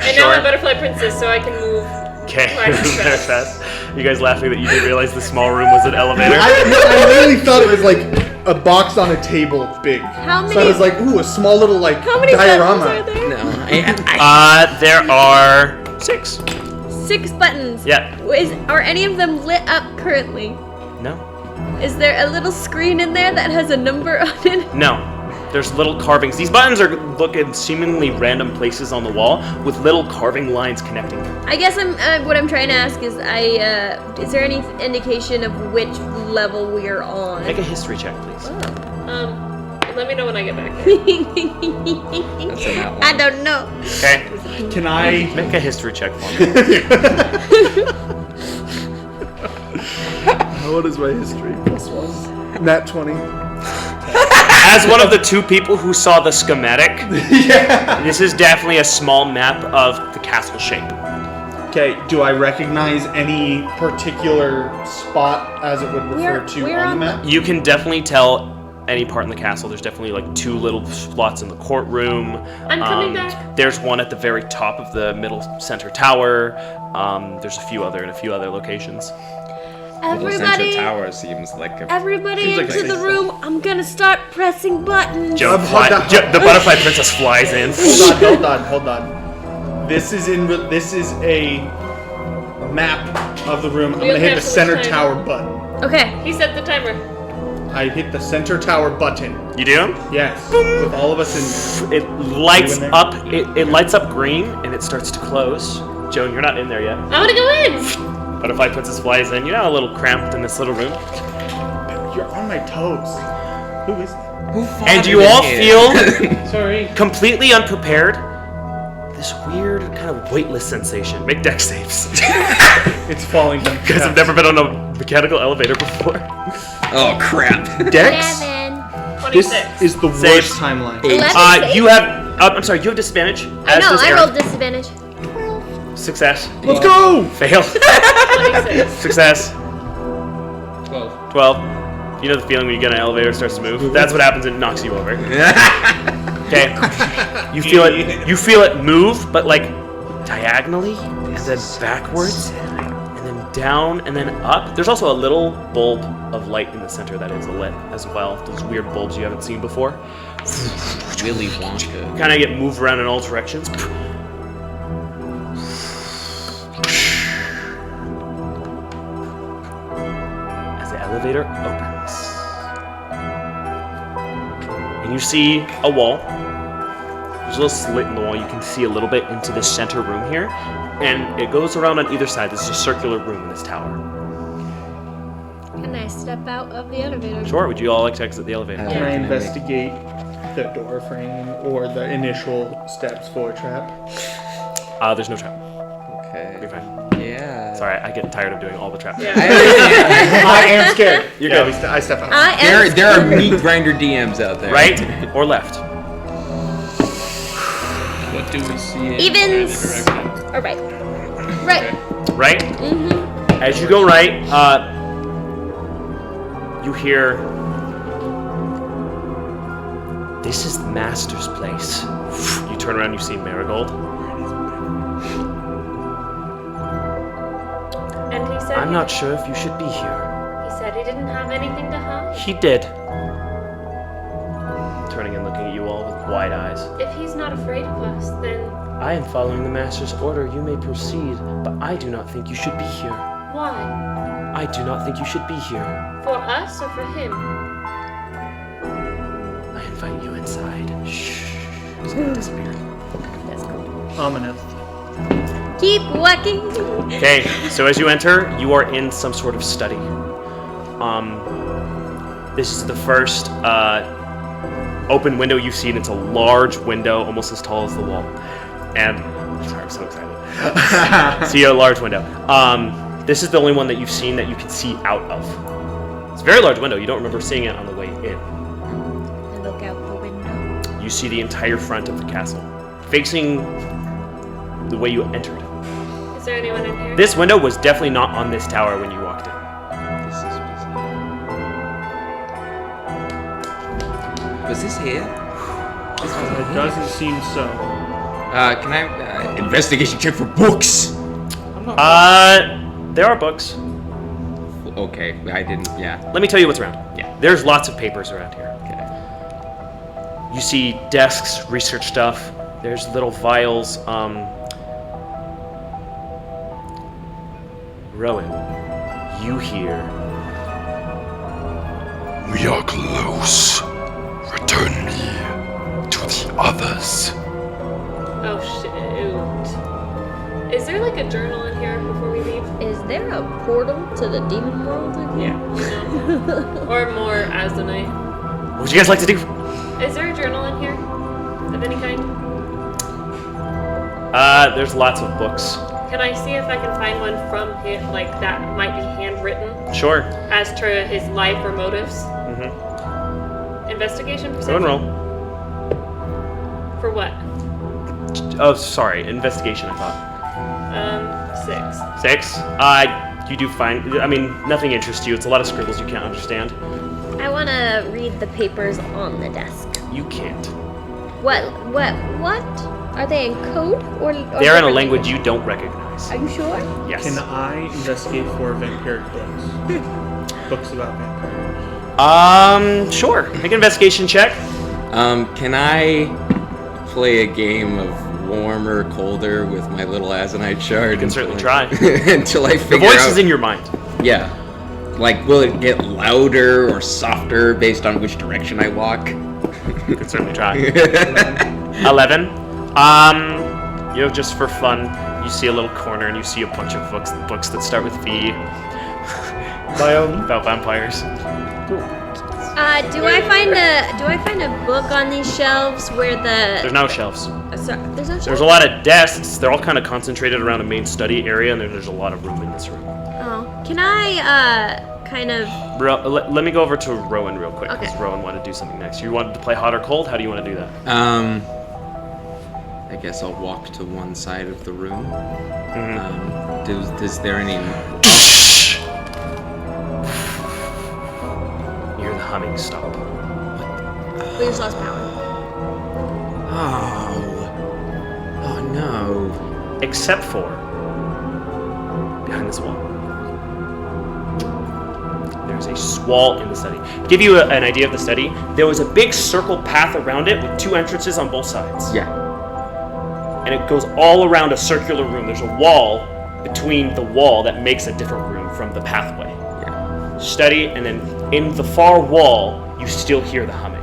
[SPEAKER 4] I
[SPEAKER 1] Sure.
[SPEAKER 4] know I'm Butterfly Princess, so I can move.
[SPEAKER 1] Okay.
[SPEAKER 4] Right,
[SPEAKER 1] Very fast. You guys laughing that you didn't realize the small room was an elevator?
[SPEAKER 5] I literally thought it was like a box on a table big.
[SPEAKER 6] How
[SPEAKER 5] So I was like, ooh, a small little like
[SPEAKER 6] How many
[SPEAKER 5] diorama.
[SPEAKER 6] buttons are there?
[SPEAKER 8] No.
[SPEAKER 1] There are 6.
[SPEAKER 6] 6 buttons.
[SPEAKER 1] Yeah.
[SPEAKER 6] Are any of them lit up currently?
[SPEAKER 1] No.
[SPEAKER 6] Is there a little screen in there that has a number on it?
[SPEAKER 1] No. There's little carvings. These buttons are looking seemingly random places on the wall with little carving lines connecting them.
[SPEAKER 6] I guess what I'm trying to ask is, is there any indication of which level we're on?
[SPEAKER 1] Make a history check, please.
[SPEAKER 4] Let me know when I get back.
[SPEAKER 8] That's in that one.
[SPEAKER 6] I don't know.
[SPEAKER 1] Okay.
[SPEAKER 5] Can I?
[SPEAKER 1] Make a history check for me.
[SPEAKER 5] What is my history? +1. Nat 20.
[SPEAKER 1] As one of the 2 people who saw the schematic, this is definitely a small map of the castle shape.
[SPEAKER 5] Okay, do I recognize any particular spot as it would refer to on the map?
[SPEAKER 1] You can definitely tell any part in the castle. There's definitely like 2 little spots in the courtroom.
[SPEAKER 4] I'm coming back.
[SPEAKER 1] There's one at the very top of the middle center tower. There's a few other locations.
[SPEAKER 6] Everybody,
[SPEAKER 8] Central Tower seems like a...
[SPEAKER 6] everybody
[SPEAKER 5] Seems like
[SPEAKER 6] into
[SPEAKER 5] a
[SPEAKER 6] the
[SPEAKER 5] safe
[SPEAKER 6] room. I'm gonna start pressing buttons.
[SPEAKER 1] The butterfly princess flies in.
[SPEAKER 5] Hold on. This is a map of the room. I'm
[SPEAKER 4] We'll
[SPEAKER 5] gonna hit the
[SPEAKER 4] cancel
[SPEAKER 5] center
[SPEAKER 4] the
[SPEAKER 5] tower
[SPEAKER 4] timer.
[SPEAKER 5] button.
[SPEAKER 6] Okay.
[SPEAKER 4] He set the timer.
[SPEAKER 5] I hit the center tower button.
[SPEAKER 1] You do?
[SPEAKER 5] Yes, with all of us in.
[SPEAKER 1] It lights
[SPEAKER 5] You in there?
[SPEAKER 1] up. It lights up green and it starts to close. Joan, you're not in there yet.
[SPEAKER 4] I want to go in.
[SPEAKER 1] Butterfly princess flies in. You're now a little cramped in this little room.
[SPEAKER 5] You're on my toes. Who is that?
[SPEAKER 1] And you all feel
[SPEAKER 3] Sorry.
[SPEAKER 1] completely unprepared. This weird kind of weightless sensation. Make dex saves.
[SPEAKER 5] It's falling down.
[SPEAKER 1] Because I've never been on a mechanical elevator before.
[SPEAKER 8] Oh, crap.
[SPEAKER 5] Dex.
[SPEAKER 4] 26.
[SPEAKER 5] This is the worst
[SPEAKER 1] Save.
[SPEAKER 5] timeline.
[SPEAKER 6] 11
[SPEAKER 1] You have. I'm sorry. You have disadvantage.
[SPEAKER 6] I know.
[SPEAKER 1] does
[SPEAKER 6] I
[SPEAKER 1] Aaron.
[SPEAKER 6] rolled disadvantage.
[SPEAKER 1] Success.
[SPEAKER 5] Let's go.
[SPEAKER 1] Fail.
[SPEAKER 4] 26.
[SPEAKER 1] Success.
[SPEAKER 3] 12.
[SPEAKER 1] 12. You know the feeling when you get in an elevator it starts to move? That's what happens. It knocks you over. Okay. You feel it move, but like diagonally and then backwards and then down and then up. There's also a little bulb of light in the center that is lit as well. Those weird bulbs you haven't seen before.
[SPEAKER 8] Willy Wonka.
[SPEAKER 1] Kind of get moved around in all directions. As the elevator opens. And you see a wall. There's a little slit in the wall. You can see a little bit into the center room here. And it goes around on either side. This is a circular room in this tower.
[SPEAKER 6] Can I step out of the elevator?
[SPEAKER 1] Sure, would you all like to exit the elevator?
[SPEAKER 5] Can I investigate the door frame or the initial steps for a trap?
[SPEAKER 1] There's no trap.
[SPEAKER 8] Okay.
[SPEAKER 1] You're fine.
[SPEAKER 8] Yeah.
[SPEAKER 1] Sorry, I get tired of doing all the traps.
[SPEAKER 4] Yeah.
[SPEAKER 5] I am scared.
[SPEAKER 1] You're
[SPEAKER 5] Yeah,
[SPEAKER 1] good.
[SPEAKER 5] I step out.
[SPEAKER 6] I am.
[SPEAKER 8] There are meat grinder DMs out there.
[SPEAKER 1] Right or left?
[SPEAKER 3] What do we see in
[SPEAKER 6] Evens.
[SPEAKER 3] either direction?
[SPEAKER 6] All right. Right.
[SPEAKER 1] Right?
[SPEAKER 6] Mm-hmm.
[SPEAKER 1] As you go right, you hear, "This is the master's place." You turn around, you see Marigold.
[SPEAKER 4] And he said.
[SPEAKER 1] I'm not sure if you should be here.
[SPEAKER 4] He said he didn't have anything to hide.
[SPEAKER 1] He did. Turning and looking at you all with wide eyes.
[SPEAKER 4] If he's not afraid of us, then
[SPEAKER 1] I am following the master's order. You may proceed, but I do not think you should be here.
[SPEAKER 4] why?
[SPEAKER 1] I do not think you should be here.
[SPEAKER 4] For us or for him?
[SPEAKER 1] I invite you inside. Shh. It's gonna disappear.
[SPEAKER 6] That's cool.
[SPEAKER 5] Ominous.
[SPEAKER 6] Keep walking.
[SPEAKER 1] Okay, so as you enter, you are in some sort of study. This is the first open window you've seen. It's a large window, almost as tall as the wall. And sorry, I'm so excited. See a large window. This is the only one that you've seen that you can see out of. It's a very large window. You don't remember seeing it on the way in.
[SPEAKER 6] I look out the window.
[SPEAKER 1] You see the entire front of the castle, facing the way you entered.
[SPEAKER 4] Is there anyone in here?
[SPEAKER 1] This window was definitely not on this tower when you walked in.
[SPEAKER 8] Was this here?
[SPEAKER 5] It doesn't seem so.
[SPEAKER 8] Can I investigation check for books?
[SPEAKER 1] I'm
[SPEAKER 5] I'm not.
[SPEAKER 1] There are books.
[SPEAKER 8] Okay, I didn't. Yeah.
[SPEAKER 1] Let me tell you what's around.
[SPEAKER 8] Yeah.
[SPEAKER 1] There's lots of papers around here.
[SPEAKER 8] Okay.
[SPEAKER 1] You see desks, research stuff. There's little vials. Rowan, you hear.
[SPEAKER 10] We are close. Return me to the others.
[SPEAKER 4] Oh shoot. Is there like a journal in here before we leave?
[SPEAKER 6] Is there a portal to the demon world in here?
[SPEAKER 4] No. Or more Azanite.
[SPEAKER 1] What would you guys like to do?
[SPEAKER 4] Is there a journal in here? Of any kind?
[SPEAKER 1] There's lots of books.
[SPEAKER 4] Can I see if I can find one from him, like that might be handwritten
[SPEAKER 1] Sure.
[SPEAKER 4] as to his life or motives?
[SPEAKER 1] Mm-hmm.
[SPEAKER 4] Investigation
[SPEAKER 1] Go
[SPEAKER 4] perception?
[SPEAKER 1] and roll.
[SPEAKER 4] For what?
[SPEAKER 1] Oh, sorry. Investigation, I thought.
[SPEAKER 4] 6.
[SPEAKER 1] 6. You do find. I mean, nothing interests you. It's a lot of scribbles you can't understand.
[SPEAKER 6] I want to read the papers on the desk.
[SPEAKER 1] You can't.
[SPEAKER 6] What? Are they in code or
[SPEAKER 1] They're in a
[SPEAKER 6] different
[SPEAKER 1] language you don't recognize.
[SPEAKER 6] Are you sure?
[SPEAKER 1] Yes.
[SPEAKER 5] Can I investigate for vampiric books? Books about vampires.
[SPEAKER 1] Sure. Make an investigation check.
[SPEAKER 8] Can I play a game of warmer, colder with my little Azanite shard?
[SPEAKER 1] You can certainly try.
[SPEAKER 8] Until I
[SPEAKER 1] The
[SPEAKER 8] figure
[SPEAKER 1] voice
[SPEAKER 8] out.
[SPEAKER 1] is in your mind.
[SPEAKER 8] Yeah. Like, will it get louder or softer based on which direction I walk?
[SPEAKER 1] You can certainly try. 11. You know, just for fun, you see a little corner and you see a bunch of books that start with V. About vampires.
[SPEAKER 6] Do I find a book on these shelves where the
[SPEAKER 1] There's no shelves.
[SPEAKER 6] there's no shelves?
[SPEAKER 1] There's a lot of desks. They're all kind of concentrated around a main study area, and there's a lot of room in this room.
[SPEAKER 6] Oh, can I kind of?
[SPEAKER 1] Let me go over to Rowan real quick, because
[SPEAKER 6] Okay.
[SPEAKER 1] Rowan wanted to do something next. You wanted to play hot or cold? How do you want to do that?
[SPEAKER 8] I guess I'll walk to one side of the room.
[SPEAKER 1] Mm-hmm.
[SPEAKER 8] Is there any?
[SPEAKER 1] You hear the humming stop.
[SPEAKER 6] We just lost power.
[SPEAKER 8] Oh no.
[SPEAKER 1] Except for behind this wall. There's a wall in the study. To give you an idea of the study, there was a big circle path around it with 2 entrances on both sides.
[SPEAKER 8] Yeah.
[SPEAKER 1] And it goes all around a circular room. There's a wall between the wall that makes a different room from the pathway.
[SPEAKER 8] Yeah.
[SPEAKER 1] Study, and then in the far wall, you still hear the humming.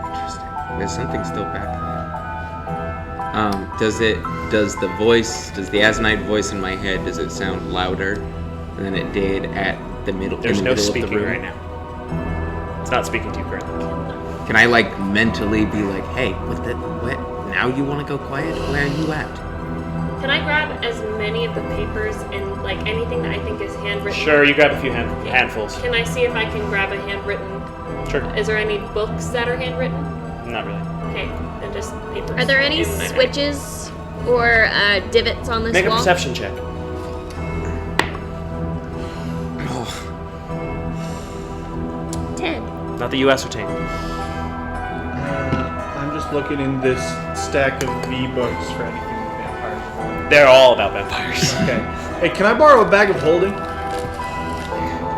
[SPEAKER 8] Interesting. There's something still back there. Does the Azanite voice in my head, does it sound louder than it did at the middle?
[SPEAKER 1] There's
[SPEAKER 8] in the
[SPEAKER 1] no
[SPEAKER 8] middle
[SPEAKER 1] speaking
[SPEAKER 8] of the room?
[SPEAKER 1] right now. It's not speaking to you currently.
[SPEAKER 8] Can I like mentally be like, hey, what? Now you want to go quiet? Where are you at?
[SPEAKER 4] Can I grab as many of the papers and like anything that I think is handwritten?
[SPEAKER 1] Sure, you grab a few handfuls.
[SPEAKER 4] Can I see if I can grab a handwritten?
[SPEAKER 1] Sure.
[SPEAKER 4] Is there any books that are handwritten?
[SPEAKER 1] Not really.
[SPEAKER 4] Okay, then just papers.
[SPEAKER 6] Are there any
[SPEAKER 4] in my bag.
[SPEAKER 6] switches or divots on this
[SPEAKER 1] Make a
[SPEAKER 6] wall?
[SPEAKER 1] perception check.
[SPEAKER 8] Oh,
[SPEAKER 6] 10.
[SPEAKER 1] Not that you ascertain.
[SPEAKER 5] I'm just looking in this stack of V books for anything with vampires.
[SPEAKER 1] They're all about vampires.
[SPEAKER 5] Okay. Hey, can I borrow a bag of holding?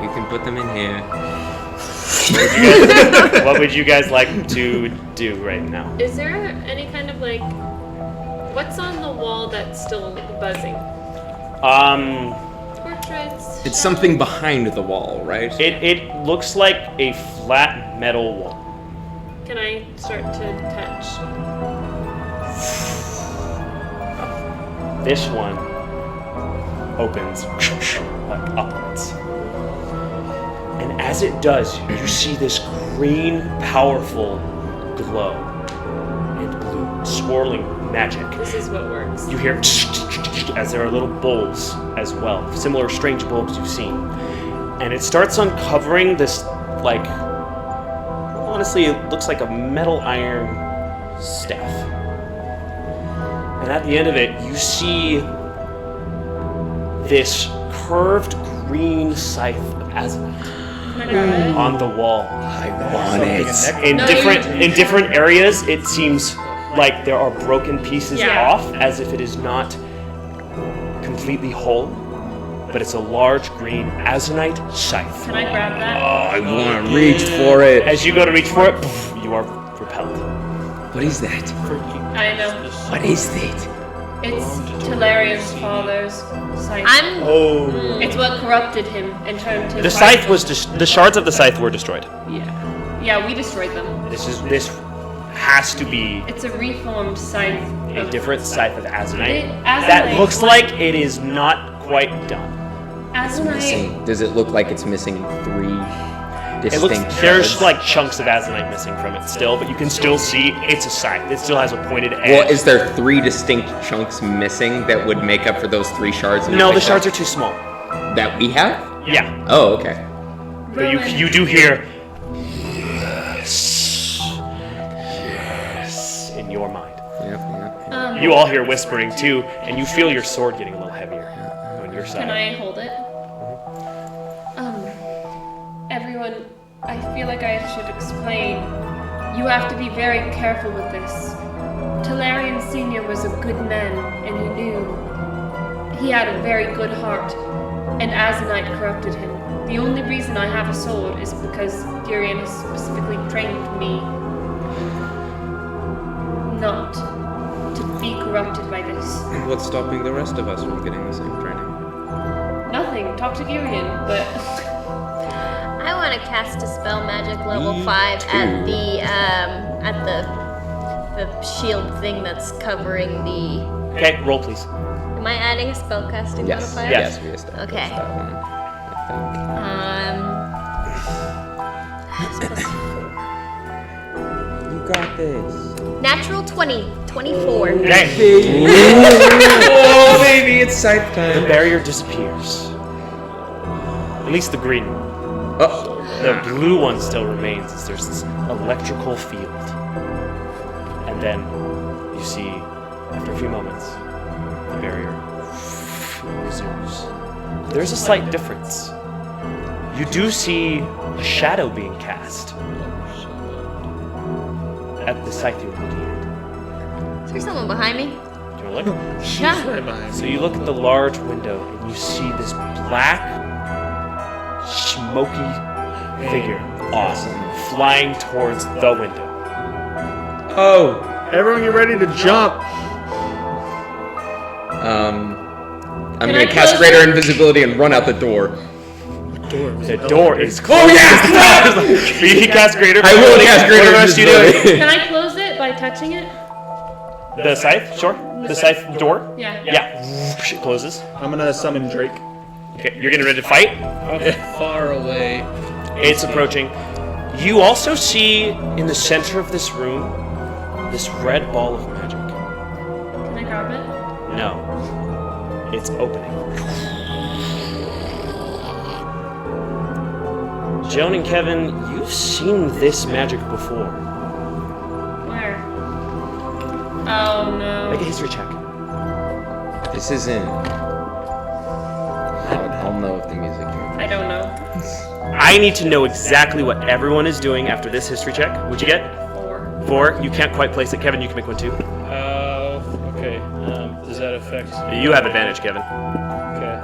[SPEAKER 8] you can put them in here.
[SPEAKER 1] What would you guys like to do right now?
[SPEAKER 4] Is there any kind of like, what's on the wall that's still buzzing? Portraits.
[SPEAKER 8] It's something behind the wall, right?
[SPEAKER 1] It looks like a flat metal wall.
[SPEAKER 4] Can I start to touch?
[SPEAKER 1] This one opens like upwards. And as it does, you see this green, powerful glow and blue, swirling magic.
[SPEAKER 4] This is what works.
[SPEAKER 1] You hear as there are little bulbs as well, similar strange bulbs you've seen. And it starts uncovering this, like, honestly, it looks like a metal iron staff. And at the end of it, you see this curved green scythe of Azanite on the wall.
[SPEAKER 8] I want it.
[SPEAKER 1] In
[SPEAKER 4] No,
[SPEAKER 1] different areas, it seems like there are broken pieces
[SPEAKER 4] Yeah.
[SPEAKER 1] off, as if it is not completely whole, but it's a large green azonite scythe.
[SPEAKER 7] Can I grab that?
[SPEAKER 8] I want to reach for it.
[SPEAKER 1] As you go to reach for it, poof, you are repelled.
[SPEAKER 8] What is that?
[SPEAKER 7] I know.
[SPEAKER 8] What is it?
[SPEAKER 7] It's Talarian's father's scythe.
[SPEAKER 5] Oh.
[SPEAKER 7] It's what corrupted him and turned him.
[SPEAKER 1] The scythe was the shards of the scythe were destroyed.
[SPEAKER 7] Yeah, we destroyed them.
[SPEAKER 1] This has to be
[SPEAKER 7] It's a reformed scythe.
[SPEAKER 1] a different scythe of azonite.
[SPEAKER 7] Azonite,
[SPEAKER 1] That looks like it is not quite done.
[SPEAKER 7] Azonite.
[SPEAKER 8] Does it look like it's missing 3
[SPEAKER 1] It
[SPEAKER 8] distinct
[SPEAKER 1] looks there's
[SPEAKER 8] shards?
[SPEAKER 1] like chunks of azonite missing from it still, but you can still see it's a scythe. It still has a pointed edge.
[SPEAKER 8] Well, is there 3 distinct chunks missing that would make up for those 3 shards?
[SPEAKER 1] No, the shards are too small.
[SPEAKER 8] That we have?
[SPEAKER 1] Yeah.
[SPEAKER 8] Oh, okay.
[SPEAKER 1] But you do hear yes, yes in your mind.
[SPEAKER 8] Yep.
[SPEAKER 1] You all hear whispering too, and you feel your sword getting a little heavier on your side.
[SPEAKER 7] Can I hold it? Everyone, I feel like I should explain. You have to be very careful with this. Talarian Sr. was a good man, and he knew. He had a very good heart, and Azonite corrupted him. The only reason I have a sword is because Durian has specifically trained me not to be corrupted by this.
[SPEAKER 8] What's stopping the rest of us from getting the same training?
[SPEAKER 7] Nothing. Talk to Durian, but...
[SPEAKER 6] I want to cast a spell magic level 5 at the shield thing that's covering the.
[SPEAKER 1] Okay, roll please.
[SPEAKER 6] Am I adding a spell casting
[SPEAKER 8] Yes.
[SPEAKER 6] modifier?
[SPEAKER 8] Yes, we established
[SPEAKER 6] Okay.
[SPEAKER 8] that one. I think. You got this.
[SPEAKER 6] Natural 20, 24.
[SPEAKER 1] Okay.
[SPEAKER 8] Oh, baby, it's scythe
[SPEAKER 1] The
[SPEAKER 8] time.
[SPEAKER 1] barrier disappears. At least the green one.
[SPEAKER 8] Oh.
[SPEAKER 1] The blue one still remains as there's this electrical field. And then you see, after a few moments, the barrier resumes. There's a slight difference. You do see a shadow being cast at the scythe you're looking at.
[SPEAKER 6] Is there someone behind me?
[SPEAKER 1] Do you want to look?
[SPEAKER 6] Yeah.
[SPEAKER 5] Right behind
[SPEAKER 1] So
[SPEAKER 5] me.
[SPEAKER 1] you look at the large window and you see this black, smoky figure. Awesome. Flying towards the window.
[SPEAKER 8] Oh.
[SPEAKER 5] Everyone get ready to jump.
[SPEAKER 8] I'm
[SPEAKER 7] Can
[SPEAKER 8] gonna
[SPEAKER 7] I
[SPEAKER 8] cast
[SPEAKER 7] close
[SPEAKER 8] greater
[SPEAKER 7] it?
[SPEAKER 8] invisibility and run out the door.
[SPEAKER 1] The door is closed. Oh yeah! You can cast greater.
[SPEAKER 8] I will cast greater
[SPEAKER 1] What else are you doing?
[SPEAKER 8] invisibility.
[SPEAKER 7] Can I close it by touching it?
[SPEAKER 1] The scythe, sure. The scythe door.
[SPEAKER 7] Yeah.
[SPEAKER 1] Yeah. It closes.
[SPEAKER 5] I'm gonna summon Drake.
[SPEAKER 1] Okay, you're getting ready to fight.
[SPEAKER 3] How far away?
[SPEAKER 1] It's approaching. You also see in the center of this room this red ball of magic.
[SPEAKER 7] Can I grab it?
[SPEAKER 1] No. It's opening. Joan and Kevin, you've seen this magic before.
[SPEAKER 7] Where? Oh no.
[SPEAKER 1] Make a history check.
[SPEAKER 8] This isn't. I'll know if the music.
[SPEAKER 7] I don't know.
[SPEAKER 1] I need to know exactly what everyone is doing after this history check. What'd you get?
[SPEAKER 7] 4.
[SPEAKER 1] 4. You can't quite place it. Kevin, you can make one too.
[SPEAKER 3] Okay. Does that affect?
[SPEAKER 1] You have advantage, Kevin.
[SPEAKER 3] Okay.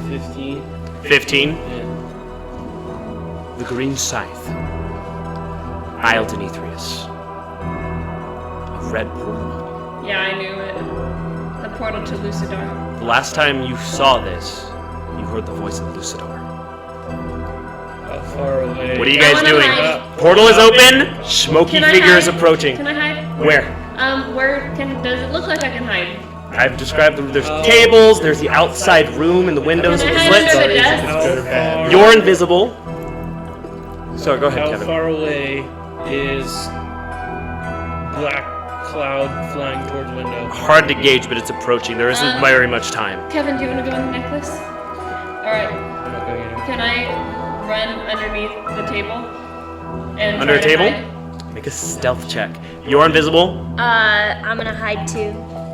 [SPEAKER 3] 15.
[SPEAKER 1] 15.
[SPEAKER 3] Yeah.
[SPEAKER 1] The green scythe. Isle Demetrius. A red portal.
[SPEAKER 7] Yeah, I knew it. The portal to Lucidar.
[SPEAKER 1] The last time you saw this, you heard the voice of Lucidar.
[SPEAKER 3] How far away?
[SPEAKER 1] What are you
[SPEAKER 7] I
[SPEAKER 1] guys
[SPEAKER 7] wanna
[SPEAKER 1] doing?
[SPEAKER 7] hide.
[SPEAKER 1] Portal is open. Smoky
[SPEAKER 7] Can I
[SPEAKER 1] figure is
[SPEAKER 7] hide?
[SPEAKER 1] approaching.
[SPEAKER 7] Can I hide?
[SPEAKER 1] Where?
[SPEAKER 7] Where does it look like I can hide?
[SPEAKER 1] I've described them. There's tables. There's the outside room and the windows
[SPEAKER 7] Can
[SPEAKER 1] with
[SPEAKER 7] I
[SPEAKER 1] the
[SPEAKER 7] hide under
[SPEAKER 1] slits.
[SPEAKER 7] the desk?
[SPEAKER 3] How far?
[SPEAKER 1] You're invisible. Sorry, go ahead,
[SPEAKER 3] How
[SPEAKER 1] Kevin.
[SPEAKER 3] far away is black cloud flying towards window?
[SPEAKER 1] Hard to gauge, but it's approaching. There isn't very much time.
[SPEAKER 7] Kevin, do you want to go in the necklace? Alright.
[SPEAKER 3] I'm not going anywhere.
[SPEAKER 7] Can I run underneath the table? And
[SPEAKER 1] Under a
[SPEAKER 7] try to
[SPEAKER 1] table?
[SPEAKER 7] hide?
[SPEAKER 1] Make a stealth check. You're invisible.
[SPEAKER 6] I'm gonna hide too.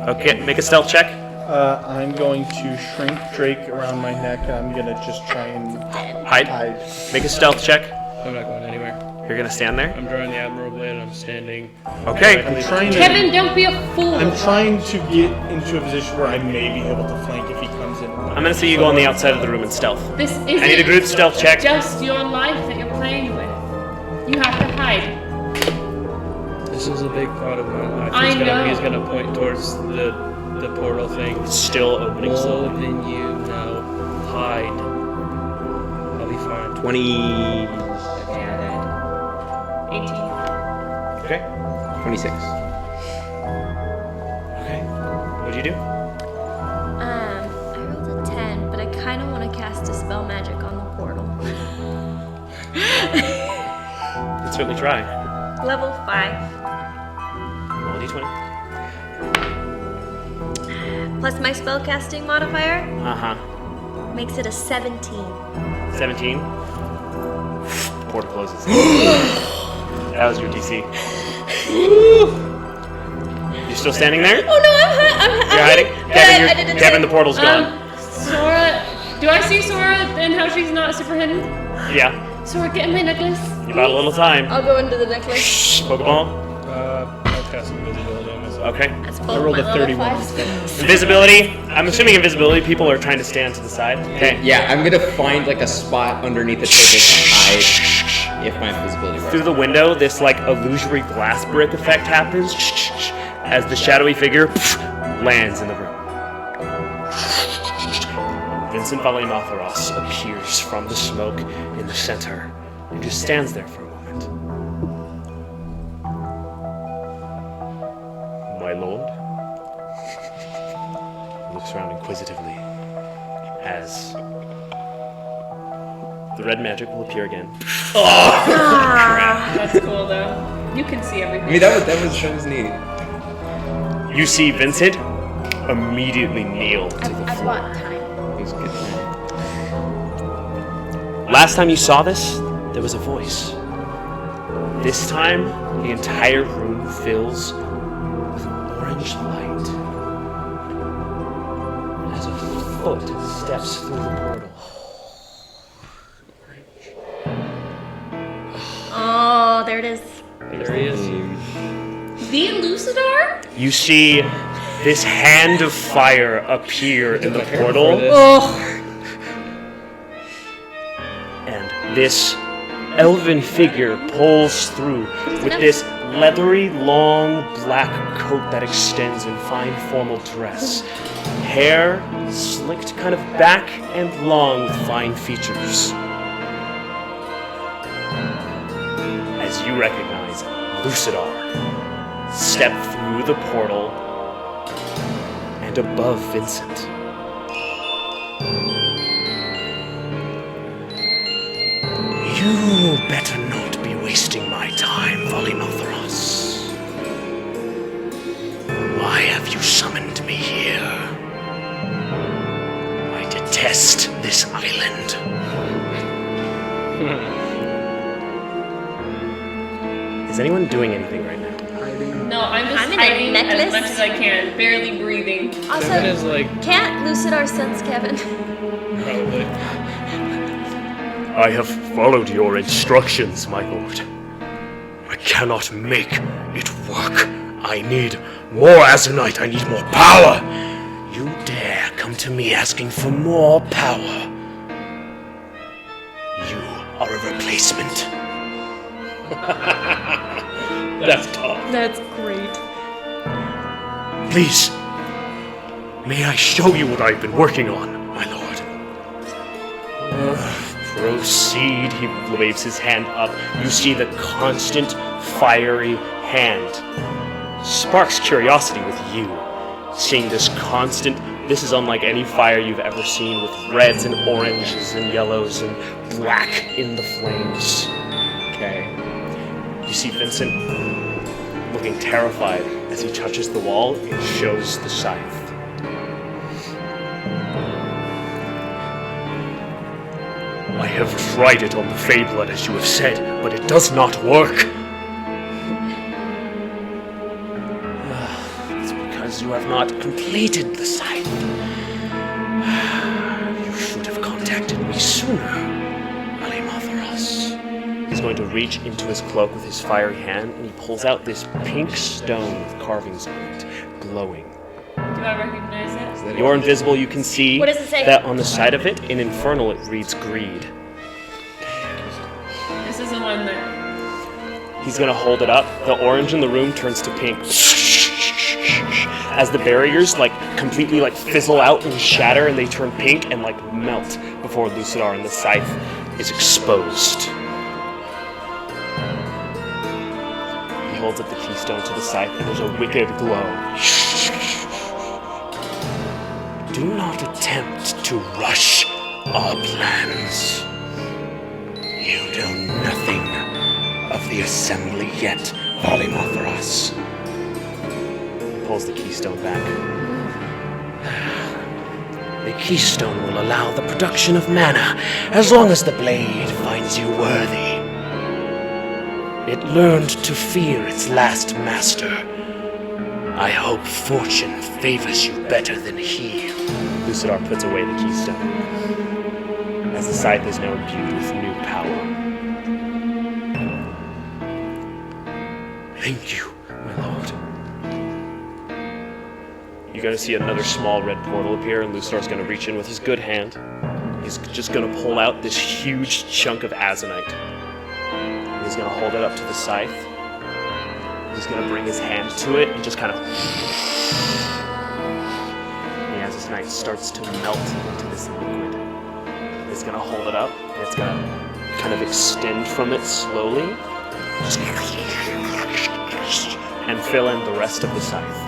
[SPEAKER 1] Okay, make a stealth check.
[SPEAKER 5] I'm going to shrink Drake around my neck. I'm gonna just try and
[SPEAKER 1] Hide.
[SPEAKER 5] hide.
[SPEAKER 1] Make a stealth check.
[SPEAKER 3] I'm not going anywhere.
[SPEAKER 1] You're gonna stand there?
[SPEAKER 3] I'm drawing the Admiral Blade and I'm standing.
[SPEAKER 1] Okay.
[SPEAKER 5] I'm trying to.
[SPEAKER 7] Kevin, don't be a fool.
[SPEAKER 5] I'm trying to get into a position where I may be able to flank if he comes in.
[SPEAKER 1] I'm gonna see you go on the outside of the room in stealth.
[SPEAKER 7] This
[SPEAKER 1] I need a
[SPEAKER 7] isn't
[SPEAKER 1] group stealth check.
[SPEAKER 7] just your life that you're playing with. You have to hide.
[SPEAKER 3] This is a big part of my life.
[SPEAKER 7] I know.
[SPEAKER 3] He's gonna point towards the portal thing.
[SPEAKER 1] It's still opening
[SPEAKER 3] More
[SPEAKER 1] slowly.
[SPEAKER 3] than you know. Hide. I'll be fine.
[SPEAKER 8] 20.
[SPEAKER 7] Okay, I died. 18.
[SPEAKER 1] Okay.
[SPEAKER 8] 26.
[SPEAKER 1] Okay. What'd you do?
[SPEAKER 6] I rolled a 10, but I kind of want to cast Dispel Magic on the portal.
[SPEAKER 1] You can certainly try.
[SPEAKER 6] Level 5.
[SPEAKER 1] Roll a d20.
[SPEAKER 6] Plus my spellcasting modifier
[SPEAKER 1] Uh-huh.
[SPEAKER 6] makes it a 17.
[SPEAKER 1] 17. Portal closes. That was your DC. You still standing there?
[SPEAKER 6] Oh no, I'm
[SPEAKER 1] You're hiding? Kevin, the portal's gone.
[SPEAKER 7] Sora, do I see Sora and how she's not super hidden?
[SPEAKER 1] Yeah.
[SPEAKER 7] Sora, get in my necklace.
[SPEAKER 1] You got a little time.
[SPEAKER 6] I'll go into the necklace.
[SPEAKER 1] Shh, Pokeball.
[SPEAKER 3] I'll cast invisibility on myself.
[SPEAKER 1] Okay.
[SPEAKER 6] That's
[SPEAKER 5] I
[SPEAKER 6] both
[SPEAKER 5] rolled
[SPEAKER 6] my
[SPEAKER 5] a
[SPEAKER 6] level
[SPEAKER 5] 31
[SPEAKER 6] 5s.
[SPEAKER 5] instead.
[SPEAKER 1] Invisibility. I'm assuming invisibility people are trying to stand to the side. Okay.
[SPEAKER 8] Yeah, I'm gonna find like a spot underneath the table to hide if my invisibility works.
[SPEAKER 1] Through the window, this like illusory glass brick effect happens as the shadowy figure lands in the room. Vincent Valimatharos appears from the smoke in the center and just stands there for a moment. My lord? Looks around inquisitively as the red magic will appear again.
[SPEAKER 7] That's cool though. You can see everything.
[SPEAKER 8] I mean, that was neat.
[SPEAKER 1] You see Vincent immediately kneel to the
[SPEAKER 6] I
[SPEAKER 1] floor.
[SPEAKER 6] bought time.
[SPEAKER 8] It was good.
[SPEAKER 1] Last time you saw this, there was a voice. This time, the entire room fills with orange light. As a foot steps through the portal.
[SPEAKER 6] Oh, there it is.
[SPEAKER 3] There he is.
[SPEAKER 7] The Lucidar?
[SPEAKER 1] You see this hand of fire appear in the portal,
[SPEAKER 6] Oh,
[SPEAKER 1] and this elven figure pulls through with this leathery, long black coat that extends in fine formal dress. Hair slicked kind of back and long with fine features. As you recognize Lucidar step through the portal and above Vincent. You better not be wasting my time, Valimatharos. Why have you summoned me here? I detest this island. Is anyone doing anything right now?
[SPEAKER 7] No, I'm just
[SPEAKER 6] I'm in a
[SPEAKER 7] hiding as
[SPEAKER 6] necklace.
[SPEAKER 7] much as I can, barely breathing.
[SPEAKER 3] Kevin
[SPEAKER 6] also,
[SPEAKER 3] is like
[SPEAKER 6] can't Lucidar sense Kevin?
[SPEAKER 3] probably.
[SPEAKER 1] I have followed your instructions, my lord. I cannot make it work. I need more Azonite. I need more power. You dare come to me asking for more power. You are a replacement.
[SPEAKER 3] That's tough.
[SPEAKER 7] That's great.
[SPEAKER 1] Please, may I show you what I've been working on, my lord? Proceed, he waves his hand up. You see the constant, fiery hand. Sparks curiosity with you. Seeing this constant, this is unlike any fire you've ever seen with reds and oranges and yellows and black in the flames.
[SPEAKER 8] Okay.
[SPEAKER 1] You see Vincent looking terrified as he touches the wall and shows the scythe. I have tried it on the Feyblood as you have said, but it does not work. It's because you have not completed the scythe. You should have contacted me sooner, Valimatharos. He's going to reach into his cloak with his fiery hand, and he pulls out this pink stone with carvings on it, glowing.
[SPEAKER 7] Do I recognize it?
[SPEAKER 1] You're invisible, you can see
[SPEAKER 6] What does it say?
[SPEAKER 1] that on the side of it, in Infernal, it reads greed.
[SPEAKER 7] This is the one that.
[SPEAKER 1] He's gonna hold it up. The orange in the room turns to pink. As the barriers completely fizzle out and shatter, and they turn pink and melt before Lucidar, and the scythe is exposed. He holds up the keystone to the scythe, and there's a wicked glow. Do not attempt to rush our plans. You know nothing of the assembly yet, Valimatharas. He pulls the keystone back. The keystone will allow the production of mana as long as the blade finds you worthy. It learned to fear its last master. I hope fortune favors you better than he. Lucidar puts away the keystone, as the scythe is now imbued with new power. Thank you, my lord. You're going to see another small red portal appear, and Lucidar's going to reach in with his good hand. He's just going to pull out this huge chunk of azonite. He's going to hold it up to the scythe. He's going to bring his hand to it and just kind of... The azonite starts to melt into this liquid. He's going to hold it up, and it's going to kind of extend from it slowly and fill in the rest of the scythe.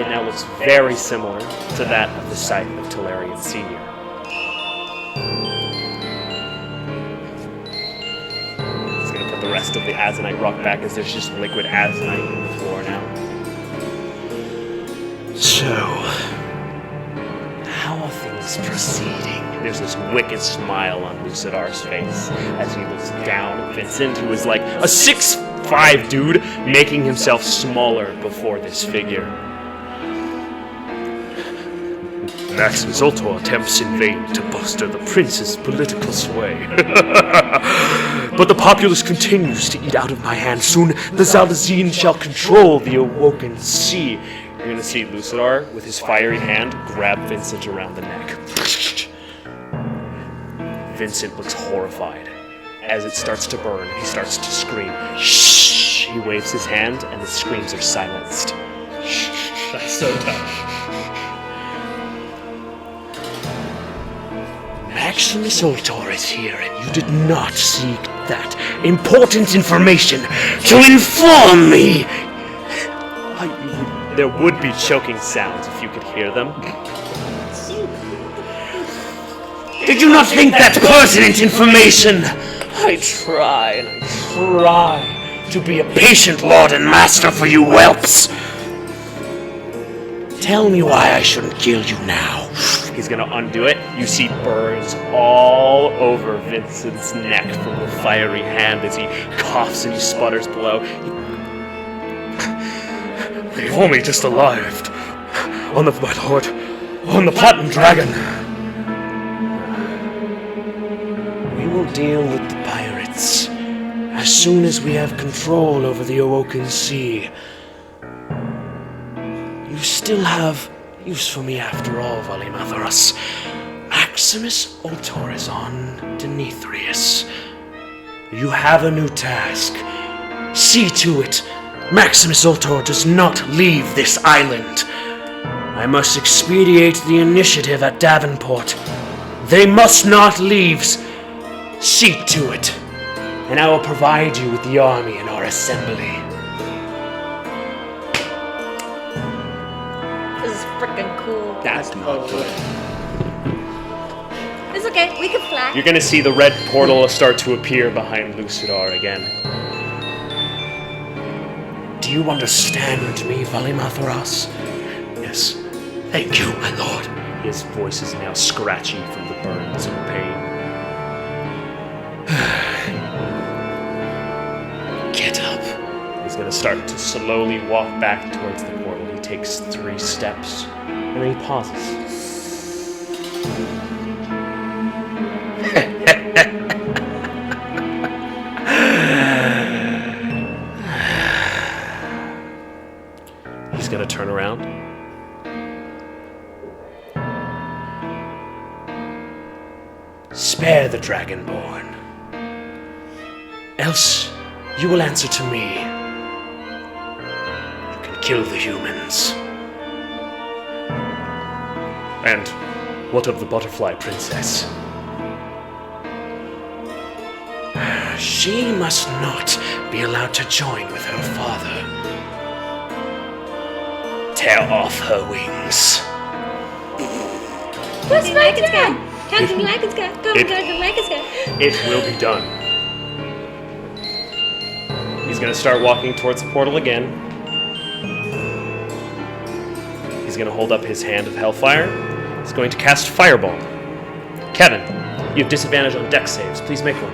[SPEAKER 1] It now looks very similar to that of the scythe of Talarian Sr. He's going to put the rest of the azonite rock back, as there's just liquid azonite on the floor now. So, how are things proceeding? There's this wicked smile on Lucidar's face as he looks down at Vincent, who is like a 6'5" dude, making himself smaller before this figure. Maximus Ultor attempts in vain to bolster the prince's political sway. But the populace continues to eat out of my hand. Soon the Zaldazine shall control the awoken sea. You're going to see Lucidar, with his fiery hand, grab Vincent around the neck. Vincent looks horrified. As it starts to burn, he starts to scream. Shh! He waves his hand, and the screams are silenced.
[SPEAKER 5] That's so tough.
[SPEAKER 1] Maximus Ultor is here, and you did not seek that important information to inform me! There would be choking sounds if you could hear them. Did you not think that pertinent information? I try and I try to be a patient lord and master for you whelps. Tell me why I shouldn't kill you now. He's gonna undo it. You see burns all over Vincent's neck from the fiery hand as he coughs and he sputters below. They've only just arrived. My lord, on the Platinum Dragon. We will deal with the pirates as soon as we have control over the Awoken Sea. You still have use for me after all, Valimatharas. Maximus Ultor is on Deneithrius. You have a new task. See to it, Maximus Ultor does not leave this island. I must expedite the initiative at Davenport. They must not leave. See to it, and I will provide you with the army in our assembly.
[SPEAKER 6] This is freaking cool.
[SPEAKER 2] That's not good.
[SPEAKER 6] It's okay, we can fly.
[SPEAKER 1] You're gonna see the red portal start to appear behind Lucidar again. Do you understand me, Valimatharas? Yes. Thank you, my lord. His voice is now scratchy from the burns and pain. Get up. He's gonna start to slowly walk back towards the portal. He takes 3 steps, and then he pauses. gonna turn around. Spare the Dragonborn. Else, you will answer to me. You can kill the humans. And what of the butterfly princess? She must not be allowed to join with her father. Tear off her wings.
[SPEAKER 6] What's my turn? Captain Lackensky. Go, Lackensky.
[SPEAKER 1] It will be done. He's gonna start walking towards the portal again. He's gonna hold up his hand of Hellfire. He's going to cast Fireball. Kevin, you have disadvantage on dex saves. Please make one.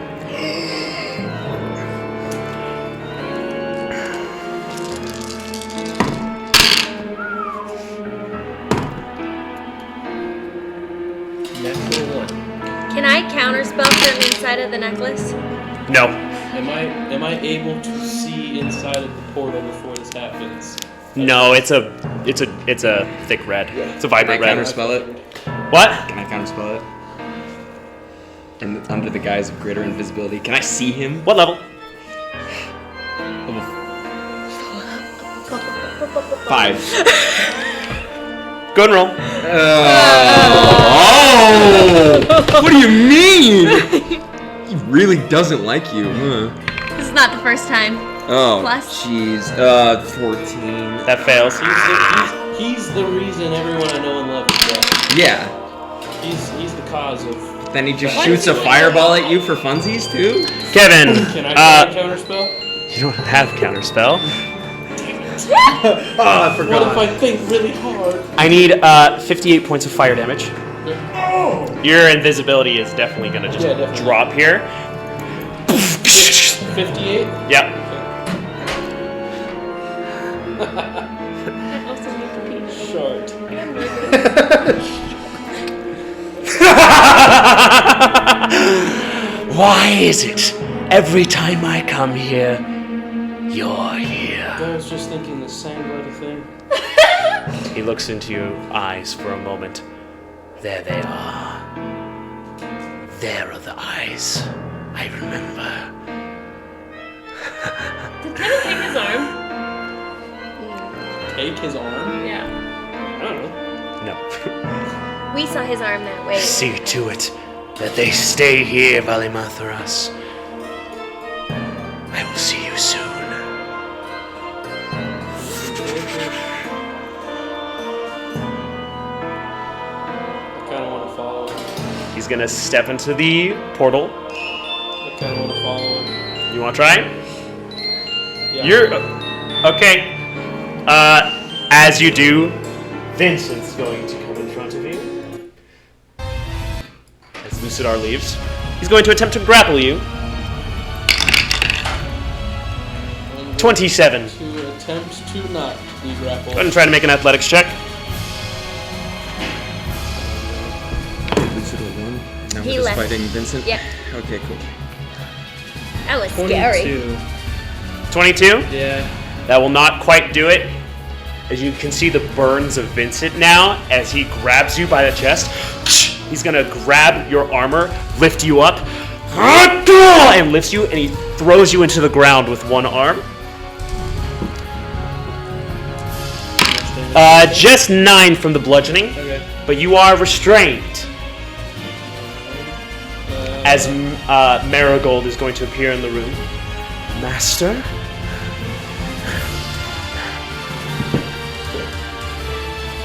[SPEAKER 6] Can I counterspell from inside of the necklace?
[SPEAKER 1] No.
[SPEAKER 3] Am I able to see inside of the portal before this happens?
[SPEAKER 1] No, it's a thick red. It's a vibrant
[SPEAKER 2] Can I
[SPEAKER 1] red.
[SPEAKER 2] counterspell it?
[SPEAKER 1] What?
[SPEAKER 2] Can I counterspell it? And under the guise of greater invisibility, can I see him?
[SPEAKER 1] What level?
[SPEAKER 2] Level 5.
[SPEAKER 1] Go and roll.
[SPEAKER 8] Oh! What do you mean? He really doesn't like you, huh?
[SPEAKER 6] This is not the first time.
[SPEAKER 8] Oh,
[SPEAKER 6] Plus?
[SPEAKER 8] jeez. 14.
[SPEAKER 1] That fails.
[SPEAKER 3] He's the reason everyone I know and love is dead.
[SPEAKER 8] Yeah.
[SPEAKER 3] He's the cause of.
[SPEAKER 8] Then he just shoots a fireball at you for funsies, too?
[SPEAKER 1] Kevin,
[SPEAKER 3] Can I try a counterspell?
[SPEAKER 1] you don't have counterspell.
[SPEAKER 5] Oh, I forgot.
[SPEAKER 3] What if I think really hard?
[SPEAKER 1] I need 58 points of fire damage. Your invisibility is definitely gonna just
[SPEAKER 3] definitely.
[SPEAKER 1] drop here.
[SPEAKER 3] 58?
[SPEAKER 1] Yep.
[SPEAKER 7] I also need the peanut.
[SPEAKER 3] Short.
[SPEAKER 1] Why is it every time I come here, you're here?
[SPEAKER 3] I was just thinking the same bloody thing.
[SPEAKER 1] He looks into your eyes for a moment. There they are. There are the eyes. I remember.
[SPEAKER 7] Did Kevin take his arm?
[SPEAKER 3] Take his arm?
[SPEAKER 7] Yeah.
[SPEAKER 3] I don't know.
[SPEAKER 1] No.
[SPEAKER 6] We saw his arm that way.
[SPEAKER 1] See to it that they stay here, Valimatharas. I will see you soon.
[SPEAKER 3] I kind of want to follow him.
[SPEAKER 1] He's gonna step into the portal.
[SPEAKER 3] I kind of want to follow him.
[SPEAKER 1] You wanna try?
[SPEAKER 3] Yeah.
[SPEAKER 1] You're okay. As you do, Vincent's going to come in front of you. As Lucidar leaves, he's going to attempt to grapple you. 27.
[SPEAKER 3] To attempt to not be grappled.
[SPEAKER 1] Go ahead and try to make an athletics check.
[SPEAKER 8] Lucid will win. Now
[SPEAKER 6] He
[SPEAKER 8] we're just
[SPEAKER 6] left.
[SPEAKER 8] fighting Vincent?
[SPEAKER 6] Yep.
[SPEAKER 8] Okay, cool.
[SPEAKER 6] That was scary.
[SPEAKER 1] 22?
[SPEAKER 3] Yeah.
[SPEAKER 1] That will not quite do it. As you can see the burns of Vincent now, as he grabs you by the chest. He's gonna grab your armor, lift you up, and lifts you, and he throws you into the ground with one arm. Just 9 from the bludgeoning,
[SPEAKER 3] Okay.
[SPEAKER 1] but you are restrained. As Marigold is going to appear in the room. Master?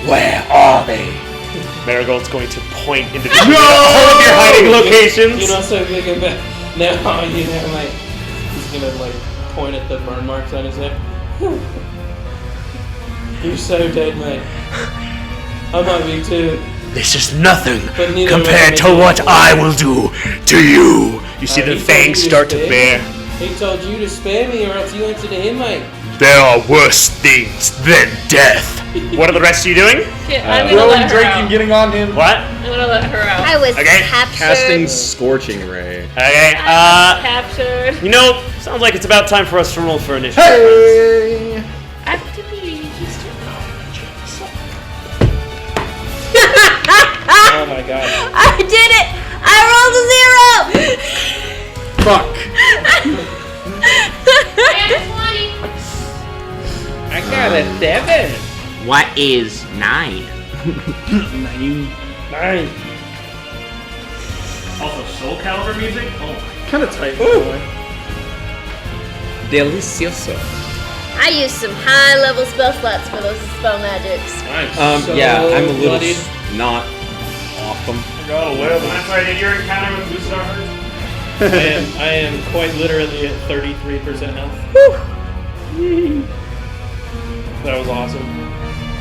[SPEAKER 1] Where are they? Marigold's going to point into all of your hiding locations.
[SPEAKER 3] You know, so thinking back now, you know, like he's gonna like point at the burn marks on his head. You're so dead, mate. I might be too.
[SPEAKER 1] This is nothing
[SPEAKER 3] But neither
[SPEAKER 1] compared
[SPEAKER 3] of
[SPEAKER 1] to
[SPEAKER 3] us
[SPEAKER 1] what
[SPEAKER 3] make
[SPEAKER 1] I will do to you. You see the
[SPEAKER 3] he told
[SPEAKER 1] fangs
[SPEAKER 3] you
[SPEAKER 1] start to
[SPEAKER 3] spare
[SPEAKER 1] bear.
[SPEAKER 3] me. He told you to spare me, or else you answer to him, mate.
[SPEAKER 1] There are worse things than death. What are the rest of you doing?
[SPEAKER 7] Okay, I'm gonna
[SPEAKER 5] Throwing,
[SPEAKER 7] let her
[SPEAKER 5] drinking,
[SPEAKER 7] out.
[SPEAKER 5] getting on him.
[SPEAKER 1] What?
[SPEAKER 7] I'm gonna let her out.
[SPEAKER 6] I was
[SPEAKER 1] Okay.
[SPEAKER 6] captured.
[SPEAKER 8] Casting Scorching Ray.
[SPEAKER 1] Okay,
[SPEAKER 7] Captured.
[SPEAKER 1] you know, sounds like it's about time for us to roll for initiative.
[SPEAKER 5] Hey!
[SPEAKER 7] I have to be just
[SPEAKER 3] Oh my god.
[SPEAKER 6] I did it! I rolled a 0!
[SPEAKER 5] Fuck.
[SPEAKER 3] I got a 7.
[SPEAKER 8] What is 9?
[SPEAKER 3] 9.
[SPEAKER 1] Also, Soul Calibur music? Oh my.
[SPEAKER 5] Kind of tight. Boy.
[SPEAKER 8] Delicioso.
[SPEAKER 6] I used some high level spell slots for those spell magics.
[SPEAKER 3] I'm so
[SPEAKER 8] Yeah, I'm a little
[SPEAKER 3] bloodied.
[SPEAKER 8] not awesome.
[SPEAKER 1] Oh, well, I'm sorry, did your encounter with Lucidar hurt?
[SPEAKER 3] I am quite literally at 33% health. That was awesome.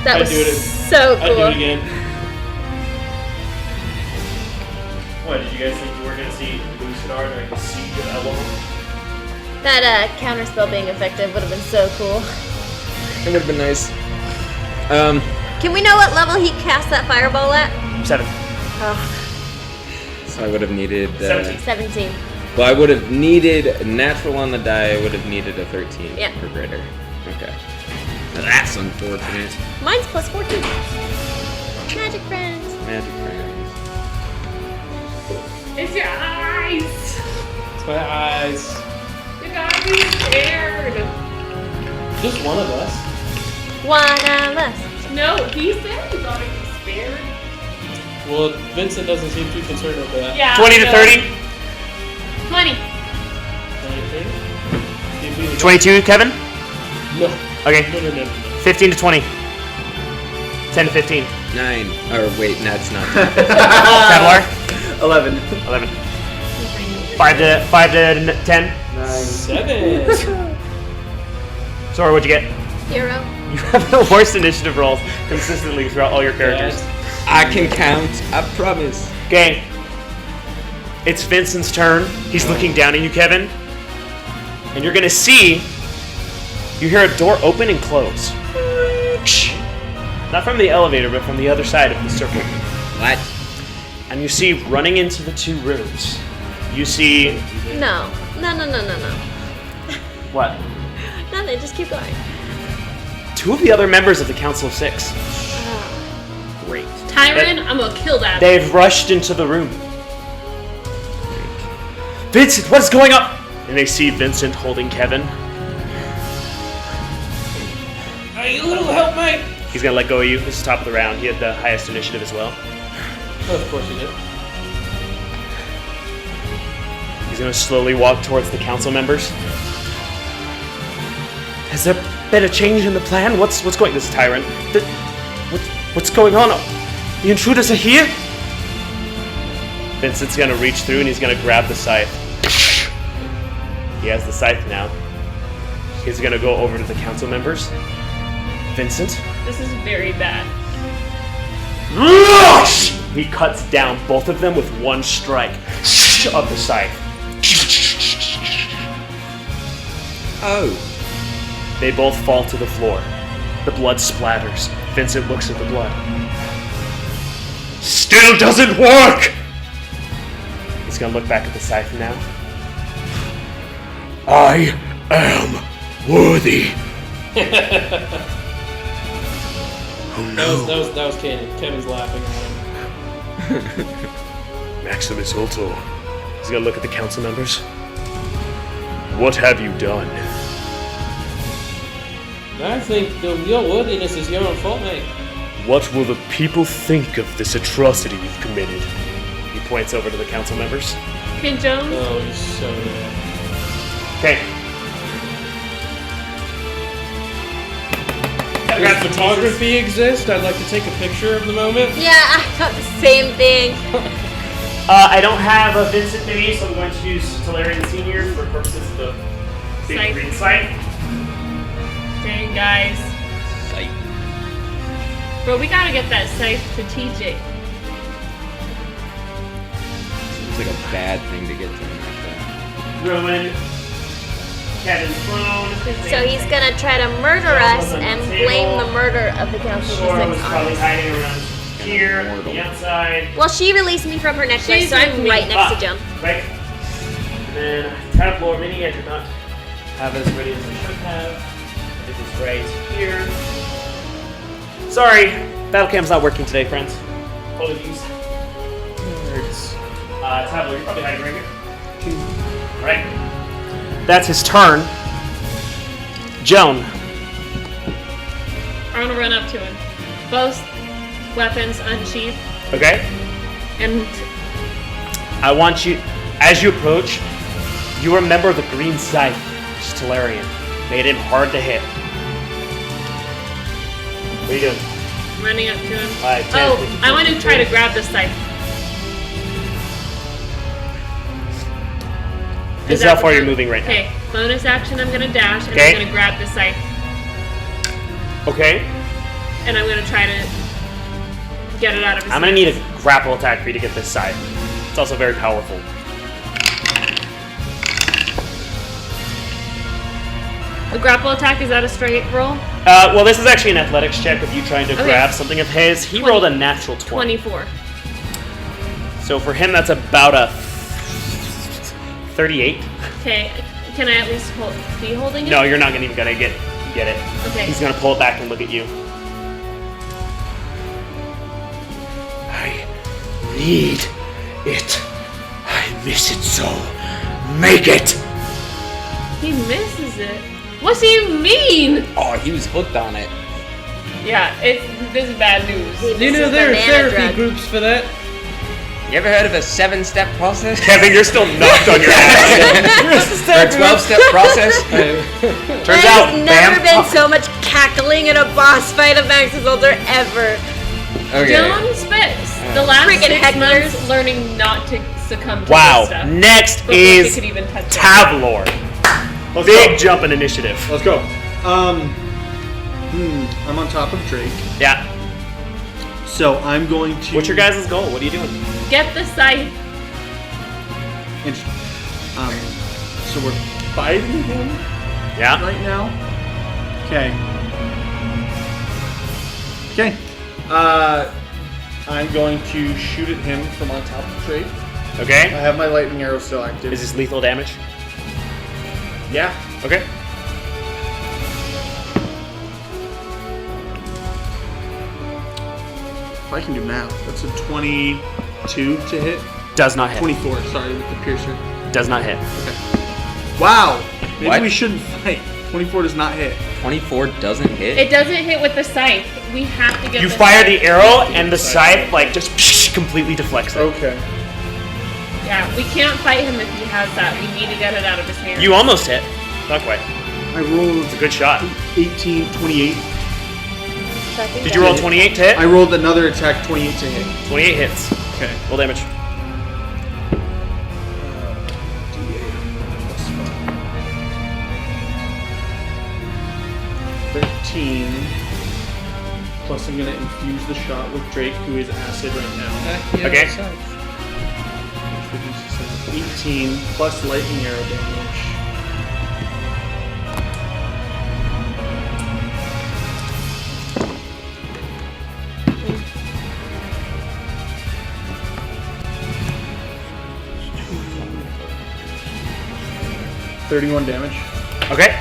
[SPEAKER 6] That
[SPEAKER 3] I'd
[SPEAKER 6] was
[SPEAKER 3] do it.
[SPEAKER 6] so
[SPEAKER 3] I'd do
[SPEAKER 6] cool.
[SPEAKER 3] it again.
[SPEAKER 1] What, did you guys think you were going to see Lucidar during the siege of Elon?
[SPEAKER 6] That counter spell being effective would have been so cool.
[SPEAKER 8] It would have been nice.
[SPEAKER 6] Can we know what level he cast that fireball at?
[SPEAKER 1] 7.
[SPEAKER 6] Oh,
[SPEAKER 8] So I would have needed.
[SPEAKER 1] 17.
[SPEAKER 6] 17.
[SPEAKER 8] Well, I would have needed natural on the die. I would have needed a 13
[SPEAKER 6] Yeah.
[SPEAKER 8] or greater. Okay. Now that's unfortunate.
[SPEAKER 6] Mine's plus 14. Magic friends.
[SPEAKER 8] Magic friends.
[SPEAKER 7] It's your eyes.
[SPEAKER 3] It's my eyes.
[SPEAKER 7] You gotta be scared.
[SPEAKER 3] Just one of us.
[SPEAKER 6] One of us.
[SPEAKER 7] No, he said you gotta be scared.
[SPEAKER 3] Well, Vincent doesn't seem too concerned with that.
[SPEAKER 7] Yeah.
[SPEAKER 1] 20 to
[SPEAKER 7] no.
[SPEAKER 1] 30?
[SPEAKER 7] 20.
[SPEAKER 1] 22, Kevin?
[SPEAKER 3] No.
[SPEAKER 1] Okay.
[SPEAKER 3] No.
[SPEAKER 1] 15 to 20. 10 to 15.
[SPEAKER 8] 9. Or wait, that's not.
[SPEAKER 1] Kevlar?
[SPEAKER 5] 11.
[SPEAKER 1] 11. 5 to 10.
[SPEAKER 3] 7.
[SPEAKER 1] Sora, what'd you get?
[SPEAKER 6] 0.
[SPEAKER 1] You have the worst initiative rolls consistently throughout all your characters.
[SPEAKER 8] I can count. I promise.
[SPEAKER 1] Okay. It's Vincent's turn. He's looking down at you, Kevin. And you're gonna see, you hear a door open and close. Not from the elevator, but from the other side of the circle.
[SPEAKER 8] What?
[SPEAKER 1] And you see, running into the 2 rooms, you see...
[SPEAKER 6] No. No.
[SPEAKER 1] What?
[SPEAKER 6] Nothing, just keep going.
[SPEAKER 1] 2 of the other members of the Council of 6. Great.
[SPEAKER 7] Tyron, I'm gonna kill that.
[SPEAKER 1] They've rushed into the room. Vincent, what is going on? And they see Vincent holding Kevin.
[SPEAKER 3] Hey, you little helpmate.
[SPEAKER 1] He's gonna let go of you. This is top of the round. He had the highest initiative as well.
[SPEAKER 3] Oh, of course you did.
[SPEAKER 1] He's gonna slowly walk towards the council members. Has there been a change in the plan? What's going? This is Tyrant. What's going on? The intruders are here. Vincent's gonna reach through and he's gonna grab the scythe. He has the scythe now. He's gonna go over to the council members. Vincent.
[SPEAKER 7] This is very bad.
[SPEAKER 1] He cuts down both of them with one strike of the scythe.
[SPEAKER 8] Oh.
[SPEAKER 1] They both fall to the floor. The blood splatters. Vincent looks at the blood. Still doesn't work! He's gonna look back at the scythe now. I am worthy. Oh no.
[SPEAKER 3] That was canon. Kevin's laughing at him.
[SPEAKER 1] Maximus Ultor. He's gonna look at the council members. What have you done?
[SPEAKER 3] I think your worthiness is your own fault, mate.
[SPEAKER 1] What will the people think of this atrocity you've committed? He points over to the council members.
[SPEAKER 7] Ken Jones?
[SPEAKER 3] Oh, he's so mad.
[SPEAKER 1] Okay.
[SPEAKER 3] Does photography exist? I'd like to take a picture of the moment.
[SPEAKER 6] Yeah, I thought the same thing.
[SPEAKER 1] I don't have a Vincent mini, so I'm going to use Talarian Senior for purposes of the big
[SPEAKER 7] Scythe.
[SPEAKER 1] green scythe.
[SPEAKER 7] Dang, guys.
[SPEAKER 8] Sight.
[SPEAKER 7] Bro, we gotta get that scythe strategic.
[SPEAKER 8] Seems like a bad thing to get to him like that.
[SPEAKER 1] Ruin. Kevin's throne.
[SPEAKER 6] So he's gonna try to murder us and blame the murder of the Council
[SPEAKER 1] Sora
[SPEAKER 6] of
[SPEAKER 1] was
[SPEAKER 6] Six
[SPEAKER 1] probably
[SPEAKER 6] on us.
[SPEAKER 1] hiding around here, on the outside.
[SPEAKER 6] Well, she released me from her necklace,
[SPEAKER 7] She's
[SPEAKER 6] so I'm
[SPEAKER 7] with me.
[SPEAKER 6] right next to Jump.
[SPEAKER 1] Right. And then Tableau Mini, I did not have as ready as I should have. It is right here. Sorry, battle cam's not working today, friends. Apologies. Tabler, you're probably hiding right here. Alright. That's his turn. Joan.
[SPEAKER 7] I'm gonna run up to him. Both weapons unsheathed.
[SPEAKER 1] Okay.
[SPEAKER 7] And
[SPEAKER 1] I want you, as you approach, you remember the green scythe, Stellarian. Made him hard to hit. What are you doing?
[SPEAKER 7] running up to him.
[SPEAKER 1] 5, 10,
[SPEAKER 7] Oh,
[SPEAKER 1] 15,
[SPEAKER 7] I want to
[SPEAKER 1] 20.
[SPEAKER 7] try to grab the scythe.
[SPEAKER 1] This is how far you're moving right now.
[SPEAKER 7] Okay, bonus action, I'm gonna dash, and
[SPEAKER 1] Okay.
[SPEAKER 7] I'm gonna grab the scythe,
[SPEAKER 1] Okay.
[SPEAKER 7] and I'm gonna try to get it out of his
[SPEAKER 1] I'm gonna need
[SPEAKER 7] hands.
[SPEAKER 1] a grapple attack for you to get this side. It's also very powerful.
[SPEAKER 7] The grapple attack, is that a straight roll?
[SPEAKER 1] Well, this is actually an athletics check of you trying to
[SPEAKER 7] Okay.
[SPEAKER 1] grab something of his. He
[SPEAKER 7] 20.
[SPEAKER 1] rolled a natural 20.
[SPEAKER 7] 24.
[SPEAKER 1] So for him, that's about a 38.
[SPEAKER 7] Okay, can I at least be holding it?
[SPEAKER 1] No, you're not gonna even gonna get it.
[SPEAKER 7] Okay.
[SPEAKER 1] He's gonna pull it back and look at you. I need it. I miss it so. Make it.
[SPEAKER 7] He misses it. What do you mean?
[SPEAKER 8] Oh, he was hooked on it.
[SPEAKER 7] Yeah, this is bad news.
[SPEAKER 3] You know there are therapy groups for that.
[SPEAKER 8] You ever heard of a 7-step process?
[SPEAKER 1] Kevin, you're still knocked on your ass.
[SPEAKER 8] Or a 12-step process?
[SPEAKER 1] Turns out,
[SPEAKER 6] There's never been
[SPEAKER 1] vamp-
[SPEAKER 6] so much cackling in a boss fight of Maximus Ultor ever.
[SPEAKER 8] Okay.
[SPEAKER 7] Joan spent the last
[SPEAKER 6] Freaking
[SPEAKER 7] 6 months
[SPEAKER 6] hecklers.
[SPEAKER 7] learning not to succumb to
[SPEAKER 1] Wow.
[SPEAKER 7] this stuff.
[SPEAKER 1] Next
[SPEAKER 7] Before she
[SPEAKER 1] is
[SPEAKER 7] could even touch it.
[SPEAKER 1] Tavlor.
[SPEAKER 5] Let's
[SPEAKER 1] Big
[SPEAKER 5] go.
[SPEAKER 1] jump in initiative.
[SPEAKER 5] Let's go. I'm on top of Drake,
[SPEAKER 1] Yeah.
[SPEAKER 5] so I'm going to.
[SPEAKER 1] What's your guys' goal? What are you doing?
[SPEAKER 7] Get the scythe.
[SPEAKER 5] So we're fighting him
[SPEAKER 1] Yeah.
[SPEAKER 5] right now. Okay. Okay. I'm going to shoot at him from on top of Drake. I
[SPEAKER 1] Okay.
[SPEAKER 5] have my lightning arrow still active.
[SPEAKER 1] Is this lethal damage?
[SPEAKER 5] Yeah.
[SPEAKER 1] Okay.
[SPEAKER 5] If I can do math, that's a 22 to hit.
[SPEAKER 1] Does not hit.
[SPEAKER 5] 24. Sorry, with the piercer.
[SPEAKER 1] Does not hit.
[SPEAKER 5] Wow. Maybe
[SPEAKER 8] What?
[SPEAKER 5] we shouldn't fight. 24 does not hit.
[SPEAKER 8] 24 doesn't hit?
[SPEAKER 7] It doesn't hit with the scythe. We have to get
[SPEAKER 1] You
[SPEAKER 7] the
[SPEAKER 1] fire
[SPEAKER 7] scythe.
[SPEAKER 1] the arrow, and the scythe like just completely deflects it.
[SPEAKER 5] Okay.
[SPEAKER 7] Yeah, we can't fight him if he has that. We need to get it out of his hands.
[SPEAKER 1] You almost hit. Not quite.
[SPEAKER 5] I rolled
[SPEAKER 1] It's a good shot.
[SPEAKER 5] 18, 28.
[SPEAKER 1] Did you roll 28 to hit?
[SPEAKER 5] I rolled another attack, 28 to hit.
[SPEAKER 1] 28 hits.
[SPEAKER 5] Okay.
[SPEAKER 1] Roll damage.
[SPEAKER 5] Plus, I'm gonna infuse the shot with Drake, who is acid right now.
[SPEAKER 1] Okay.
[SPEAKER 5] 18 plus lightning arrow damage. $31 damage.
[SPEAKER 1] Okay.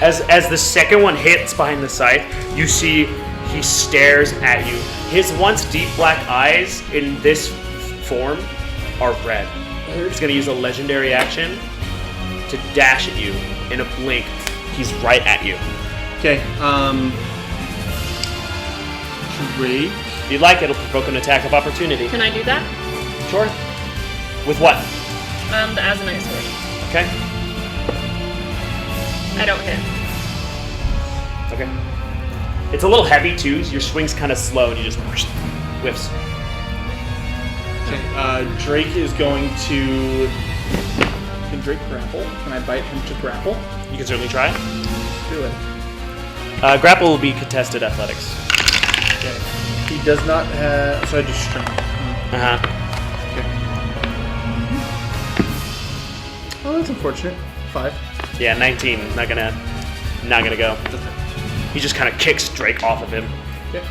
[SPEAKER 1] As the second one hits behind the scythe, you see he stares at you. His once deep black eyes in this form are red. He's gonna use a legendary action to dash at you. In a blink, he's right at you.
[SPEAKER 5] Okay, Drake.
[SPEAKER 1] If you'd like, it'll provoke an attack of opportunity.
[SPEAKER 7] Can I do that?
[SPEAKER 1] Sure. With what?
[SPEAKER 7] The Azanite sword.
[SPEAKER 1] Okay.
[SPEAKER 7] I don't hit.
[SPEAKER 1] Okay. It's a little heavy too. Your swing's kind of slow, and you just whiffs.
[SPEAKER 5] Okay, Drake is going to. Can Drake grapple? Can I bite him to grapple?
[SPEAKER 1] You can certainly try.
[SPEAKER 5] Do it.
[SPEAKER 1] Grapple will be contested athletics.
[SPEAKER 5] Okay. He does not have. So I just strength.
[SPEAKER 1] Uh huh.
[SPEAKER 5] Okay. Oh, that's unfortunate. 5.
[SPEAKER 1] Yeah, 19. Not gonna go. He just kind of kicks Drake off of him.
[SPEAKER 5] Okay.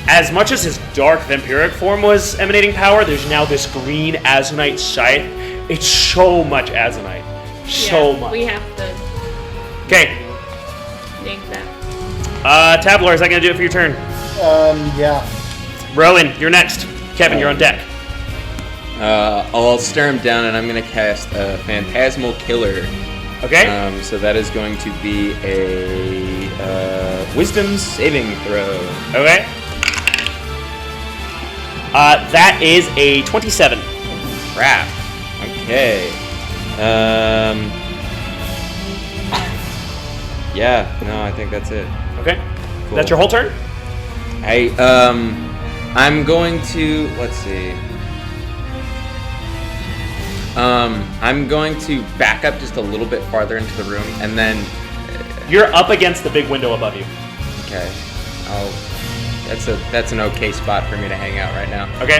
[SPEAKER 1] As much as his dark vampiric form was emanating power, there's now this green Azanite scythe. It's so much Azanite. So
[SPEAKER 7] Yeah,
[SPEAKER 1] much.
[SPEAKER 7] We have to.
[SPEAKER 1] Okay.
[SPEAKER 7] yank that.
[SPEAKER 1] Tablar, is that gonna do it for your turn?
[SPEAKER 5] Yeah.
[SPEAKER 1] Rowan, you're next. Kevin, you're on deck.
[SPEAKER 8] I'll stare him down and I'm gonna cast a Phantasmal Killer.
[SPEAKER 1] Okay.
[SPEAKER 8] So that is going to be a Wisdom saving throw.
[SPEAKER 1] Okay. That is a 27.
[SPEAKER 8] Crap. Okay. Yeah. No, I think that's it.
[SPEAKER 1] Okay.
[SPEAKER 8] Cool.
[SPEAKER 1] That's your whole turn?
[SPEAKER 8] I'm going to, let's see. I'm going to back up just a little bit farther into the room, and then.
[SPEAKER 1] You're up against the big window above you.
[SPEAKER 8] Okay. That's an okay spot for me to hang out right now.
[SPEAKER 1] Okay.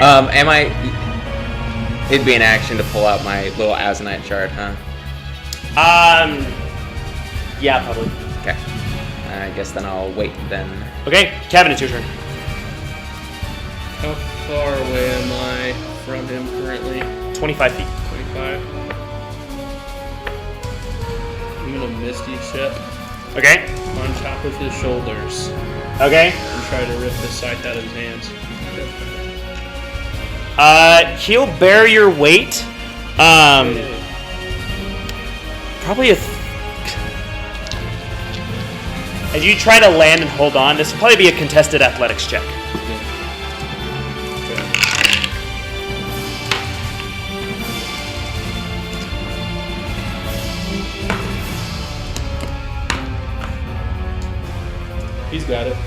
[SPEAKER 8] It'd be an action to pull out my little Azanite shard, huh?
[SPEAKER 1] Yeah, probably.
[SPEAKER 8] Okay. I guess then I'll wait then.
[SPEAKER 1] Okay, Kevin, it's your turn.
[SPEAKER 3] How far away am I from him currently?
[SPEAKER 1] 25 feet.
[SPEAKER 3] 25. I'm gonna Misty Step
[SPEAKER 1] Okay.
[SPEAKER 3] on top of his shoulders
[SPEAKER 1] Okay.
[SPEAKER 3] and try to rip the scythe out of his hands.
[SPEAKER 1] He'll bear your weight. Probably as you try to land and hold on, this will probably be a contested athletics check.
[SPEAKER 3] He's got it.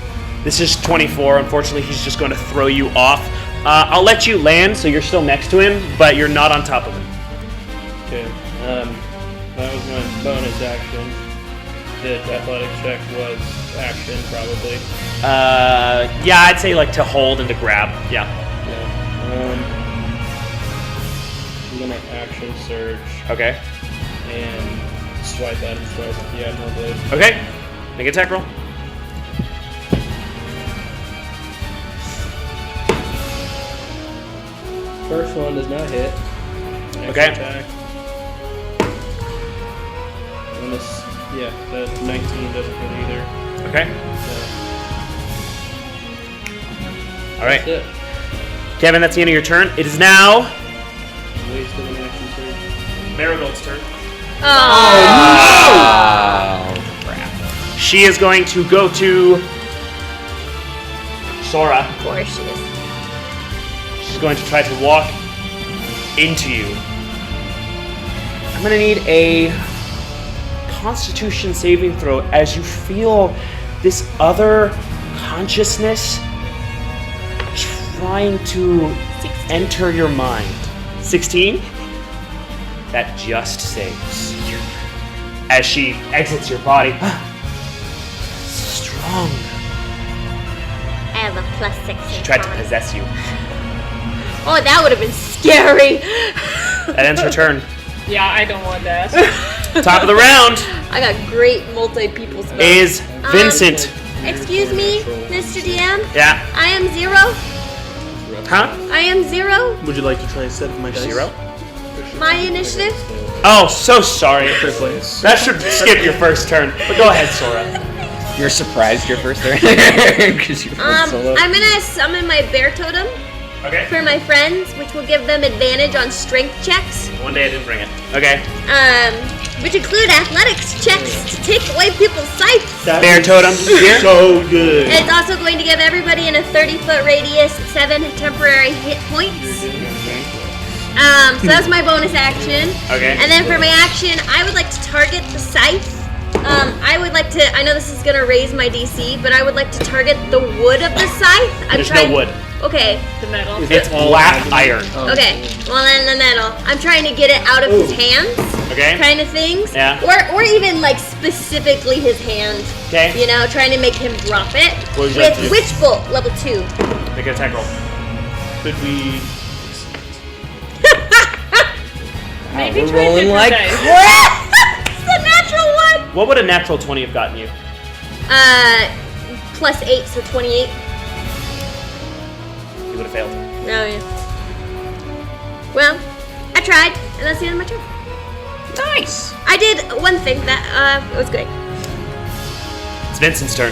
[SPEAKER 1] This is 24. Unfortunately, he's just going to throw you off. I'll let you land, so you're still next to him, but you're not on top of him.
[SPEAKER 3] Okay. That was my bonus action. The athletics check was action, probably.
[SPEAKER 1] Yeah, I'd say like to hold and to grab. Yeah.
[SPEAKER 3] Yeah. I'm gonna action surge
[SPEAKER 1] Okay.
[SPEAKER 3] and swipe at him twice with the Admiral Blade.
[SPEAKER 1] Okay. Make an attack roll.
[SPEAKER 3] First one does not hit. Next
[SPEAKER 1] Okay.
[SPEAKER 3] attack. And this, yeah, the 19 doesn't hit either.
[SPEAKER 1] Okay.
[SPEAKER 3] So
[SPEAKER 1] All right.
[SPEAKER 3] that's it.
[SPEAKER 1] Kevin, that's the end of your turn. It is now
[SPEAKER 3] Waste of an action surge.
[SPEAKER 1] Marigold's turn.
[SPEAKER 8] Oh, crap.
[SPEAKER 1] She is going to go to Sora.
[SPEAKER 6] Of course she is.
[SPEAKER 1] She's going to try to walk into you. I'm going to need a Constitution saving throw as you feel this other consciousness trying to enter your mind. 16? That just saves. As she exits your body. Strong.
[SPEAKER 6] I have a +6.
[SPEAKER 1] She tried to possess you.
[SPEAKER 6] Oh, that would have been scary.
[SPEAKER 1] That ends her turn.
[SPEAKER 7] Yeah, I don't want that.
[SPEAKER 1] Top of the round
[SPEAKER 6] I got great multi-people spells.
[SPEAKER 1] is Vincent.
[SPEAKER 6] Excuse me, Mr. DM.
[SPEAKER 1] Yeah.
[SPEAKER 6] I am 0.
[SPEAKER 1] Huh?
[SPEAKER 6] I am 0.
[SPEAKER 5] Would you like to try a set of my dice?
[SPEAKER 1] 0?
[SPEAKER 6] My initiative.
[SPEAKER 1] Oh, so sorry.
[SPEAKER 5] Third place.
[SPEAKER 1] That should skip your first turn. But go ahead, Sora.
[SPEAKER 8] You're surprised your first turn? Because you're solo?
[SPEAKER 6] I'm gonna summon my bear totem
[SPEAKER 1] Okay.
[SPEAKER 6] for my friends, which will give them advantage on strength checks.
[SPEAKER 1] One day I didn't bring it. Okay.
[SPEAKER 6] Which include athletics checks to take away people's sights.
[SPEAKER 1] Bear totem here.
[SPEAKER 5] So good.
[SPEAKER 6] And it's also going to give everybody in a 30-foot radius 7 temporary hit points. So that's my bonus action.
[SPEAKER 1] Okay.
[SPEAKER 6] And then for my action, I would like to target the scythe. I would like to, I know this is going to raise my DC, but I would like to target the wood of the scythe.
[SPEAKER 1] There's no wood.
[SPEAKER 6] Okay.
[SPEAKER 7] The metal.
[SPEAKER 1] It's black iron.
[SPEAKER 6] Okay. Well, then the metal. I'm trying to get it out of his hands.
[SPEAKER 1] Okay.
[SPEAKER 6] Kind of things.
[SPEAKER 1] Yeah.
[SPEAKER 6] Or even like specifically his hand.
[SPEAKER 1] Okay.
[SPEAKER 6] You know, trying to make him drop it.
[SPEAKER 1] What would you like to
[SPEAKER 6] With
[SPEAKER 1] do?
[SPEAKER 6] Witch Bolt, level 2.
[SPEAKER 1] Make an attack roll.
[SPEAKER 5] Could we?
[SPEAKER 7] Maybe
[SPEAKER 8] We're
[SPEAKER 7] try
[SPEAKER 8] rolling
[SPEAKER 7] different
[SPEAKER 8] like
[SPEAKER 7] dice.
[SPEAKER 6] It's the natural one!
[SPEAKER 1] What would a natural 20 have gotten you?
[SPEAKER 6] +8, so 28.
[SPEAKER 1] You would have failed.
[SPEAKER 6] Oh, yeah. Well, I tried, and that's the end of my turn.
[SPEAKER 8] Nice.
[SPEAKER 6] I did one thing that was great.
[SPEAKER 1] Vincent's turn.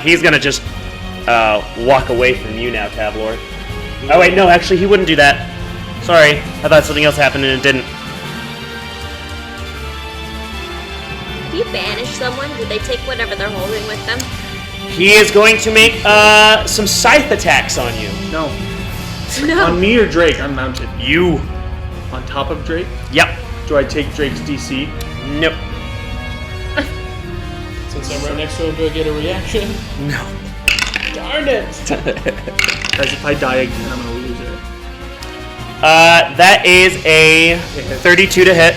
[SPEAKER 1] He's gonna just walk away from you now, Tavlor. Oh wait, no, actually he wouldn't do that. Sorry, I thought something else happened and it didn't.
[SPEAKER 6] If you banish someone, do they take whatever they're holding with them?
[SPEAKER 1] He is going to make some scythe attacks on you.
[SPEAKER 5] No.
[SPEAKER 6] No.
[SPEAKER 5] On me or Drake? I'm mounted.
[SPEAKER 1] You.
[SPEAKER 5] On top of Drake?
[SPEAKER 1] Yep.
[SPEAKER 5] Do I take Drake's DC?
[SPEAKER 1] Nope.
[SPEAKER 3] Since I'm right next to him, do I get a reaction?
[SPEAKER 1] No.
[SPEAKER 3] Darn it!
[SPEAKER 5] Guys, if I die again, I'm gonna lose it.
[SPEAKER 1] That is a 32 to hit.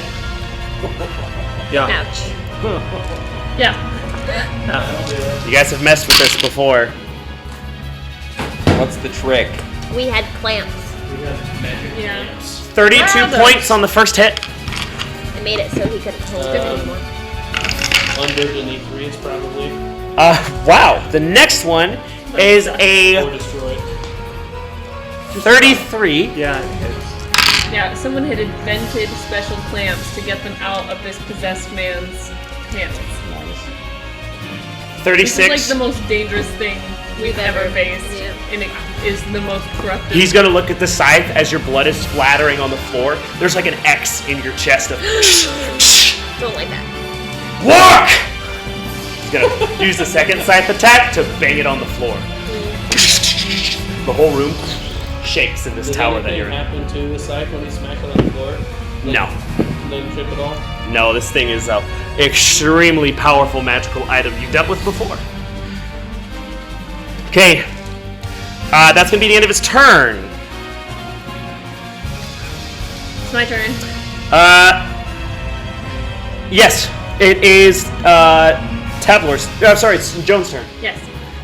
[SPEAKER 5] Yeah.
[SPEAKER 6] Ouch.
[SPEAKER 7] Yeah.
[SPEAKER 1] You guys have messed with this before.
[SPEAKER 8] What's the trick?
[SPEAKER 6] We had clamps.
[SPEAKER 7] Yeah.
[SPEAKER 1] 32
[SPEAKER 7] Wow,
[SPEAKER 1] points on the first hit.
[SPEAKER 6] I made it so he couldn't hold it anymore.
[SPEAKER 3] Under beneath 3 is probably.
[SPEAKER 1] Wow. The next one is
[SPEAKER 3] Or
[SPEAKER 1] a
[SPEAKER 3] destroyed.
[SPEAKER 1] 33.
[SPEAKER 5] Yeah, it hits.
[SPEAKER 7] Yeah, someone had invented special clamps to get them out of this possessed man's hands. This
[SPEAKER 1] 36.
[SPEAKER 7] is like the most dangerous thing we've ever faced,
[SPEAKER 6] Yeah.
[SPEAKER 7] and it is the most corruptive.
[SPEAKER 1] He's gonna look at the scythe as your blood is splattering on the floor. There's like an X in your chest of
[SPEAKER 6] Don't like that.
[SPEAKER 1] walk! He's gonna use the second scythe attack to bang it on the floor. The whole room shakes in this
[SPEAKER 3] Did
[SPEAKER 1] tower that
[SPEAKER 3] anything
[SPEAKER 1] you're in.
[SPEAKER 3] happen to the scythe when he smacked it on the floor?
[SPEAKER 1] No.
[SPEAKER 3] Didn't trip at all?
[SPEAKER 1] No, this thing is an extremely powerful magical item you've dealt with before. Okay. That's gonna be the end of his turn.
[SPEAKER 7] It's my turn.
[SPEAKER 1] Yes, it is Tavlor's. Sorry, it's Joan's turn.
[SPEAKER 7] Yes.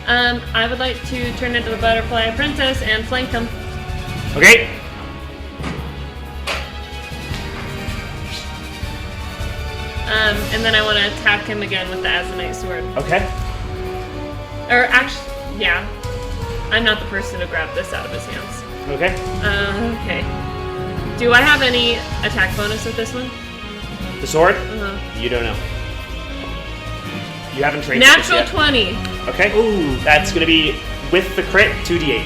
[SPEAKER 7] I would like to turn into the butterfly princess and flank him.
[SPEAKER 1] Okay.
[SPEAKER 7] And then I want to attack him again with the Azanite sword.
[SPEAKER 1] Okay.
[SPEAKER 7] Or actually, yeah. I'm not the person to grab this out of his hands.
[SPEAKER 1] Okay.
[SPEAKER 7] Okay. Do I have any attack bonus with this one?
[SPEAKER 1] The sword?
[SPEAKER 7] Uh-huh.
[SPEAKER 1] You don't know. You haven't trained with this
[SPEAKER 7] Natural
[SPEAKER 1] yet.
[SPEAKER 7] 20.
[SPEAKER 1] Okay. Ooh, that's gonna be with the crit 2d8.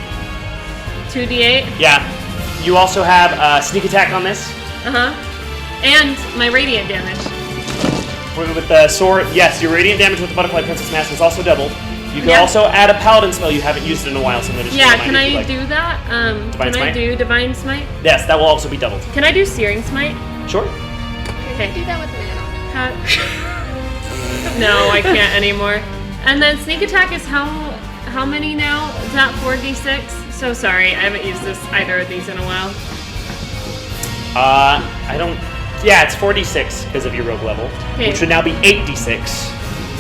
[SPEAKER 7] 2d8.
[SPEAKER 1] Yeah. You also have sneak attack on this.
[SPEAKER 7] Uh-huh. And my radiant damage.
[SPEAKER 1] With the sword, yes, your radiant damage with the butterfly princess mask is also doubled. You can
[SPEAKER 7] Yeah.
[SPEAKER 1] also add a paladin spell. You haven't used it in a while, so I'm gonna just
[SPEAKER 7] Yeah,
[SPEAKER 1] remind
[SPEAKER 7] can
[SPEAKER 1] you if
[SPEAKER 7] I
[SPEAKER 1] you'd like.
[SPEAKER 7] do that?
[SPEAKER 1] Divine
[SPEAKER 7] Can I
[SPEAKER 1] Smite?
[SPEAKER 7] do Divine Smite?
[SPEAKER 1] Yes, that will also be doubled.
[SPEAKER 7] Can I do Searing Smite?
[SPEAKER 1] Sure.
[SPEAKER 7] Okay.
[SPEAKER 6] Do that with mana.
[SPEAKER 7] No, I can't anymore. And then Sneak Attack is how many now? Is that 4d6? So sorry, I haven't used either of these in a while.
[SPEAKER 1] I don't. Yeah, it's 4d6 because of your rogue level,
[SPEAKER 7] Okay.
[SPEAKER 1] which would now be 8d6.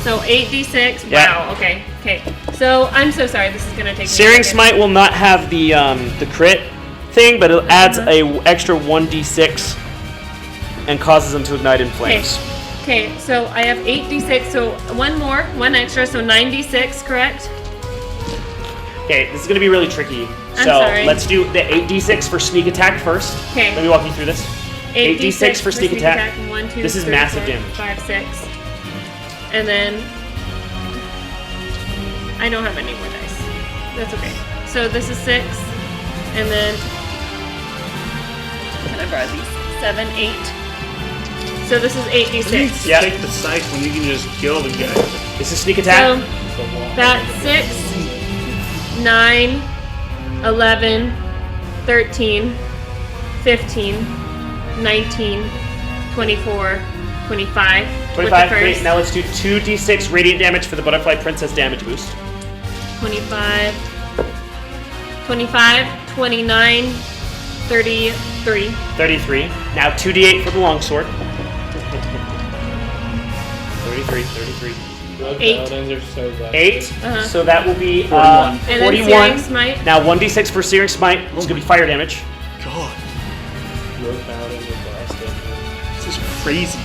[SPEAKER 7] So 8d6.
[SPEAKER 1] Yeah.
[SPEAKER 7] Wow. Okay. Okay. So I'm so sorry. This is gonna take me a
[SPEAKER 1] Searing
[SPEAKER 7] second.
[SPEAKER 1] Smite will not have the crit thing, but it adds a extra 1d6 and causes them to ignite in flames.
[SPEAKER 7] Okay. So I have 8d6. So one extra. So 9d6. Correct?
[SPEAKER 1] Okay, this is going to be really tricky.
[SPEAKER 7] I'm
[SPEAKER 1] So
[SPEAKER 7] sorry.
[SPEAKER 1] let's do the 8d6 for sneak attack first.
[SPEAKER 7] Okay.
[SPEAKER 1] Let me walk you through this. 8d6 for sneak attack.
[SPEAKER 7] 1, 2,
[SPEAKER 1] This is
[SPEAKER 7] 3,
[SPEAKER 1] massive
[SPEAKER 7] 4,
[SPEAKER 1] damage.
[SPEAKER 7] 5, 6. And then I don't have any more dice. That's okay. So this is 6. And then can I borrow these? 7, 8. So this is 8d6.
[SPEAKER 1] Yeah.
[SPEAKER 5] Take the scythe when you can just kill the guy.
[SPEAKER 1] This is sneak attack.
[SPEAKER 7] So that's 6, 9, 11, 13, 15, 19, 24, 25. With the
[SPEAKER 1] 25. Great.
[SPEAKER 7] first.
[SPEAKER 1] Now let's do 2d6 radiant damage for the butterfly princess damage boost.
[SPEAKER 7] 25, 29, 33.
[SPEAKER 1] 33. Now 2d8 for the longsword. 33.
[SPEAKER 3] Rogue
[SPEAKER 7] 8.
[SPEAKER 3] paladins are so bad.
[SPEAKER 1] 8.
[SPEAKER 7] Uh-huh.
[SPEAKER 1] So that will be
[SPEAKER 5] 41.
[SPEAKER 7] And then
[SPEAKER 1] 41.
[SPEAKER 7] Searing Smite.
[SPEAKER 1] Now 1d6 for Searing Smite. It's going to be fire damage.
[SPEAKER 5] God,
[SPEAKER 3] Rogue paladins are Bastion.
[SPEAKER 5] this is crazy.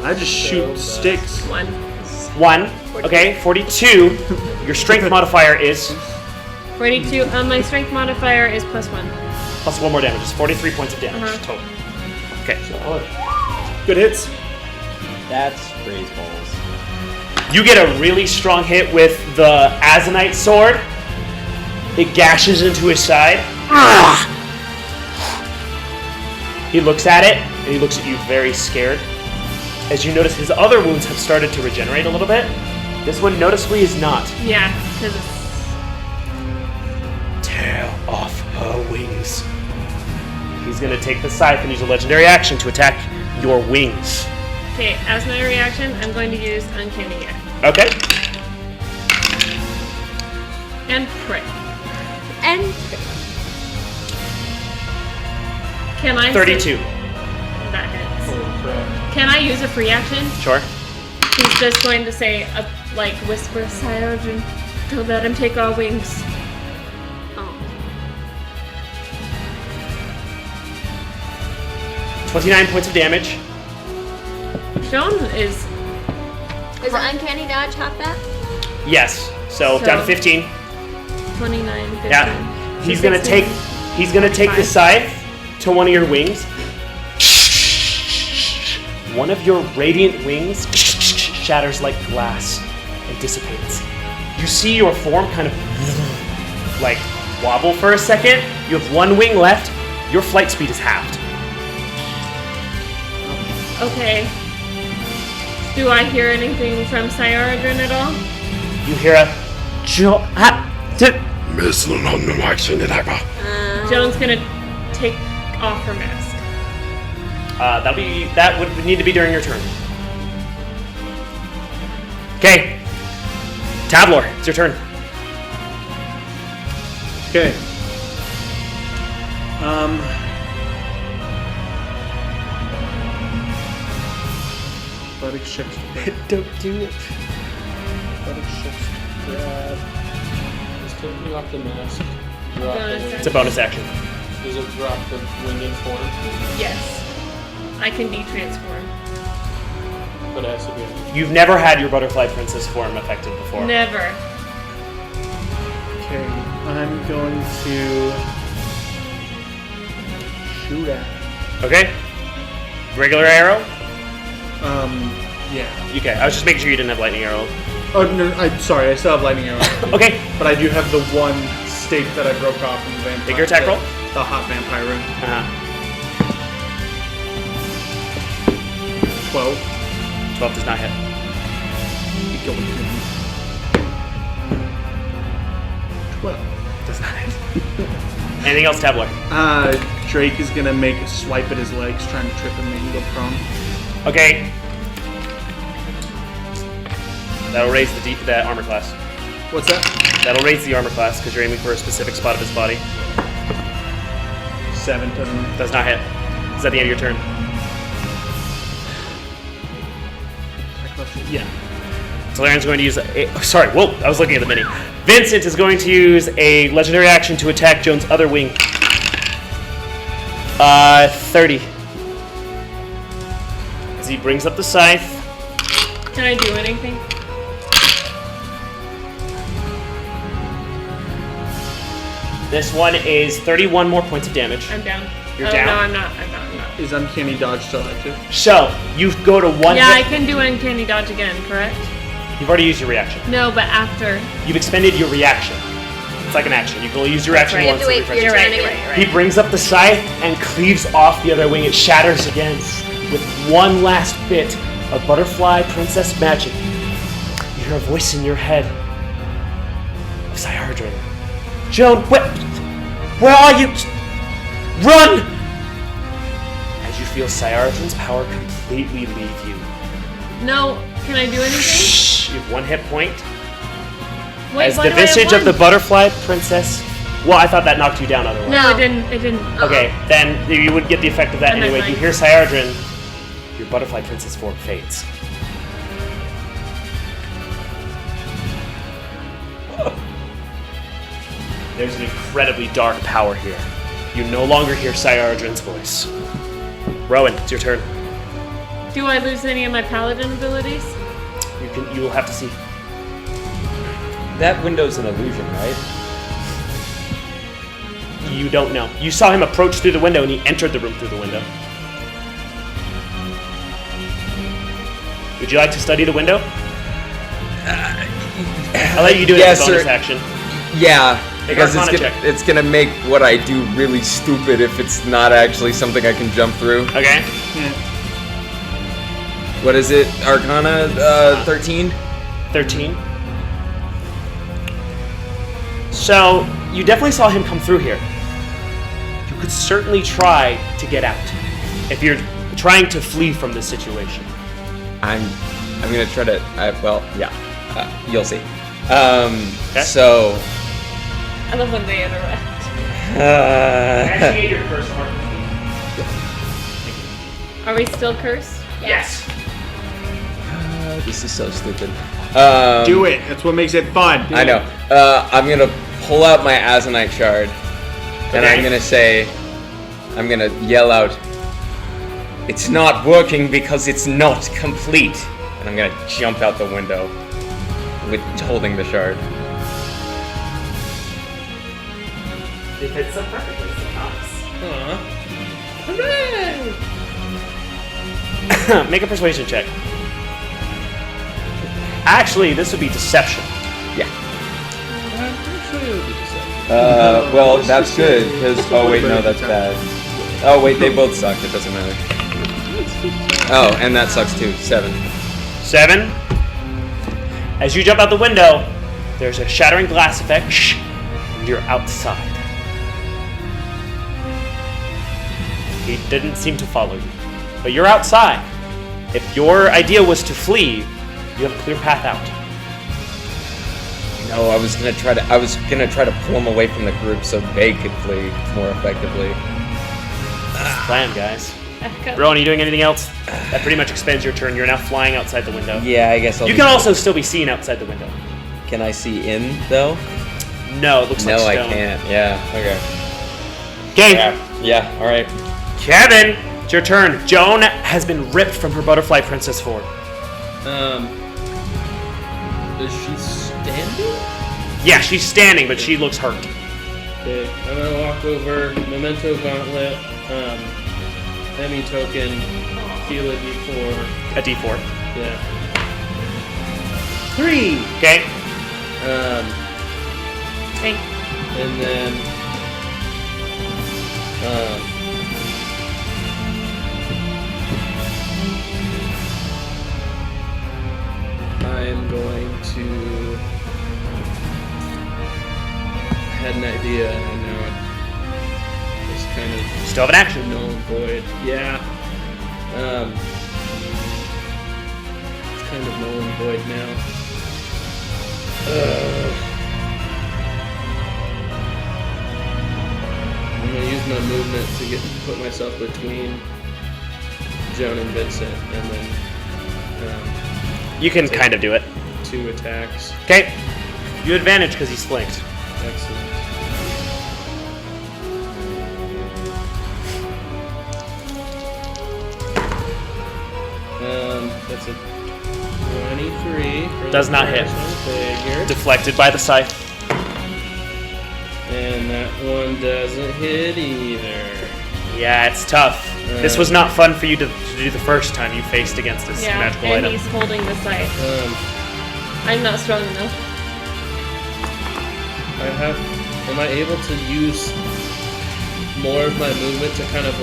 [SPEAKER 5] I just shoot sticks.
[SPEAKER 7] 1.
[SPEAKER 1] 1. Okay, 42. Your strength modifier is
[SPEAKER 7] 42. My strength modifier is +1.
[SPEAKER 1] plus 1 more damage. It's 43 points of damage
[SPEAKER 7] Uh-huh.
[SPEAKER 1] total. Okay.
[SPEAKER 5] Good hits.
[SPEAKER 2] That's raise balls.
[SPEAKER 1] You get a really strong hit with the Azanite sword. It gashes into his side. He looks at it, and he looks at you very scared. As you notice, his other wounds have started to regenerate a little bit. This one noticeably is not.
[SPEAKER 7] Yeah, because
[SPEAKER 1] Tear off her wings. He's going to take the scythe and use a legendary action to attack your wings.
[SPEAKER 7] okay. As my reaction, I'm going to use Uncanny Act
[SPEAKER 1] Okay.
[SPEAKER 7] and prick.
[SPEAKER 6] And
[SPEAKER 7] Can I?
[SPEAKER 1] 32.
[SPEAKER 7] That hits.
[SPEAKER 3] Holy crap.
[SPEAKER 7] Can I use a free action?
[SPEAKER 1] Sure.
[SPEAKER 7] He's just going to say, whisper, Cyargen, don't let him take our wings.
[SPEAKER 6] oh,
[SPEAKER 1] 29 points of damage.
[SPEAKER 7] Joan is
[SPEAKER 6] is uncanny dodge half that?
[SPEAKER 1] Yes. So down to 15.
[SPEAKER 7] 29, 15.
[SPEAKER 1] Yeah. He's gonna take the scythe to one of your wings. One of your radiant wings shatters like glass and dissipates. You see your form kind of like wobble for a second. You have one wing left. Your flight speed is halved.
[SPEAKER 7] Okay. Do I hear anything from Cyargen at all?
[SPEAKER 1] You hear a
[SPEAKER 7] Joan's gonna take off her mask.
[SPEAKER 1] that would need to be during your turn. Okay. Tavlor, it's your turn.
[SPEAKER 5] Okay. Athletic shifts.
[SPEAKER 1] Don't do it.
[SPEAKER 5] Athletic shifts. Grab.
[SPEAKER 3] Just taking off the mask. Drop
[SPEAKER 7] Bonus
[SPEAKER 3] the wing.
[SPEAKER 1] It's a bonus action.
[SPEAKER 3] Does it drop the winged form?
[SPEAKER 7] Yes. I can de-transform.
[SPEAKER 3] But it has to be.
[SPEAKER 1] You've never had your butterfly princess form affected before.
[SPEAKER 7] Never.
[SPEAKER 5] Okay. I'm going to shoot at.
[SPEAKER 1] Okay. Regular arrow?
[SPEAKER 5] Yeah.
[SPEAKER 1] Okay, I was just making sure you didn't have lightning arrow.
[SPEAKER 5] Oh no, sorry, I still have lightning arrow.
[SPEAKER 1] Okay.
[SPEAKER 5] But I do have the one stake that I broke off from the vampire.
[SPEAKER 1] Make your attack roll.
[SPEAKER 5] The hot vampire rune. 12.
[SPEAKER 1] 12 does not hit.
[SPEAKER 5] You killed me. 12.
[SPEAKER 1] Does not hit. Anything else, Tabler?
[SPEAKER 5] Drake is gonna make a swipe at his legs, trying to trip him, make him go prone.
[SPEAKER 1] Okay. That'll raise the armor class.
[SPEAKER 5] What's that?
[SPEAKER 1] That'll raise the armor class because you're aiming for a specific spot of his body.
[SPEAKER 5] 7 doesn't.
[SPEAKER 1] Does not hit. Is that the end of your turn?
[SPEAKER 5] Yeah.
[SPEAKER 1] Solarian's going to use I was looking at the mini. Vincent is going to use a legendary action to attack Joan's other wing. 30. As he brings up the scythe.
[SPEAKER 7] Can I do anything?
[SPEAKER 1] This one is 31 more points of damage.
[SPEAKER 7] I'm down.
[SPEAKER 1] You're
[SPEAKER 7] oh,
[SPEAKER 1] down?
[SPEAKER 7] No, I'm not.
[SPEAKER 5] Is uncanny dodge still active?
[SPEAKER 1] So, you go to one
[SPEAKER 7] Yeah, I
[SPEAKER 1] hit.
[SPEAKER 7] can do uncanny dodge again, correct?
[SPEAKER 1] You've already used your reaction.
[SPEAKER 7] No, but after.
[SPEAKER 1] You've expended your reaction. It's like an action. You can only use your action
[SPEAKER 6] right.
[SPEAKER 1] once.
[SPEAKER 6] You have to wait
[SPEAKER 1] every
[SPEAKER 6] for your
[SPEAKER 1] turn.
[SPEAKER 6] turn again.
[SPEAKER 1] He brings up the scythe and cleaves off the other wing. It shatters again with one last bit of butterfly princess magic. You hear a voice in your head of Cyardrin. Joan, where are you? Run! As you feel Cyardrin's power completely leave you.
[SPEAKER 7] No, can I do anything?
[SPEAKER 1] Shh, you have one hit point.
[SPEAKER 7] Wait,
[SPEAKER 1] As
[SPEAKER 7] why
[SPEAKER 1] the
[SPEAKER 7] do I have
[SPEAKER 1] visage of
[SPEAKER 7] one?
[SPEAKER 1] the butterfly princess. Well, I thought that knocked you down otherwise.
[SPEAKER 7] No, it didn't. It didn't.
[SPEAKER 1] Okay, then you would get the effect of that
[SPEAKER 7] And then
[SPEAKER 1] anyway. You
[SPEAKER 7] mine.
[SPEAKER 1] hear Cyardrin, your butterfly princess form fades. There's an incredibly dark power here. You no longer hear Cyardrin's voice. Rowan, it's your turn.
[SPEAKER 7] Do I lose any of my paladin abilities?
[SPEAKER 1] You will have to see.
[SPEAKER 8] That window's an illusion, right?
[SPEAKER 1] You don't know. You saw him approach through the window and he entered the room through the window. Would you like to study the window? I'll let you do it as a bonus action.
[SPEAKER 8] Yeah,
[SPEAKER 1] Make
[SPEAKER 8] because
[SPEAKER 1] Arcana check.
[SPEAKER 8] it's gonna make what I do really stupid if it's not actually something I can jump through.
[SPEAKER 1] Okay.
[SPEAKER 8] What is it? Arcana 13?
[SPEAKER 1] 13. So, you definitely saw him come through here. You could certainly try to get out. If you're trying to flee from this situation.
[SPEAKER 8] I'm gonna try to. You'll see.
[SPEAKER 1] Okay.
[SPEAKER 8] So.
[SPEAKER 7] I love when they interact.
[SPEAKER 1] Activate your curse mark.
[SPEAKER 7] Are we still cursed?
[SPEAKER 1] Yes.
[SPEAKER 8] This is so stupid.
[SPEAKER 5] Do it. That's what makes it fun.
[SPEAKER 8] I know. I'm gonna pull out my Azanite shard, and
[SPEAKER 1] Okay.
[SPEAKER 8] I'm gonna yell out, "It's not working because it's not complete," and I'm gonna jump out the window with holding the shard.
[SPEAKER 1] It fits so perfectly. So nice. Make a persuasion check. Actually, this would be deception.
[SPEAKER 8] Yeah. Well, that's good, because... Oh, wait, no, that's bad. Oh, wait, they both suck. It doesn't matter. Oh, and that sucks, too. 7.
[SPEAKER 1] 7. As you jump out the window, there's a shattering glass effect, and you're outside. He didn't seem to follow you, but you're outside. If your idea was to flee, you have a clear path out.
[SPEAKER 8] No, I was gonna try to pull them away from the group so they could flee more effectively.
[SPEAKER 1] Plan, guys. Rowan, are you doing anything else? That pretty much expends your turn. You're now flying outside the window.
[SPEAKER 8] Yeah, I guess I'll
[SPEAKER 1] You can also still be seen outside the window.
[SPEAKER 8] Can I see in, though?
[SPEAKER 1] No, it looks like
[SPEAKER 8] No, I
[SPEAKER 1] stone.
[SPEAKER 8] can't. Yeah, okay.
[SPEAKER 1] Okay,
[SPEAKER 8] Yeah, alright.
[SPEAKER 1] Kevin, it's your turn. Joan has been ripped from her butterfly princess form.
[SPEAKER 3] Is she standing?
[SPEAKER 1] Yeah, she's standing, but she looks hurt.
[SPEAKER 3] Okay, I'm gonna walk over, memento gauntlet, Emmy token, heal a D4.
[SPEAKER 1] A D4.
[SPEAKER 3] Yeah. 3!
[SPEAKER 1] Okay.
[SPEAKER 7] Hey.
[SPEAKER 3] And then, I am going to. I had an idea, and now it's kind of
[SPEAKER 1] Still have an action.
[SPEAKER 3] null and void. Yeah. It's kind of null and void now. I'm gonna use my movement to put myself between Joan and Vincent, and then
[SPEAKER 1] You can kind of do it.
[SPEAKER 3] 2 attacks.
[SPEAKER 1] Okay. You advantage because he's flanked.
[SPEAKER 3] Excellent. That's a 23. For
[SPEAKER 1] Does
[SPEAKER 3] the
[SPEAKER 1] not hit.
[SPEAKER 3] first one, figure.
[SPEAKER 1] Deflected by the scythe.
[SPEAKER 3] And that one doesn't hit either.
[SPEAKER 1] Yeah, it's tough. This was not fun for you to do the first time you faced against this
[SPEAKER 7] Yeah,
[SPEAKER 1] magical
[SPEAKER 7] and
[SPEAKER 1] item.
[SPEAKER 7] he's holding the scythe. I'm not strong enough.
[SPEAKER 3] Am I able to use more of my movement to kind of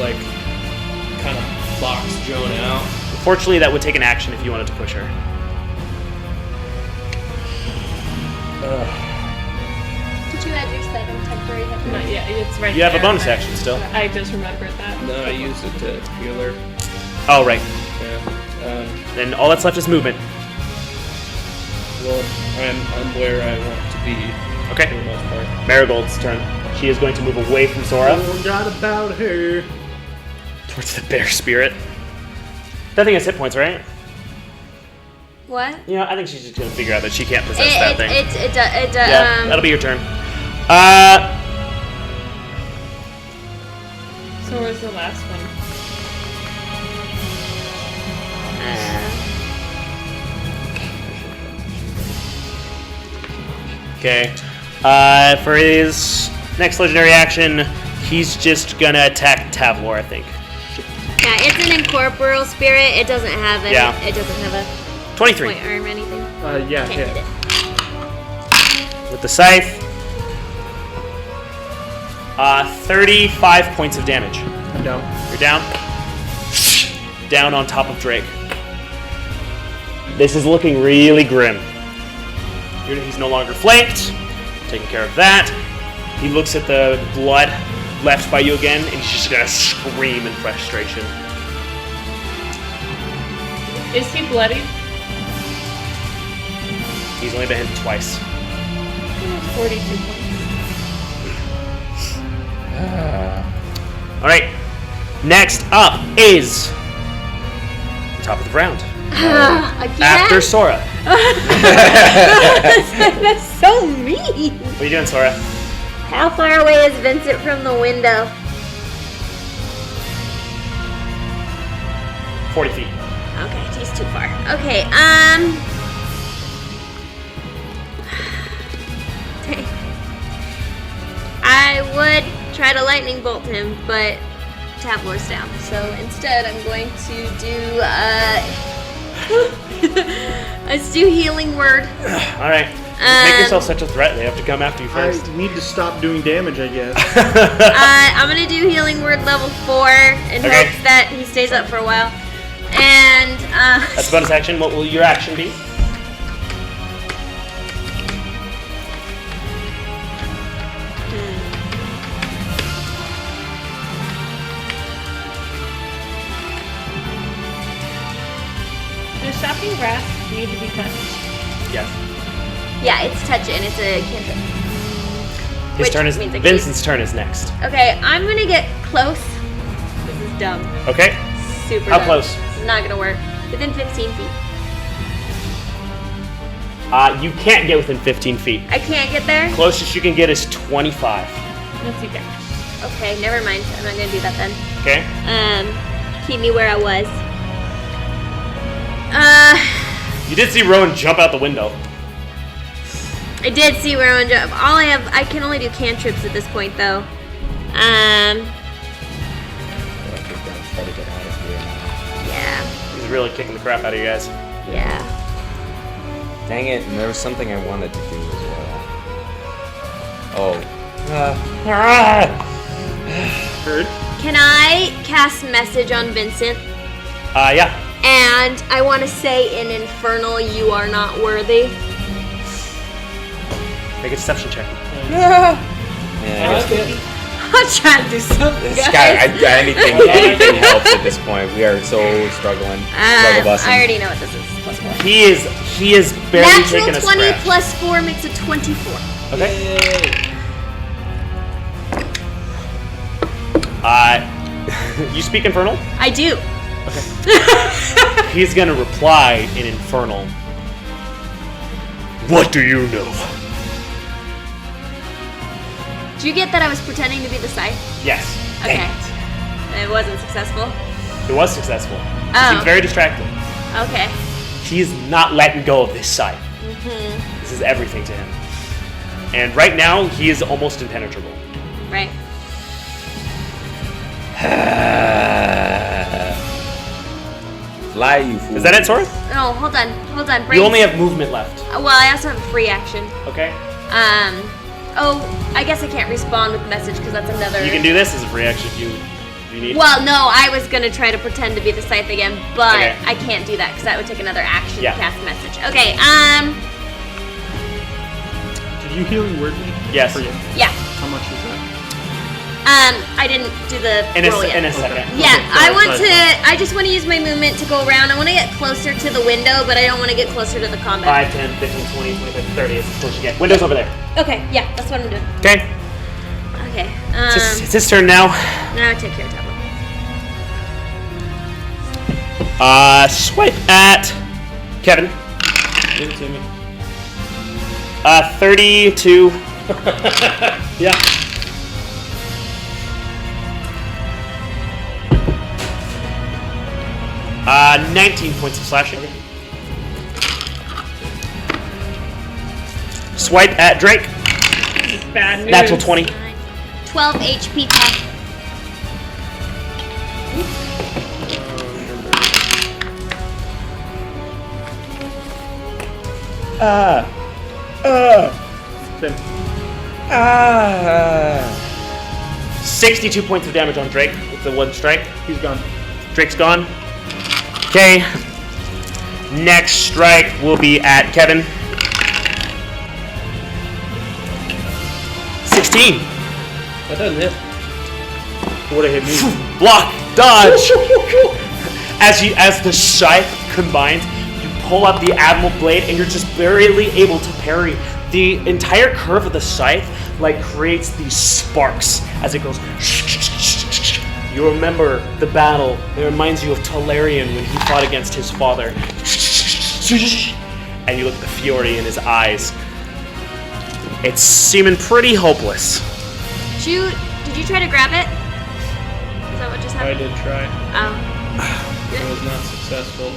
[SPEAKER 3] box Joan out?
[SPEAKER 1] Fortunately, that would take an action if you wanted to push her.
[SPEAKER 6] Did you add your 7 temporary hit points?
[SPEAKER 7] Not yet. It's right
[SPEAKER 1] You have a
[SPEAKER 7] there,
[SPEAKER 1] bonus
[SPEAKER 7] but
[SPEAKER 1] action still.
[SPEAKER 7] I just remembered that.
[SPEAKER 3] No, I used it to heal her.
[SPEAKER 1] Oh, right.
[SPEAKER 3] Yeah.
[SPEAKER 1] Then all that's left is movement.
[SPEAKER 3] Well, I'm where I want to be for
[SPEAKER 1] Okay.
[SPEAKER 3] the most part.
[SPEAKER 1] Marigold's turn. She is going to move away from Sora
[SPEAKER 5] Forgot about her.
[SPEAKER 1] towards the bear spirit. That thing has hit points, right?
[SPEAKER 6] What?
[SPEAKER 1] Yeah, I think she's just gonna figure out that she can't possess that thing.
[SPEAKER 6] It does.
[SPEAKER 1] Yeah, that'll be your turn.
[SPEAKER 7] So where's the last one?
[SPEAKER 1] Okay. For his next legendary action, he's just gonna attack Tavlor, I think.
[SPEAKER 6] Yeah, it's an incorporeal spirit. It doesn't have any.
[SPEAKER 1] Yeah.
[SPEAKER 6] It doesn't have a
[SPEAKER 1] 23.
[SPEAKER 6] point arm or anything.
[SPEAKER 5] Yeah,
[SPEAKER 6] Can't hit
[SPEAKER 5] hit.
[SPEAKER 6] it.
[SPEAKER 1] With the scythe. 35 points of damage.
[SPEAKER 5] I'm down.
[SPEAKER 1] You're down. Down on top of Drake. This is looking really grim. He's no longer flanked. Taking care of that. He looks at the blood left by you again, and he's just gonna scream in frustration.
[SPEAKER 7] Is he bloody?
[SPEAKER 1] He's only been hit twice.
[SPEAKER 7] 42 points.
[SPEAKER 1] All right. Next up is top of the round.
[SPEAKER 6] Again?
[SPEAKER 1] After Sora.
[SPEAKER 6] That's so mean.
[SPEAKER 1] What are you doing, Sora?
[SPEAKER 6] How far away is Vincent from the window?
[SPEAKER 1] 40 feet.
[SPEAKER 6] Okay, he's too far. Okay, I would try to lightning bolt him, but Tableau's down. So instead, I'm going to do, let's do healing word.
[SPEAKER 1] All right. Make yourself such a threat. They have to come after you first.
[SPEAKER 5] I need to stop doing damage, I guess.
[SPEAKER 6] I'm gonna do healing word level 4 in
[SPEAKER 1] Okay.
[SPEAKER 6] hopes that he stays up for a while. And
[SPEAKER 1] That's a bonus action. What will your action be?
[SPEAKER 7] Does shopping grass need to be touched?
[SPEAKER 1] Yes.
[SPEAKER 6] yeah, it's touch it and it's a cantrip.
[SPEAKER 1] His
[SPEAKER 6] Which
[SPEAKER 1] turn is
[SPEAKER 6] means I can
[SPEAKER 1] Vincent's turn is next.
[SPEAKER 6] Okay, I'm gonna get close. This is dumb.
[SPEAKER 1] Okay.
[SPEAKER 6] Super
[SPEAKER 1] How
[SPEAKER 6] dumb.
[SPEAKER 1] close?
[SPEAKER 6] This is not gonna work. Within 15 feet.
[SPEAKER 1] You can't get within 15 feet.
[SPEAKER 6] I can't get there?
[SPEAKER 1] Closest you can get is 25.
[SPEAKER 7] Let's see there.
[SPEAKER 6] Okay, never mind. I'm not gonna do that then.
[SPEAKER 1] Okay.
[SPEAKER 6] Keep me where I was.
[SPEAKER 1] You did see Rowan jump out the window.
[SPEAKER 6] I did see where I jump. I can only do cantrips at this point though.
[SPEAKER 8] I think I'm trying to get out of here now.
[SPEAKER 6] Yeah.
[SPEAKER 1] He's really kicking the crap out of you guys.
[SPEAKER 6] Yeah.
[SPEAKER 8] Dang it, and there was something I wanted to do as well. Oh.
[SPEAKER 5] Heard?
[SPEAKER 6] Can I cast message on Vincent?
[SPEAKER 1] Yeah.
[SPEAKER 6] And I want to say in Infernal, you are not worthy.
[SPEAKER 1] Make a deception check.
[SPEAKER 8] Yeah.
[SPEAKER 6] I'm trying to do something,
[SPEAKER 8] This
[SPEAKER 6] guys.
[SPEAKER 8] guy, anything helps at this point. We are so struggling. Struggle busing.
[SPEAKER 6] I already know what this is. Plus 4.
[SPEAKER 1] He is barely
[SPEAKER 6] Natural
[SPEAKER 1] taking a
[SPEAKER 6] 20
[SPEAKER 1] scratch.
[SPEAKER 6] plus 4 makes it 24.
[SPEAKER 1] Okay. You speak Infernal?
[SPEAKER 6] I do.
[SPEAKER 1] He's gonna reply in Infernal. What do you know?
[SPEAKER 6] Did you get that I was pretending to be the scythe?
[SPEAKER 1] Yes.
[SPEAKER 6] Okay. It wasn't successful.
[SPEAKER 1] It was successful.
[SPEAKER 6] Oh.
[SPEAKER 1] He's very distracted.
[SPEAKER 6] Okay.
[SPEAKER 1] He's not letting go of this scythe.
[SPEAKER 6] Mm-hmm.
[SPEAKER 1] This is everything to him. And right now, he is almost impenetrable.
[SPEAKER 6] Right.
[SPEAKER 8] Fly, you fool.
[SPEAKER 1] Is that it, Sora?
[SPEAKER 6] No, hold on.
[SPEAKER 1] You only have movement left.
[SPEAKER 6] Well, I also have a free action.
[SPEAKER 1] Okay.
[SPEAKER 6] Oh, I guess I can't respond with message because that's another.
[SPEAKER 1] You can do this as a free action if you need.
[SPEAKER 6] Well, no, I was gonna try to pretend to be the scythe again, but
[SPEAKER 1] Okay.
[SPEAKER 6] I can't do that because that would take another action
[SPEAKER 1] Yeah.
[SPEAKER 6] to cast message. Okay.
[SPEAKER 5] Did you healing word me?
[SPEAKER 1] Yes.
[SPEAKER 5] For you?
[SPEAKER 6] Yeah.
[SPEAKER 5] How much is that?
[SPEAKER 6] I didn't do the
[SPEAKER 1] In
[SPEAKER 6] roll yet.
[SPEAKER 1] a second.
[SPEAKER 6] Yeah,
[SPEAKER 5] Okay,
[SPEAKER 6] I want
[SPEAKER 5] sorry.
[SPEAKER 6] to. I just want to use my movement to go around. I want to get closer to the window, but I don't want to get closer to the combat.
[SPEAKER 1] 5, 10, 15, 20, 25, 30 is as close as you get. Window's over there.
[SPEAKER 6] Okay, yeah, that's what I'm doing.
[SPEAKER 1] Okay.
[SPEAKER 6] Okay.
[SPEAKER 1] It's his turn now.
[SPEAKER 6] Now I take care of Tableau.
[SPEAKER 1] Swipe at Kevin.
[SPEAKER 3] Give it to me.
[SPEAKER 1] 32.
[SPEAKER 3] Yeah.
[SPEAKER 1] Uh, 19 points of slashing. Swipe at Drake.
[SPEAKER 7] Bad news.
[SPEAKER 1] Natural 20.
[SPEAKER 6] 12 HP top.
[SPEAKER 5] Same.
[SPEAKER 1] 62 points of damage on Drake with the one strike.
[SPEAKER 5] He's gone.
[SPEAKER 1] Drake's gone. Okay. Next strike will be at Kevin. 16.
[SPEAKER 3] That doesn't hit.
[SPEAKER 5] Would have hit me.
[SPEAKER 1] Block. Dodge. As the scythe combines, you pull up the Admiral Blade and you're just barely able to parry. The entire curve of the scythe creates these sparks as it goes. You remember the battle. It reminds you of Talarian when he fought against his father. And you look at the fury in his eyes. It's seeming pretty hopeless.
[SPEAKER 6] Did you try to grab it? Is that what just
[SPEAKER 3] I
[SPEAKER 6] happened?
[SPEAKER 3] did try.
[SPEAKER 6] Oh.
[SPEAKER 3] It was not successful.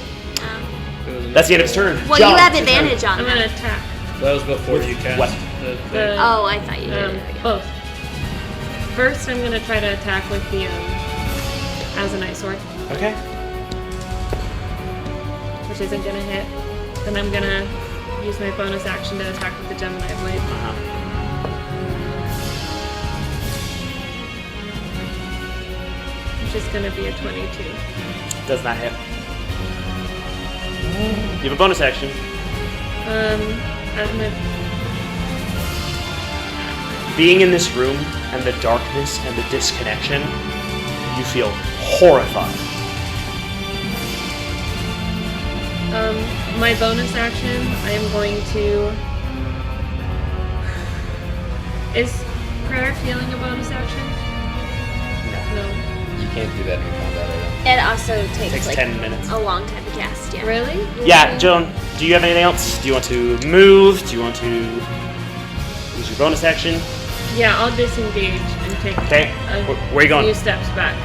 [SPEAKER 3] It was
[SPEAKER 1] That's the end of his turn.
[SPEAKER 6] Well,
[SPEAKER 1] John,
[SPEAKER 6] you have
[SPEAKER 1] it's your turn.
[SPEAKER 6] advantage on
[SPEAKER 7] I'm
[SPEAKER 6] that.
[SPEAKER 7] gonna attack.
[SPEAKER 3] That was before you cast
[SPEAKER 1] what?
[SPEAKER 3] the thing.
[SPEAKER 6] Oh, I thought you did.
[SPEAKER 7] Both. First, I'm gonna try to attack with the Azanite sword,
[SPEAKER 1] Okay.
[SPEAKER 7] which isn't gonna hit. Then I'm gonna use my bonus action to attack with the Gemini blade. Which is gonna be a 22.
[SPEAKER 1] Does not hit. You have a bonus action.
[SPEAKER 7] I'm gonna.
[SPEAKER 1] Being in this room and the darkness and the disconnection, you feel horrified.
[SPEAKER 7] My bonus action, I am going to. Is prayer feeling a bonus action? No.
[SPEAKER 8] You can't do that in combat, I don't.
[SPEAKER 6] It also
[SPEAKER 1] It takes
[SPEAKER 6] takes
[SPEAKER 1] 10 minutes.
[SPEAKER 6] a long time to cast. Yeah.
[SPEAKER 7] Really?
[SPEAKER 1] Yeah, Joan, do you have anything else? Do you want to move? Do you want to use your bonus action?
[SPEAKER 7] Yeah, I'll disengage and take
[SPEAKER 1] Okay.
[SPEAKER 7] a
[SPEAKER 1] Where are you going?
[SPEAKER 7] few steps back.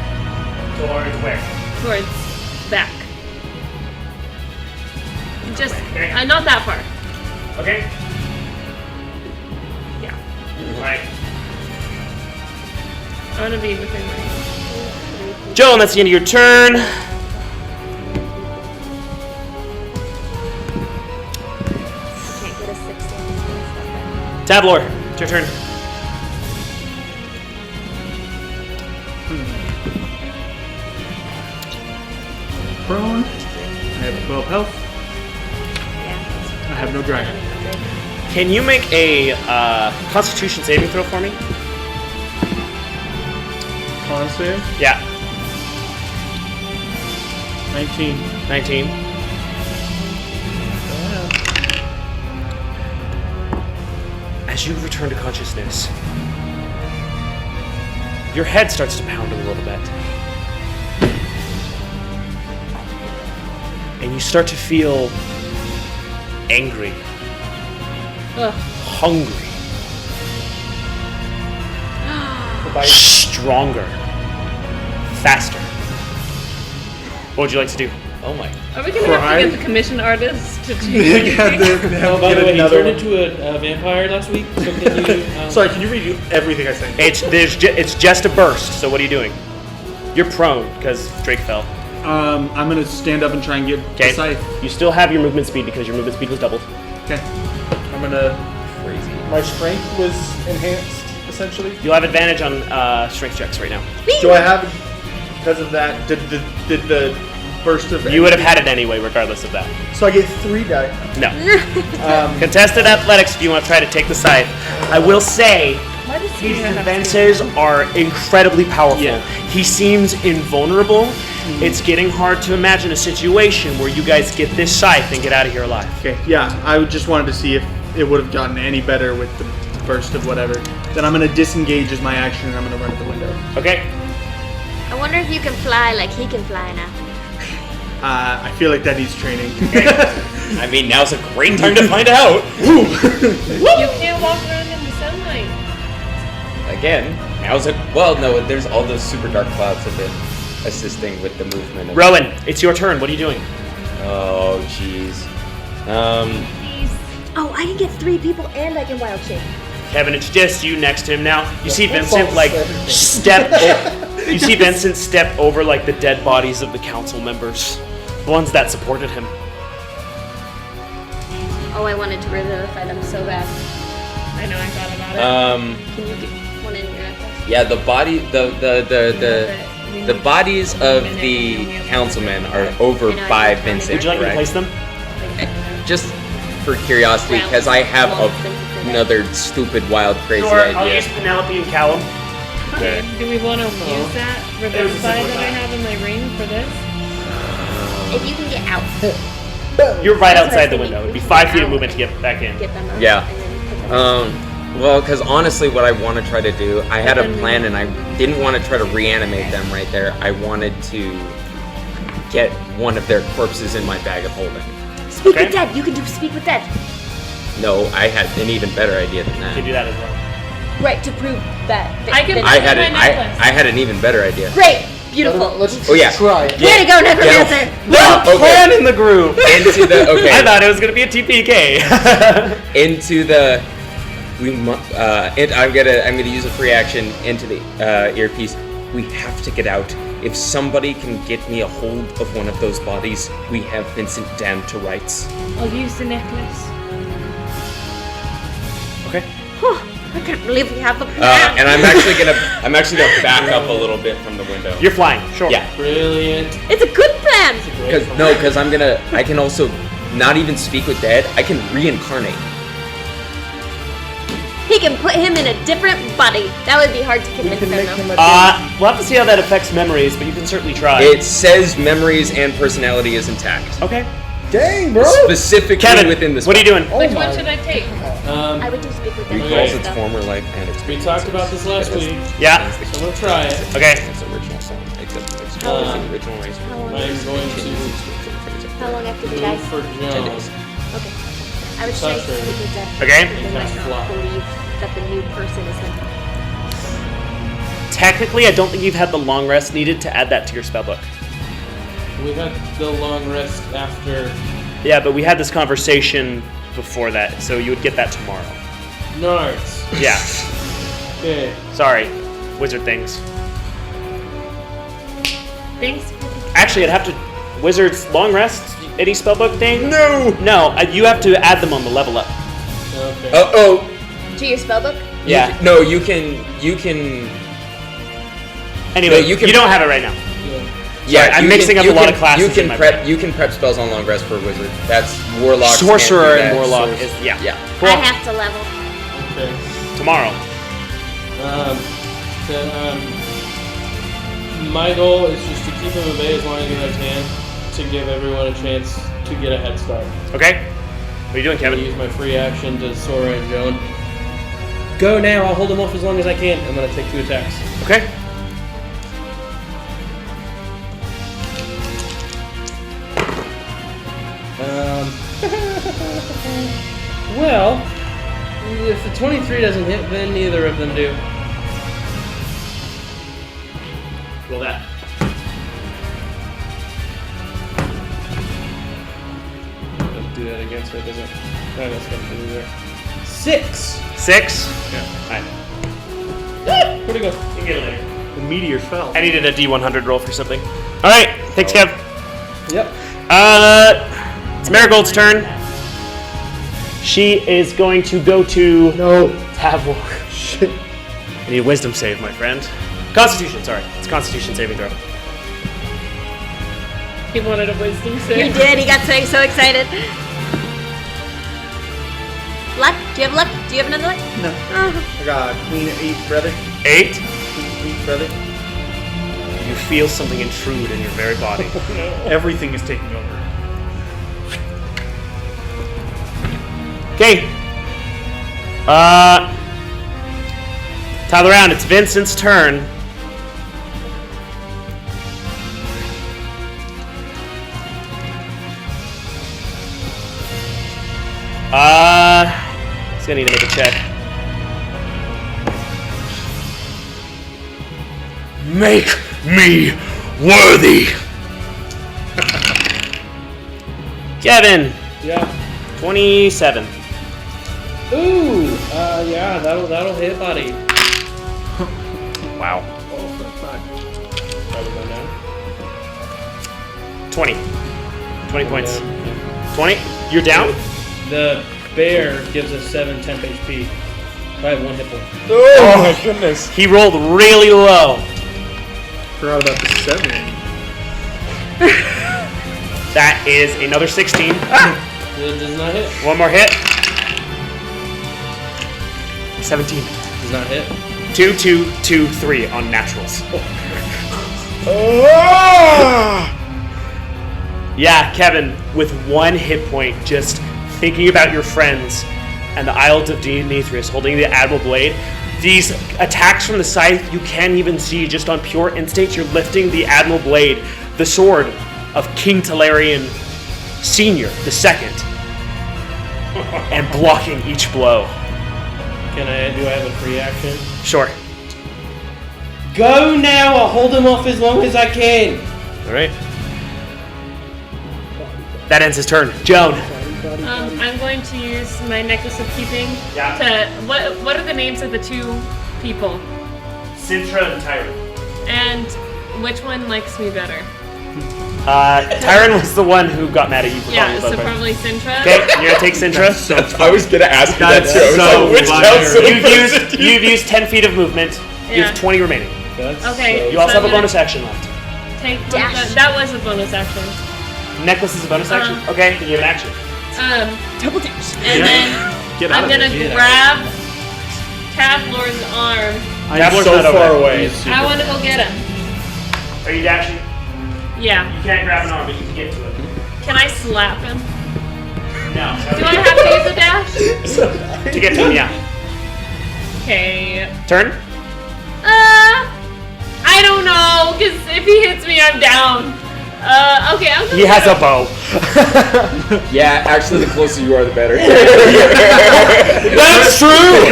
[SPEAKER 1] Towards where?
[SPEAKER 7] Towards back. Just
[SPEAKER 1] Okay.
[SPEAKER 7] not that far.
[SPEAKER 1] Okay.
[SPEAKER 7] Yeah.
[SPEAKER 1] Alright.
[SPEAKER 7] I want to be within range.
[SPEAKER 1] Joan, that's the end of your turn.
[SPEAKER 6] Can't get a 16.
[SPEAKER 1] Tabler, it's your turn.
[SPEAKER 5] Prone. I have 12 health.
[SPEAKER 6] Yeah.
[SPEAKER 5] I have no dragon.
[SPEAKER 1] Can you make a Constitution saving throw for me?
[SPEAKER 5] Con save.
[SPEAKER 1] Yeah.
[SPEAKER 5] 19.
[SPEAKER 1] 19. As you return to consciousness, your head starts to pound a little bit. And you start to feel angry,
[SPEAKER 7] Ugh.
[SPEAKER 1] hungry, stronger, faster. What would you like to do?
[SPEAKER 8] Oh my.
[SPEAKER 7] Are we gonna have to get the commission artist to do
[SPEAKER 3] Oh, by the way, he
[SPEAKER 5] another
[SPEAKER 3] turned into a vampire last week. So can you?
[SPEAKER 5] Sorry, can you read everything I say?
[SPEAKER 1] It's just a burst. So what are you doing? You're prone because Drake fell.
[SPEAKER 5] I'm gonna stand up and try and get the scythe.
[SPEAKER 1] You still have your movement speed because your movement speed was doubled.
[SPEAKER 5] Okay. I'm gonna.
[SPEAKER 8] Crazy.
[SPEAKER 5] My strength was enhanced, essentially.
[SPEAKER 1] You'll have advantage on strength checks right now.
[SPEAKER 5] Do I have, because of that, did the burst of...
[SPEAKER 1] You would have had it anyway, regardless of that.
[SPEAKER 5] So I get 3 die.
[SPEAKER 1] No. Contested athletics if you want to try to take the scythe. I will say, his defenses are incredibly powerful.
[SPEAKER 5] Yeah.
[SPEAKER 1] He seems invulnerable. It's getting hard to imagine a situation where you guys get this scythe and get out of here alive.
[SPEAKER 5] Okay, yeah, I just wanted to see if it would have gotten any better with the burst of whatever. Then I'm gonna disengage as my action and I'm gonna run at the window.
[SPEAKER 1] Okay.
[SPEAKER 6] I wonder if you can fly like he can fly now.
[SPEAKER 5] I feel like that needs training.
[SPEAKER 8] I mean, now's a great time to find out.
[SPEAKER 7] You can't walk around in the sunlight.
[SPEAKER 8] Again, now's a no. There's all those super dark clouds have been assisting with the movement.
[SPEAKER 1] Rowan, it's your turn. What are you doing?
[SPEAKER 8] Oh, jeez.
[SPEAKER 6] Oh, I can get 3 people and I can wild shape.
[SPEAKER 1] Kevin, it's just you next to him now. You see Vincent step. You see Vincent step over the dead bodies of the council members, the ones that supported him.
[SPEAKER 6] Oh, I wanted to revivify them so bad.
[SPEAKER 7] I know, I thought about it.
[SPEAKER 6] Can you get one in your necklace?
[SPEAKER 8] Yeah, the bodies of the councilmen are over by Vincent,
[SPEAKER 1] Would you like me to place
[SPEAKER 8] correct?
[SPEAKER 1] them?
[SPEAKER 8] Just for curiosity, because I have another stupid, wild, crazy
[SPEAKER 1] Sure, I'll
[SPEAKER 8] idea.
[SPEAKER 1] use Penelope and Callum.
[SPEAKER 8] Okay.
[SPEAKER 7] Do we want to use that revivify that I have in my ring for this?
[SPEAKER 6] If you can get out.
[SPEAKER 1] You're right
[SPEAKER 6] That's what I
[SPEAKER 1] outside the
[SPEAKER 6] was
[SPEAKER 1] window. It'd be
[SPEAKER 6] thinking.
[SPEAKER 1] 5 feet of movement to get back in.
[SPEAKER 6] Get them out.
[SPEAKER 8] Yeah.
[SPEAKER 6] And then put them
[SPEAKER 8] Well, because honestly, what I want to try to do, I had a plan, and I didn't want to try to reanimate them right there. I wanted to get one of their corpses in my bag of holding.
[SPEAKER 6] Speak
[SPEAKER 1] Okay.
[SPEAKER 6] with dead. You can do speak with dead.
[SPEAKER 8] No, I had an even better idea than
[SPEAKER 1] You
[SPEAKER 8] that.
[SPEAKER 1] can do that as well.
[SPEAKER 6] Right, to prove that.
[SPEAKER 7] I can-
[SPEAKER 8] I had
[SPEAKER 7] My
[SPEAKER 8] an
[SPEAKER 7] necklace.
[SPEAKER 8] I had an even better idea.
[SPEAKER 6] Great. Beautiful.
[SPEAKER 5] Let's
[SPEAKER 8] Oh yeah.
[SPEAKER 5] try it.
[SPEAKER 6] Way to go, Necromancer.
[SPEAKER 1] No plan in the group.
[SPEAKER 8] Into the
[SPEAKER 1] I thought it was gonna be a TPK.
[SPEAKER 8] into the I'm gonna use a free action into the earpiece. We have to get out. If somebody can get me a hold of one of those bodies, we have Vincent damned to rights.
[SPEAKER 7] I'll use the necklace.
[SPEAKER 1] Okay.
[SPEAKER 6] I can't believe we have the plan.
[SPEAKER 8] And I'm actually gonna back up a little bit from the window.
[SPEAKER 1] You're flying. Sure.
[SPEAKER 8] Yeah.
[SPEAKER 3] Brilliant.
[SPEAKER 6] It's a good plan.
[SPEAKER 8] Because I can also not even speak with dead. I can reincarnate.
[SPEAKER 6] He can put him in a different body. That would be hard to convince him, though.
[SPEAKER 1] We'll have to see how that affects memories, but you can certainly try.
[SPEAKER 8] It says memories and personality is intact.
[SPEAKER 1] Okay.
[SPEAKER 5] Dang, bro.
[SPEAKER 8] Specifically
[SPEAKER 1] Kevin,
[SPEAKER 8] within this.
[SPEAKER 1] what are you doing?
[SPEAKER 7] Which one should I take?
[SPEAKER 6] I would do speak with dead.
[SPEAKER 8] Recalls
[SPEAKER 3] Okay.
[SPEAKER 8] its former life and its.
[SPEAKER 3] We talked about this last week,
[SPEAKER 1] Yeah.
[SPEAKER 3] so I'm gonna try it.
[SPEAKER 1] Okay.
[SPEAKER 8] Its original song, except it's
[SPEAKER 3] Uh,
[SPEAKER 8] the original race.
[SPEAKER 6] How long,
[SPEAKER 3] I'm going to
[SPEAKER 6] how long after the
[SPEAKER 3] move
[SPEAKER 6] dice?
[SPEAKER 3] for Joan.
[SPEAKER 6] Okay. I would say
[SPEAKER 3] Such a-
[SPEAKER 6] speak with dead.
[SPEAKER 1] Okay.
[SPEAKER 6] They might not believe that the new person is him.
[SPEAKER 1] Technically, I don't think you've had the long rest needed to add that to your spellbook.
[SPEAKER 3] We had the long rest after
[SPEAKER 1] Yeah, but we had this conversation before that, so you would get that tomorrow.
[SPEAKER 3] Nards.
[SPEAKER 1] Yeah.
[SPEAKER 3] Okay.
[SPEAKER 1] Sorry. Wizard things.
[SPEAKER 7] Thanks.
[SPEAKER 1] Actually, I'd have to... Wizard's long rest? Any spellbook thing?
[SPEAKER 8] No.
[SPEAKER 1] No, you have to add them on the level up.
[SPEAKER 3] Okay.
[SPEAKER 8] Oh.
[SPEAKER 6] To your spellbook?
[SPEAKER 1] Yeah.
[SPEAKER 8] No, you can.
[SPEAKER 1] Anyway,
[SPEAKER 8] No, you can-
[SPEAKER 1] you don't have it right now.
[SPEAKER 8] Yeah,
[SPEAKER 1] Sorry, I'm
[SPEAKER 8] you
[SPEAKER 1] mixing
[SPEAKER 8] can-
[SPEAKER 1] up
[SPEAKER 8] you
[SPEAKER 1] a lot
[SPEAKER 8] can-
[SPEAKER 1] of classes
[SPEAKER 8] You can
[SPEAKER 1] in my
[SPEAKER 8] prep.
[SPEAKER 1] brain.
[SPEAKER 8] You can prep spells on long rest for a wizard. That's warlock.
[SPEAKER 1] Sorcerer and warlock is... Yeah.
[SPEAKER 8] Yeah.
[SPEAKER 1] Cool.
[SPEAKER 6] I have to level.
[SPEAKER 3] Okay.
[SPEAKER 1] Tomorrow.
[SPEAKER 3] My goal is just to keep him at bay as long as I can to give everyone a chance to get a head start.
[SPEAKER 1] Okay. What are you doing,
[SPEAKER 3] I'm gonna
[SPEAKER 1] Kevin?
[SPEAKER 3] use my free action to Sora and Joan. Go now, I'll hold him off as long as I can. I'm gonna take 2 attacks.
[SPEAKER 1] Okay.
[SPEAKER 3] Well, if the 23 doesn't hit, then neither of them do.
[SPEAKER 1] Roll that.
[SPEAKER 3] Doesn't do that against her, does it? No, that's gonna do there. 6!
[SPEAKER 1] 6.
[SPEAKER 3] Yeah.
[SPEAKER 1] Alright.
[SPEAKER 3] Where'd it go?
[SPEAKER 1] You can get it later.
[SPEAKER 5] The meteor fell.
[SPEAKER 1] I needed a D100 roll for something. Alright, thanks, Kev.
[SPEAKER 3] Yep.
[SPEAKER 1] It's Marigold's turn. She is going to go to...
[SPEAKER 5] No.
[SPEAKER 1] Tavor.
[SPEAKER 5] Shit.
[SPEAKER 1] I need a wisdom save, my friend. Constitution, sorry. It's Constitution saving throw.
[SPEAKER 7] He wanted a wisdom
[SPEAKER 6] He
[SPEAKER 7] save.
[SPEAKER 6] did. He got so excited. Luck? Do you have luck? Do you have another luck?
[SPEAKER 5] No.
[SPEAKER 6] Oh.
[SPEAKER 5] I got Queen 8, brother.
[SPEAKER 1] 8.
[SPEAKER 5] Queen 8, brother.
[SPEAKER 1] You feel something intrude in your very body.
[SPEAKER 5] Everything is taking over.
[SPEAKER 1] Okay. Top of the round, it's Vincent's turn. He's gonna need to make a check.
[SPEAKER 10] Make me worthy.
[SPEAKER 1] Kevin,
[SPEAKER 3] Yeah.
[SPEAKER 1] 27.
[SPEAKER 3] Ooh! Yeah, that'll hit, buddy.
[SPEAKER 1] Wow.
[SPEAKER 3] Oh, that's not. Probably go down.
[SPEAKER 1] 20. 20 points.
[SPEAKER 3] Yeah.
[SPEAKER 1] 20? You're down?
[SPEAKER 3] The bear gives us 7 temp HP. So I have 1 hit point.
[SPEAKER 8] Oh my goodness.
[SPEAKER 1] He rolled really low.
[SPEAKER 5] Forgot about the 7.
[SPEAKER 1] That is another 16.
[SPEAKER 3] It does not hit.
[SPEAKER 1] One more hit. 17.
[SPEAKER 3] Does not hit.
[SPEAKER 1] 2, 2, 2, 3 on naturals. Yeah, Kevin, with 1 hit point, just thinking about your friends and the Isles of Demetrius holding the Admiral Blade, these attacks from the scythe you can't even see. Just on pure instinct, you're lifting the Admiral Blade, the sword of King Talarian Senior the Second, and blocking each blow.
[SPEAKER 3] Do I have a free action?
[SPEAKER 1] Sure.
[SPEAKER 3] Go now! I'll hold him off as long as I can!
[SPEAKER 1] Alright. That ends his turn. Joan.
[SPEAKER 7] I'm going to use my necklace of keeping
[SPEAKER 1] Yeah.
[SPEAKER 7] to. What are the names of the 2 people?
[SPEAKER 1] Sintra and Tyron.
[SPEAKER 7] And which one likes me better?
[SPEAKER 1] Tyron was the one who got mad at you for calling
[SPEAKER 7] Yeah,
[SPEAKER 1] you
[SPEAKER 7] so
[SPEAKER 1] Bugbear.
[SPEAKER 7] probably Sintra.
[SPEAKER 1] Okay, you're gonna take Sintra.
[SPEAKER 8] I was gonna ask you that
[SPEAKER 1] That's
[SPEAKER 8] too. I was
[SPEAKER 1] so
[SPEAKER 8] like, which council
[SPEAKER 1] You've used 10 feet of movement. You
[SPEAKER 7] Yeah.
[SPEAKER 1] have 20 remaining.
[SPEAKER 3] That's
[SPEAKER 7] Okay.
[SPEAKER 1] You also
[SPEAKER 7] So
[SPEAKER 1] have a
[SPEAKER 7] I'm gonna
[SPEAKER 1] bonus action left.
[SPEAKER 7] Take
[SPEAKER 6] Dash.
[SPEAKER 7] that was a bonus action.
[SPEAKER 1] Necklace is a bonus action? Okay, then you have an action.
[SPEAKER 6] Double dash.
[SPEAKER 7] And then
[SPEAKER 5] Get out
[SPEAKER 7] I'm
[SPEAKER 5] of
[SPEAKER 7] gonna
[SPEAKER 5] it.
[SPEAKER 7] grab Tavlor's arm.
[SPEAKER 5] I'm
[SPEAKER 1] Dabbler's
[SPEAKER 5] so
[SPEAKER 1] not over
[SPEAKER 5] far
[SPEAKER 1] there.
[SPEAKER 5] away.
[SPEAKER 7] I want to go get him.
[SPEAKER 1] Are you dashing?
[SPEAKER 7] Yeah.
[SPEAKER 1] You can't grab an arm, but you can get to it.
[SPEAKER 7] Can I slap him?
[SPEAKER 1] No.
[SPEAKER 7] Do I have to use a dash?
[SPEAKER 1] To get to him, yeah.
[SPEAKER 7] Okay.
[SPEAKER 1] Turn?
[SPEAKER 7] I don't know, because if he hits me, I'm down. Okay, I'm gonna
[SPEAKER 1] He has a bow.
[SPEAKER 8] Yeah, actually, the closer you are, the better.
[SPEAKER 1] That's true!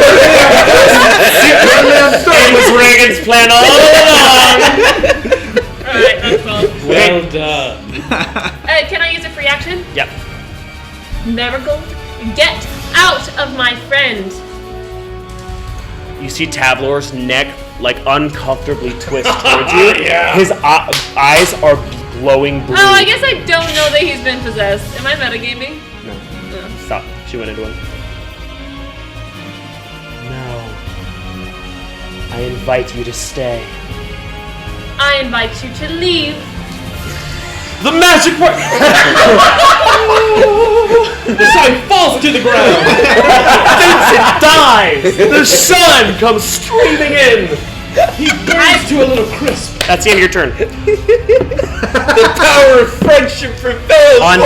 [SPEAKER 1] It was Reagan's plan all along!
[SPEAKER 7] Alright, that's all.
[SPEAKER 3] Well done.
[SPEAKER 7] Can I use a free action?
[SPEAKER 1] Yep.
[SPEAKER 7] Marigold, get out of my friend.
[SPEAKER 1] You see Tavlor's neck like uncomfortably twist towards you. His eyes are glowing blue.
[SPEAKER 7] Oh, I guess I don't know that he's been possessed. Am I metagaming?
[SPEAKER 1] No.
[SPEAKER 7] No.
[SPEAKER 1] Stop. She went into him. No. I invite you to stay.
[SPEAKER 7] I invite you to leave.
[SPEAKER 1] The magic word!
[SPEAKER 3] The sign falls to the ground!
[SPEAKER 1] Vincent dies! The sun comes streaming in!
[SPEAKER 3] He burns to a little crisp.
[SPEAKER 1] That's the end of your turn.
[SPEAKER 8] The power of friendship prevails.
[SPEAKER 1] On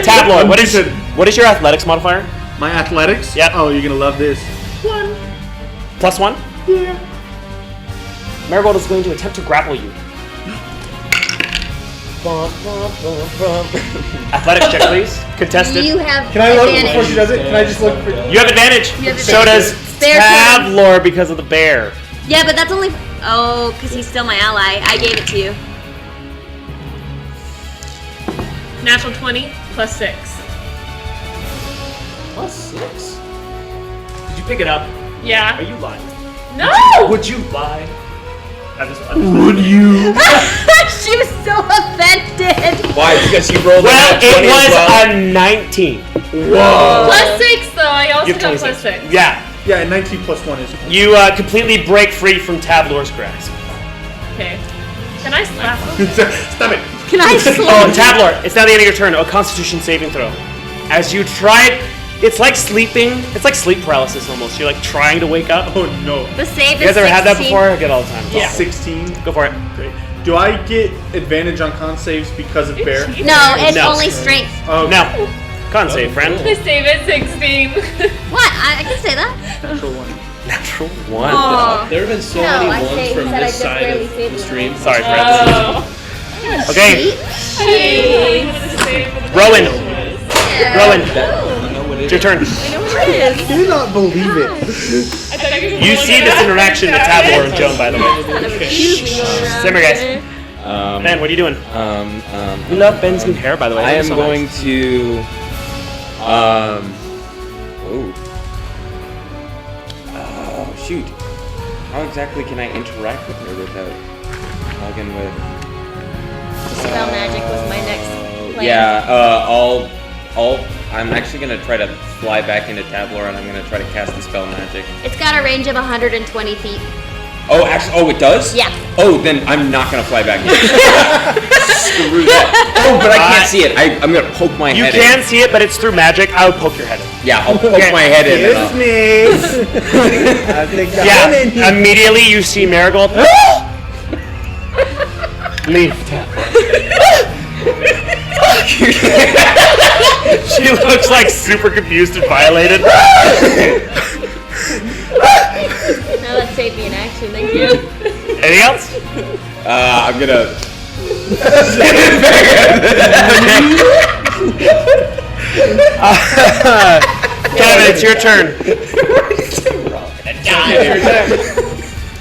[SPEAKER 1] Tabloid, what is your athletics modifier?
[SPEAKER 5] My athletics?
[SPEAKER 1] Yep.
[SPEAKER 5] Oh, you're gonna love this.
[SPEAKER 1] +1? Yeah. Marigold is going to attempt to grapple you. Athletics check, please. Contested.
[SPEAKER 6] You have
[SPEAKER 5] Can I look
[SPEAKER 6] advantage.
[SPEAKER 5] before she does it? Can I just look for
[SPEAKER 1] You have advantage.
[SPEAKER 6] You have
[SPEAKER 1] So does
[SPEAKER 6] advantage. Bear turn.
[SPEAKER 1] Tavlor because of the bear.
[SPEAKER 6] Yeah, but that's only. Oh, because he's still my ally. I gave it to you.
[SPEAKER 7] Natural 20 plus 6.
[SPEAKER 3] +6.
[SPEAKER 1] Did you pick it up? Are
[SPEAKER 7] Yeah.
[SPEAKER 1] you lying?
[SPEAKER 7] No!
[SPEAKER 1] Would you lie?
[SPEAKER 5] Would you?
[SPEAKER 6] She was so offended.
[SPEAKER 8] Why? Because you rolled
[SPEAKER 1] Well,
[SPEAKER 8] a 20
[SPEAKER 1] it was
[SPEAKER 8] as well?
[SPEAKER 1] a 19.
[SPEAKER 5] Whoa.
[SPEAKER 7] Plus 6 though. I also
[SPEAKER 1] You have
[SPEAKER 7] got
[SPEAKER 1] 26.
[SPEAKER 7] plus 6.
[SPEAKER 1] Yeah.
[SPEAKER 5] Yeah, 19 plus 1 is.
[SPEAKER 1] You completely break free from Tavlor's grasp.
[SPEAKER 7] Okay. Can I slap him?
[SPEAKER 5] Stop it.
[SPEAKER 6] Can I
[SPEAKER 1] Oh,
[SPEAKER 6] slow?
[SPEAKER 1] Tavlor, it's now the end of your turn. A Constitution saving throw. As you try, it's like sleeping. It's like sleep paralysis almost. You're like trying to wake up.
[SPEAKER 5] Oh no.
[SPEAKER 6] The save
[SPEAKER 1] You
[SPEAKER 6] is
[SPEAKER 1] guys ever had that
[SPEAKER 6] 16.
[SPEAKER 1] before? I get it all the time.
[SPEAKER 7] Yeah.
[SPEAKER 5] 16.
[SPEAKER 1] Go for it.
[SPEAKER 5] Great. Do I get advantage on con saves because of bear?
[SPEAKER 6] No, it's
[SPEAKER 1] No.
[SPEAKER 6] only strength.
[SPEAKER 5] Oh,
[SPEAKER 1] Now, con save, friend.
[SPEAKER 7] The save at 16.
[SPEAKER 6] What? I can say that.
[SPEAKER 5] natural 1.
[SPEAKER 1] Natural 1.
[SPEAKER 6] Oh.
[SPEAKER 3] There have been so
[SPEAKER 6] No,
[SPEAKER 3] many
[SPEAKER 6] I
[SPEAKER 3] ones
[SPEAKER 6] say-
[SPEAKER 3] from
[SPEAKER 6] said I
[SPEAKER 3] this
[SPEAKER 6] just
[SPEAKER 3] side
[SPEAKER 6] barely
[SPEAKER 3] of
[SPEAKER 6] saved
[SPEAKER 3] the
[SPEAKER 6] you.
[SPEAKER 3] stream.
[SPEAKER 1] Sorry, friend.
[SPEAKER 7] Oh.
[SPEAKER 1] Okay,
[SPEAKER 7] Hey.
[SPEAKER 1] Rowan.
[SPEAKER 6] Yeah.
[SPEAKER 1] Rowan,
[SPEAKER 8] You know what it
[SPEAKER 1] it's your turn.
[SPEAKER 6] I know what it is.
[SPEAKER 5] I cannot believe it.
[SPEAKER 1] You see this interaction with Tavlor and Joan, by the way. Simmer, guys. Ben, what are you doing? We love Ben's new hair, by the way.
[SPEAKER 8] I am
[SPEAKER 1] So
[SPEAKER 8] going
[SPEAKER 1] nice.
[SPEAKER 8] to. Oh, shoot. How exactly can I interact with her without logging with?
[SPEAKER 6] Spell magic was my next plan.
[SPEAKER 8] Yeah, I'll I'm actually gonna try to fly back into Tabler and I'm gonna try to cast Dispel Magic.
[SPEAKER 6] It's got a range of 120 feet.
[SPEAKER 8] Oh, actually, oh, it does?
[SPEAKER 6] Yeah.
[SPEAKER 8] Oh, then I'm not gonna fly back in. Screw that. Oh, but I can't see it. I'm gonna poke my
[SPEAKER 1] You
[SPEAKER 8] head
[SPEAKER 1] can
[SPEAKER 8] in.
[SPEAKER 1] see it, but it's through magic. I would poke your head in.
[SPEAKER 8] Yeah, I'll poke my head in.
[SPEAKER 5] Excuse me. I think I'm
[SPEAKER 1] Yeah,
[SPEAKER 5] in here.
[SPEAKER 1] immediately you see Marigold. Leave. She looks like super confused and violated.
[SPEAKER 6] Now let's save me in action, thank you.
[SPEAKER 1] Anything else?
[SPEAKER 8] I'm gonna.
[SPEAKER 1] Kevin, it's your turn.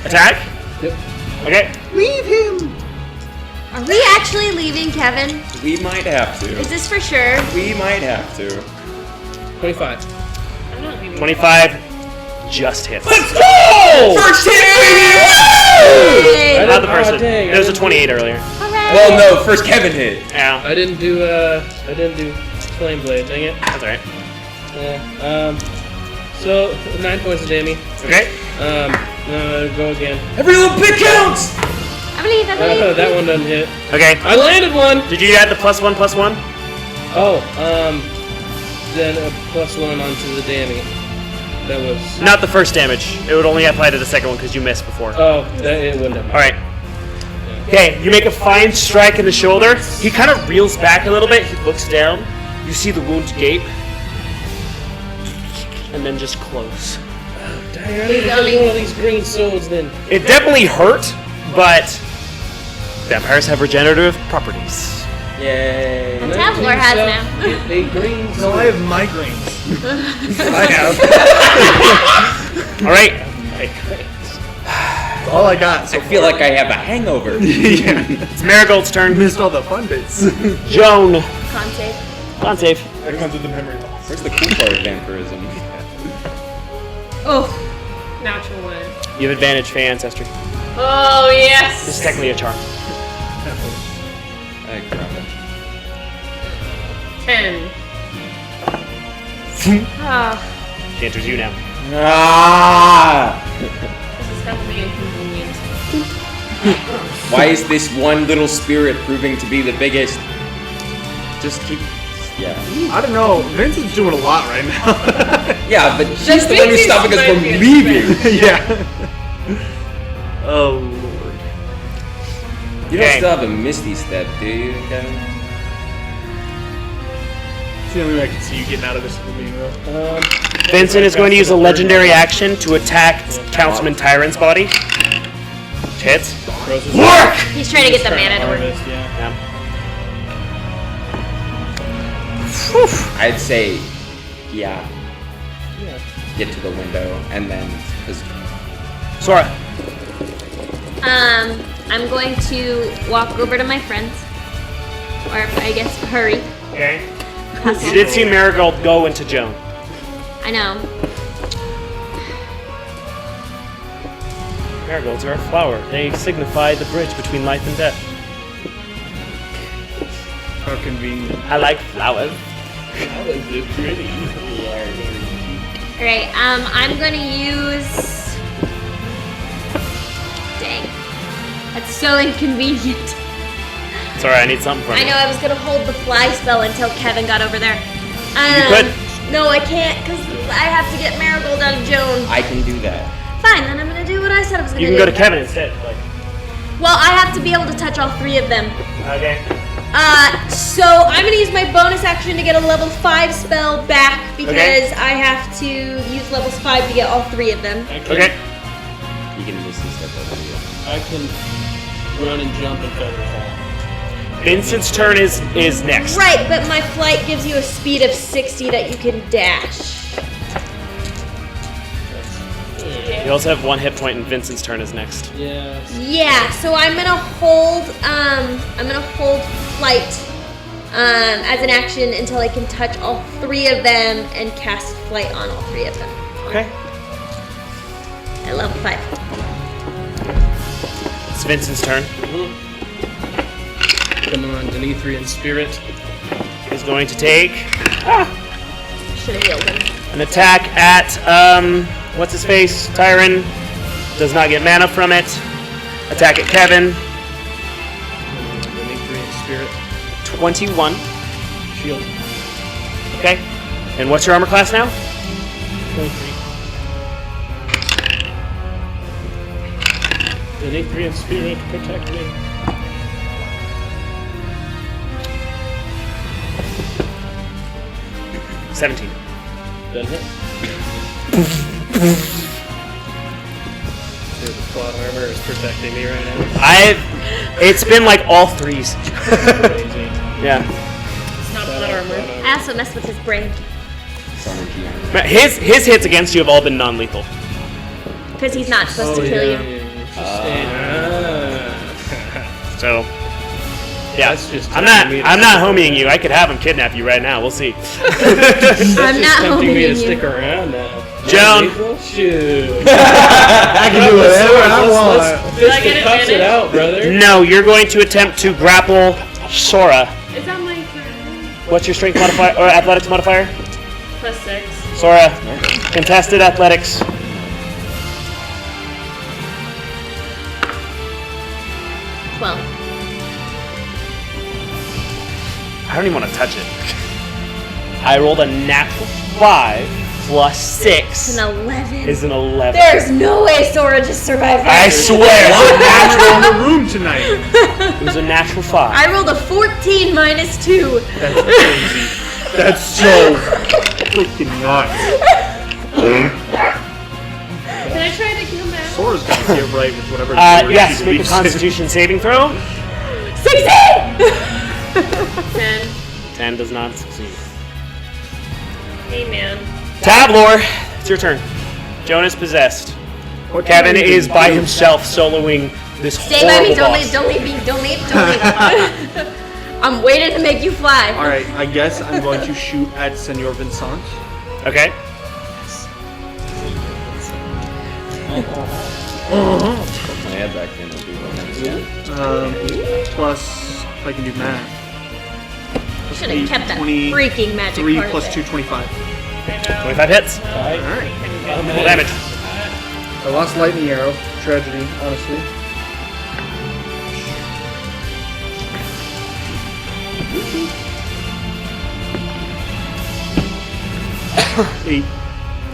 [SPEAKER 1] Attack?
[SPEAKER 3] Yep.
[SPEAKER 1] Okay.
[SPEAKER 5] Leave him.
[SPEAKER 6] Are we actually leaving Kevin?
[SPEAKER 8] We might have to.
[SPEAKER 6] Is this for sure?
[SPEAKER 8] We might have to.
[SPEAKER 3] 25.
[SPEAKER 1] 25 just hits.
[SPEAKER 8] Let's go! First hit, baby!
[SPEAKER 6] Yay!
[SPEAKER 1] Not the person.
[SPEAKER 3] dang,
[SPEAKER 1] There was a
[SPEAKER 3] I
[SPEAKER 1] 28 earlier.
[SPEAKER 6] Hooray!
[SPEAKER 8] Well, no, first Kevin hit.
[SPEAKER 1] Yeah,
[SPEAKER 3] I didn't do Flame Blade, dang it.
[SPEAKER 1] that's alright.
[SPEAKER 3] So 9 points of damage.
[SPEAKER 1] Okay.
[SPEAKER 3] Go again.
[SPEAKER 8] Every little bit counts!
[SPEAKER 6] I believe.
[SPEAKER 3] That one doesn't hit.
[SPEAKER 1] Okay.
[SPEAKER 3] I landed one!
[SPEAKER 1] Did you add the +1/+1?
[SPEAKER 3] Oh, then a +1 onto the damage. That was.
[SPEAKER 1] Not the first damage. It would only apply to the second one because you missed before.
[SPEAKER 3] Oh, it wouldn't have.
[SPEAKER 1] Alright. Okay, you make a fine strike in the shoulder. He kind of reels back a little bit. He looks down. You see the wound gape. And then just close.
[SPEAKER 3] Dang, I need to get one of these green swords then.
[SPEAKER 1] It definitely hurt, but vampires have regenerative properties.
[SPEAKER 8] Yay.
[SPEAKER 6] And Tabler has now.
[SPEAKER 3] A green
[SPEAKER 5] No,
[SPEAKER 3] sword.
[SPEAKER 5] I have migraines.
[SPEAKER 1] I have. Alright.
[SPEAKER 5] That's all I got. So
[SPEAKER 8] I feel like I have a hangover.
[SPEAKER 5] yeah.
[SPEAKER 1] It's Marigold's turn.
[SPEAKER 5] Missed all the fun bits.
[SPEAKER 1] Joan.
[SPEAKER 6] Con save.
[SPEAKER 1] On save.
[SPEAKER 5] That comes with the memory loss.
[SPEAKER 8] Where's the cool part of vampirism?
[SPEAKER 6] Oh.
[SPEAKER 7] Natural one.
[SPEAKER 1] You have advantage for ancestry.
[SPEAKER 7] Oh, yes!
[SPEAKER 1] This is technically a charm.
[SPEAKER 8] I grab it.
[SPEAKER 7] 10.
[SPEAKER 6] Ah.
[SPEAKER 1] She enters you now.
[SPEAKER 8] Ah!
[SPEAKER 7] This is definitely inconvenient.
[SPEAKER 8] Why is this one little spirit proving to be the biggest? Just keep. Yeah.
[SPEAKER 5] I don't know. Vincent's doing a lot right now.
[SPEAKER 8] Yeah, but she's the one who's stopping us from leaving.
[SPEAKER 5] yeah. Oh lord.
[SPEAKER 8] You don't
[SPEAKER 1] Okay.
[SPEAKER 8] still have a Misty Step, do you, Kevin?
[SPEAKER 5] It's the only way I can see you getting out of this movie, though.
[SPEAKER 1] Vincent is going to use a legendary action to attack Councilman Tyrant's body. Hits.
[SPEAKER 3] Work!
[SPEAKER 6] He's trying to get the mana to work.
[SPEAKER 3] Harvest, yeah.
[SPEAKER 8] I'd say, yeah. Get to the window and then.
[SPEAKER 1] Sora.
[SPEAKER 6] I'm going to walk over to my friends. Or I guess hurry.
[SPEAKER 1] Okay.
[SPEAKER 6] Hustle.
[SPEAKER 1] You did see Marigold go into Joan.
[SPEAKER 6] I know.
[SPEAKER 1] Marigolds are a flower. They signify the bridge between life and death.
[SPEAKER 5] How convenient.
[SPEAKER 1] I like flowers.
[SPEAKER 6] Alright, I'm gonna use. Dang. That's so inconvenient.
[SPEAKER 1] Sorry, I need something from
[SPEAKER 6] I
[SPEAKER 1] you.
[SPEAKER 6] know I was gonna hold the fly spell until Kevin got over there.
[SPEAKER 1] You could.
[SPEAKER 6] No, I can't, because I have to get Marigold out of Joan.
[SPEAKER 8] I can do that.
[SPEAKER 6] Fine, then I'm gonna do what I said I was gonna
[SPEAKER 1] You
[SPEAKER 6] do.
[SPEAKER 1] can go to Kevin instead. Like,
[SPEAKER 6] Well, I have to be able to touch all three of them.
[SPEAKER 1] okay.
[SPEAKER 6] So I'm gonna use my bonus action to get a level 5 spell back because
[SPEAKER 1] Okay.
[SPEAKER 6] I have to use levels 5 to get all three of them.
[SPEAKER 1] Okay.
[SPEAKER 8] You can Misty Step over here.
[SPEAKER 3] I can run and jump and feather fall.
[SPEAKER 1] Vincent's turn is next.
[SPEAKER 6] Right, but my flight gives you a speed of 60 that you can dash.
[SPEAKER 1] You also have 1 hit point, and Vincent's turn is next.
[SPEAKER 3] Yeah.
[SPEAKER 6] Yeah, so I'm gonna hold flight as an action until I can touch all three of them and cast flight on all three of them.
[SPEAKER 1] Okay.
[SPEAKER 6] At level 5.
[SPEAKER 1] It's Vincent's turn.
[SPEAKER 3] Come on, Demetrian spirit.
[SPEAKER 1] He's going to take
[SPEAKER 6] Should have healed him.
[SPEAKER 1] An attack at, what's his face? Tyron. Does not get mana from it. Attack at Kevin.
[SPEAKER 3] Spirit.
[SPEAKER 1] 21.
[SPEAKER 3] Shield.
[SPEAKER 1] Okay. And what's your armor class now?
[SPEAKER 3] 23. Innate 3 and Spirit, protect me.
[SPEAKER 1] $17.
[SPEAKER 3] Doesn't it? Dude, the plot armor is protecting me right now.
[SPEAKER 1] It's been like all threes.
[SPEAKER 3] Crazy.
[SPEAKER 1] Yeah.
[SPEAKER 7] It's not blood armor.
[SPEAKER 6] I also messed with his brain.
[SPEAKER 1] His hits against you have all been non-lethal.
[SPEAKER 6] Because he's not supposed to kill you.
[SPEAKER 1] So, yeah.
[SPEAKER 3] That's just
[SPEAKER 1] I'm
[SPEAKER 3] tempting me to
[SPEAKER 1] not homieing you. I could have him kidnap you right now. We'll see.
[SPEAKER 6] I'm not
[SPEAKER 3] tempting me to
[SPEAKER 6] homing
[SPEAKER 3] stick
[SPEAKER 6] you.
[SPEAKER 3] around now.
[SPEAKER 1] Joan.
[SPEAKER 3] Shoot.
[SPEAKER 5] I can do whatever I want.
[SPEAKER 3] Let's
[SPEAKER 7] Did I get
[SPEAKER 3] fist cuffs it
[SPEAKER 7] advantage?
[SPEAKER 3] out, brother.
[SPEAKER 1] No, you're going to attempt to grapple Sora.
[SPEAKER 7] Is that my turn?
[SPEAKER 1] What's your strength modifier or athletics modifier?
[SPEAKER 7] +6.
[SPEAKER 1] Sora, contested athletics.
[SPEAKER 6] 12.
[SPEAKER 1] I don't even want to touch it. I rolled a natural 5 plus 6
[SPEAKER 6] It's an 11.
[SPEAKER 1] is an 11.
[SPEAKER 6] There's no way Sora just survived that.
[SPEAKER 1] I swear,
[SPEAKER 5] Natural in the room tonight.
[SPEAKER 1] it was a natural 5.
[SPEAKER 6] I rolled a 14 minus 2.
[SPEAKER 5] That's crazy. That's so freaking nuts.
[SPEAKER 7] Can I try to kill him out?
[SPEAKER 5] Sora's gonna get right with whatever.
[SPEAKER 1] Yes, make a Constitution saving throw.
[SPEAKER 6] 16!
[SPEAKER 7] 10.
[SPEAKER 1] 10 does not succeed.
[SPEAKER 7] Hey, man.
[SPEAKER 1] Tablor, it's your turn. Jonas possessed. Kevin is by himself soloing this
[SPEAKER 6] Stay by me,
[SPEAKER 1] horrible
[SPEAKER 6] don't
[SPEAKER 1] boss.
[SPEAKER 6] leave, don't leave me, don't leave, don't leave. I'm waiting to make you fly.
[SPEAKER 5] Alright, I guess I'm going to shoot at Senor Vincent.
[SPEAKER 1] Okay.
[SPEAKER 8] My head back in and do one.
[SPEAKER 5] Plus, if I can do math.
[SPEAKER 6] Should have kept that
[SPEAKER 5] 20
[SPEAKER 6] freaking magic
[SPEAKER 5] 3
[SPEAKER 6] card
[SPEAKER 5] plus
[SPEAKER 6] there.
[SPEAKER 5] 2, 25.
[SPEAKER 1] 25 hits.
[SPEAKER 5] Alright.
[SPEAKER 1] Full damage.
[SPEAKER 5] I lost lightning arrow. Tragedy, honestly.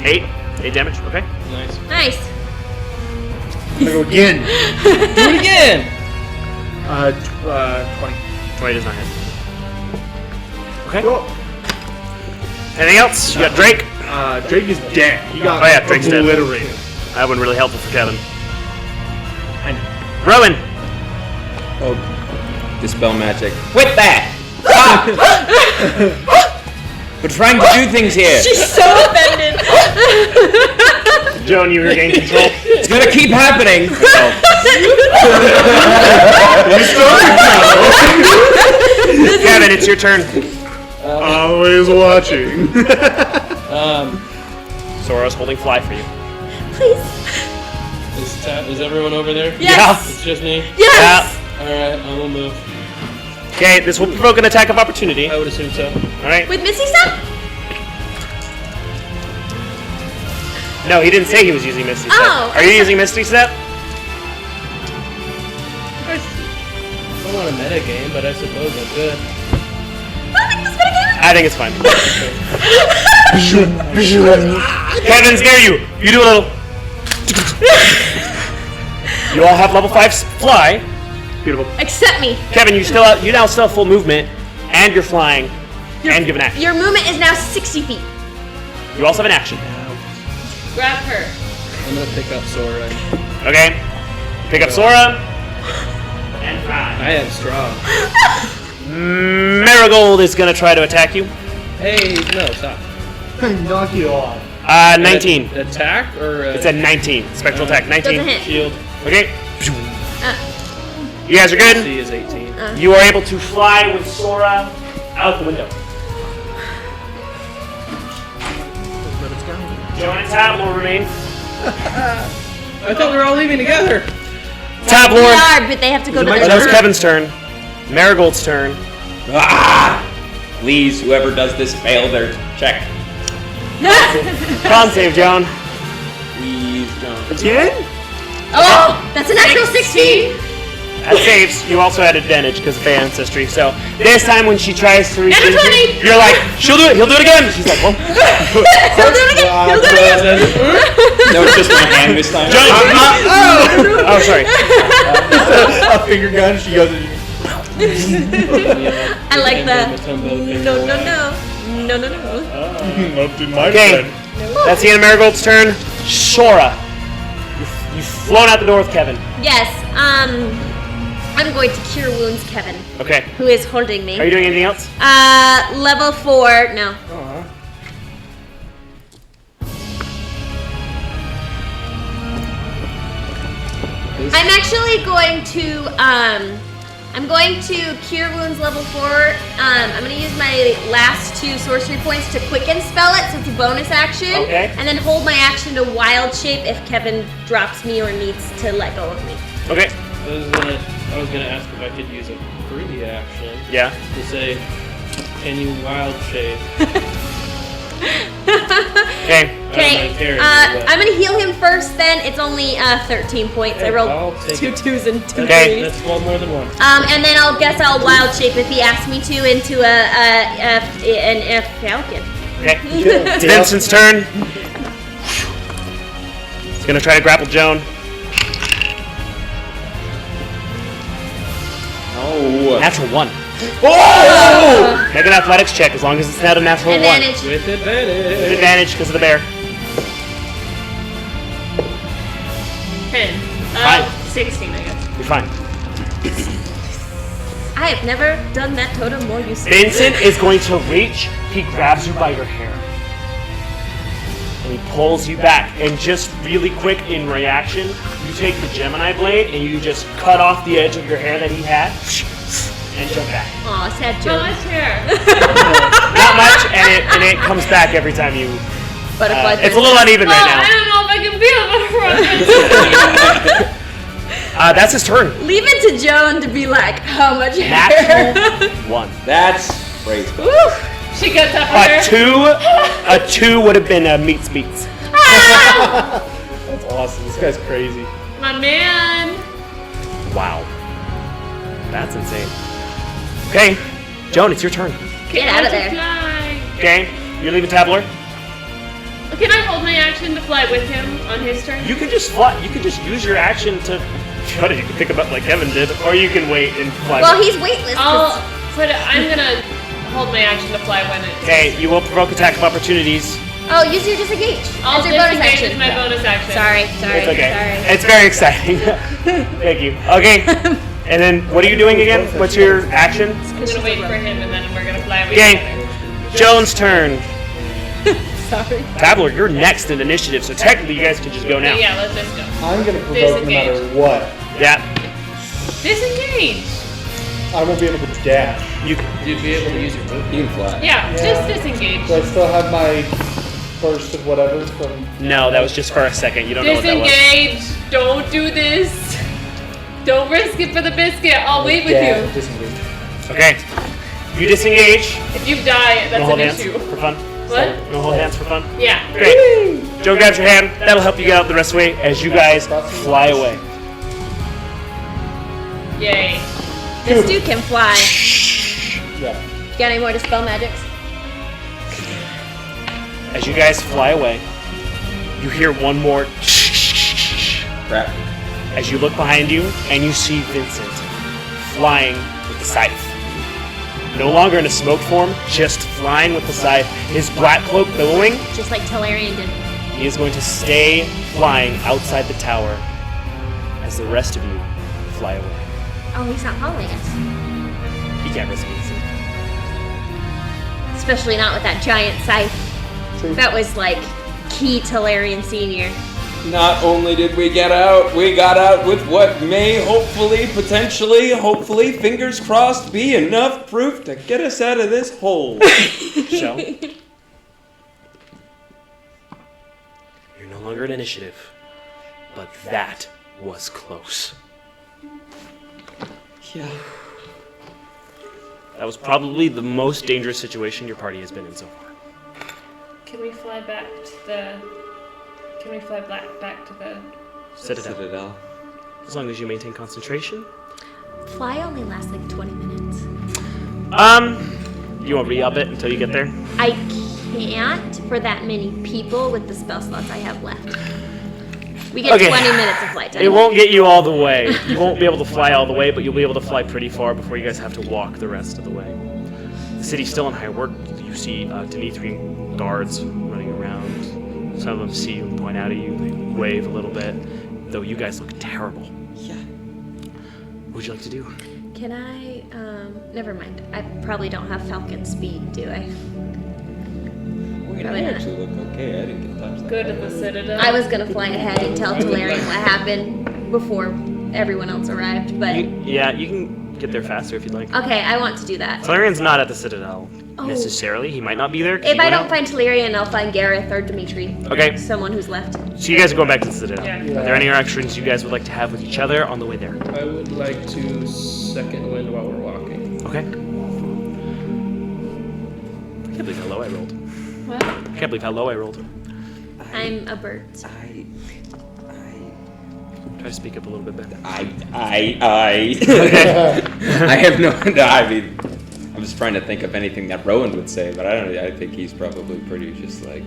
[SPEAKER 5] Eight.
[SPEAKER 1] 8 damage. Okay.
[SPEAKER 3] Nice.
[SPEAKER 6] Nice.
[SPEAKER 5] I'm gonna go again.
[SPEAKER 3] Do it again!
[SPEAKER 5] 20.
[SPEAKER 1] 20 does not hit. Okay.
[SPEAKER 5] Cool.
[SPEAKER 1] Anything else? You got Drake.
[SPEAKER 5] Drake is dead. He got
[SPEAKER 1] Oh, yeah, Drake's dead.
[SPEAKER 5] obliterated.
[SPEAKER 1] That one really helpful for Kevin.
[SPEAKER 5] I know.
[SPEAKER 1] Rowan.
[SPEAKER 8] Oh, dispel magic. Quit that! Stop! We're trying to do things here.
[SPEAKER 6] She's so offended.
[SPEAKER 1] Joan, you regain control.
[SPEAKER 8] It's gonna keep happening.
[SPEAKER 1] Kevin, it's your turn.
[SPEAKER 5] Always watching.
[SPEAKER 1] Sora's holding fly for you.
[SPEAKER 6] Please.
[SPEAKER 3] Is everyone over there?
[SPEAKER 6] Yes.
[SPEAKER 3] It's just me?
[SPEAKER 6] Yes.
[SPEAKER 3] Alright, I will move.
[SPEAKER 1] Okay, this will provoke an attack of opportunity.
[SPEAKER 3] I would assume so.
[SPEAKER 1] Alright.
[SPEAKER 6] With Misty Step?
[SPEAKER 1] No, he didn't say he was using Misty Step.
[SPEAKER 6] Oh,
[SPEAKER 1] Are you using Misty Step?
[SPEAKER 3] I don't want a meta game, but I suppose I could.
[SPEAKER 1] I think it's fine. Kevin's near you. You do a little. You all have level 5 fly.
[SPEAKER 5] Beautiful.
[SPEAKER 6] Accept me.
[SPEAKER 1] Kevin, you now still have full movement, and you're flying, and you have an action.
[SPEAKER 6] Your movement is now 60 feet.
[SPEAKER 1] You also have an action.
[SPEAKER 7] Grab her.
[SPEAKER 3] I'm gonna pick up Sora.
[SPEAKER 1] Okay. Pick up Sora. And fly.
[SPEAKER 3] I am strong.
[SPEAKER 1] Marigold is gonna try to attack you.
[SPEAKER 3] Hey, no, stop.
[SPEAKER 5] Knock you off.
[SPEAKER 1] 19.
[SPEAKER 3] Attack or
[SPEAKER 1] It's a 19. Spectral attack. 19.
[SPEAKER 6] Doesn't hit.
[SPEAKER 3] shield?
[SPEAKER 1] Okay. You guys are good.
[SPEAKER 3] C is 18.
[SPEAKER 1] You are able to fly with Sora out the window. Joan and Tab will remain.
[SPEAKER 3] I thought we were all leaving together.
[SPEAKER 6] We
[SPEAKER 1] Tablor.
[SPEAKER 6] are, but they have to go to
[SPEAKER 1] Oh,
[SPEAKER 6] the
[SPEAKER 1] that was Kevin's turn. Marigold's turn.
[SPEAKER 8] Ah! Please, whoever does this, fail their check.
[SPEAKER 1] Con save, Joan.
[SPEAKER 3] Please don't.
[SPEAKER 5] Again?
[SPEAKER 6] Oh, that's a natural 16.
[SPEAKER 1] That saves. You also had advantage because of Fey ancestry. So this time when she tries to reach
[SPEAKER 6] Natural
[SPEAKER 1] into,
[SPEAKER 6] 20.
[SPEAKER 1] you're like, she'll do it. He'll do it again. She's like, well,
[SPEAKER 6] He'll do it again. He'll do it again.
[SPEAKER 2] No, it's just my hand this time.
[SPEAKER 1] Johnny. Oh, sorry.
[SPEAKER 5] A finger gun. She goes.
[SPEAKER 6] I like the no.
[SPEAKER 5] Up to my
[SPEAKER 1] Okay,
[SPEAKER 5] friend.
[SPEAKER 1] that's the end of Marigold's turn. Shora, you've flown out the door with Kevin.
[SPEAKER 6] Yes. I'm going to cure wounds, Kevin,
[SPEAKER 1] Okay.
[SPEAKER 6] who is holding me.
[SPEAKER 1] Are you doing anything else?
[SPEAKER 6] Level 4. No. I'm actually going to I'm going to cure wounds level 4. I'm going to use my last 2 sorcery points to quicken spell it, so it's a bonus action.
[SPEAKER 1] Okay.
[SPEAKER 6] And then hold my action to wild shape if Kevin drops me or needs to let go of me.
[SPEAKER 1] Okay.
[SPEAKER 3] I was gonna ask if I could use a free action
[SPEAKER 1] Yeah.
[SPEAKER 3] to say, can you wild shape?
[SPEAKER 1] Okay.
[SPEAKER 6] Okay. I'm going to heal him first. Then it's only 13 points. I rolled
[SPEAKER 3] I'll take
[SPEAKER 6] 2
[SPEAKER 3] it.
[SPEAKER 6] 2s and 2
[SPEAKER 1] Okay.
[SPEAKER 6] 3s.
[SPEAKER 3] That's 12 more than one.
[SPEAKER 6] And then I'll wild shape if he asks me to into a falcon.
[SPEAKER 1] Okay. It's Vincent's turn. He's gonna try to grapple Joan.
[SPEAKER 2] Oh.
[SPEAKER 1] Natural 1. Oh! Make an athletics check as long as it's not a natural 1.
[SPEAKER 6] Advantage.
[SPEAKER 3] With
[SPEAKER 1] With
[SPEAKER 3] advantage.
[SPEAKER 1] advantage because of the bear.
[SPEAKER 7] 10.
[SPEAKER 1] Fine.
[SPEAKER 7] 16, I guess.
[SPEAKER 1] You're fine.
[SPEAKER 6] I have never done that totem more useful.
[SPEAKER 1] Vincent is going to reach. He grabs you by your hair. And he pulls you back. And just really quick in reaction, you take the Gemini blade and you just cut off the edge of your hair that he had and jump back.
[SPEAKER 6] Aw, sad
[SPEAKER 7] How
[SPEAKER 6] joke.
[SPEAKER 7] much hair?
[SPEAKER 1] Not much, and it comes back every time you.
[SPEAKER 6] Butterfly.
[SPEAKER 1] It's a little uneven
[SPEAKER 7] Well,
[SPEAKER 1] right
[SPEAKER 7] I don't know if I can feel it.
[SPEAKER 1] now. That's his turn.
[SPEAKER 6] Leave it to Joan to be like, how much hair?
[SPEAKER 1] Natural 1.
[SPEAKER 2] That's great.
[SPEAKER 7] She gets up her
[SPEAKER 1] A 2 would have been meets beats.
[SPEAKER 5] That's awesome. This guy's crazy.
[SPEAKER 7] My man.
[SPEAKER 1] Wow. That's insane. Okay, Joan, it's your turn.
[SPEAKER 6] Get out of there.
[SPEAKER 7] Fly.
[SPEAKER 1] Okay, you're leaving Tabler.
[SPEAKER 7] Can I hold my action to fly with him on his turn?
[SPEAKER 1] You can just fly. You can just use your action to. You can pick him up like Kevin did, or you can wait and fly.
[SPEAKER 6] Well, he's weightless.
[SPEAKER 7] I'm gonna hold my action to fly when it.
[SPEAKER 1] Okay, you will provoke attack of opportunities.
[SPEAKER 6] Oh, use your disengage.
[SPEAKER 7] I'll
[SPEAKER 6] As your bonus
[SPEAKER 7] disengage
[SPEAKER 6] action.
[SPEAKER 7] with my bonus action.
[SPEAKER 6] Sorry.
[SPEAKER 1] It's okay. It's very exciting. Thank you. Okay, and then what are you doing again? What's your action?
[SPEAKER 7] I'm gonna wait for him and then we're gonna fly away
[SPEAKER 1] Okay,
[SPEAKER 7] together.
[SPEAKER 1] Joan's turn.
[SPEAKER 6] Sorry.
[SPEAKER 1] Tabler, you're next in initiative, so technically you guys can just go now.
[SPEAKER 7] Okay, yeah, let's just go.
[SPEAKER 5] I'm gonna provoke no matter what.
[SPEAKER 1] Yeah,
[SPEAKER 7] Disengage.
[SPEAKER 5] I won't be able to dash.
[SPEAKER 1] you.
[SPEAKER 3] You'd be able to use your move.
[SPEAKER 2] You can fly.
[SPEAKER 7] Yeah,
[SPEAKER 5] Yeah.
[SPEAKER 7] just disengage.
[SPEAKER 5] Do I still have my burst of whatever from?
[SPEAKER 1] No, that was just for a second. You don't know what that was.
[SPEAKER 7] Disengage. Don't do this. Don't risk it for the biscuit. I'll wait with
[SPEAKER 5] Yeah,
[SPEAKER 7] you.
[SPEAKER 5] disengage.
[SPEAKER 1] Okay, you disengage.
[SPEAKER 7] If you die,
[SPEAKER 1] No
[SPEAKER 7] that's
[SPEAKER 1] hold
[SPEAKER 7] an
[SPEAKER 1] hands
[SPEAKER 7] issue.
[SPEAKER 1] for fun.
[SPEAKER 7] What?
[SPEAKER 1] No hold hands for fun.
[SPEAKER 7] Yeah.
[SPEAKER 1] Great. Joe grabs your hand. That'll help you get out the rest of the way as you guys fly away.
[SPEAKER 7] Yay.
[SPEAKER 6] This dude can fly.
[SPEAKER 5] Yeah.
[SPEAKER 6] You got any more dispel magics?
[SPEAKER 1] As you guys fly away, you hear one more
[SPEAKER 2] Crap.
[SPEAKER 1] as you look behind you and you see Vincent flying with the scythe. No longer in a smoke form, just flying with the scythe, his black cloak billowing.
[SPEAKER 6] Just like Talarian did.
[SPEAKER 1] He is going to stay flying outside the tower as the rest of you fly away.
[SPEAKER 6] Oh, he's not following us.
[SPEAKER 1] He can't risk it.
[SPEAKER 6] Especially not with that giant scythe.
[SPEAKER 5] True.
[SPEAKER 6] That was like key Talarian Senior.
[SPEAKER 2] Not only did we get out, we got out with what may hopefully, potentially, hopefully, fingers crossed, be enough proof to get us out of this hole.
[SPEAKER 1] So, you're no longer in initiative, but that was close.
[SPEAKER 2] Yeah.
[SPEAKER 1] That was probably the most dangerous situation your party has been in so far.
[SPEAKER 7] Can we fly back to the? Can we fly back to the?
[SPEAKER 1] Citadel. As long as you maintain concentration.
[SPEAKER 6] Fly only lasts like 20 minutes.
[SPEAKER 1] You won't re-up it until you get there?
[SPEAKER 6] I can't for that many people with the spell slots I have left. We get 20 minutes of flight time.
[SPEAKER 1] It won't get you all the way. You won't be able to fly all the way, but you'll be able to fly pretty far before you guys have to walk the rest of the way. The city's still in high work. You see Demetrian guards running around. Some of them see you and point out at you. They wave a little bit, though you guys look terrible.
[SPEAKER 2] Yeah.
[SPEAKER 1] What would you like to do?
[SPEAKER 6] Can I, never mind. I probably don't have Falcon speed, do I?
[SPEAKER 2] Wait, I actually look okay. I didn't get touched.
[SPEAKER 7] Go to the Citadel.
[SPEAKER 6] I was gonna fly ahead and tell Talarian what happened before everyone else arrived, but...
[SPEAKER 1] You can get there faster if you'd like.
[SPEAKER 6] Okay, I want to do that.
[SPEAKER 1] Talarian's not at the Citadel, necessarily. He might not be there.
[SPEAKER 6] If I don't find Talarian, I'll find Gareth or Dimitri.
[SPEAKER 1] Okay.
[SPEAKER 6] Someone who's left.
[SPEAKER 1] So you guys are going back to the Citadel.
[SPEAKER 3] Yeah.
[SPEAKER 1] Are there any interactions you guys would like to have with each other on the way there?
[SPEAKER 3] I would like to second wind while we're walking.
[SPEAKER 1] Okay. I can't believe how low I rolled.
[SPEAKER 7] What?
[SPEAKER 1] I can't believe how low I rolled.
[SPEAKER 6] I'm a bird.
[SPEAKER 1] Try to speak up a little bit better.
[SPEAKER 2] I have no. I mean, I'm just trying to think of anything that Rowan would say, but I think he's probably pretty just like.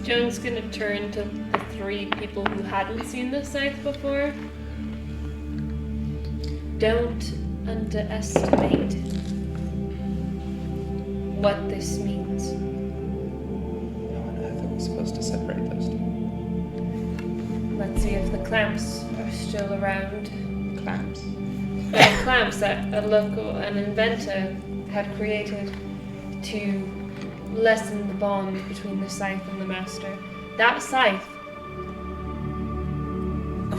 [SPEAKER 7] Joan's gonna turn to the three people who hadn't seen the scythe before. Don't underestimate what this means.
[SPEAKER 2] I thought we were supposed to separate those two.
[SPEAKER 7] Let's see if the clamps are still around.
[SPEAKER 2] Clamps.
[SPEAKER 7] Clamps that an inventor had created to lessen the bond between the scythe and the master. That scythe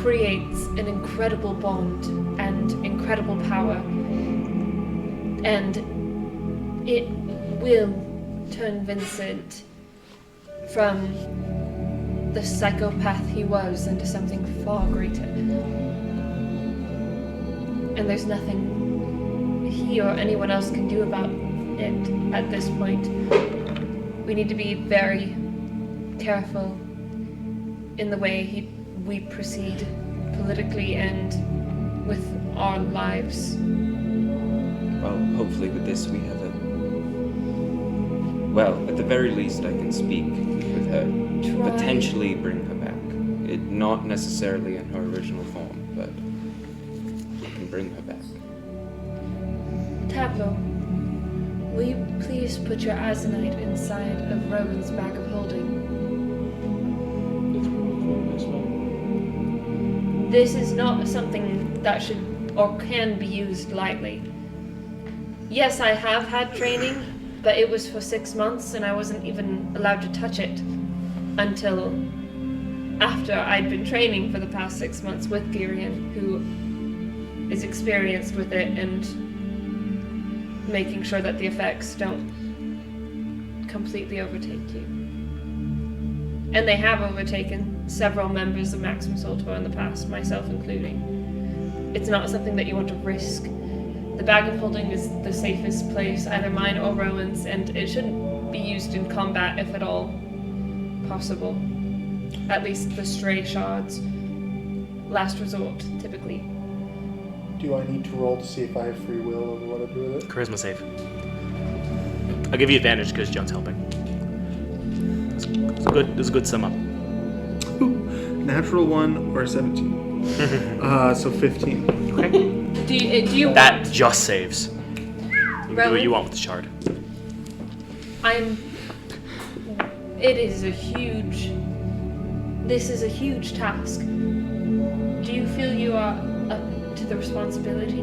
[SPEAKER 7] creates an incredible bond and incredible power, and it will turn Vincent from the psychopath he was into something far greater. And there's nothing he or anyone else can do about it at this point. We need to be very careful in the way we proceed politically and with our lives.
[SPEAKER 2] Well, hopefully with this we have a. Well, at the very least, I can speak with her.
[SPEAKER 7] Try.
[SPEAKER 2] Potentially bring her back. Not necessarily in her original form, but I can bring her back.
[SPEAKER 7] Tableau, will you please put your azonite inside of Rowan's bag of holding? This is not something that should or can be used lightly. Yes, I have had training, but it was for 6 months and I wasn't even allowed to touch it until after I'd been training for the past 6 months with Girion, who is experienced with it and making sure that the effects don't completely overtake you. And they have overtaken several members of Maximus Ultor in the past, myself including. It's not something that you want to risk. The bag of holding is the safest place, either mine or Rowan's, and it shouldn't be used in combat if at all possible. At least the stray shards. Last resort, typically.
[SPEAKER 5] Do I need to roll to see if I have free will over what I do with it?
[SPEAKER 1] Charisma save. I'll give you advantage because Joan's helping. It's a good sum up.
[SPEAKER 5] Natural 1 or 17. So 15.
[SPEAKER 1] Okay.
[SPEAKER 7] Do you
[SPEAKER 1] That just saves. You can do what you want with the shard.
[SPEAKER 7] This is a huge task. Do you feel you are up to the responsibility?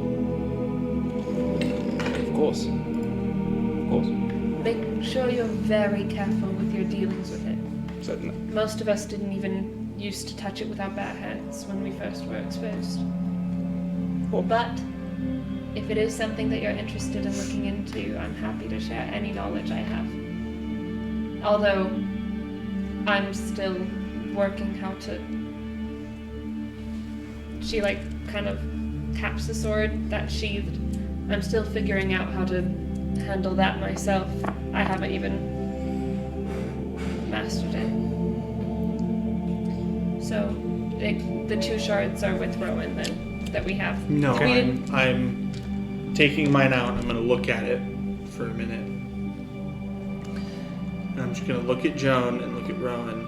[SPEAKER 2] Of course. Of course.
[SPEAKER 7] Make sure you're very careful with your dealings with it.
[SPEAKER 2] Certainly.
[SPEAKER 7] Most of us didn't even used to touch it with our bare hands when we first were exposed. But if it is something that you're interested in looking into, I'm happy to share any knowledge I have. Although I'm still working how to... She kind of taps the sword that's sheathed. I'm still figuring out how to handle that myself. I haven't even mastered it. So the 2 shards are with Rowan then that we have.
[SPEAKER 5] No,
[SPEAKER 7] We didn't-
[SPEAKER 5] I'm taking mine out. I'm gonna look at it for a minute. And I'm just gonna look at Joan and look at Rowan.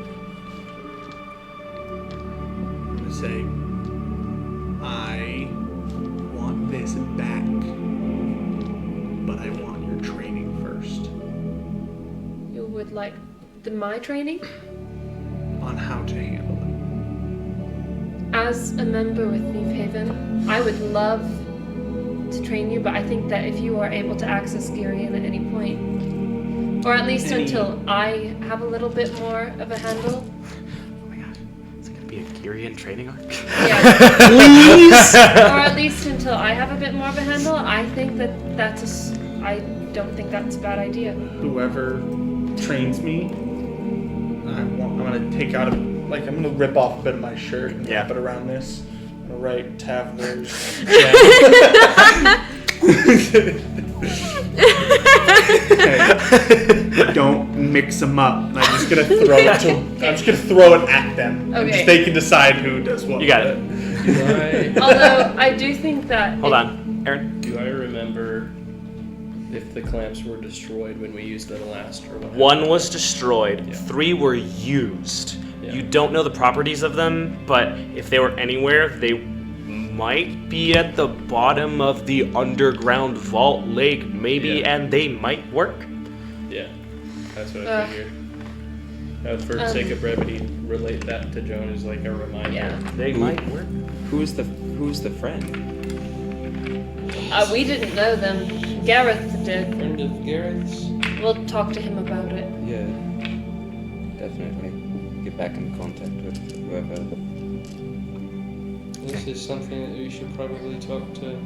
[SPEAKER 5] I'm gonna say, I want this back, but I want your training first
[SPEAKER 7] You would like my training?
[SPEAKER 5] on how to handle it.
[SPEAKER 7] As a member with Thief Haven, I would love to train you, but I think that if you are able to access Girion at any point, or at least until I have a little bit more of a handle.
[SPEAKER 1] Oh my god. Is it going to be a Girion training arc?
[SPEAKER 7] Yeah. Please! Or at least until I have a bit more of a handle, I think I don't think that's a bad idea.
[SPEAKER 5] Whoever trains me, I'm gonna take out I'm gonna rip off a bit of my shirt and wrap it around this. I'm gonna write Tavler's. Don't mix them up. I'm just gonna throw it at them. And
[SPEAKER 7] Okay.
[SPEAKER 5] they can decide who does what.
[SPEAKER 1] You got it.
[SPEAKER 7] Although I do think that
[SPEAKER 1] Hold on. Aaron?
[SPEAKER 3] Do I remember if the clamps were destroyed when we used the last, or what?
[SPEAKER 1] 1 was destroyed,
[SPEAKER 3] Yeah.
[SPEAKER 1] 3 were used.
[SPEAKER 3] Yeah.
[SPEAKER 1] You don't know the properties of them, but if they were anywhere, they might be at the bottom of the underground vault lake, maybe,
[SPEAKER 3] Yeah.
[SPEAKER 1] and they might work.
[SPEAKER 3] Yeah, that's what I figured. For the sake of brevity, relate that to Joan as like a reminder.
[SPEAKER 7] Yeah.
[SPEAKER 1] They might work.
[SPEAKER 2] Who's the friend?
[SPEAKER 7] we didn't know them. Gareth did.
[SPEAKER 3] Friend of Gareth's.
[SPEAKER 7] We'll talk to him about it.
[SPEAKER 2] Yeah, definitely. Get back in contact with whoever.
[SPEAKER 3] This is something that we should probably talk to.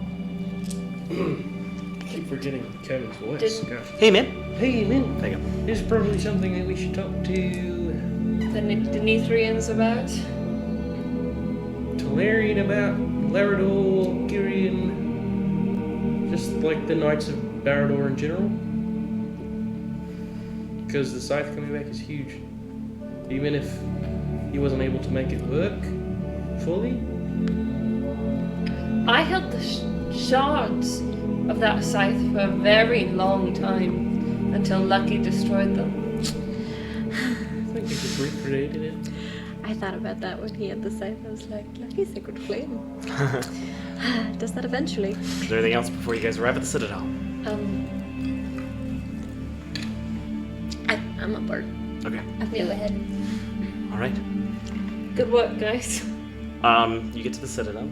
[SPEAKER 3] Keep forgetting Kevin's voice. Gosh.
[SPEAKER 1] Hey, man.
[SPEAKER 3] Hey, man.
[SPEAKER 1] There you go.
[SPEAKER 3] This is probably something that we should talk to
[SPEAKER 7] The Nithrians about.
[SPEAKER 3] Talarian about, Larador, Girion, just like the Knights of Barador in general. Because the scythe coming back is huge. Even if he wasn't able to make it work fully.
[SPEAKER 7] I held the shards of that scythe for a very long time until Lucky destroyed them.
[SPEAKER 3] I think he just recreated it.
[SPEAKER 6] I thought about that when he had the scythe. I was like, lucky sacred flame. Does that eventually.
[SPEAKER 1] Is there anything else before you guys arrive at the Citadel?
[SPEAKER 6] I'm up board.
[SPEAKER 1] Okay.
[SPEAKER 6] I feel ahead.
[SPEAKER 1] All right.
[SPEAKER 7] Good work, guys.
[SPEAKER 1] You get to the Citadel,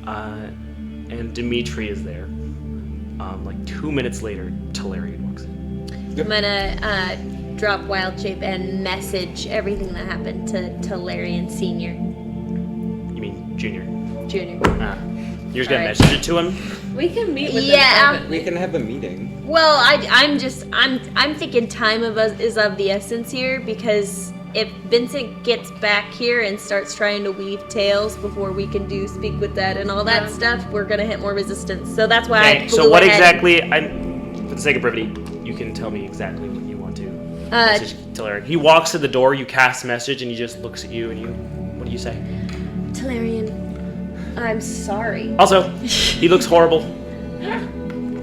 [SPEAKER 1] and Dimitri is there. Like 2 minutes later, Talarian walks in.
[SPEAKER 6] I'm gonna drop Wild Shape and message everything that happened to Larian Senior.
[SPEAKER 1] You mean Junior?
[SPEAKER 6] Junior.
[SPEAKER 1] You're just gonna
[SPEAKER 6] Alright.
[SPEAKER 1] message it to him?
[SPEAKER 7] We can meet with
[SPEAKER 6] Yeah.
[SPEAKER 7] them.
[SPEAKER 2] We can have a meeting.
[SPEAKER 6] Well, I'm thinking time is of the essence here, because if Vincent gets back here and starts trying to weave tales before we can speak with that and all that stuff, we're gonna hit more resistance. So that's why I
[SPEAKER 1] Okay,
[SPEAKER 6] flew
[SPEAKER 1] so what
[SPEAKER 6] ahead.
[SPEAKER 1] exactly, for the sake of brevity, you can tell me exactly what you want to message Talarian. He walks to the door, you cast message, and he just looks at you, and what do you say?
[SPEAKER 6] Talarian, I'm sorry.
[SPEAKER 1] Also, he looks horrible.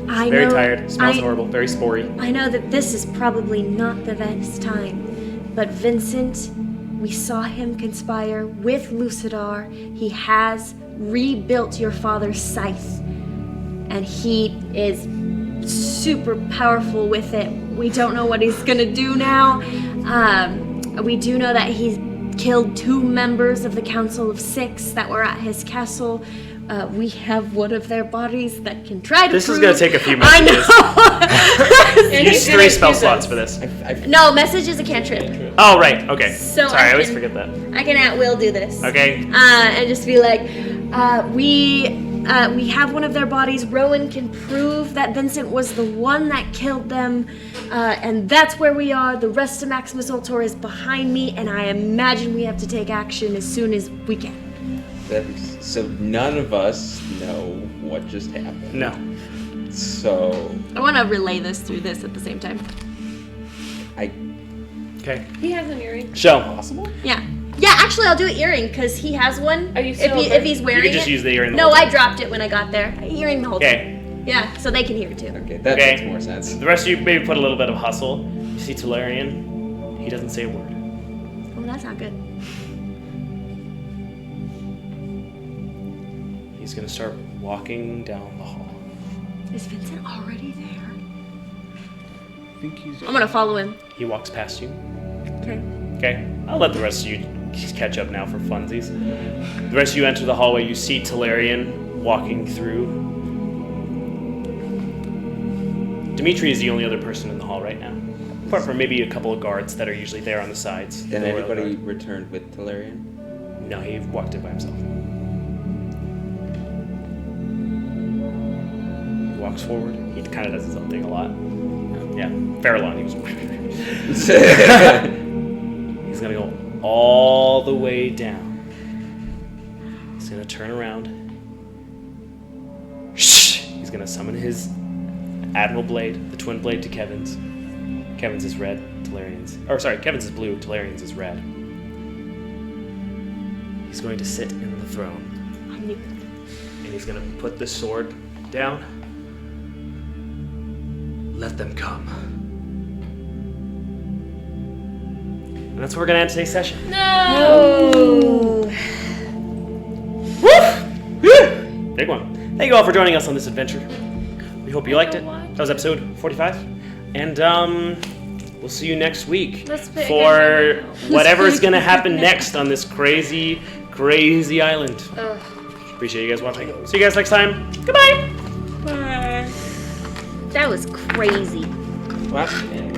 [SPEAKER 6] I
[SPEAKER 1] Very
[SPEAKER 6] know,
[SPEAKER 1] tired, smells horrible, very spory.
[SPEAKER 6] I know that this is probably not the best time, but Vincent, we saw him conspire with Lucidar. He has rebuilt your father's scythe, and he is super powerful with it. We don't know what he's gonna do now. We do know that he's killed 2 members of the Council of 6 that were at his castle. We have one of their bodies that can try to
[SPEAKER 1] This
[SPEAKER 6] prove...
[SPEAKER 1] is gonna take a few messages.
[SPEAKER 6] I know!
[SPEAKER 1] Use 3 spell slots for this.
[SPEAKER 6] No, message is a cantrip.
[SPEAKER 1] Oh, right, okay.
[SPEAKER 6] So
[SPEAKER 1] Sorry, I always
[SPEAKER 6] can-
[SPEAKER 1] forget that.
[SPEAKER 6] I can at will do this.
[SPEAKER 1] Okay.
[SPEAKER 6] And just be like, we have one of their bodies. Rowan can prove that Vincent was the one that killed them, and that's where we are. The rest of Maximus Ultor is behind me, and I imagine we have to take action as soon as we can.
[SPEAKER 2] So none of us know what just happened.
[SPEAKER 1] No.
[SPEAKER 2] So
[SPEAKER 6] I want to relay this through this at the same time.
[SPEAKER 1] Okay.
[SPEAKER 4] He has an earring.
[SPEAKER 1] Show.
[SPEAKER 6] Yeah. Yeah, actually, I'll do an earring because he has one.
[SPEAKER 4] Are you still
[SPEAKER 6] if he's wearing
[SPEAKER 1] You can just
[SPEAKER 6] it.
[SPEAKER 1] use the earring. The
[SPEAKER 6] No,
[SPEAKER 1] whole
[SPEAKER 6] I
[SPEAKER 1] time.
[SPEAKER 6] dropped it when I got there. Earring the whole time.
[SPEAKER 1] Okay.
[SPEAKER 6] Yeah, so they can hear it too.
[SPEAKER 2] Okay, that
[SPEAKER 1] Okay.
[SPEAKER 2] makes more sense.
[SPEAKER 1] The rest of you maybe put a little bit of hustle. You see Tolarian. He doesn't say a word.
[SPEAKER 6] Oh, that's not good.
[SPEAKER 1] He's gonna start walking down the hall.
[SPEAKER 6] Is Vincent already there?
[SPEAKER 5] I think he's.
[SPEAKER 6] I'm gonna follow him.
[SPEAKER 1] He walks past you.
[SPEAKER 6] Okay.
[SPEAKER 1] Okay. I'll let the rest of you catch up now for funsies. The rest of you enter the hallway. You see Tolarian walking through. Dimitri is the only other person in the hall right now. Apart from maybe a couple of guards that are usually there on the sides.
[SPEAKER 2] Then
[SPEAKER 1] The royal
[SPEAKER 2] anybody
[SPEAKER 1] guard.
[SPEAKER 2] returned with Talarian?
[SPEAKER 1] No, he walked in by himself. He walks forward. He kind of does his own thing a lot. Yeah, Farallon, he was... He's gonna go all the way down. He's gonna turn around. Shh! He's gonna summon his Admiral Blade, the twin blade to Kevin's. Kevin's is red, Talarian's... Or sorry, Kevin's is blue, Talarian's is red. He's going to sit in the throne.
[SPEAKER 6] I knew.
[SPEAKER 1] And he's going to put the sword down. Let them come. And that's where we're going to end today's session.
[SPEAKER 6] No.
[SPEAKER 1] Big one. Thank you all for joining us on this adventure. We hope you liked it. That was episode 45. And we'll see you next week
[SPEAKER 4] Let's play
[SPEAKER 1] for
[SPEAKER 4] again.
[SPEAKER 1] whatever's going to happen next on this crazy, crazy island.
[SPEAKER 4] Ugh.
[SPEAKER 1] Appreciate you guys watching. See you guys next time. Goodbye.
[SPEAKER 6] That was crazy.
[SPEAKER 2] Bastion.